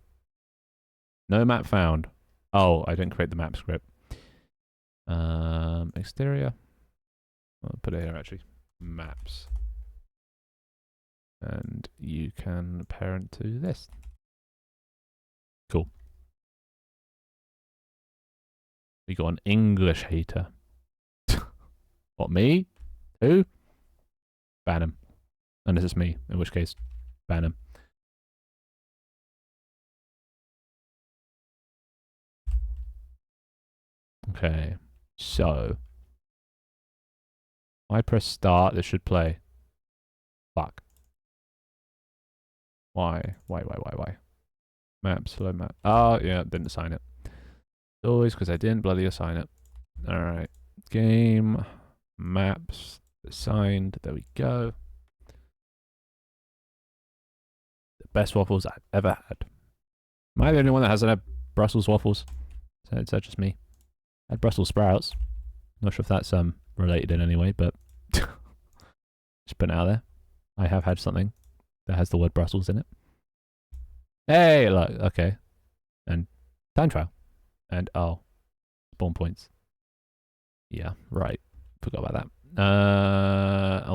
No map found. Oh, I didn't create the map script. Exterior. I'll put it here actually. Maps. And you can parent to this. Cool. We got an English hater. What, me? Who? Ban him. Unless it's me, in which case, ban him. Okay, so I press start, this should play. Fuck. Why? Why? Map, slow map. Oh, yeah, didn't assign it. Always because I didn't bloody assign it. Alright. Game, maps, assigned. There we go. The best waffles I've ever had. Am I the only one that hasn't had Brussels waffles? Is that just me? I had Brussels sprouts. Not sure if that's related in any way, but just putting it out there. I have had something that has the word Brussels in it. Hey, look, okay. And time trial. And oh, spawn points. Yeah, right. Forgot about that.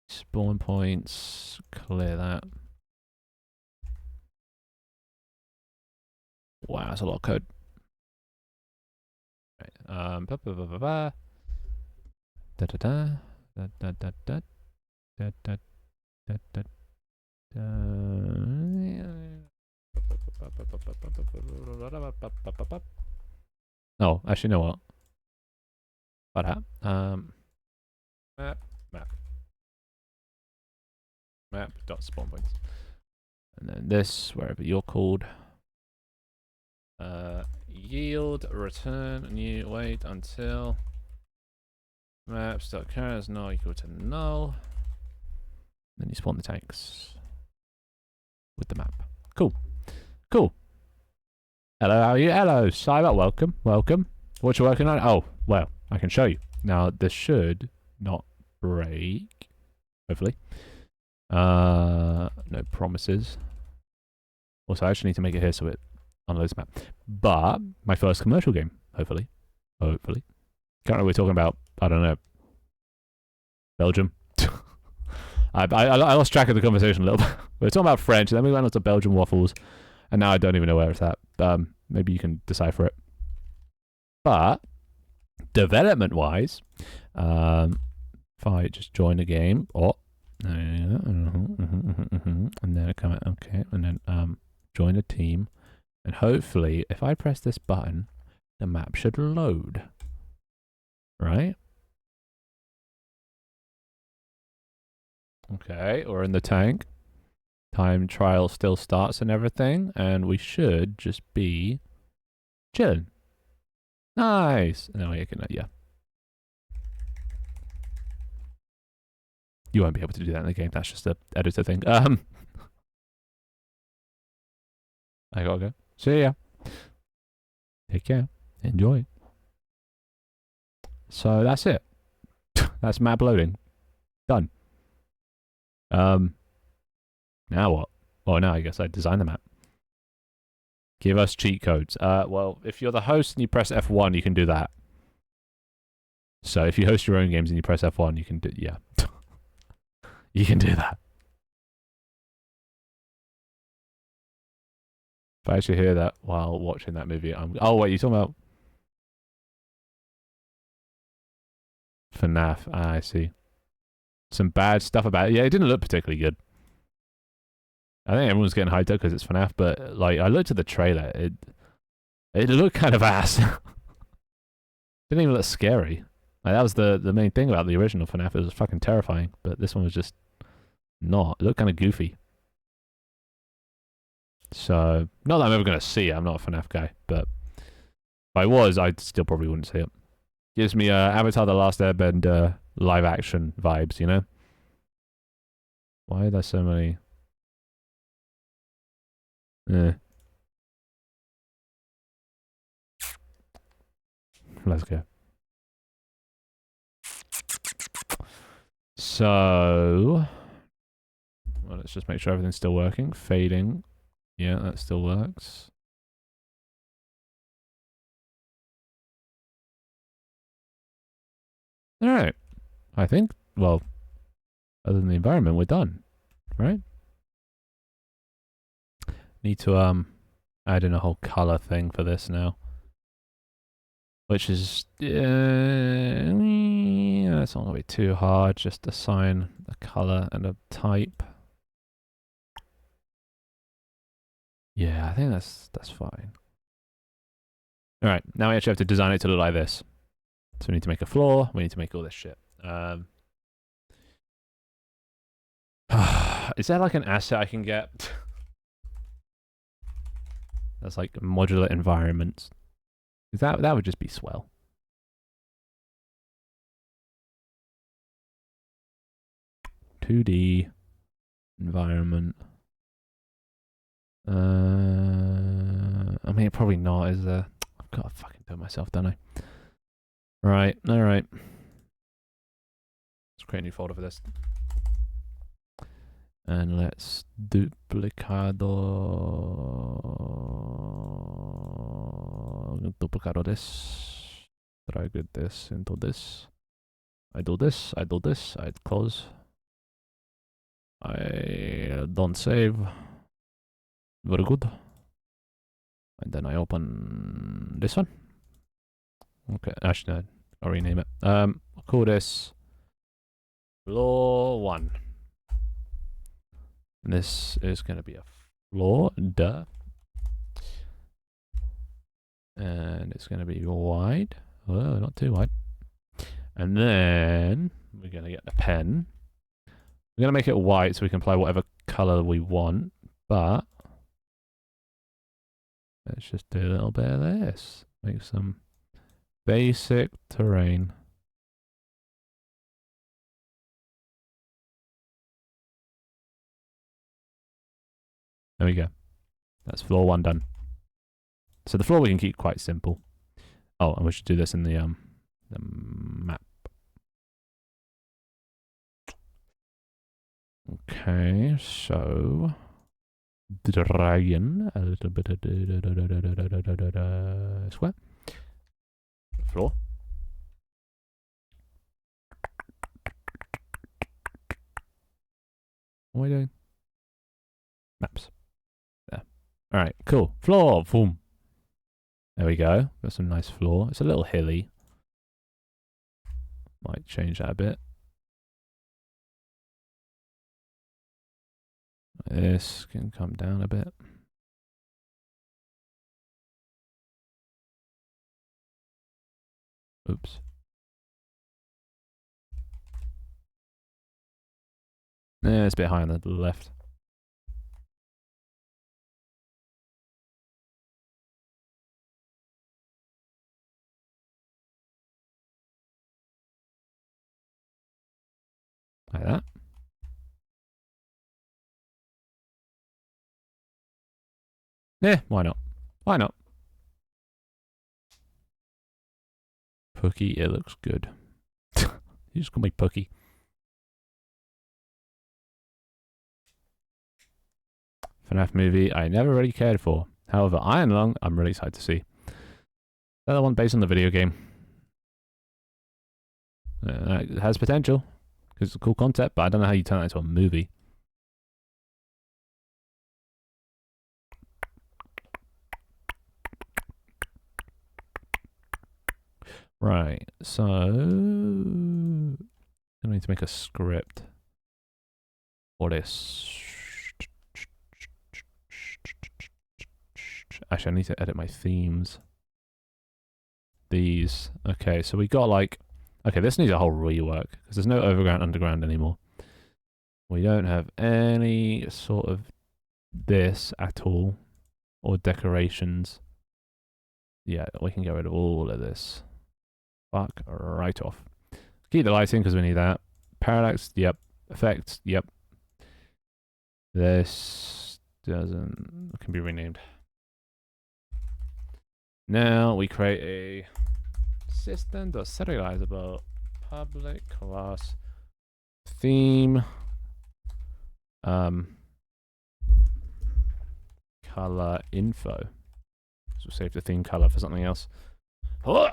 Spawn points. Clear that. Wow, that's a lot of code. Right. Da da da da da da da da da da da. Oh, actually, you know what? About that. Map dot spawn points. And then this, wherever you're called. Yield return new wait until maps dot current is not equal to null. Then you spawn the tanks with the map. Cool. Hello, how are you? Hello, Cyber. Welcome. What you working on? Oh, well, I can show you. Now, this should not break. Hopefully. No promises. Also, I actually need to make it here so it unloads the map. But, my first commercial game. Hopefully. Currently, we're talking about, I don't know, Belgium. I lost track of the conversation a little bit. We were talking about French, and then we went on to Belgian waffles, and now I don't even know where it's at. Maybe you can decipher it. But development-wise, if I just join the game, and then come out, okay, and then join a team, and hopefully, if I press this button, the map should load, right? Okay, we're in the tank. Time trial still starts and everything, and we should just be chilling. Nice. And then we can, yeah. You won't be able to do that in the game. That's just a editor thing. I gotta go. See ya. Take care. Enjoy. So that's it. That's map loading. Done. Now what? Oh, now I guess I design the map. Give us cheat codes. Well, if you're the host and you press F1, you can do that. So if you host your own games and you press F1, you can do, yeah. You can do that. If I actually hear that while watching that movie, oh wait, you're talking about FNAF. Ah, I see. Some bad stuff about it. Yeah, it didn't look particularly good. I think everyone's getting hyped up because it's FNAF, but like I looked at the trailer, it looked kind of ass. Didn't even look scary. Like that was the main thing about the original FNAF. It was fucking terrifying, but this one was just not. It looked kind of goofy. So, not that I'm ever going to see it. I'm not a FNAF guy, but if I was, I still probably wouldn't see it. Gives me Avatar: The Last Airbender live action vibes, you know? Why are there so many? Let's go. So, well, let's just make sure everything's still working. Fading. Yeah, that still works. Alright. I think, well, other than the environment, we're done. Right? Need to add in a whole color thing for this now. which is that's not gonna be too hard. Just assign a color and a type. Yeah, I think that's fine. All right, now we actually have to design it to look like this. So we need to make a floor. We need to make all this shit. Is there like an asset I can get? That's like modular environments. That would just be swell. (2D) environment. I mean, probably not. Is there? I've got to fucking do it myself, don't I? Right. All right. Let's create a new folder for this. And let's duplicado this. Drag this into this. I do this. I do this. I close. I don't save. Very good. And then I open this one. Okay, actually, no, I'll rename it. I'll call this floor 1. And this is going to be a floor, duh. And it's going to be wide. Well, not too wide. And then we're going to get the pen. We're going to make it white so we can apply whatever color we want. But let's just do a little bit of this. Make some basic terrain. There we go. That's floor 1 done. So the floor we can keep quite simple. Oh, and we should do this in the map. Okay, so dragon a little bit of square floor. What are we doing? Maps. There. All right, cool. Floor. Boom. There we go. Got some nice floor. It's a little hilly. Might change that a bit. This can come down a bit. Oops. Yeah, it's a bit high on the left. Like that. Yeah, why not? Why not? Pookie, it looks good. You just call me Pookie. FNAF movie I never really cared for. However, Iron Lung, I'm really excited to see. The other one based on the video game. It has potential. Because it's a cool concept, but I don't know how you turn that into a movie. Right, so I need to make a script for this. Actually, I need to edit my themes. These. Okay, so we got like... Okay, this needs a whole rework, because there's no overground, underground anymore. We don't have any sort of this at all, or decorations. Yeah, we can get rid of all of this. Fuck right off. Keep the lighting, because we need that. Parallax, yep. Effects, yep. This doesn't... can be renamed. Now we create a system.serializable public class theme color info. So save the theme color for something else. Oh,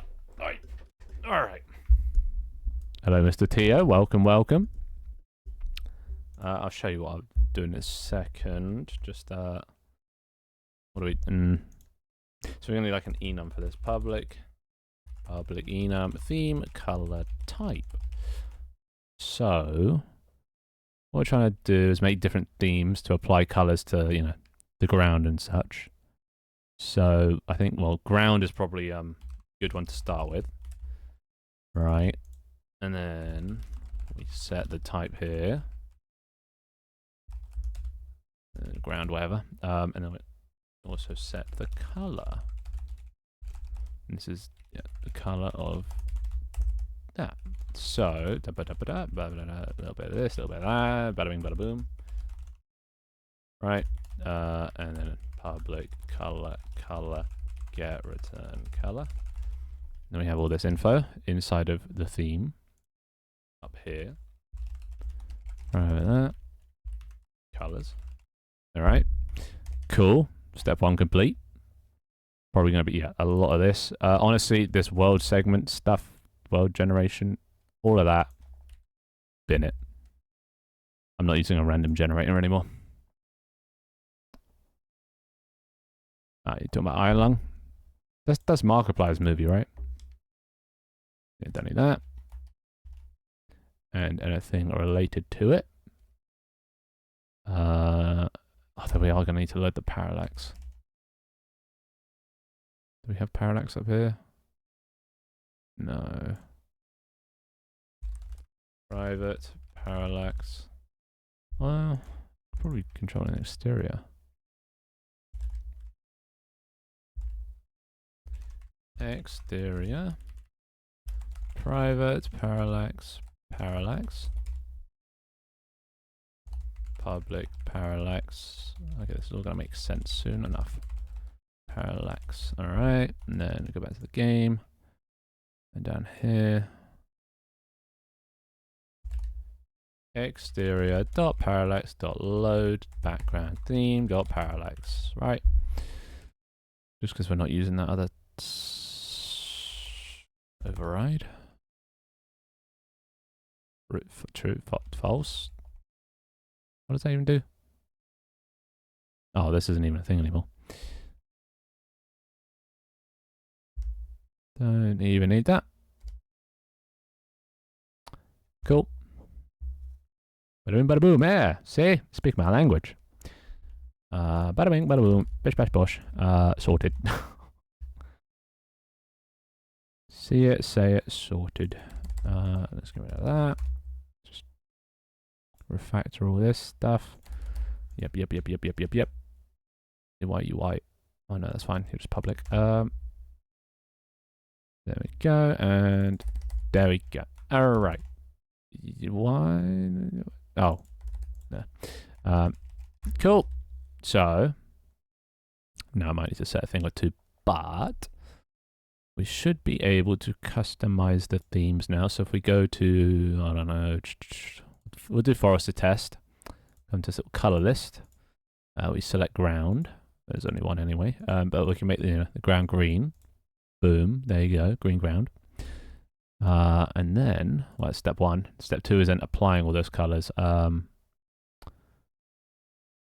all right. Hello, Mr. Tio. Welcome, welcome. I'll show you what I'll do in a second. Just what do we? So we're gonna need like an enum for this. Public public enum theme color type. So what we're trying to do is make different themes to apply colors to, you know, the ground and such. So I think, well, ground is probably a good one to start with, right? And then we set the type here, ground, whatever, and then we also set the color. And this is the color of that. So a little bit of this, a little bit of that, bada bing, bada boom. Right, and then public color get return color. Then we have all this info inside of the theme up here. Right over that. Colors. All right, cool. Step one complete. Probably going to be a lot of this. Honestly, this world segment stuff, world generation, all of that, bin it. I'm not using a random generator anymore. You're talking about Iron Lung? That's Markiplier's movie, right? Yeah, don't need that. And anything related to it. I think we are going to need to load the parallax. Do we have parallax up here? No. Private parallax. Well, probably controlling exterior. Exterior. Private parallax. Parallax. Public parallax. Okay, this is all going to make sense soon enough. Parallax. Alright. And then we go back to the game. And down here. Exterior dot parallax dot load background theme dot parallax. Right. Just because we're not using that other override. True, false. What does that even do? Oh, this isn't even a thing anymore. Don't even need that. Cool. Bada bing, bada boom. Yeah, see? Speak my language. Bada bing, bada boom. Bish, bash, bosh. Sorted. See it, say it, sorted. Let's get rid of that. Just refactor all this stuff. Yep. UI. Oh no, that's fine. It's just public. There we go, and there we go. All right. Why? Oh, no. Cool. So now I might need to set a thing or two, but we should be able to customize the themes now. So if we go to, I don't know, we'll do Forester test. Come to sort of color list. We select ground. There's only one anyway, but we can make the ground green. Boom, there you go, green ground. And then, well, that's step one. Step two is then applying all those colors.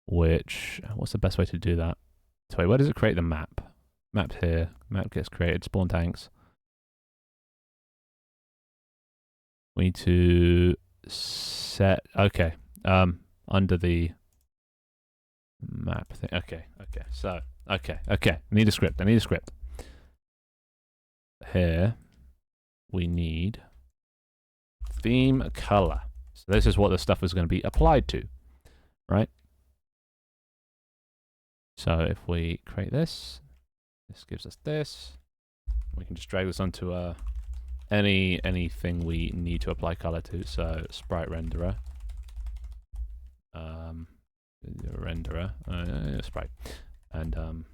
What's the best way to do that? So wait, where does it create the map? Map here. Map gets created. Spawn tanks. We need to set. Okay. Under the map thing. Okay. So okay. I need a script. Here we need theme color. So this is what the stuff is going to be applied to, right? So if we create this gives us this. We can just drag this onto anything we need to apply color to. So sprite renderer, sprite, and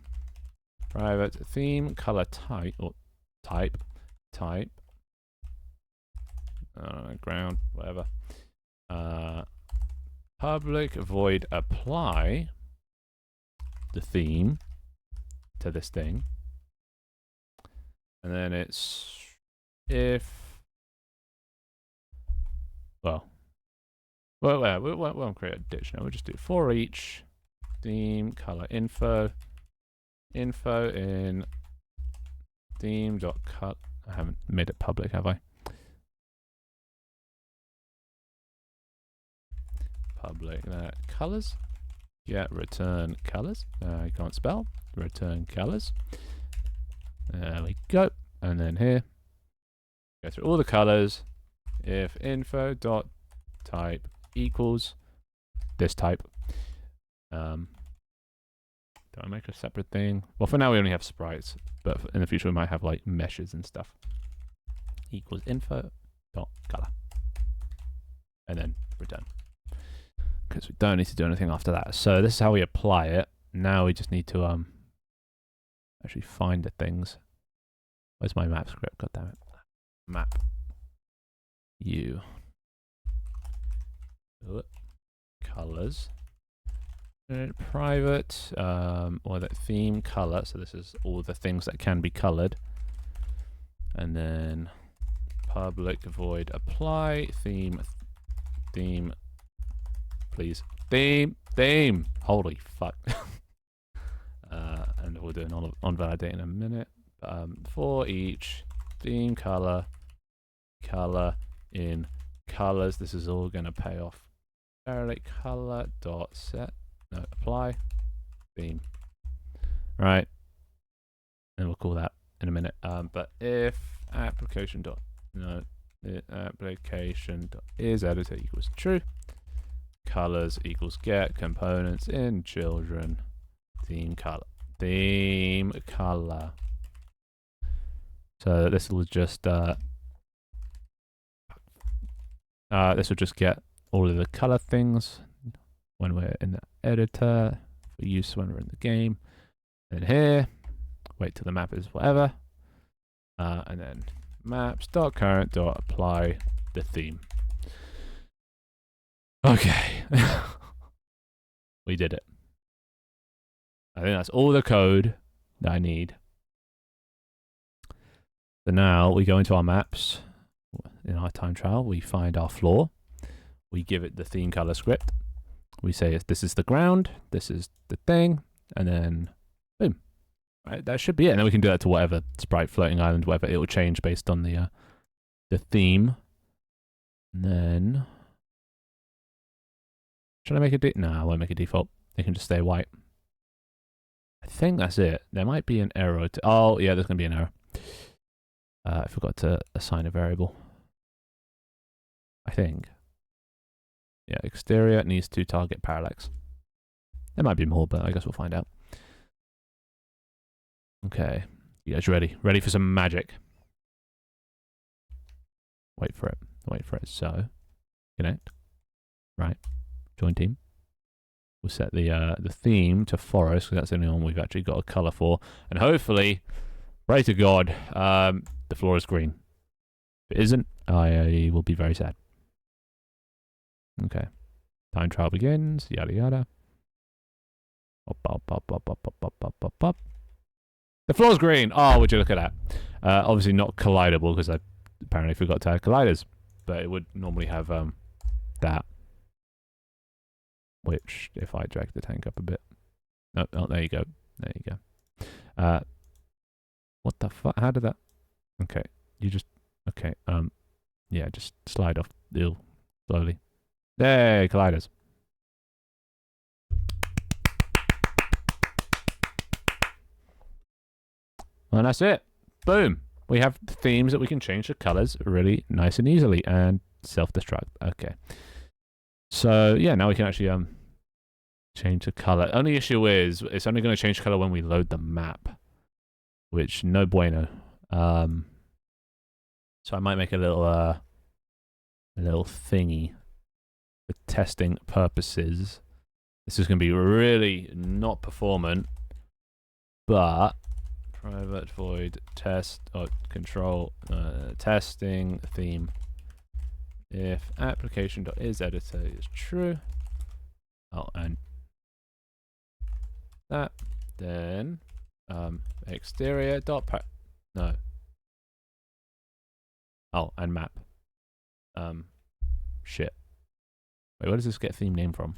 private theme color type or type, ground, whatever. Public void apply the theme to this thing, and then it's if we won't create a dictionary. We'll just do for each theme color info in theme dot cut. I haven't made it public, have I? Public colors. Yeah, return colors. I can't spell. Return colors. There we go. And then here, go through all the colors. If info dot type equals this type. Do I make a separate thing? Well, for now we only have sprites, but in the future we might have like meshes and stuff. Equals info dot color. And then return. Because we don't need to do anything after that. So this is how we apply it. Now we just need to actually find the things. Where's my map script? God damn it. Map. U. Colors. Private. Or that theme color. So this is all the things that can be colored. And then public void apply theme. Theme. Please. Theme. Holy fuck. And we'll do an on validate in a minute. For each theme color in colors, this is all going to pay off. Validate color dot set. No, apply theme. Right. And we'll call that in a minute. But if application dot no application dot is editor equals true. Colors equals get components in children theme color. So this will just this will just get all of the color things when we're in the editor for use when we're in the game. And here, wait till the map is whatever, and then maps.current.apply the theme. Okay. We did it. I think that's all the code that I need. So now we go into our maps. In our time trial, we find our floor. We give it the theme color script. We say this is the ground, this is the thing, and then boom. Right, that should be it. And then we can do that to whatever sprite, floating island, whatever. It will change based on the theme. And then should I make a no, I won't make a default. It can just stay white. I think that's it. There might be an error. Oh, yeah, there's going to be an error. I forgot to assign a variable. I think. Yeah, exterior needs to target parallax. There might be more, but I guess we'll find out. Okay. You guys ready? Ready for some magic? Wait for it. Wait for it. So, connect. Right. Join team. We'll set the theme to forest, because that's the only one we've actually got a color for. And hopefully, pray to God, the floor is green. If it isn't, I will be very sad. Okay. Time trial begins. Yada yada. The floor's green. Oh, would you look at that? Obviously not collidable, because I apparently forgot to add colliders. But it would normally have that. Which, if I drag the tank up a bit. No, oh, there you go. There you go. What the fuck? How did that? Okay. You just... Okay. Yeah, just slide off the slowly. There, colliders. And that's it. Boom. We have themes that we can change the colors really nice and easily and self-destruct. Okay. So, yeah, now we can actually change the color. Only issue is it's only going to change color when we load the map, which no bueno. So I might make a little thingy for testing purposes. This is going to be really not performant, but private void test or control testing theme. If application.isEditor is true, oh, and that, then exterior dot no. Oh, and map. Shit. Wait, where does this get theme name from?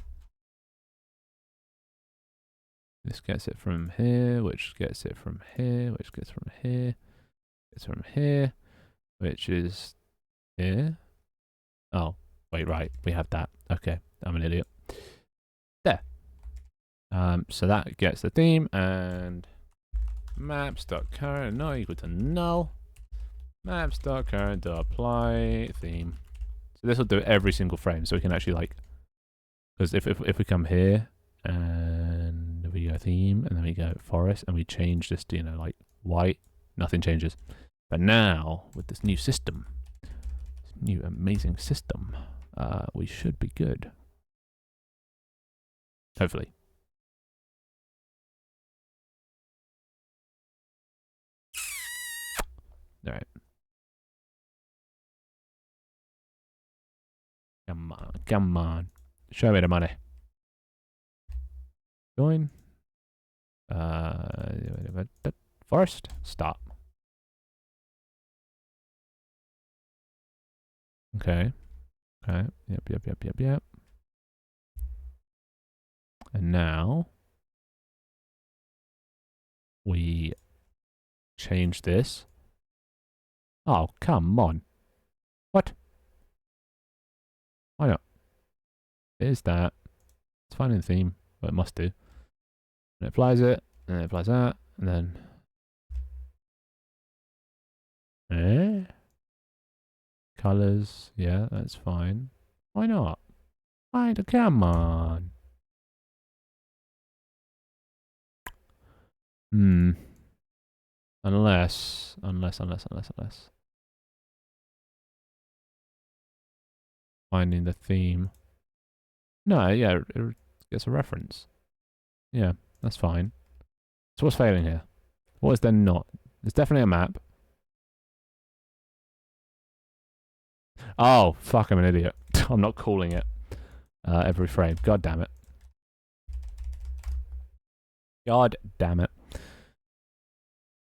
This gets it from here, which gets it from here, which gets from here, gets from here. which is here. Oh, wait, right. We have that. Okay, I'm an idiot. There. So that gets the theme and maps.current not equal to null. Maps.current.apply theme. So this will do every single frame, so we can actually like, because if we come here and we go theme and then we go forest and we change this to, you know, like white, nothing changes. But now with this new system, this new amazing system, we should be good. Hopefully. All right. Come on, come on. Show me the money. Join. Forest. Stop. Okay. Okay. Yep. And now we change this. Oh, come on. What? Why not? It is that. It's fine in the theme, but it must do. And it applies it, and it applies that, and then. Colors. Yeah, that's fine. Why not? Why? Come on. Unless. Finding the theme. No, yeah, it gets a reference. Yeah, that's fine. So what's failing here? What is there not? There's definitely a map. Oh, fuck, I'm an idiot. I'm not calling it every frame. God damn it. God damn it.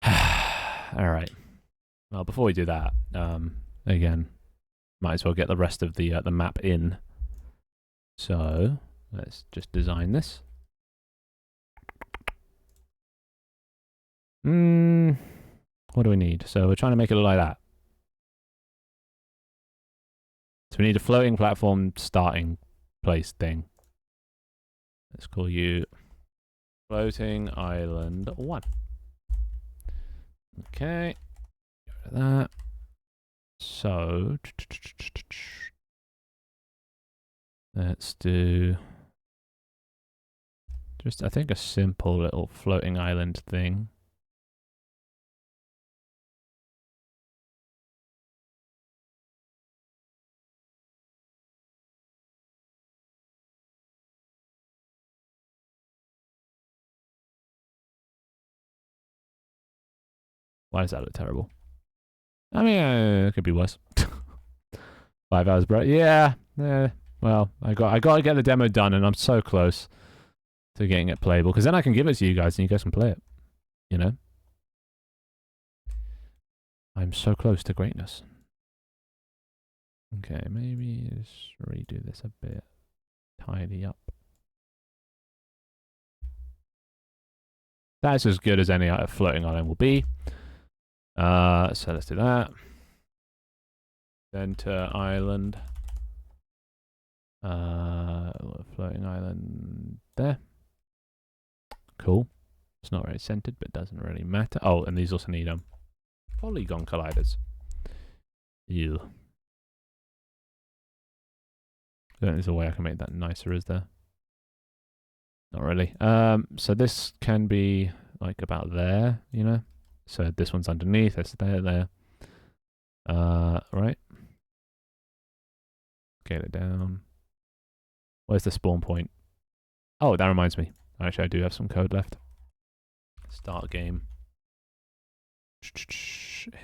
Alright. Well, before we do that, again, might as well get the rest of the map in. So, let's just design this. What do we need? So we're trying to make it look like that. So we need a floating platform starting place thing. Let's call you Floating Island 1. Okay. Go to that. So let's do just, I think, a simple little floating island thing. Why does that look terrible? I mean, it could be worse. 5 hours, bro. Yeah. Well, I got to get the demo done, and I'm so close to getting it playable, because then I can give it to you guys, and you guys can play it. You know? I'm so close to greatness. Okay, maybe just redo this a bit. Tidy up. That's as good as any floating island will be. So let's do that. Center island. Floating island there. Cool. It's not very centered, but doesn't really matter. Oh, and these also need polygon colliders. Ew. There's a way I can make that nicer, is there? Not really. So this can be like about there, you know? So this one's underneath, it's there. Right. Get it down. Where's the spawn point? Oh, that reminds me. Actually, I do have some code left. Start game.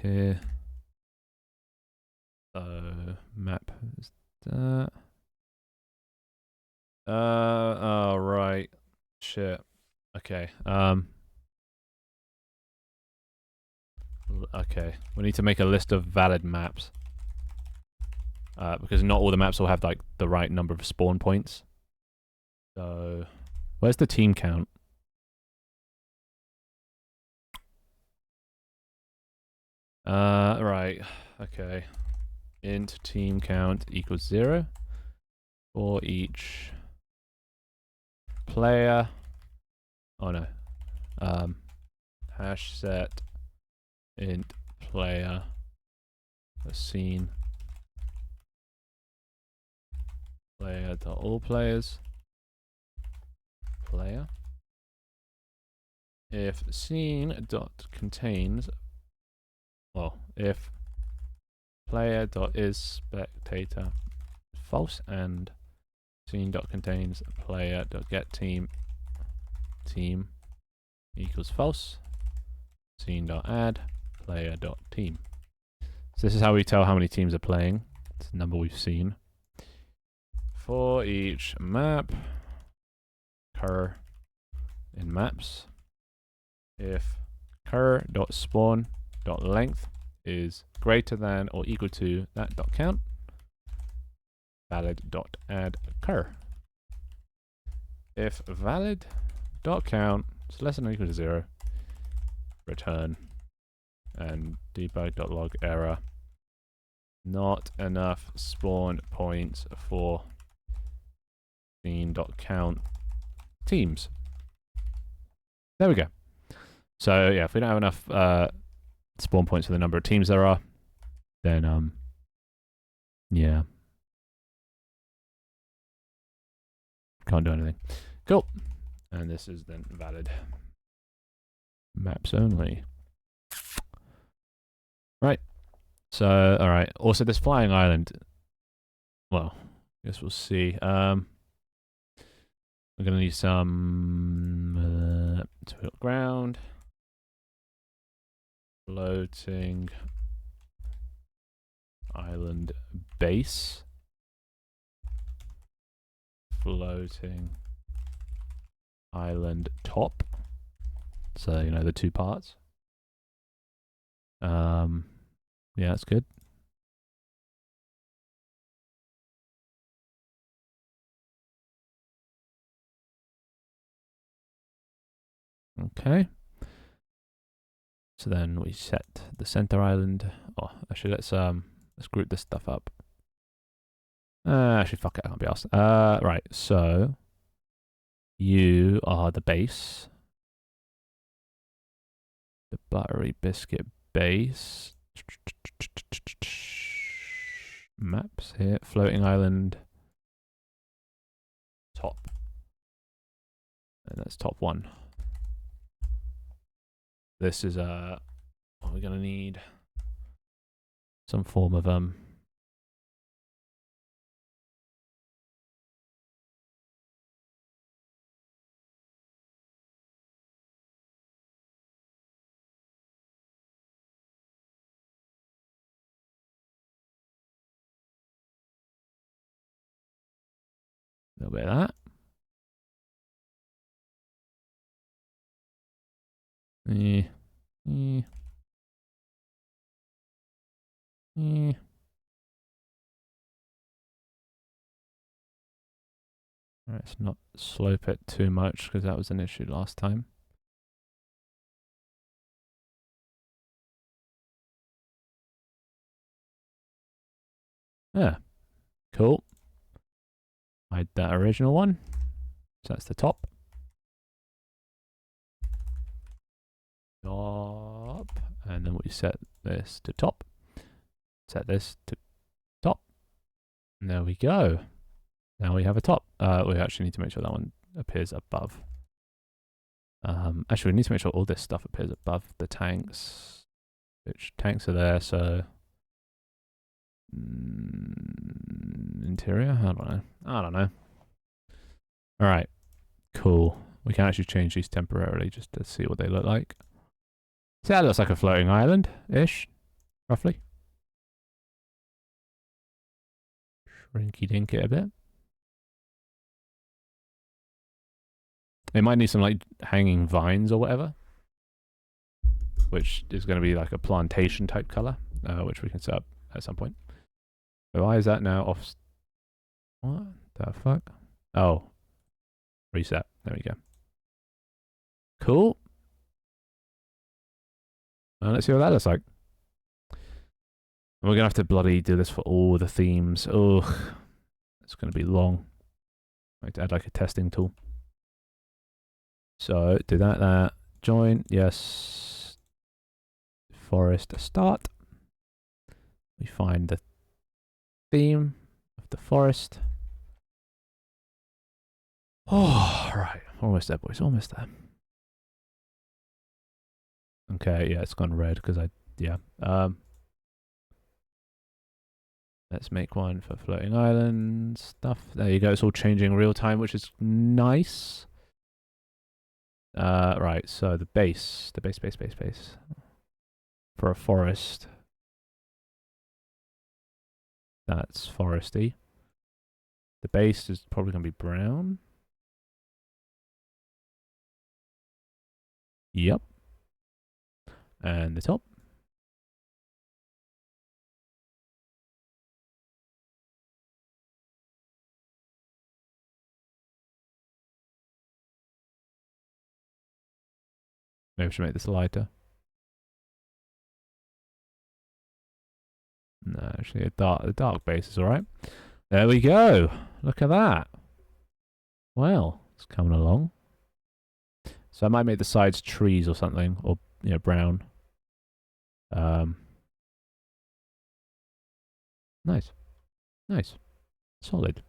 Here. So, map is that. Oh, right. Shit. Okay. Okay. We need to make a list of valid maps. Because not all the maps will have like the right number of spawn points. So, where's the team count? Right. Okay. Int team count equals 0 for each player. Oh no. Hash set int player scene player to all players player if scene dot contains, well, if player dot is spectator false and scene dot contains player dot get team equals false, scene dot add player dot team. So this is how we tell how many teams are playing. It's the number we've seen. For each map, cur in maps, if cur.spawn.length is greater than or equal to that dot count, valid.add cur. If valid.count is less than or equal to 0, return, and debug.log error, not enough spawn points for scene.count teams. There we go. So yeah, if we don't have enough spawn points for the number of teams there are, then yeah, can't do anything. Cool. And this is then valid. Maps only. Right. So all right. Also, this flying island. Well, I guess we'll see. We're gonna need some ground. Floating island base. Floating island top. So, you know, the two parts. Yeah, that's good. Okay. So then we set the center island. Oh, actually, let's group this stuff up. Actually, fuck it, I can't be asked. Right. So you are the base, the buttery biscuit base. Maps here. Floating island top, and that's top 1. This is we're gonna need some form of a little bit of that. Let's not slope it too much because that was an issue last time. Yeah, cool. Hide that original one. So that's the top. Top. And then we set this to top. Set this to top. And there we go. Now we have a top. We actually need to make sure that one appears above. Actually, we need to make sure all this stuff appears above the tanks. Which tanks are there, so... interior? I don't know. Alright. Cool. We can actually change these temporarily just to see what they look like. See, that looks like a floating island-ish, roughly. Shrinky-dink it a bit. It might need some like hanging vines or whatever, which is going to be like a plantation type color, which we can set up at some point. So why is that now off? What the fuck? Oh, reset. There we go. Cool. Let's see what that looks like. We're gonna have to bloody do this for all the themes. Ugh, it's gonna be long. I have to add like a testing tool. So do that. Join, yes. Forest start. We find the theme of the forest. Oh, right. Almost there, boys. Almost there. Okay, yeah, it's gone red because let's make one for floating island stuff. There you go. It's all changing real time, which is nice. Right. So the base for a forest. That's foresty. The base is probably going to be brown. Yep. And the top. Maybe we should make this lighter. No, actually, the dark base is all right. There we go. Look at that. Well, it's coming along. So I might make the sides trees or something, or brown. Nice, solid.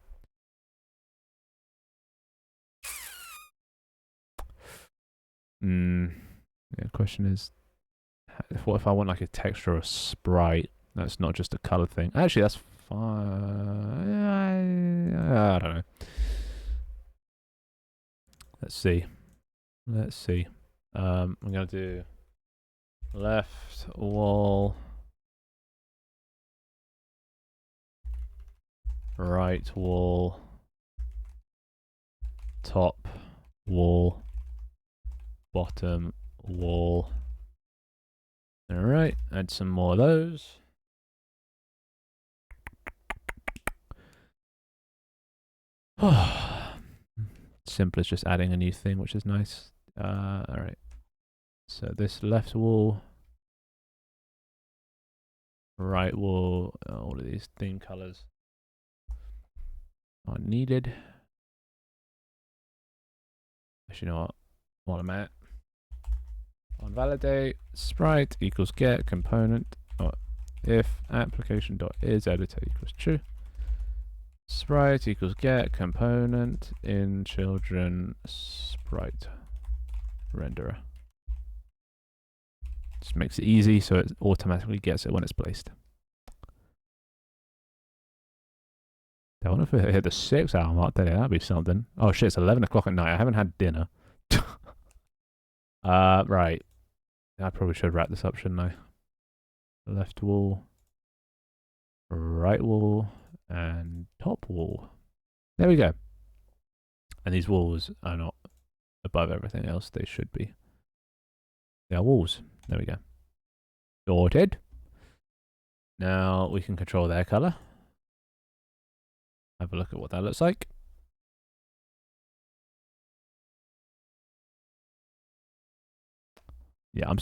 Yeah, the question is, what if I want like a texture or a sprite? That's not just a color thing. Actually, that's fine. I don't know. Let's see. I'm gonna do left wall, right wall, top wall, bottom wall. Alright, add some more of those. Simple as just adding a new thing, which is nice. Alright. So this left wall, right wall, all of these theme colors are needed. Actually, you know what? While I'm at, on validate, sprite equals get component, or if application.isEditor equals true. Sprite equals get component in children sprite renderer. Just makes it easy so it automatically gets it when it's placed. I wonder if it hit the 6 hour mark today. That'd be something. Oh shit, it's 11 o'clock at night. I haven't had dinner. Right. I probably should wrap this up, shouldn't I? Left wall, right wall, and top wall. There we go. And these walls are not above everything else. They should be. They are walls. There we go. Sorted. Now we can control their color. Have a look at what that looks like. Yeah, I'm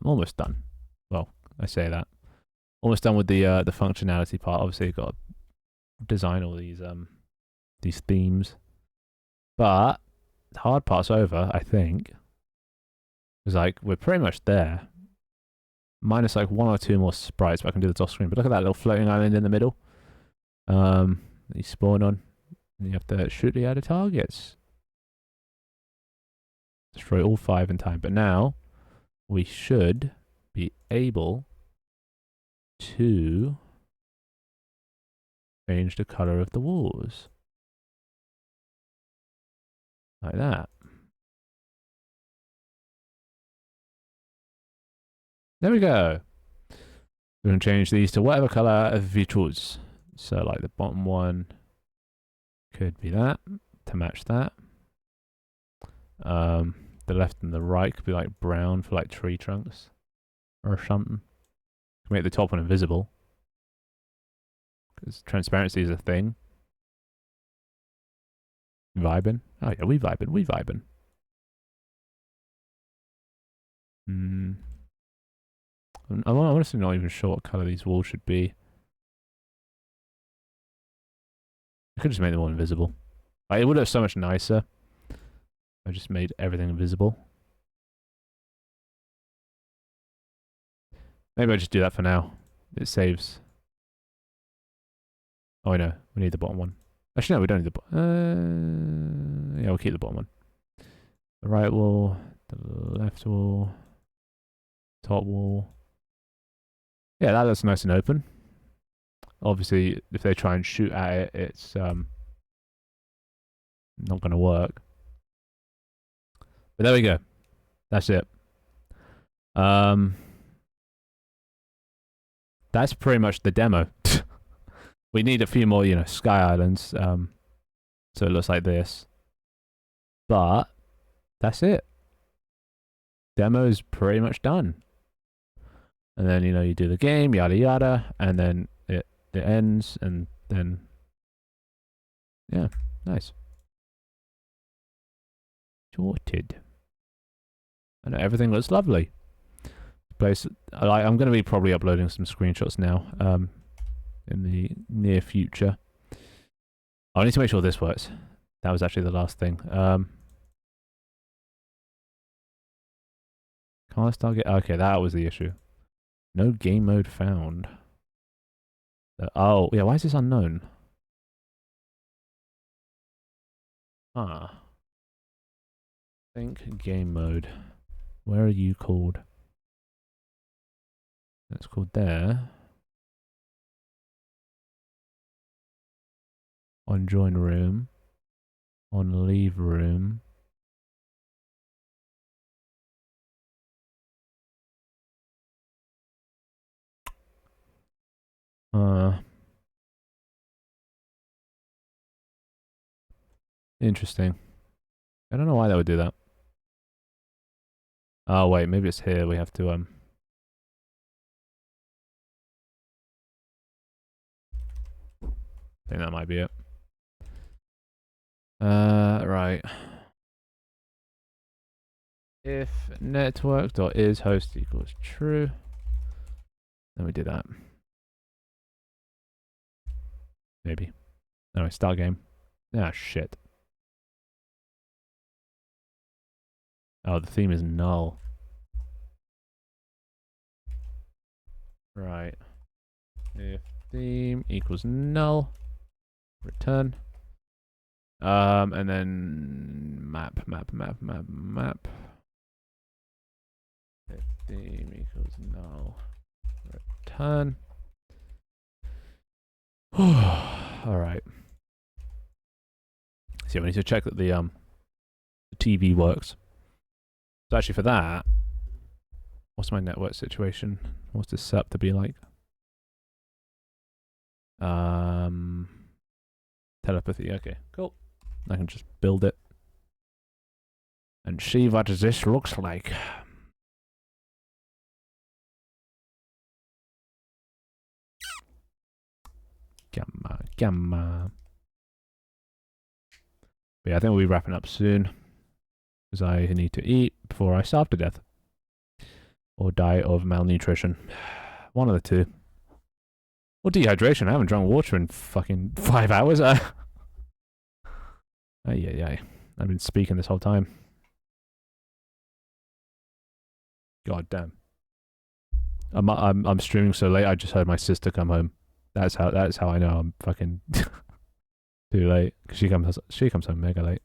almost done. Well, I say that. Almost done with the functionality part. Obviously, you've got to design all these themes. But the hard part's over, I think. It's like we're pretty much there. Minus like 1 or 2 more sprites, but I can do this off screen. But look at that little floating island in the middle. You spawn on, and you have to shoot the other targets. Destroy all 5 in time. But now we should be able to change the color of the walls. Like that. There we go. We're going to change these to whatever color we choose. So like the bottom one could be that to match that. The left and the right could be like brown for like tree trunks or something. Make the top one invisible because transparency is a thing. Vibing. Oh yeah, we vibing. I'm honestly not even sure what colour these walls should be. I could just make them all invisible. Like, it would look so much nicer. I just made everything invisible. Maybe I just do that for now. It saves. Oh, I know. We need the bottom one. Actually, no, we don't need the bottom. Yeah, we'll keep the bottom one. The right wall, the left wall, top wall. Yeah, that looks nice and open. Obviously, if they try and shoot at it, it's not going to work. But there we go. That's it. That's pretty much the demo. We need a few more, sky islands. So it looks like this. But that's it. Demo is pretty much done. And then, you do the game, yada yada, and then it ends, and then, yeah, nice. Sorted. And everything looks lovely. Place, I'm going to be probably uploading some screenshots now, in the near future. I need to make sure this works. That was actually the last thing. Can't I start get? Okay, that was the issue. No game mode found. Oh, yeah, why is this unknown? Think game mode. Where are you called? It's called there. On join room. On leave room. Interesting. I don't know why that would do that. Oh wait, maybe it's here. We have to I think that might be it. Right. If network.isHost equals true, then we do that. Maybe. Anyway, start game. Ah, shit. Oh, the theme is null. Right. If theme equals null, return. And then map. If theme equals null, return. Alright. So we need to check that the TV works. So actually for that, what's my network situation? What's this set up to be like? Telepathy, okay, cool. I can just build it and see what this looks like. Gamma. But yeah, I think we'll be wrapping up soon because I need to eat before I starve to death or die of malnutrition. One of the two. Or dehydration. I haven't drunk water in fucking 5 hours. Ay. I've been speaking this whole time. God damn. I'm streaming so late. I just heard my sister come home. That's how I know I'm fucking too late. Cause she comes home mega late.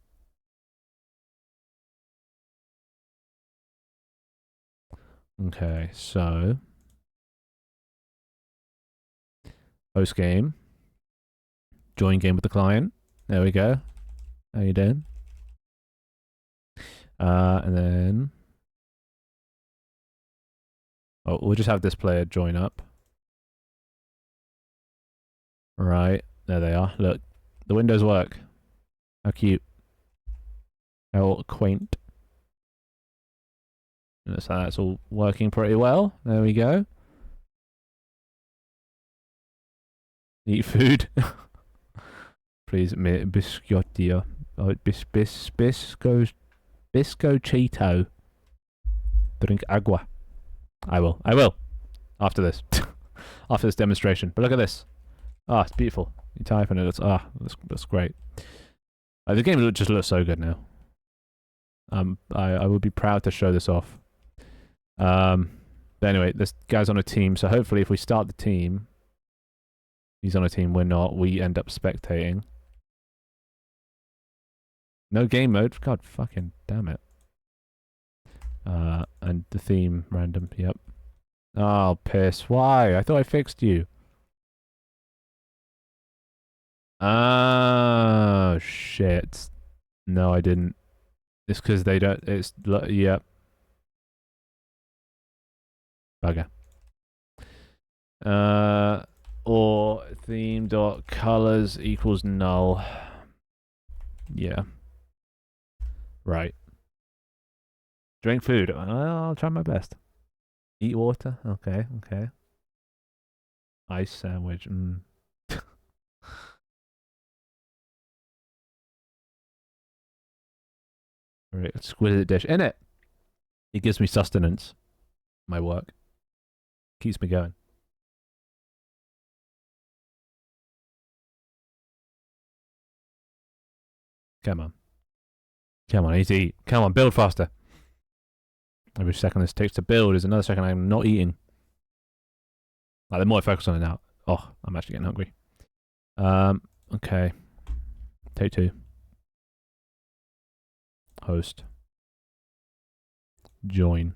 Okay, so host game. Join game with the client. There we go. How you doing? And then we'll just have this player join up. Right, there they are. Look, the windows work. How cute. How quaint. So that's all working pretty well. There we go. Eat food. Please, biscottio. Oh, bisco cheeto. Drink agua. I will. After this. After this demonstration. But look at this. Ah, it's beautiful. You type and it's that's great. The game just looks so good now. I would be proud to show this off. But anyway, this guy's on a team, so hopefully if we start the team, he's on a team, we're not, we end up spectating. No game mode. God fucking damn it. And the theme random. Yep. Oh, piss. Why? I thought I fixed you. Oh, shit. No, I didn't. It's because they don't. It's. Yep. Bugger. Or theme dot colors equals null. Yeah. Right. Drink food. I'll try my best. Eat water. Okay. Okay. Ice sandwich. Right. Exquisite dish. In it. It gives me sustenance. My work. Keeps me going. Come on. Come on, I need to eat. Come on, build faster. Every second this takes to build is another second I'm not eating. Like, the more I focus on it now. Oh, I'm actually getting hungry. Okay. Take 2. Host. Join.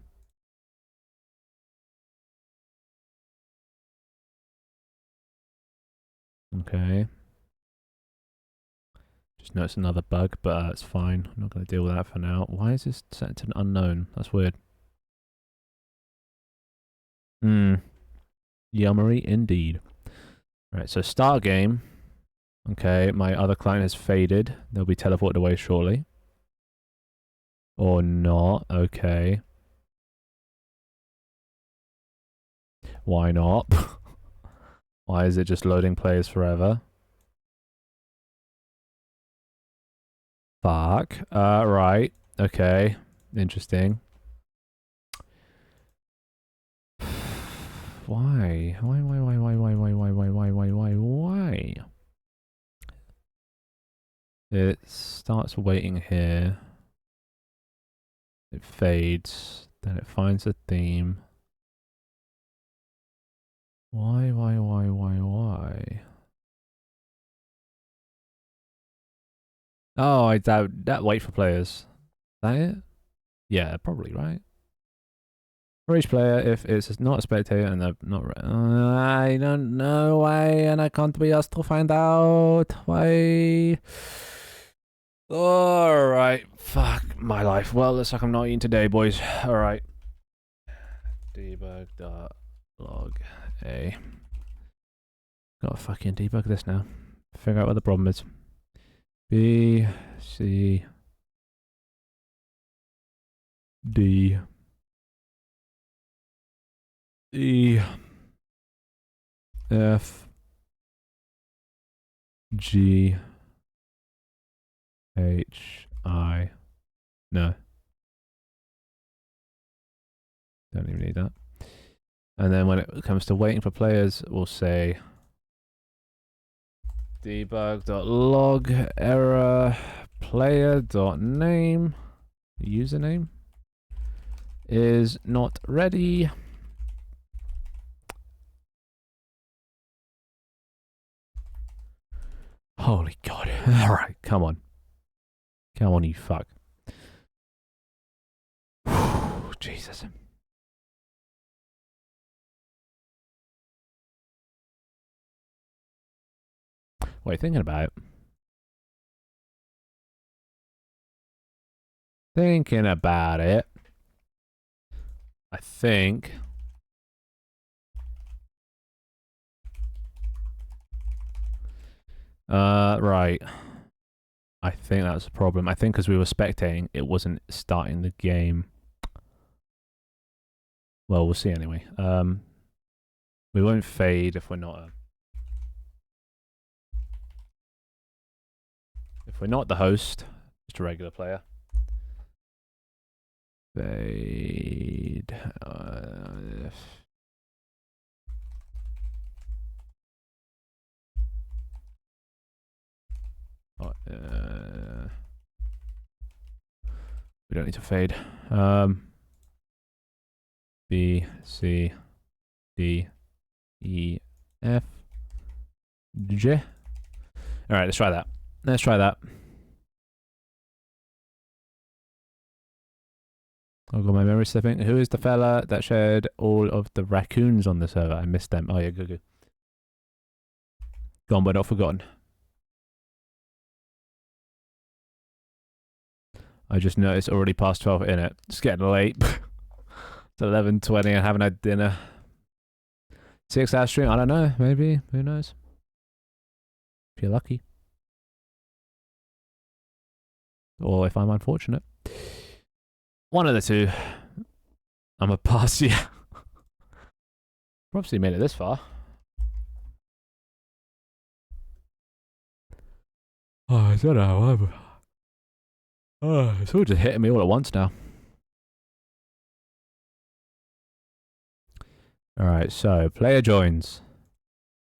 Okay. Just noticed another bug, but it's fine. I'm not going to deal with that for now. Why is this set to an unknown? That's weird. Yummery indeed. Right, so start game. Okay, my other client has faded. They'll be teleported away shortly. Or not. Okay. Why not? Why is it just loading players forever? Fuck. Right. Okay. Interesting. Why? Why? It starts waiting here. It fades. Then it finds a theme. Why? Oh, I doubt that wait for players. Is that it? Yeah, probably, right? For each player, if it's not a spectator and they're not... I don't know why, and I can't be asked to find out why. Alright, fuck my life. Well, looks like I'm not eating today, boys. Alright. Debug.log a. Gotta fucking debug this now. Figure out what the problem is. B, C, D, E, F, G, H, I. No. Don't even need that. And then when it comes to waiting for players, we'll say debug.log error player.name username is not ready. Holy God. Alright, come on. Come on, you fuck. Jesus. Wait, thinking about it. Thinking about it. I think... right. I think that's the problem. I think because we were spectating, it wasn't starting the game. Well, we'll see anyway. We won't fade if we're not the host, just a regular player. Fade. We don't need to fade. B, C, D, E, F, G. All right, let's try that. Let's try that. I've got my memory slipping. Who is the fella that shared all of the raccoons on the server? I missed them. Oh yeah, good. Gone but not forgotten. I just noticed already past 12 in it. It's getting late. It's 11:20 and I haven't had dinner. 6-hour stream? I don't know. Maybe. Who knows? If you're lucky. Or if I'm unfortunate. One of the two. I'm a pass, yeah. Obviously made it this far. Oh, I don't know. It's all just hitting me all at once now. Alright, so player joins.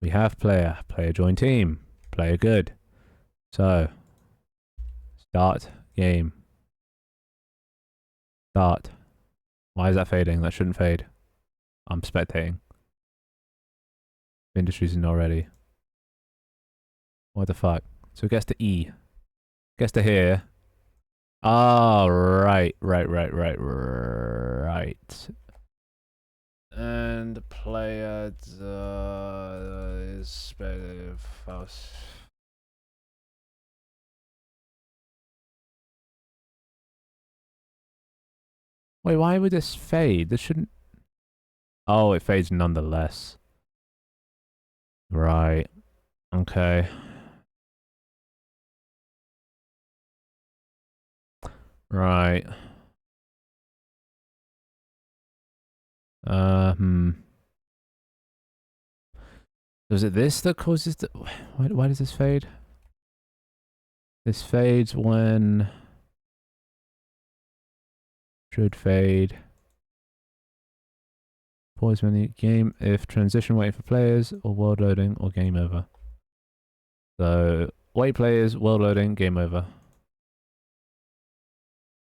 We have player join team, player good. So, start game. Start. Why is that fading? That shouldn't fade. I'm spectating. Industries not ready. What the fuck? So it gets to E. Gets to here. Oh, right. And the player is false. Wait, why would this fade? This shouldn't... Oh, it fades nonetheless. Right. Okay. Right. Was it this that causes the... Why does this fade? This fades when... Should fade. Pause when the game if transition waiting for players or world loading or game over. So wait players, world loading, game over.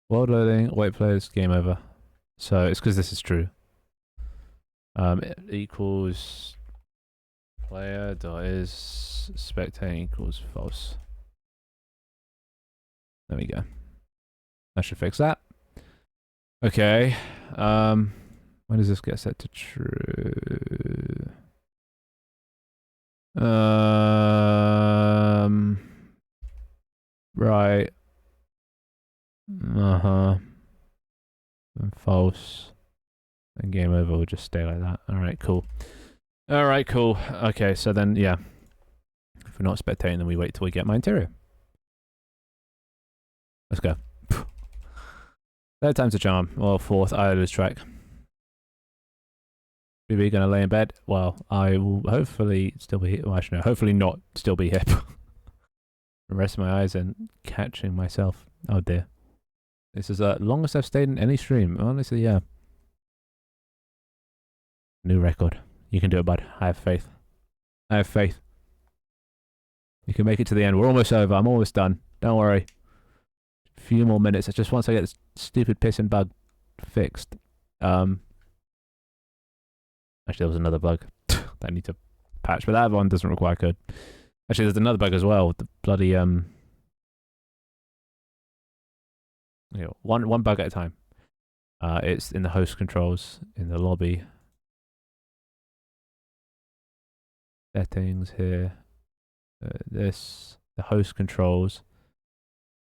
World loading, wait players, game over. So it's because this is true. It equals player dot is spectating equals false. There we go. That should fix that. Okay. When does this get set to true? Right. And false. And game over will just stay like that. Alright, cool. Alright, cool. Okay, so then, yeah. If we're not spectating, then we wait till we get my interior. Let's go. Third time's a charm. Well, fourth, I lose track. BB gonna lay in bed? Well, I will hopefully still be... Well, actually, no. Hopefully not still be hip. Rest my eyes and catching myself. Oh, dear. This is the longest I've stayed in any stream. Honestly, yeah. New record. You can do it, bud. I have faith. I have faith. You can make it to the end. We're almost over. I'm almost done. Don't worry. A few more minutes. It's just once I get this stupid pissing bug fixed. Actually, there was another bug that I need to patch, but that one doesn't require code. Actually, there's another bug as well. The bloody you know, one bug at a time. It's in the host controls in the lobby. Settings here. The host controls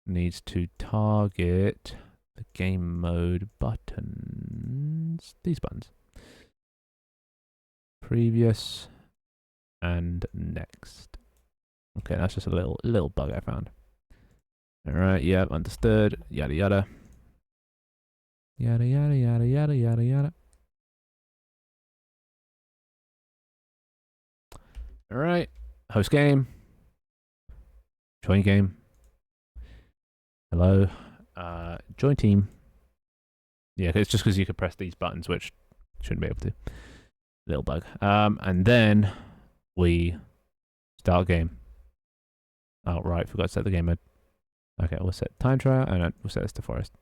needs to target the game mode buttons. These buttons. Previous and next. Okay, that's just a little bug I found. Alright, yeah, understood. Yada yada. Yada yada yada yada yada yada. Alright. Host game. Join game. Hello. Join team. Yeah, it's just because you could press these buttons, which shouldn't be able to. Little bug. And then we start game. Oh, right. Forgot to set the game mode. Okay, we'll set time trial and we'll set this to forest.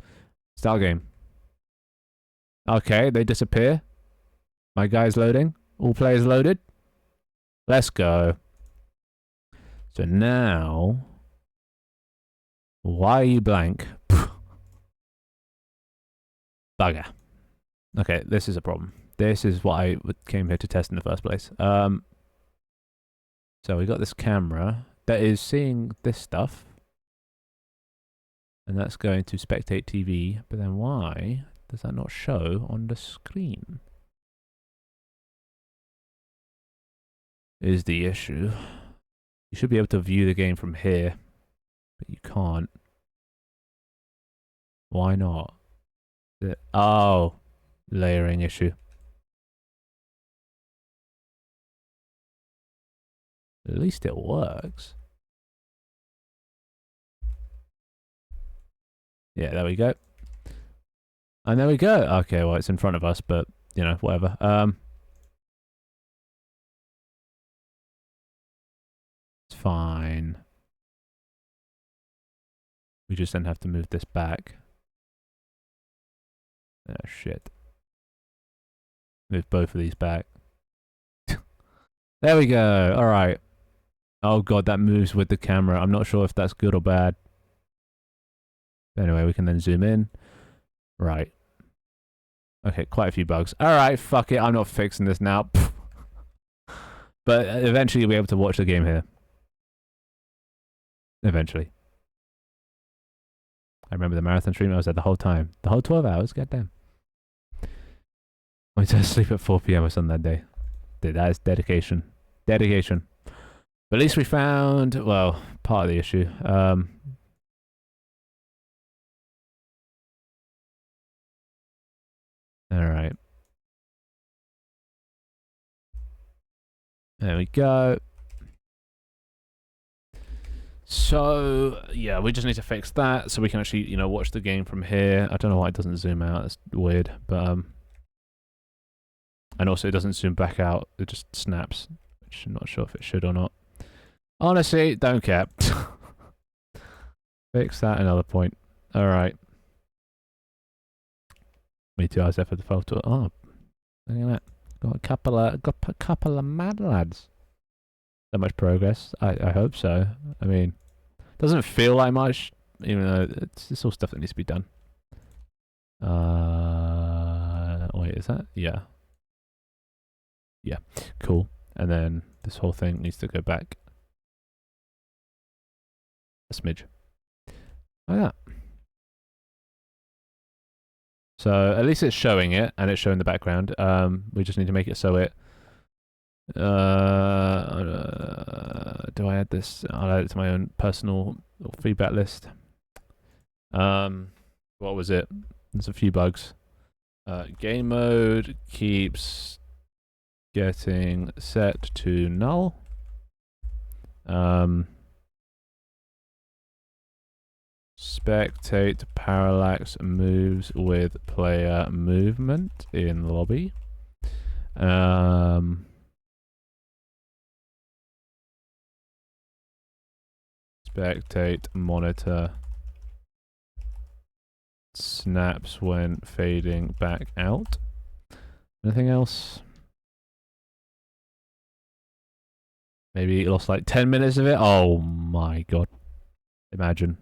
Start game. Okay, they disappear. My guy's loading. All players loaded. Let's go. So now... Why are you blank? Bugger. Okay, this is a problem. This is what I came here to test in the first place. So we got this camera that is seeing this stuff. And that's going to spectate TV. But then why does that not show on the screen? Is the issue. You should be able to view the game from here. But you can't. Why not? Oh, layering issue. At least it works. Yeah, there we go. And there we go. Okay, well, it's in front of us, but, you know, whatever. It's fine. We just then have to move this back. Oh, shit. Move both of these back. There we go. All right. Oh, God, that moves with the camera. I'm not sure if that's good or bad. Anyway, we can then zoom in. Right. Okay, quite a few bugs. All right, fuck it. I'm not fixing this now. But eventually you'll be able to watch the game here. Eventually. I remember the marathon stream. I was there the whole time. The whole 12 hours. Goddamn. I went to sleep at 4 p.m. or something that day. Dude, that is dedication. Dedication. But at least we found, well, part of the issue. Alright. There we go. So, yeah, we just need to fix that so we can actually, you know, watch the game from here. I don't know why it doesn't zoom out. It's weird, but, and also it doesn't zoom back out. It just snaps, which I'm not sure if it should or not. Honestly, don't care. Fix that another point. Alright. Me too, I was there for the photo. Oh, look at that. Got a couple of mad lads. So much progress. I hope so. I mean, doesn't feel like much, even though it's all stuff that needs to be done. Wait, is that? Yeah. Yeah, cool. And then this whole thing needs to go back a smidge. Like that. So at least it's showing it, and it's showing the background. We just need to make it so it... do I add this? I'll add it to my own personal feedback list. What was it? There's a few bugs. Game mode keeps getting set to null. Spectate parallax moves with player movement in lobby. Spectate monitor snaps when fading back out. Anything else? Maybe it lost like 10 minutes of it. Oh my god. Imagine.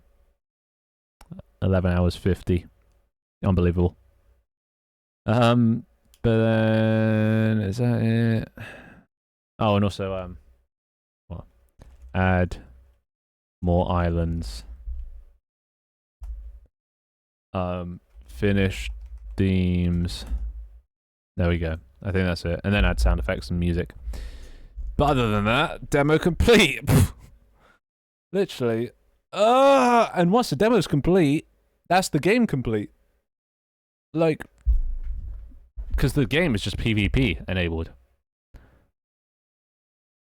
11 hours 50. Unbelievable. But then is that it? Oh, and also what? Add more islands. Finish themes. There we go. I think that's it. And then add sound effects and music. But other than that, demo complete. Literally. And once the demo's complete, that's the game complete. Like, because the game is just PvP enabled.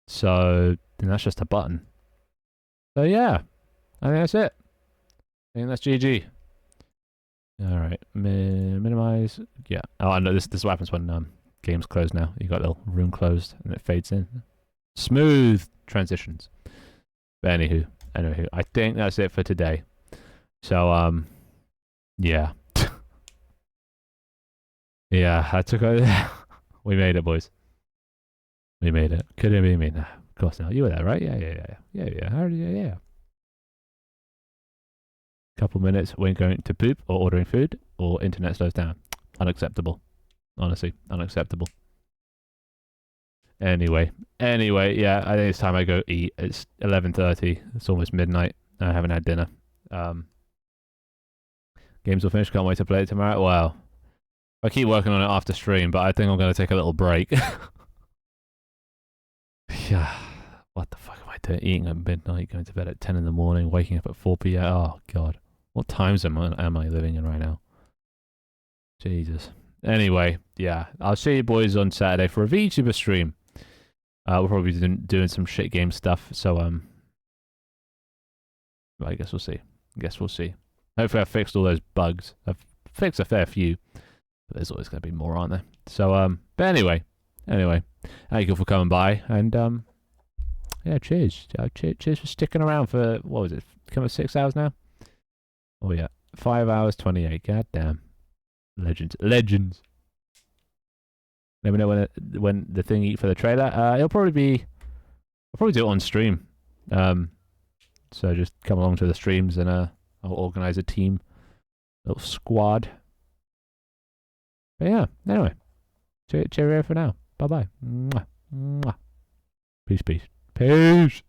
So, then that's just a button. So yeah, I think that's it. I think that's GG. Alright, minimize. Yeah. Oh, I know this is what happens when game's closed now. You got a little room closed and it fades in. Smooth transitions. But anywho, Anyway, I think that's it for today. So, yeah. Yeah, I took a... We made it, boys. We made it. Could it be me? Nah, of course not. You were there, right? Yeah. Couple minutes, we're going to poop or ordering food or internet slows down. Unacceptable. Honestly, unacceptable. Anyway, yeah, I think it's time I go eat. It's 11:30. It's almost midnight. I haven't had dinner. Games will finish. Can't wait to play it tomorrow. Wow. I keep working on it after stream, but I think I'm going to take a little break. Yeah. What the fuck am I doing? Eating at midnight, going to bed at 10 in the morning, waking up at 4 p.m. Oh, God. What times am I living in right now? Jesus. Anyway, yeah. I'll see you boys on Saturday for a VTuber stream. We'll probably be doing some shit game stuff, so, I guess we'll see. Hopefully I've fixed all those bugs. I've fixed a fair few. But there's always going to be more, aren't there? So, but anyway. Thank you for coming by, and, yeah, cheers. Cheers for sticking around for, what was it, coming 6 hours now? Oh, yeah. 5 hours, 28. God damn. Legends. Let me know when the thing for the trailer. I'll probably do it on stream. So just come along to the streams and I'll organize a team, little squad. But yeah, anyway, cheerio for now. Bye bye. Peace.